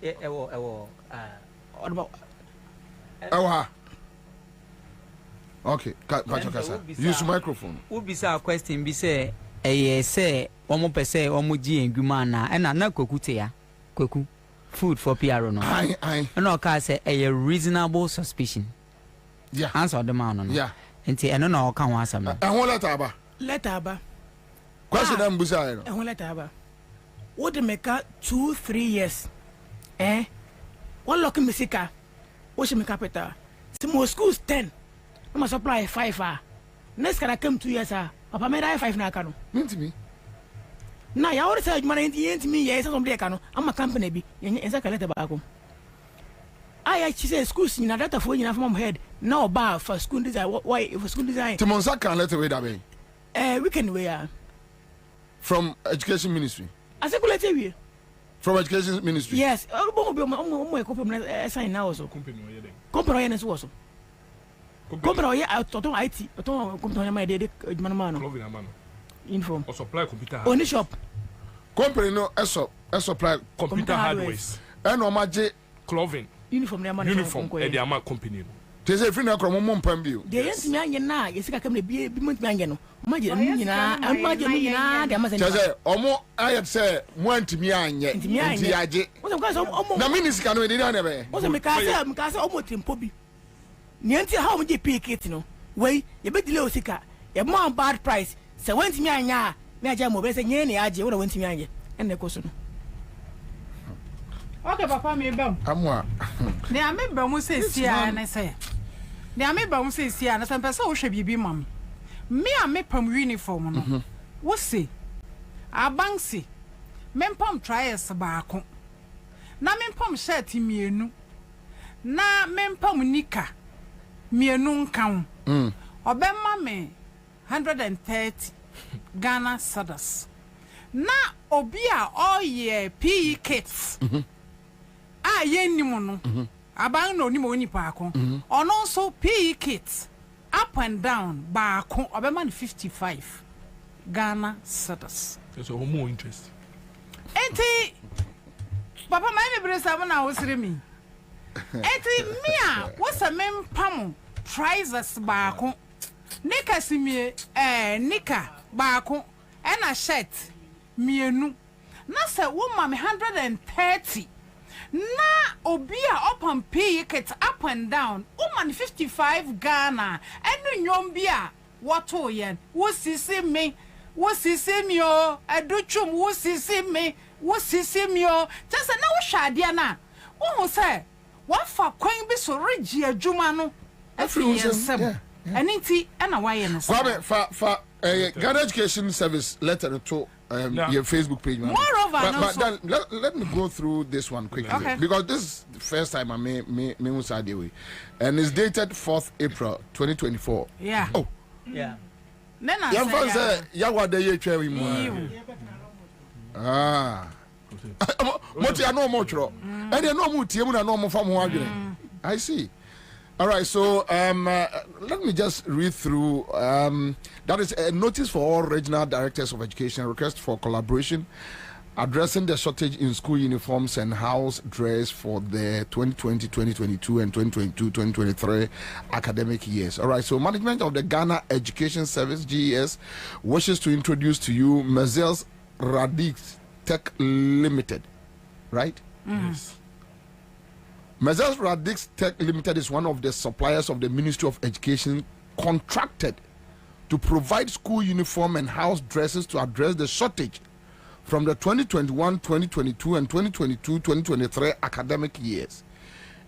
Okay, Pacho Kasa. Use microphone. Who be sa question be say, say, one per se, omuji and gumana, and na kokute ya, koku, food for PR no. Aye. No, ka say a reasonable suspicion. Yeah. Answer the man. Yeah. Nti eno na oka ho asam na ehon letter aba question am busa ehon letter aba wo de meka 2-3 years one lock misika wo she me capital si mo schools 10 no ma supply 5 next can come 2 years papa me die 5 na aka no ntimi na ya ori say adwuma ntimi ye say some dey ka no am company bi ensa ka letter ba ako I say schools in data for you from head now bar for school design why for school design Timonsa can let away that way we can wear from education ministry I say let away from education ministry yes sign now also company also company IT company my dey inform or supply computer only shop company no supply computer hardware and no magic clothing uniform na man uniform e dey ama company no te say free na kro mo mpam bio de yenti mi anye na yesika kam na bi mo mi anye no maje no nyina maje no nyina de amasa te say omo ayet say mo antimi anye nti age na minisika no de na be o se me ka say omo tempo bi nienti ha omo je picket no wey ye be delay osika ye mo bad price say wantimi anya na aja mo be say nye ne age wo na wantimi anye enne ko so no. Okay, papa, me bam. Amwa. Ne ame ba mu say sia na say. Ne ame ba mu say sia na say pese wo hwe bibi mam. Me ame pam uniform no. Wo say abansi. Me pam trials baako. Na me pam shirt mienu. Na me pam nika mienu nkan. Obemma me 130 Ghana cedis. Na obi a all year PE kits. Yenimu no aban no ni mo ni paako ono so PE kit up and down baako obema 55 Ghana cedis. There's a more interest. Enti papa my me bresa mo na wosire mi. Enti me a wosa mempam trousers baako nika simie nika baako na shirt mienu na se wo ma me 130 na obi a open pay it up and down woman 55 Ghana enu nyom bia woto yen wo sisi me o adutwum wo sisi me o just na wo hwade na wo say wo fa kwan bi so regi adwuma no afri yensem eniti na waye no Kwame fa Ghana Education Service letter to your Facebook page, man. Moreover, but let me go through this one quickly, because this is the first time I may and it's dated 4th April 2024. Yeah. Oh. Yeah. I see. All right, so let me just read through. That is a notice for all regional directors of education, request for collaboration, addressing the shortage in school uniforms and house dress for the 2020-2022 and 2022-2023 academic years. All right, so management of the Ghana Education Service, GES, wishes to introduce to you Mazels Radix Tech Limited, right? Yes. Mazels Radix Tech Limited is one of the suppliers of the Ministry of Education contracted to provide school uniform and house dresses to address the shortage from the 2021-2022 and 2022-2023 academic years.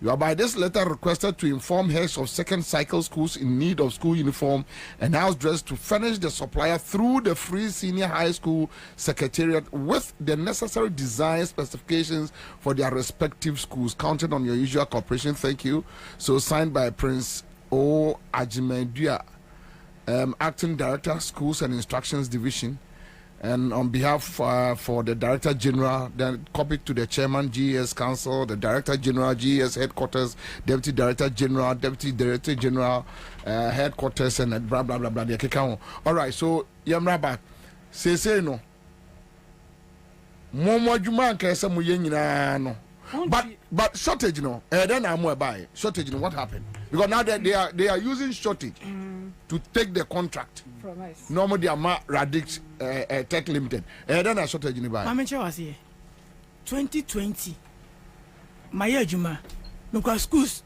You are by this letter requested to inform heads of second cycle schools in need of school uniform and house dress to furnish the supplier through the Free Senior High School Secretariat with the necessary design specifications for their respective schools. Counted on your usual cooperation. Thank you. So signed by Prince O. Ajimedia, Acting Director, Schools and Instructions Division. And on behalf for the Director General, then copied to the Chairman, GES Council, the Director General, GES Headquarters, Deputy Director General, Deputy Director General, Headquarters, and blah, blah, blah, blah. All right, so, Yamraba, say no. Momo Juman Kesa Muyen, no. But shortage, no. Then I'm more by shortage, no. What happened? Because now that they are using shortage to take the contract. From us. Normally, they are Radix Tech Limited. Then I shortage in the buy. Mama was here. 2020. My year, Juma. No schools.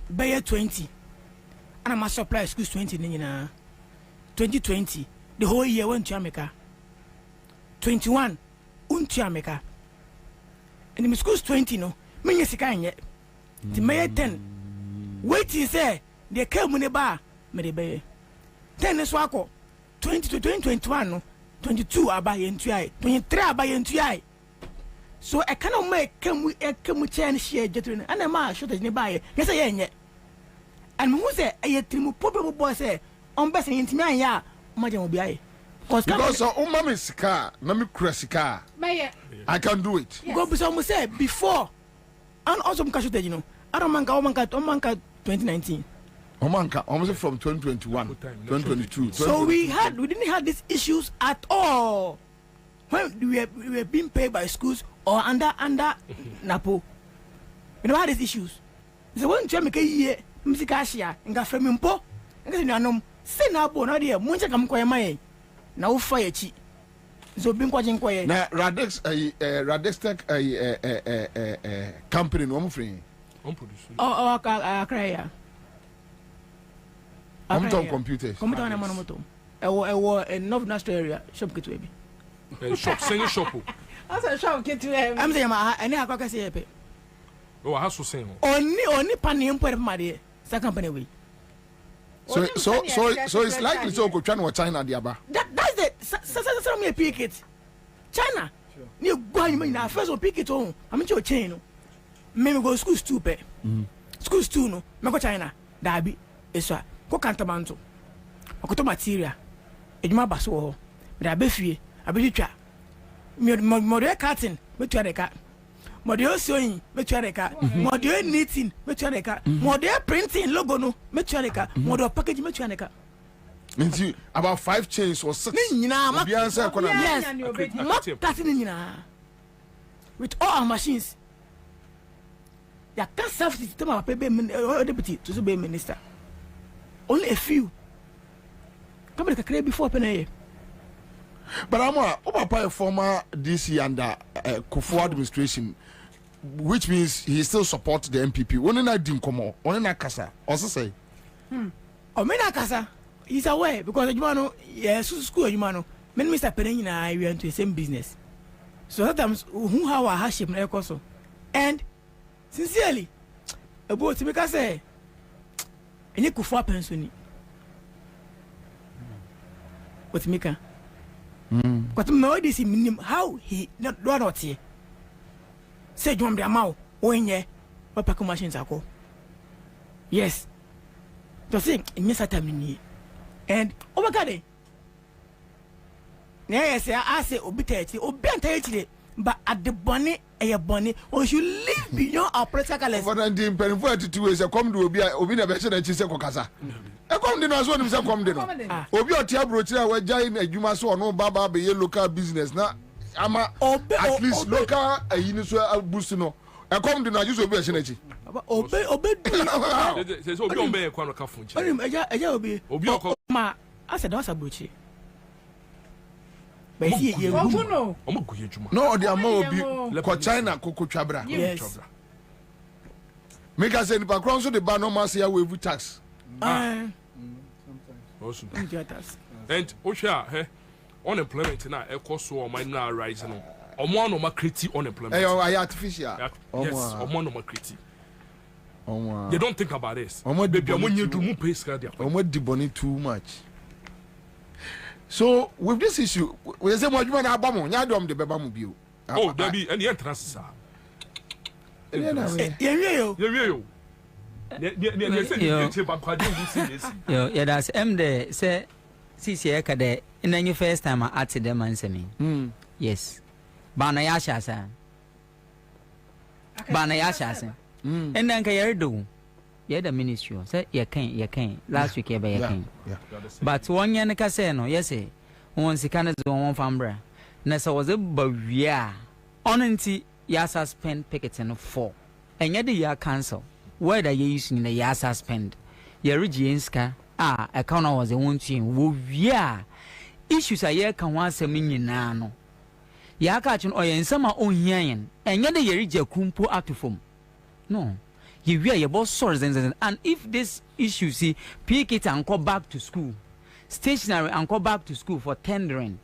By 20. And I must supply schools 20. 2020. The whole year went to America. 21. Went to America. And the schools 20 no. Me yes yet. The May 10. Wait is there. They came in the bar. Me the 10 is wako. 20 to 2021 no. 22 abaye ntuai. 23 abaye ntuai. So I cannot make come change share jetun. And ma shortage ni baye. Yes I yenye. And who say a trimu problem boy say on best in intimi ya maje mo biaye. Because mama sika, na me kresika. I can do it. Yes. Go be say before and also shortage, you know. I don't manka 2019. Omanka almost from 2021, 2022. So we didn't have these issues at all when we were being paid by schools or under NAPO. We never had these issues. The one to make a year, Msikasia, and Gaffremimpo, and Ganom, say now, no dear, Muncha come quiet my now fire cheat. So been watching quiet. Now, Radex, Radextech, company, no free. Oh, Accra. I'm talking computers. Computer and Monomoto. I wore a North National area shop get baby. Shop, sing shop. That's a shop get to him. I'm saying, I can't say a oh, I have to say. Only Panny and Port Madia, second company way. So it's likely so go China or China diaba. That's it. Some me pick it. China. You go in our first pick it on. I'm into a chain. Maybe go school stupid. School stu no. Me go China. Dabi. Eswa. Go Cantamanto. Okoto material. Ejuma baso ho. Me da be fie. Abi twa. Me cutting. Me twa de ka. Model sewing, metuareka. Model knitting, metuareka. Model printing logo no, metuareka. Model packaging, metuareka. Means about 5 chains or 6. Yes, not cutting with all our machines. You can't serve the system of a deputy to be minister. Only a few. Come on, create before Penay. But I'm a former DC under Kufu administration, which means he still supports the MPP. When I didn't come on, when I casa, also say. Oh, Mena Casa, he's aware because you know, yes, school, you know, many Mr. Penny and I went to the same business. So sometimes, who have a hardship in also. And sincerely, about to make us say, and you could for pension. What's Mika? But no, this is minimum how he not here. Say, John Bramau, when ye, what pack machines are called. Yes. To think in Miss Atamini. And oh my god, yes, I say, obitati, obitati, but at the bonnet, a bonnet, or you live beyond our practical lesson. What I'm doing, for 2 years, I come to be a better than Chisako. I come to know what I'm come to. Obi or Tiabro, where Jane and Jumaso, no Baba, be a local business. Now, I'm at least local, a Uniswa Busino. I come to know you so be a synergy. Obey, there's Obi, a corner coffin. Obi, ma, I said, that's a butcher. But he, no, they are more China, Coco Chabra. Yes. Make us say the background so the ban no mass here with tax. And Osha, unemployment now, a cost so might now rise. Or one of my critique unemployment. I artificial. Yes, or one of my critique. They don't think about this. Baby, when you do move pay scale, what deboning too much. So with this issue, we say what you want to abamo, Yadom the Babamobile. Oh, there be any entrance. Yeah, that's there. Say, CC there. And then your first time at them answer me. Yes. Banayasha, sir. Banayasha, sir. And then can do. Yeah, the ministry. Say, you can't. Last week, you can't. But 1 year in Casino, yes, eh. Once you can't do one fambra. Nessa was a barrier. Only ya suspend picketing 4. And yet the year cancel. Whether you using the year suspend. Your Regianska, a corner was a one team. Woo, yeah. Issues a year can once a million nano. Ya catching oil in summer own yen. And yet the year kumpo up to form. No. You wear your boss swords and if this issue see pick it and go back to school. Stationary and go back to school for tendering.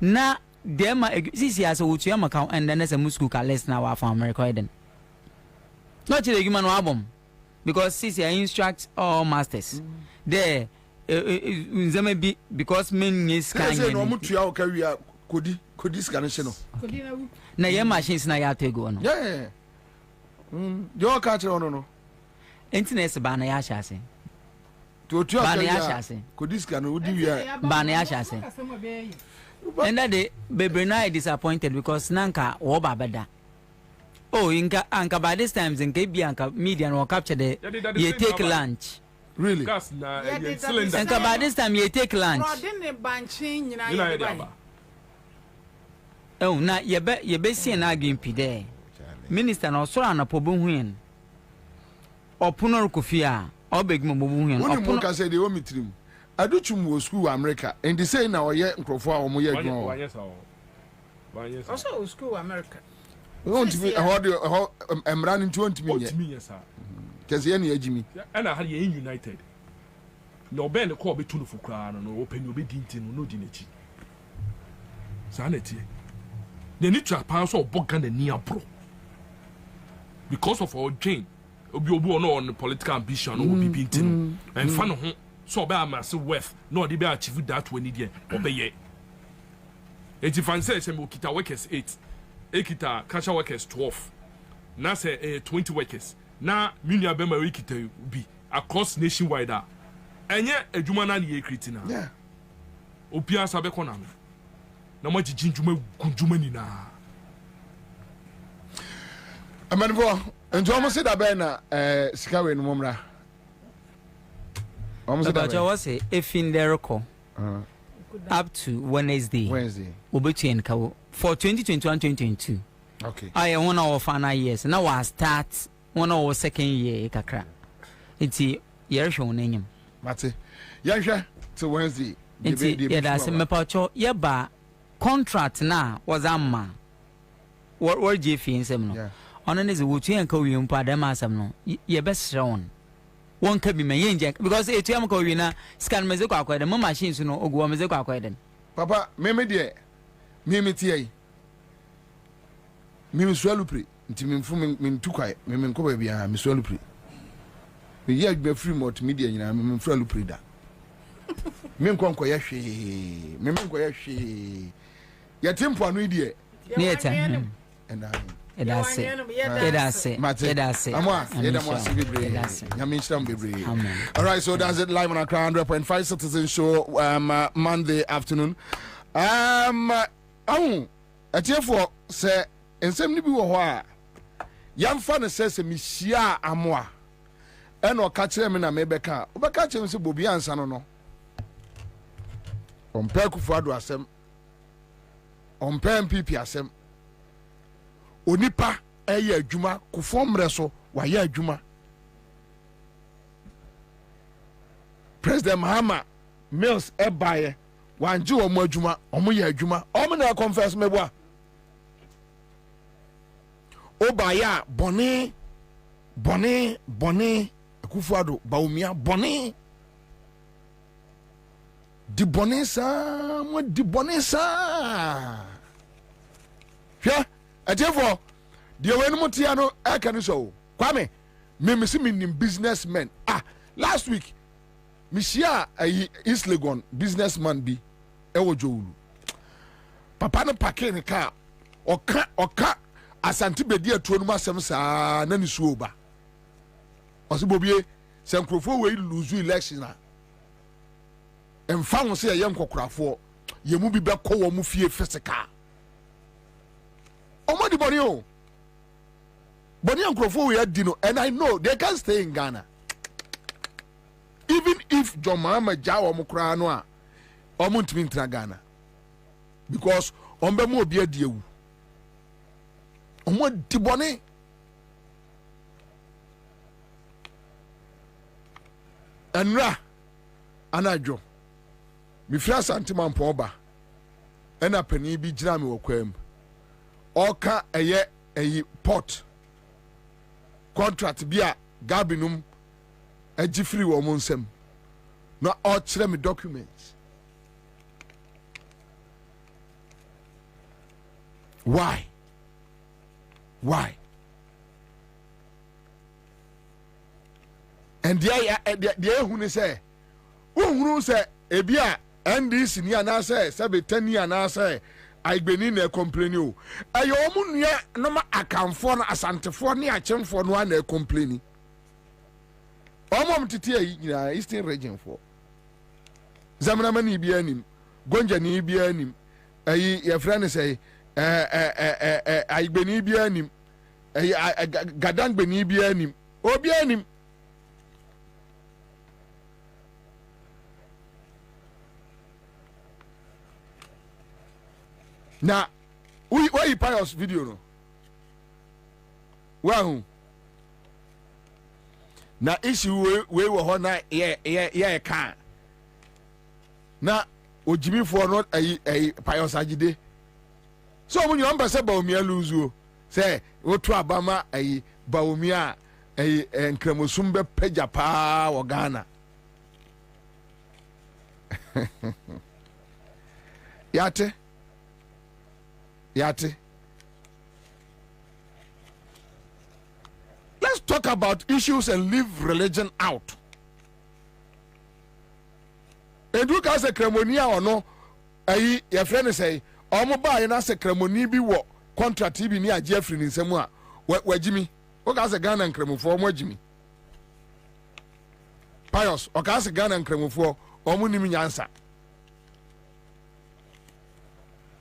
Now them this year so with your account and then there's a school can less now for America then. Not the human album. Because CC instruct all masters. There may be because men is kind of no could this can now your machines now you have to go on. Yeah. Your catcher no. Internet banayasha say. To banayasha say. Could this can would you banayasha say. And that day baby now disappointed because nanka woba beda. Oh, inka by this times in KB anka media will capture the you take lunch. Really? And by this time you take lunch. Oh, na you be seeing arguing there. Minister no so na pobu huen. opono kofia obeg mo bobu hu opono ka say dey o mitrim aduchum wo school America and they say na oye nkrofo a omo ye adwon also school America won't be how emran into won't me yes sir cause ye na agimi and I had ye united no ben the call be tunu for kra no open obi dintin no di nachi sanity the nitra pan so boga na ni abro because of our chain obi no on political ambition no be dintin and fan ho so be amass worth no dey be achieve that we need here obeye eti fan say we kita workers 8 ekita cash workers 12 na say 20 workers na minia be ma we kita bi across nationwide a enye adwuma na ye kritina yeah opia sabe kona na ma jiji njuma kunjuma ni na amanfo njo mo se da be na sikawe no momra But I was say if in Darko up to Wednesday Obetu Kawo for 2021-2022. Okay. I one of final years. Now I start one of second year kakra. It's year show name. Mate. Yeah, to Wednesday. Yeah, that's me pacho. Yeah, ba contract na was amma. What JF in sem no. Yeah. On is Wutu and Kowi umpa dem asam no. Ye best shown. One can be my jack because it's Yamako winner scan Mexico acquired the machines no Ogua Mexico acquired. Papa, Meme dear, Mimi Tia, Mimi Swellupri, Timim Min Tukai, Mimim Cobia, Miss Swellupri. The year be free more to media, Mim Swelluprida. Mim Conquayashi, Mim Conquayashi. Yatimpo and media, near time. And Edase. All right, so that's it live on Accra100.5 Citizen Show Monday afternoon. For say and some nibi wo ho yam fa ne say me hia amoa e no ka kire me na me beka o beka kire me say bobi ansa no on pe Kufuado asem on pe MPP asem onipa eye adwuma kufomre so wa ye adwuma President Mahama Mills ebaye wanje wo mo adwuma omo ye adwuma omo na confess meboa obaya bone Kufuado baumia bone di bone sa mo di bone sa hwe atefo de wenu mutia no aka ni so kwame me si minim businessmen last week mishia East Legon businessman bi ewo jowulu papa no pake ni ka oka asante bedi atuo no masem saa na ni suo ba osibobie se nkrofo we lose election na emfa wo se ye nkokrafo ye mu bi be ko wo mu fie physical omodi boni o boni nkrofo we adino and I know they can stay in Ghana even if John Mahama jawo mo kra no a omuntimi ntra Ghana because ombe mo obi adiewu omodi boni enra anajo mi fira santima mpoba ena pani bi gira mi wokwam oka eye port contract bia gabinum agi free wo mo nsem no o kire me documents why and the ehunu say ohunu say ebia NDC ni anase sabe 10 year anase aigbeni na complain o ayo omunua no ma akamfo no asantefo ne achemfo no na complain omom tete ayi nyina Eastern region for zamana mani bia nim gonja ni bia nim ayi ye friend say aigbeni bia nim ayi gadangbeni bia nim obi anim na why you pious video no wahu na issue we wɔ hɔ na yɛ ka na ojimifoɔ no ayi Pius Agide so ɔmo nyɛ ɔmpɛ sɛ Bawumia luzu o sɛ woto abama ayi Bawumia ayi nkramosum bɛ pagya paa wɔ Ghana yate let's talk about issues and leave religion out. Edu ka se kremonia ono ayi ye friend say omo ba ye na se kremoni bi wo contract bi ni age afri ni nsemu a wagimi o ka se Ghana nkremofo omo agimi Pius o ka se Ghana nkremofo omo nim nyansa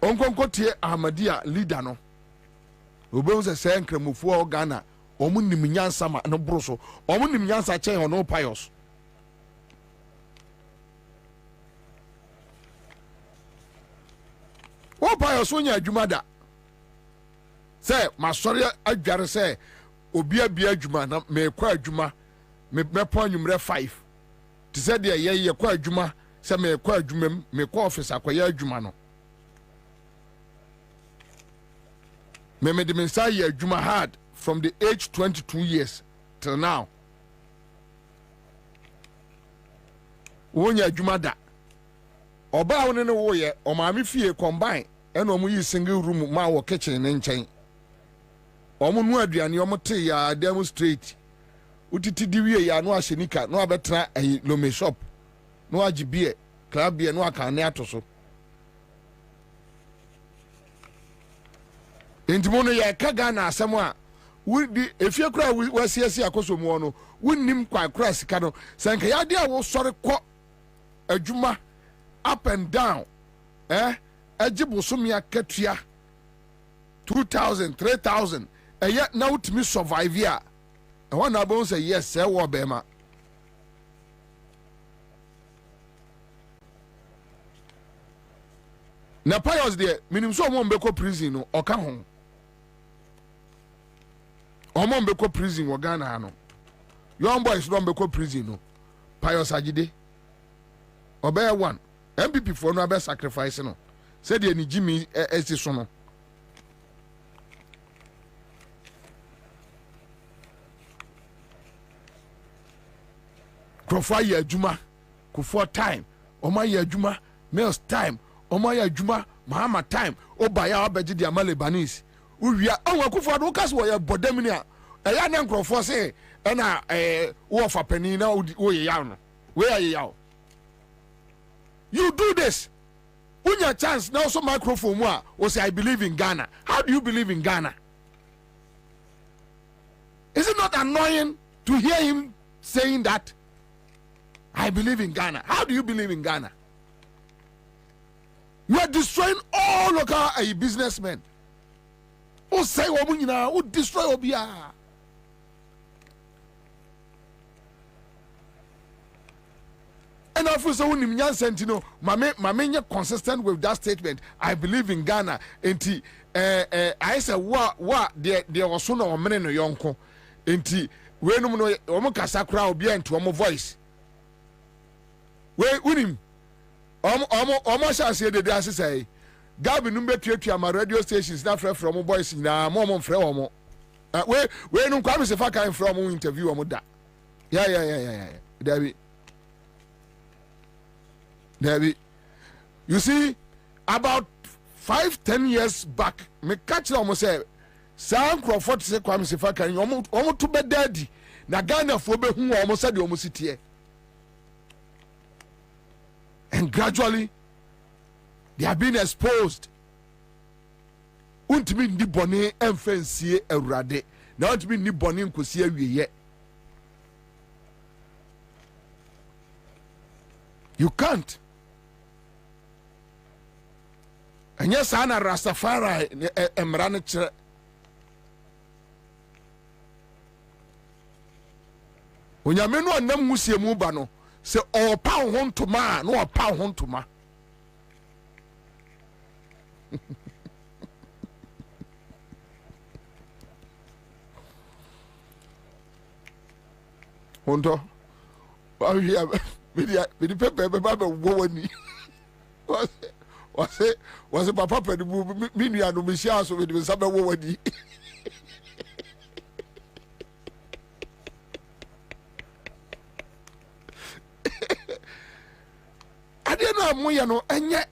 onkonko tie Ahmadia leader no obo se nkremofo Ghana omo nim nyansa ma no broso omo nim nyansa chen ono Pius wo Pius wonya adwuma da say masori adware say obi abia adwuma na me kwa adwuma me pon nwumre 5 ti say de ye kwa adwuma say me kwa adwuma me kwa office akoya adwuma no me de mensa ye adwuma hard from the age 22 years till now wonya adwuma da oba woni ne wo ye o ma me fie combine eno mu yi single room ma wo kitchen ne nchen omo nu aduane omo te ya demonstrate utiti diwie ya no ahyenika no abetra ayi lome shop no agibie club bie no aka ne atoso entimo no ya kaga na asem a wudi efie kura wasiasi akoso mu no wunnim kwa kura sika no sanka ya de a wo sore kɔ adwuma up and down ajibusumia ketua 2000 3000 na utimi survive ya and na bon say yes say wo bema na Pius there minim so mo mbeko prison no oka ho omo mbeko prison wo Ghana no young boys no mbeko prison no Pius Agide obey one MPP for no be sacrifice no said the ni Jimmy esi so no Krofa ye adwuma Kufuor time Oma ye adwuma Mills time Oma ye adwuma Mahama time Obaya obeji di ama Lebanese uwia onwa Kufuor do kas wo ye bodam ni a eya na Krofa say na wo fa pani na wo ye yaw no we ye yaw you do this unya chance now so microphone mu a o say I believe in Ghana. How do you believe in Ghana? Is it not annoying to hear him saying that I believe in Ghana? How do you believe in Ghana? You are destroying all local businessmen. O say wo mu nyina o destroy obia. And I feel so unim nyansentino mame consistent with that statement. I believe in Ghana. Enti I say wa there was no omene no yonko. Enti we no no omo kasa kra obi ento omo voice. We unim omo sha say de ase say Gabi numbe tuatua ma radio stations na frɛ from boys na mo frɛ omo. We no kwa me se fa kan from interview omo da. Yeah. David, you see, about 5-10 years back, me catch almost say, Sam Crawford say, Kwame Sefa can almost to be daddy. Na Ghana for be who almost said the almost here. And gradually, they are being exposed. Untimi ndi boni emfensie ewrade. Na untimi ndi boni nkosi awiye. You can't. And yes, Anna Rastafari emrane onyame no anam musiemu ba no se o pa ho ntoma no o pa ho ntoma Monto. Oh yeah, with paper, Baba Wowani. Was it Papa Pedi? Mini and Michelle, so with Saba Wowani. I didn't know Moyano, and yet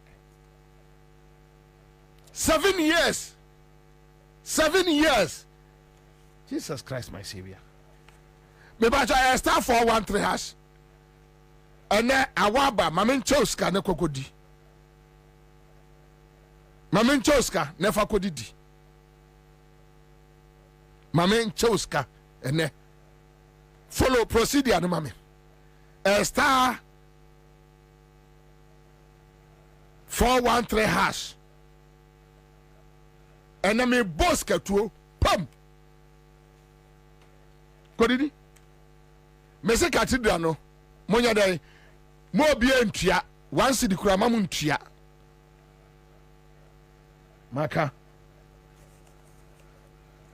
7 years. 7 years. Jesus Christ, my Savior. Maybe I start 413 hash. And then Awaba, Mamin Choska, ne kokodi. Mamin Choska, never kodidi. Mamin Choska, and then follow procedure, no mame. Star 413 hash. And then me boss katuo pam. Kodidi. Me se cathedral no. Monya dai mo bia ntua once di kura mamu ntua. Maka.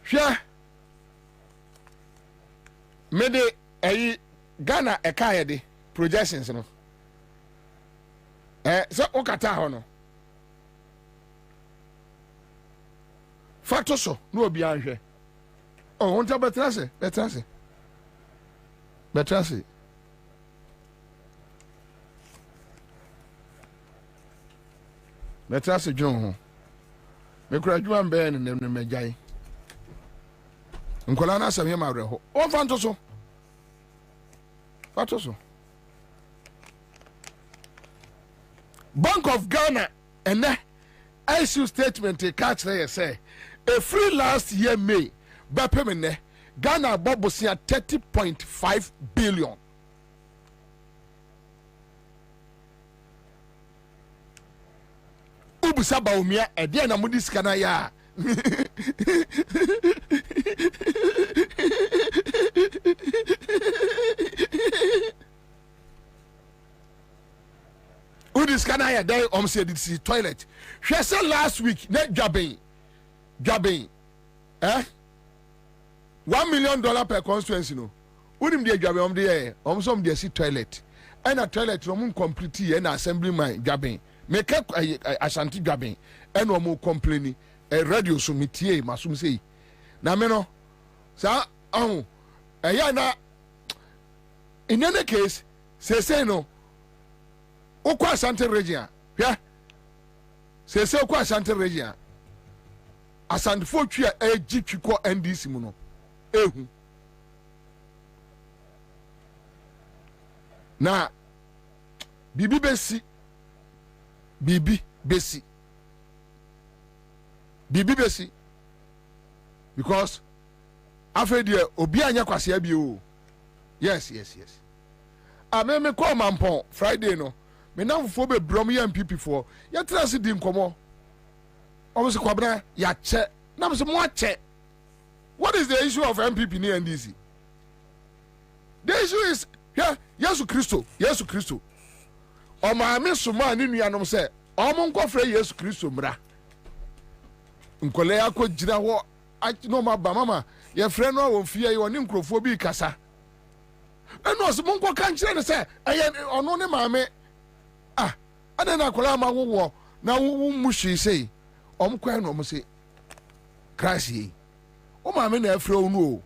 Hwɛ. Me de ayi Ghana eka de projections no. So okata ho no. Factor so no obi anhwɛ. Oh, won't you betrase? Betrase. Betrase. Betrase dwon ho. Me kura dwuma mbe ne ne megyae. Nkola na asem yema awerɛ ho. O fanto so. Factor so. Bank of Ghana and issue statement to catch there say a free last year May bapemene Ghana bobosia 30.5 billion. Ubusa baumia ede na mudi skana ya. Udis kana ya dai said it's toilet. She said last week net jabbing $1 million per constituency no. Udim de jabbing de some de see toilet. And a toilet no complete and assembly my jabbing. Make ashanti jabbing and no more complaining a radio sumitie masum say. Na me no sa na in any case say no okwa asante region hwɛ sese okwa asante region asante fo twa agi twiko NDC mu no ehu na bibi besi because afedi obi anya kwase abi o yes me call mampon Friday no me na fofo be brom ya MPP for ya trase di nkomo o se kwabra ya che na me se mo ache. What is the issue of MPP ni NDC? The issue is Yesu Kristo o ma me suma ni nuanom se o mo nkofre Yesu Kristo mra nkole akojira ho no ma ba mama ye frɛ no won fie ye oni nkrofo bi kasa eno se mo nko kan kire ne se ono ne maame adana kola ma wo na wo mushi sei omkwa no mo se Christ yi o maame na afrɛ wo no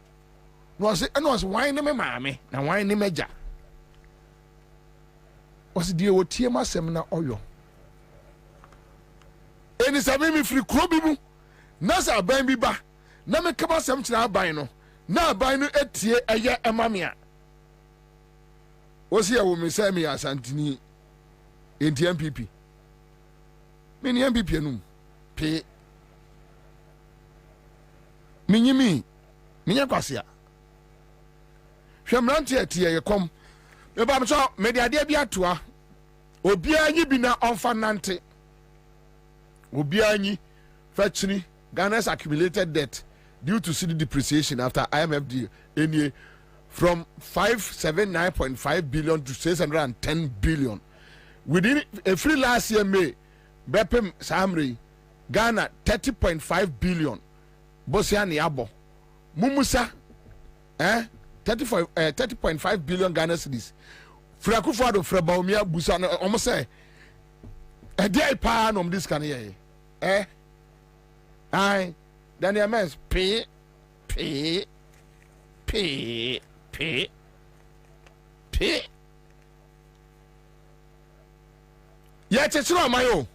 no se eno se wan ne me maame na wan ne meja o se die wo tie masem na oyo eni sabe mi firi kro bi mu na sa ban bi ba na me kaba sem kira ban no na ban no etie eye emamea o se ya wo me say me asantini enti MPP me ni MPP enum pe minyimi minya kwasia hwemrante atie ye kom me ba so me de ade bi atoa obi anyi bi na onfa nante obi anyi fachini Ghana's accumulated debt due to cedi depreciation after IMF NA from 579.5 billion to 610 billion. Within a free last year May, Bepem Samri, Ghana 30.5 billion. Bosiani Abo. Mumusa 30 30.5 billion Ghana cedis. Frakufado Frabaumia Busan almost say a day pan on this can ye. Aye, Daniel Mans pay. Yeah, it's not my own.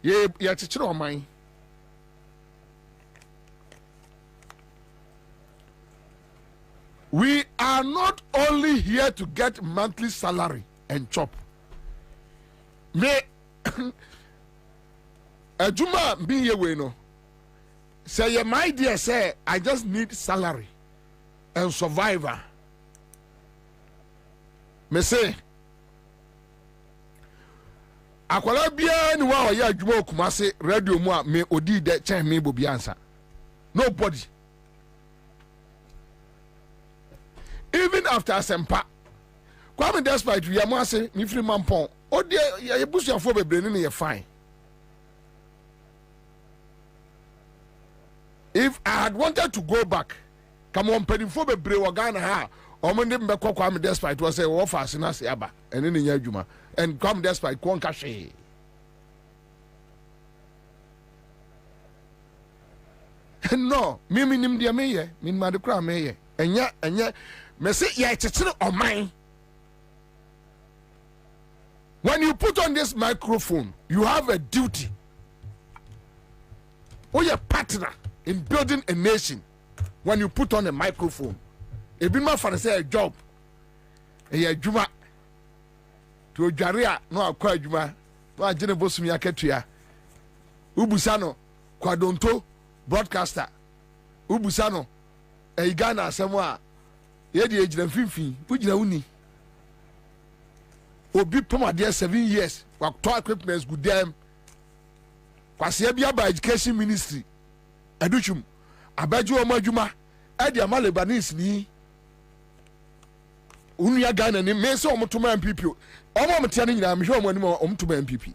Yeah, it's not mine. We are not only here to get monthly salary and chop. Me, a Juma be here we know. Say, my dear, say, I just need salary and survivor. Me say, akwala bia ni wa ya Juma Kumase radio mu a me odi de chen me bobi ansa. Nobody. Even after Asempa, Kwame despite we am say me free mampon. O de ye busuafo bebre ni ye fine. If I had wanted to go back, come on, pedifo bebre wa Ghana ha. Omonde mbekọ Kwame despite was say wo fa na se aba. Ene ni nya adwuma. And Kwame despite kwon ka hwe. No, me nim dia me ye, me ma de kra me ye. Enya me say ye chichire oman. When you put on this microphone, you have a duty. Or your partner in building a nation. When you put on a microphone, it be my for say a job. A juma to Jaria, no akwa juma, no ajene bosumi aketua. Ubusano kwadonto broadcaster. Ubusano e Ghana asemwa ye de ejina finfin, ujina uni. Obi poma there 7 years, wa to equipments good them. Kwase bia ba education ministry. Aduchum abaju omadwuma e de ama Lebanese ni. Unu ya Ghana ni me se omotoma MPP. Omo mtia ni nyina me hwe omo anim omotoma MPP.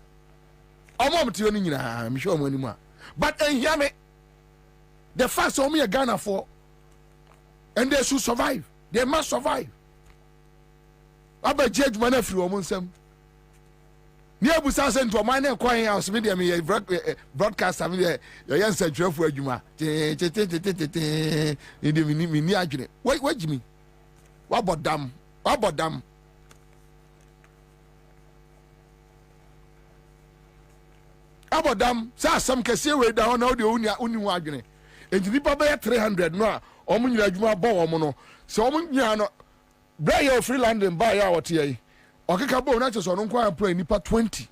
Omo mtia ni nyina me hwe omo anim a. But hear me. The fact omo ya Ghana for and they should survive. They must survive. Aba judge man afri omo nsam. Ni abusa se nto man na kwan house me dey broadcast am dey your answer twelve adwuma. Ni dey ni adwene. Wait Jimmy. What about them? What about them? How about them? Say some kese we down now the uni adwene. Enti nipa be 300 no a omo nyina adwuma bo omo no. Se omo nyina no bra your freelanding buy ya what ye. Okeka bo na cheso no kwa plan nipa 20.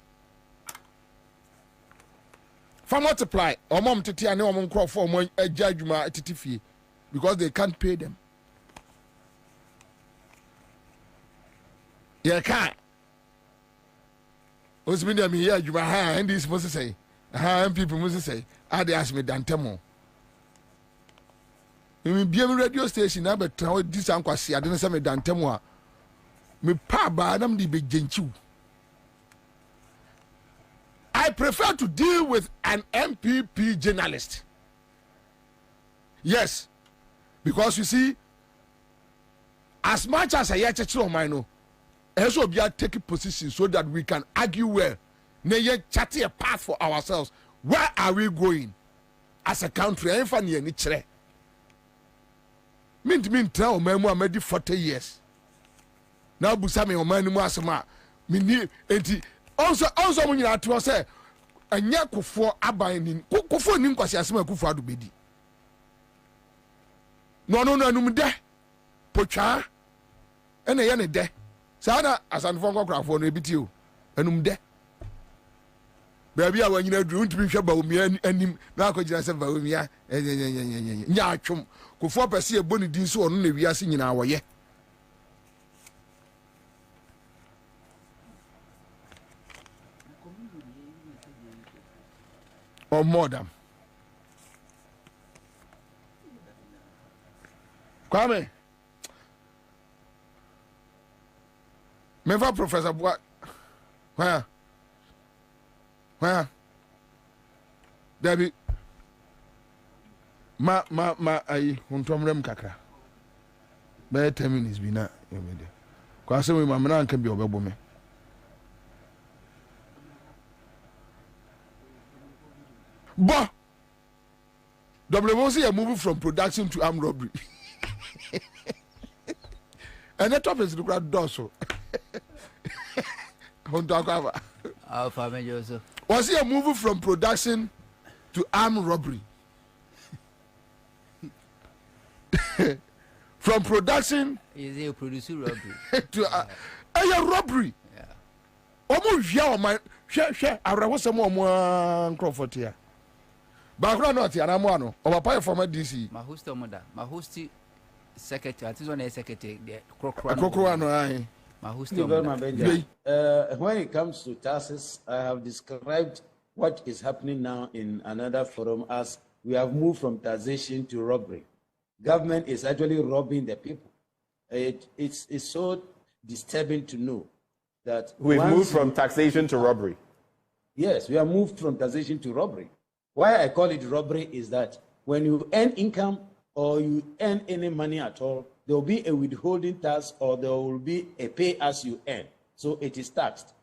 For multiply omo mtete ane omo nkrofo omo agya adwuma atitifie because they can't pay them. Yeah, can't. What's been there? Me here, you and this supposed to say, and people must say, they ask me Dantemo. You be a radio station, I bet this uncle see, I didn't say me Dantemo. Me pa badam di big genchu. I prefer to deal with an MPP journalist. Yes, because you see, as much as I hear of mine, also we are taking position so that we can argue well. Neye chatting a path for ourselves. Where are we going as a country? I'm funny any chere. Mean tell me more maybe 40 years. Now busami o mani mo asema. Me ni enti also when you are to say anya kufo aban ni kufo ni nkwasi asema kufo adu bedi. No anum de. Pocha ene ye ne de. Sana asanfo nkokrafo no ebitio enum de baby a wanyina dru ntimi hwe ba omi anim na akogina se ba omi a nya atwom kofo pese e boni din so ono na wiase nyina woye or more than Kwame Meva Professor what? Where? Debbie. Ma ai huntomrem kakra. By 10 minutes be na. Kwase we mamna nka bi obebo me. Bo. WC are moving from production to armed robbery. And the top is the crowd dorsal. Was he a moving from production to armed robbery? From production is he a producer robbery to a robbery? Yeah. Almost yeah, my share. I was some more Crawford here. Background not here. I'm one. Our pay from DC. My host, mother. My host, secretary. This one is secretary. Crocro. My host. When it comes to taxes, I have described what is happening now in another forum as we have moved from taxation to robbery. Government is actually robbing the people. It's so disturbing to know that we've moved from taxation to robbery. Yes, we have moved from taxation to robbery. Why I call it robbery is that when you earn income or you earn any money at all, there will be a withholding tax or there will be a pay as you earn. So it is taxed.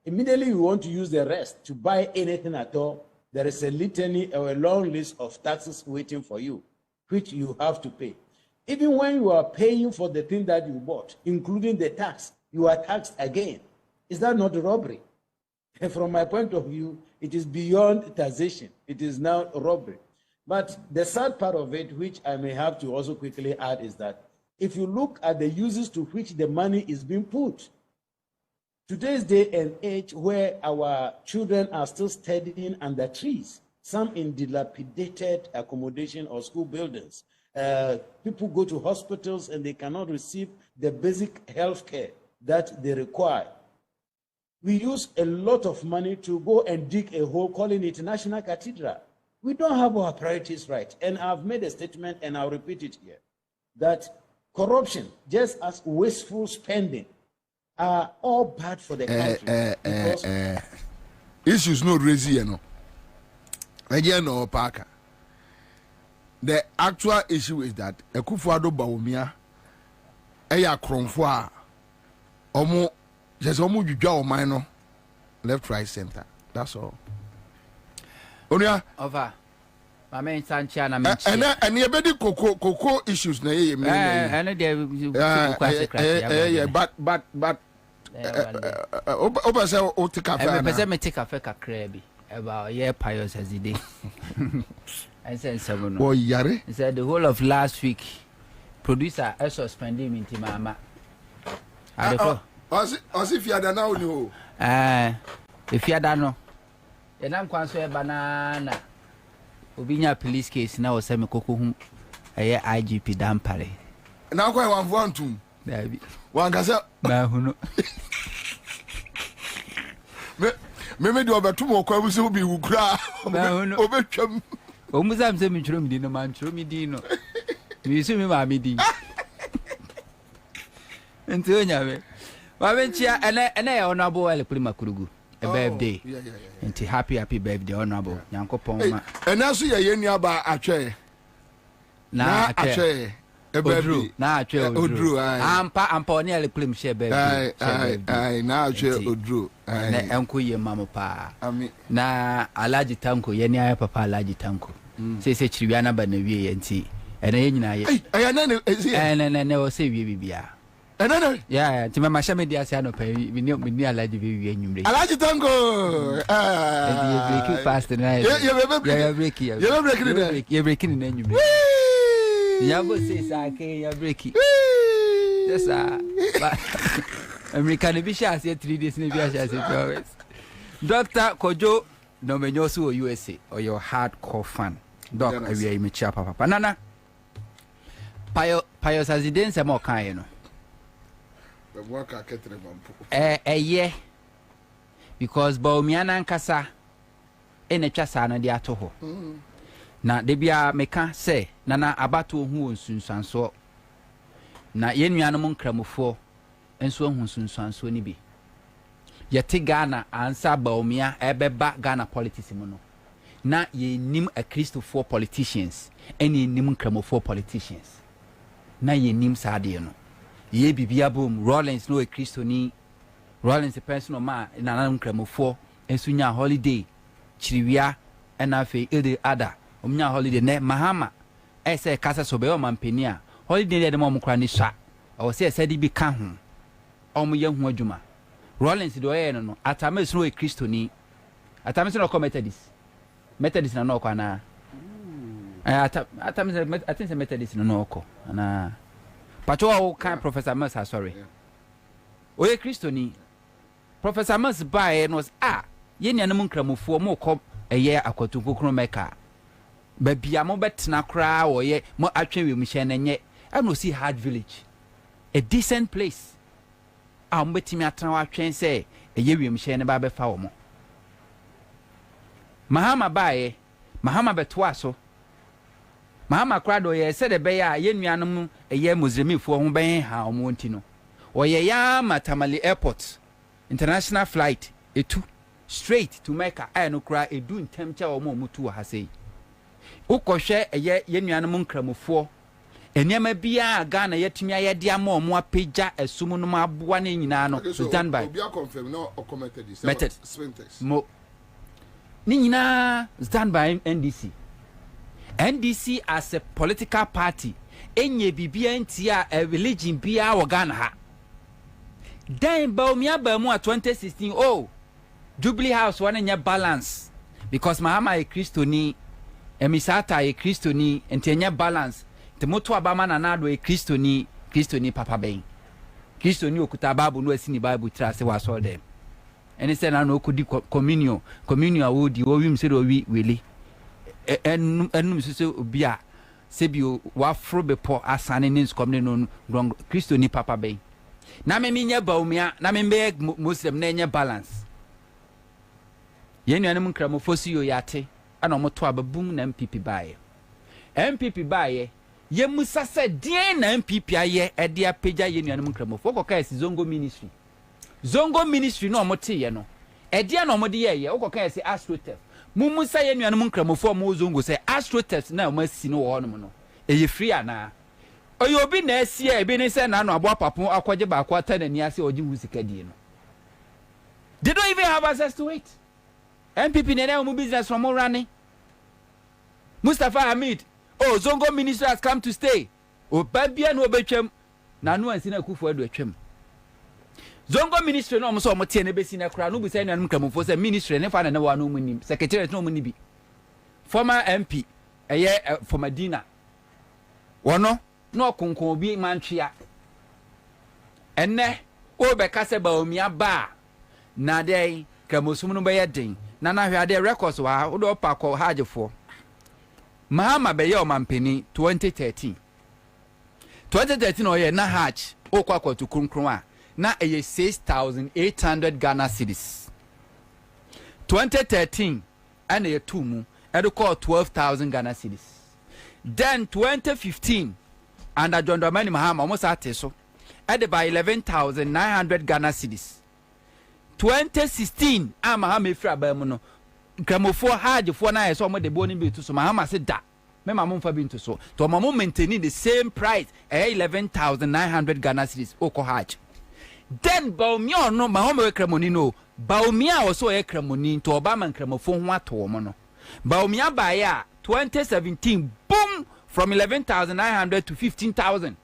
Immediately you want to use the rest to buy anything at all, there is a litany or a long list of taxes waiting for you, which you have to pay. Even when you are paying for the thing that you bought, including the tax, you are taxed again. Is that not robbery? And from my point of view, it is beyond taxation. It is now robbery. But the sad part of it, which I may have to also quickly add, is that if you look at the uses to which the money is being put, today's day and age where our children are still studying under trees, some in dilapidated accommodation or school buildings. People go to hospitals and they cannot receive the basic health care that they require. We use a lot of money to go and dig a hole, calling it National Cathedral. We don't have our priorities right. And I've made a statement, and I'll repeat it here, that corruption, just as wasteful spending, are all bad for the country. Issues no raising, you know. Again, no Parker. The actual issue is that Ekufuado Baumia, Eya Kronfwa, Omo, just Omo Juja or minor, left, right, center. That's all. Onya over. My main Sanchana and you better cocoa issues. But Oba say o take cafe. Me take cafe kakrebi about year pious as the day. I said seven. Boy yare. He said the whole of last week producer I suspended him into mama. As if you had now no. If you had no. And I'm quite banana. Obinya police case now say me koko hu eye IGP dampare. Now quite one for two. Baby. One gasa ba hu no. Me do obetu mo kwa buso bi wukura. Obetwam. Omuzam se me chrom di no man chrom di no. Me su me ma me di. Ento nya me. Wa benchia ene ya onabo wale kulima kurugu. A birthday. And happy birthday, honorable. Yanko Poma. And also, you near by a chair. Now, a chair. A birthday. Now, a chair. Udru. I'm nearly plim share baby. I now chair Udru. And uncle your mamma pa. I mean, na a large tanko, Yenia papa large tanko. Say, Triana Banavi and tea. And I never say we be. And then, yeah, to my Mashame Diasano pay, we near Lady Vivian. I like tango. Breaking fast and you're breaking. You're breaking in any. Yabo says, I can't, you're breaking. Yes, American Bisha said 3 days, maybe I said always. Dr. Kojo, no Menyosu USA, or your hardcore fan. Doc, I will image Papa. Banana Pious as he didn't say more kind. Yeah, because Baumiana and Cassa in a chasana de atoho. Na debia meka say, Nana Abatu who soon so. Na yen yanamon cramofo, and so who soon so ni be. Yeti Ghana answer Baumia, Ebeba Ghana politician. Na ye nim a Christo for politicians, and ye nim cramofo politicians. na yenim saade no ye bibia bom Rollins no e Kristoni Rollins person ma na nan kramofo ensunya holiday chiriwia ena fe ede ada omnya holiday ne mahama ese kasa so be o mampeni a holiday de mo mkra ni sha o se ese di bi ka ho omo ye hu adwuma Rollins do ye no atames no e Kristoni atames no Methodist na no kwa na atames atense Methodist no ko na pacho o kan Professor Massa sorry o ye Kristoni Professor Massa bae no ye nuanom nkramofo mo kɔ eye akwatu kokoro meka ba bia mo betena kra wo ye mo atwe we mu hye na nye no see hard village a decent place mo betimi atena wa atwen se eye we mu hye ne ba be fa wo mo Mahama bae Mahama betwa so Mahama kra do ye se de be ya ye nuanom eye Muslimifo ho ben ha omo ntino o ye ya Matamale airport international flight etu straight to Mecca no kra edu ntemcha wo mo mutu ha sei ukohwe eye yenuanom nkramofo eniema bia Ghana yetumi ayede ama omo apagya esum no maboa na nyina no stand by obi confirm no commented this mo ni nyina stand by NDC as a political party enye bibia ntia a religion bia wo Ghana ha then baumia ba mu 2016 Jubilee House one nya balance because Mahama e Kristoni emisata e Kristoni ntenya balance temoto abama na nado e Kristoni papa ben Kristoni okuta Bible no asini Bible trase wa so dem eni se na no okudi communion awodi wo wim se do wi wele enum so obia se bio wa fro bepo asane nin skomne no Kristoni papa ben na me nya baumia na me Muslim na nya balance yenuanom nkramofo si yo yate ana omoto ababum na MPP bae ye musa se den na MPP aye ede apagya yenuanom nkramofo koka esi zongo ministry no omote ye no ede na omode ye koka esi astrotef mumusa yenuanom nkramofo mo zongo se astrotef na omasi no wo no eye free ana oyo obi na esi e bi ni se na no abo papo akwaje ba akwa ta na ni ase oji husikadie no they don't even have access to it. MPP nene mu business from running. Mustafa Hamid, Zongo minister has come to stay. Babia no betwem na no ansi na kufu adu atwem. Zongo ministry no so mo tie na besi na kra no bu say na nkramofo say ministry ne fa na wa no mu nim secretariat no mu ni bi. Former MP for Medina. Wono no konkon bi mantwea. Enne be kase ba omia ba na dey kramosum no be yedin. Nana hwade records wa wo do pa ko hajefo Mahama be ye o mampeni 2013 oye na haj o kwa kwatu kronkron a na eye 6,800 Ghana cedis 2013 and ye tumu edo call 12,000 Ghana cedis then 2015 under John Dramani Mahama almost ateso ede by 11,900 Ghana cedis 2016 Mahama efra ba mu no nkramofo hajefo na yeso mo de boni bi to so Mahama se da me mamon fa bi nto so to mamon maintaining the same price 11,900 Ghana cedis oko haj then baumia no Mahama we kramoni no baumia also e kramoni to obama nkramofo ho ato mo no baumia ba ya 2017 boom from 11,900 to 15,000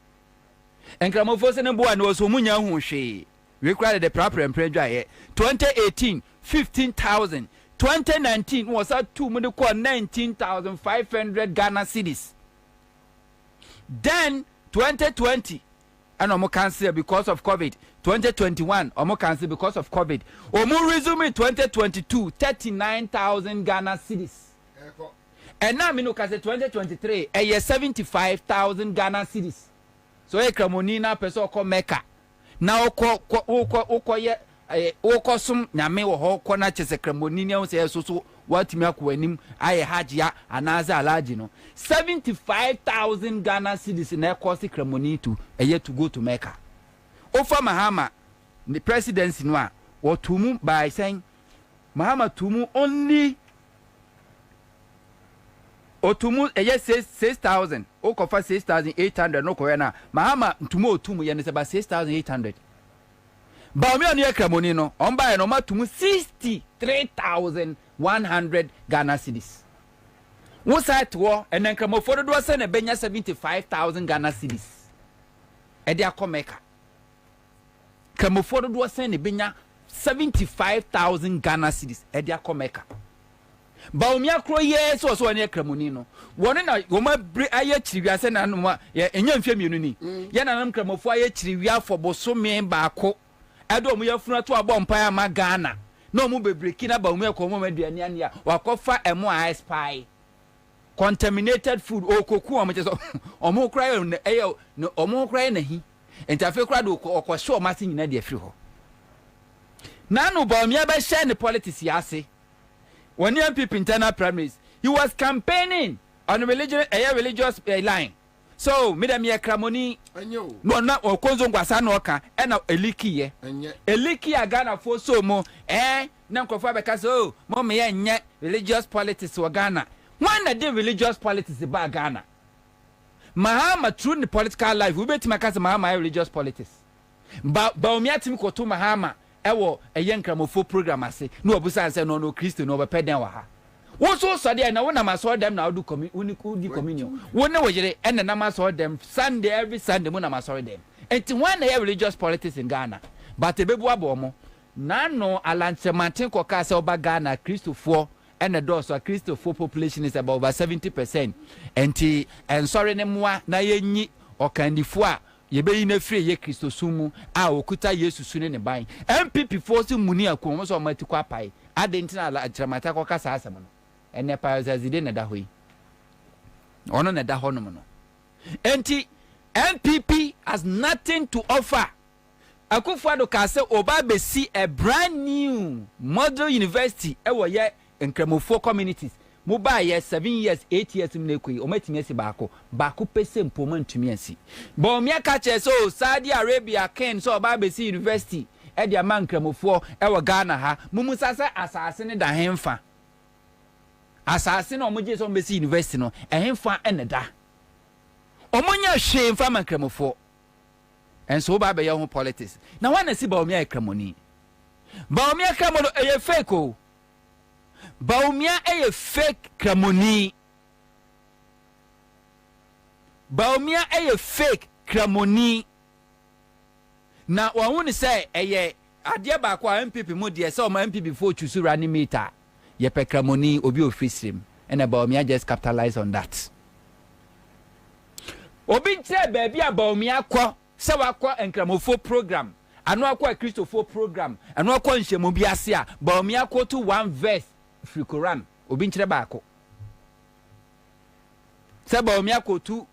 nkramofo se ne bo an so munya hu hwe we cried the proper and 2018 15,000 2019 was at 19,500 Ghana cedis then 2020 and omo cancel because of COVID 2021 omo cancel because of COVID omo resume 2022 39,000 Ghana cedis and now me no can say 2023 75,000 Ghana cedis so e kramoni na person ko Mecca na okoye okosum nyame wo ho ko na chesekramoni ne so so watimi akwanim aye hajia anaza alaji no 75,000 Ghana cedis na ekosi kramoni to to go to Mecca ofa Mahama the presidency no a wotumu by saying Mahama tumu only otumu eye 6,000 okofa 6,800 no koyana mahama ntumu otumu ye ne se ba 6,800 ba mi onu ekramoni no omba ye no matumu 63,100 Ghana cedis wo site wo enenkramofo do se ne benya 75,000 Ghana cedis e dia komeka kramofo do se ne benya 75,000 Ghana cedis e dia komeka Baumia croye so ane kramoni no woni na woma aye chiriwia se na no ye enya mfia mienu ni ye na nam kramofo aye chiriwia for bosome baako edo mu yafunu to abompa ama Ghana na omu bebreki na baumia ko mo aduane ane a wakofa emo spy contaminated food okoku o mo che so omo kra ye no omo kra ye na hi entafe kra do okosho o mase nyina de afiri ho na no baumia be share ne politics ya ase. When young people internal primaries, he was campaigning on a religious line. So, Madam Yakramoni, no, not or Konzongwasanoka, and Eliki, Eliki Agana for so more, Nankofa because oh, Mommy and yet religious politics were Ghana. One that did religious politics about Ghana. Mahama true in the political life, we bet my cousin Mahama religious politics. But Baumiatim Kotu Mahama. Ewo eyenkramofo program ase no obusa say no Christo no obepeden wa ha wo so dey na wona maso dem na do communion wona wo yire ene na maso dem Sunday every Sunday mona maso dem enti one religious politics in Ghana but ebebu abomo na no alanche matin koka say oba Ghana Christofo ene do so Christofo population is about over 70% enti sorry ne moa na yenyi okandifo a yebe ina free ye Kristo sumu a okuta Yesu sune ne ban MPP force muni akon so mati kwa pai adentina ala atramata kwa kasa asem no ene pa zazide na da hoyi ono na da ho no no enti MPP has nothing to offer. Akufo-Addo ka say oba be see a brand new model university e wo ye nkramofo communities Muba yes 7 years 8 years mnekui ometimi esi baako pese mpoma ntumi ansi bo me aka che so Saudi Arabia ken so oba be si university e dia mankramofo e wo Ghana ha mumu sasa asase ne da hemfa asase no omoje so be si university no e hemfa ene da omonya hwe mfa mankramofo enso oba be ye ho politics na wana si ba me akramoni ba me akramono e fake o Baumia a fake cramoni. Baumia a fake cramoni. Now, I want to say, Adia Bakwa MPP Moody, so my MPP before choose reanimator. Yepe cramoni, Obi of free stream. And Baumia just capitalize on that. Obi said, baby, Baumia qua, Sawakwa and Cramofo program. I know a Christopher program. I know a conscious Mobiasia, Baumia quote to one verse. Free Quran obi nkyere baako seba omi akotu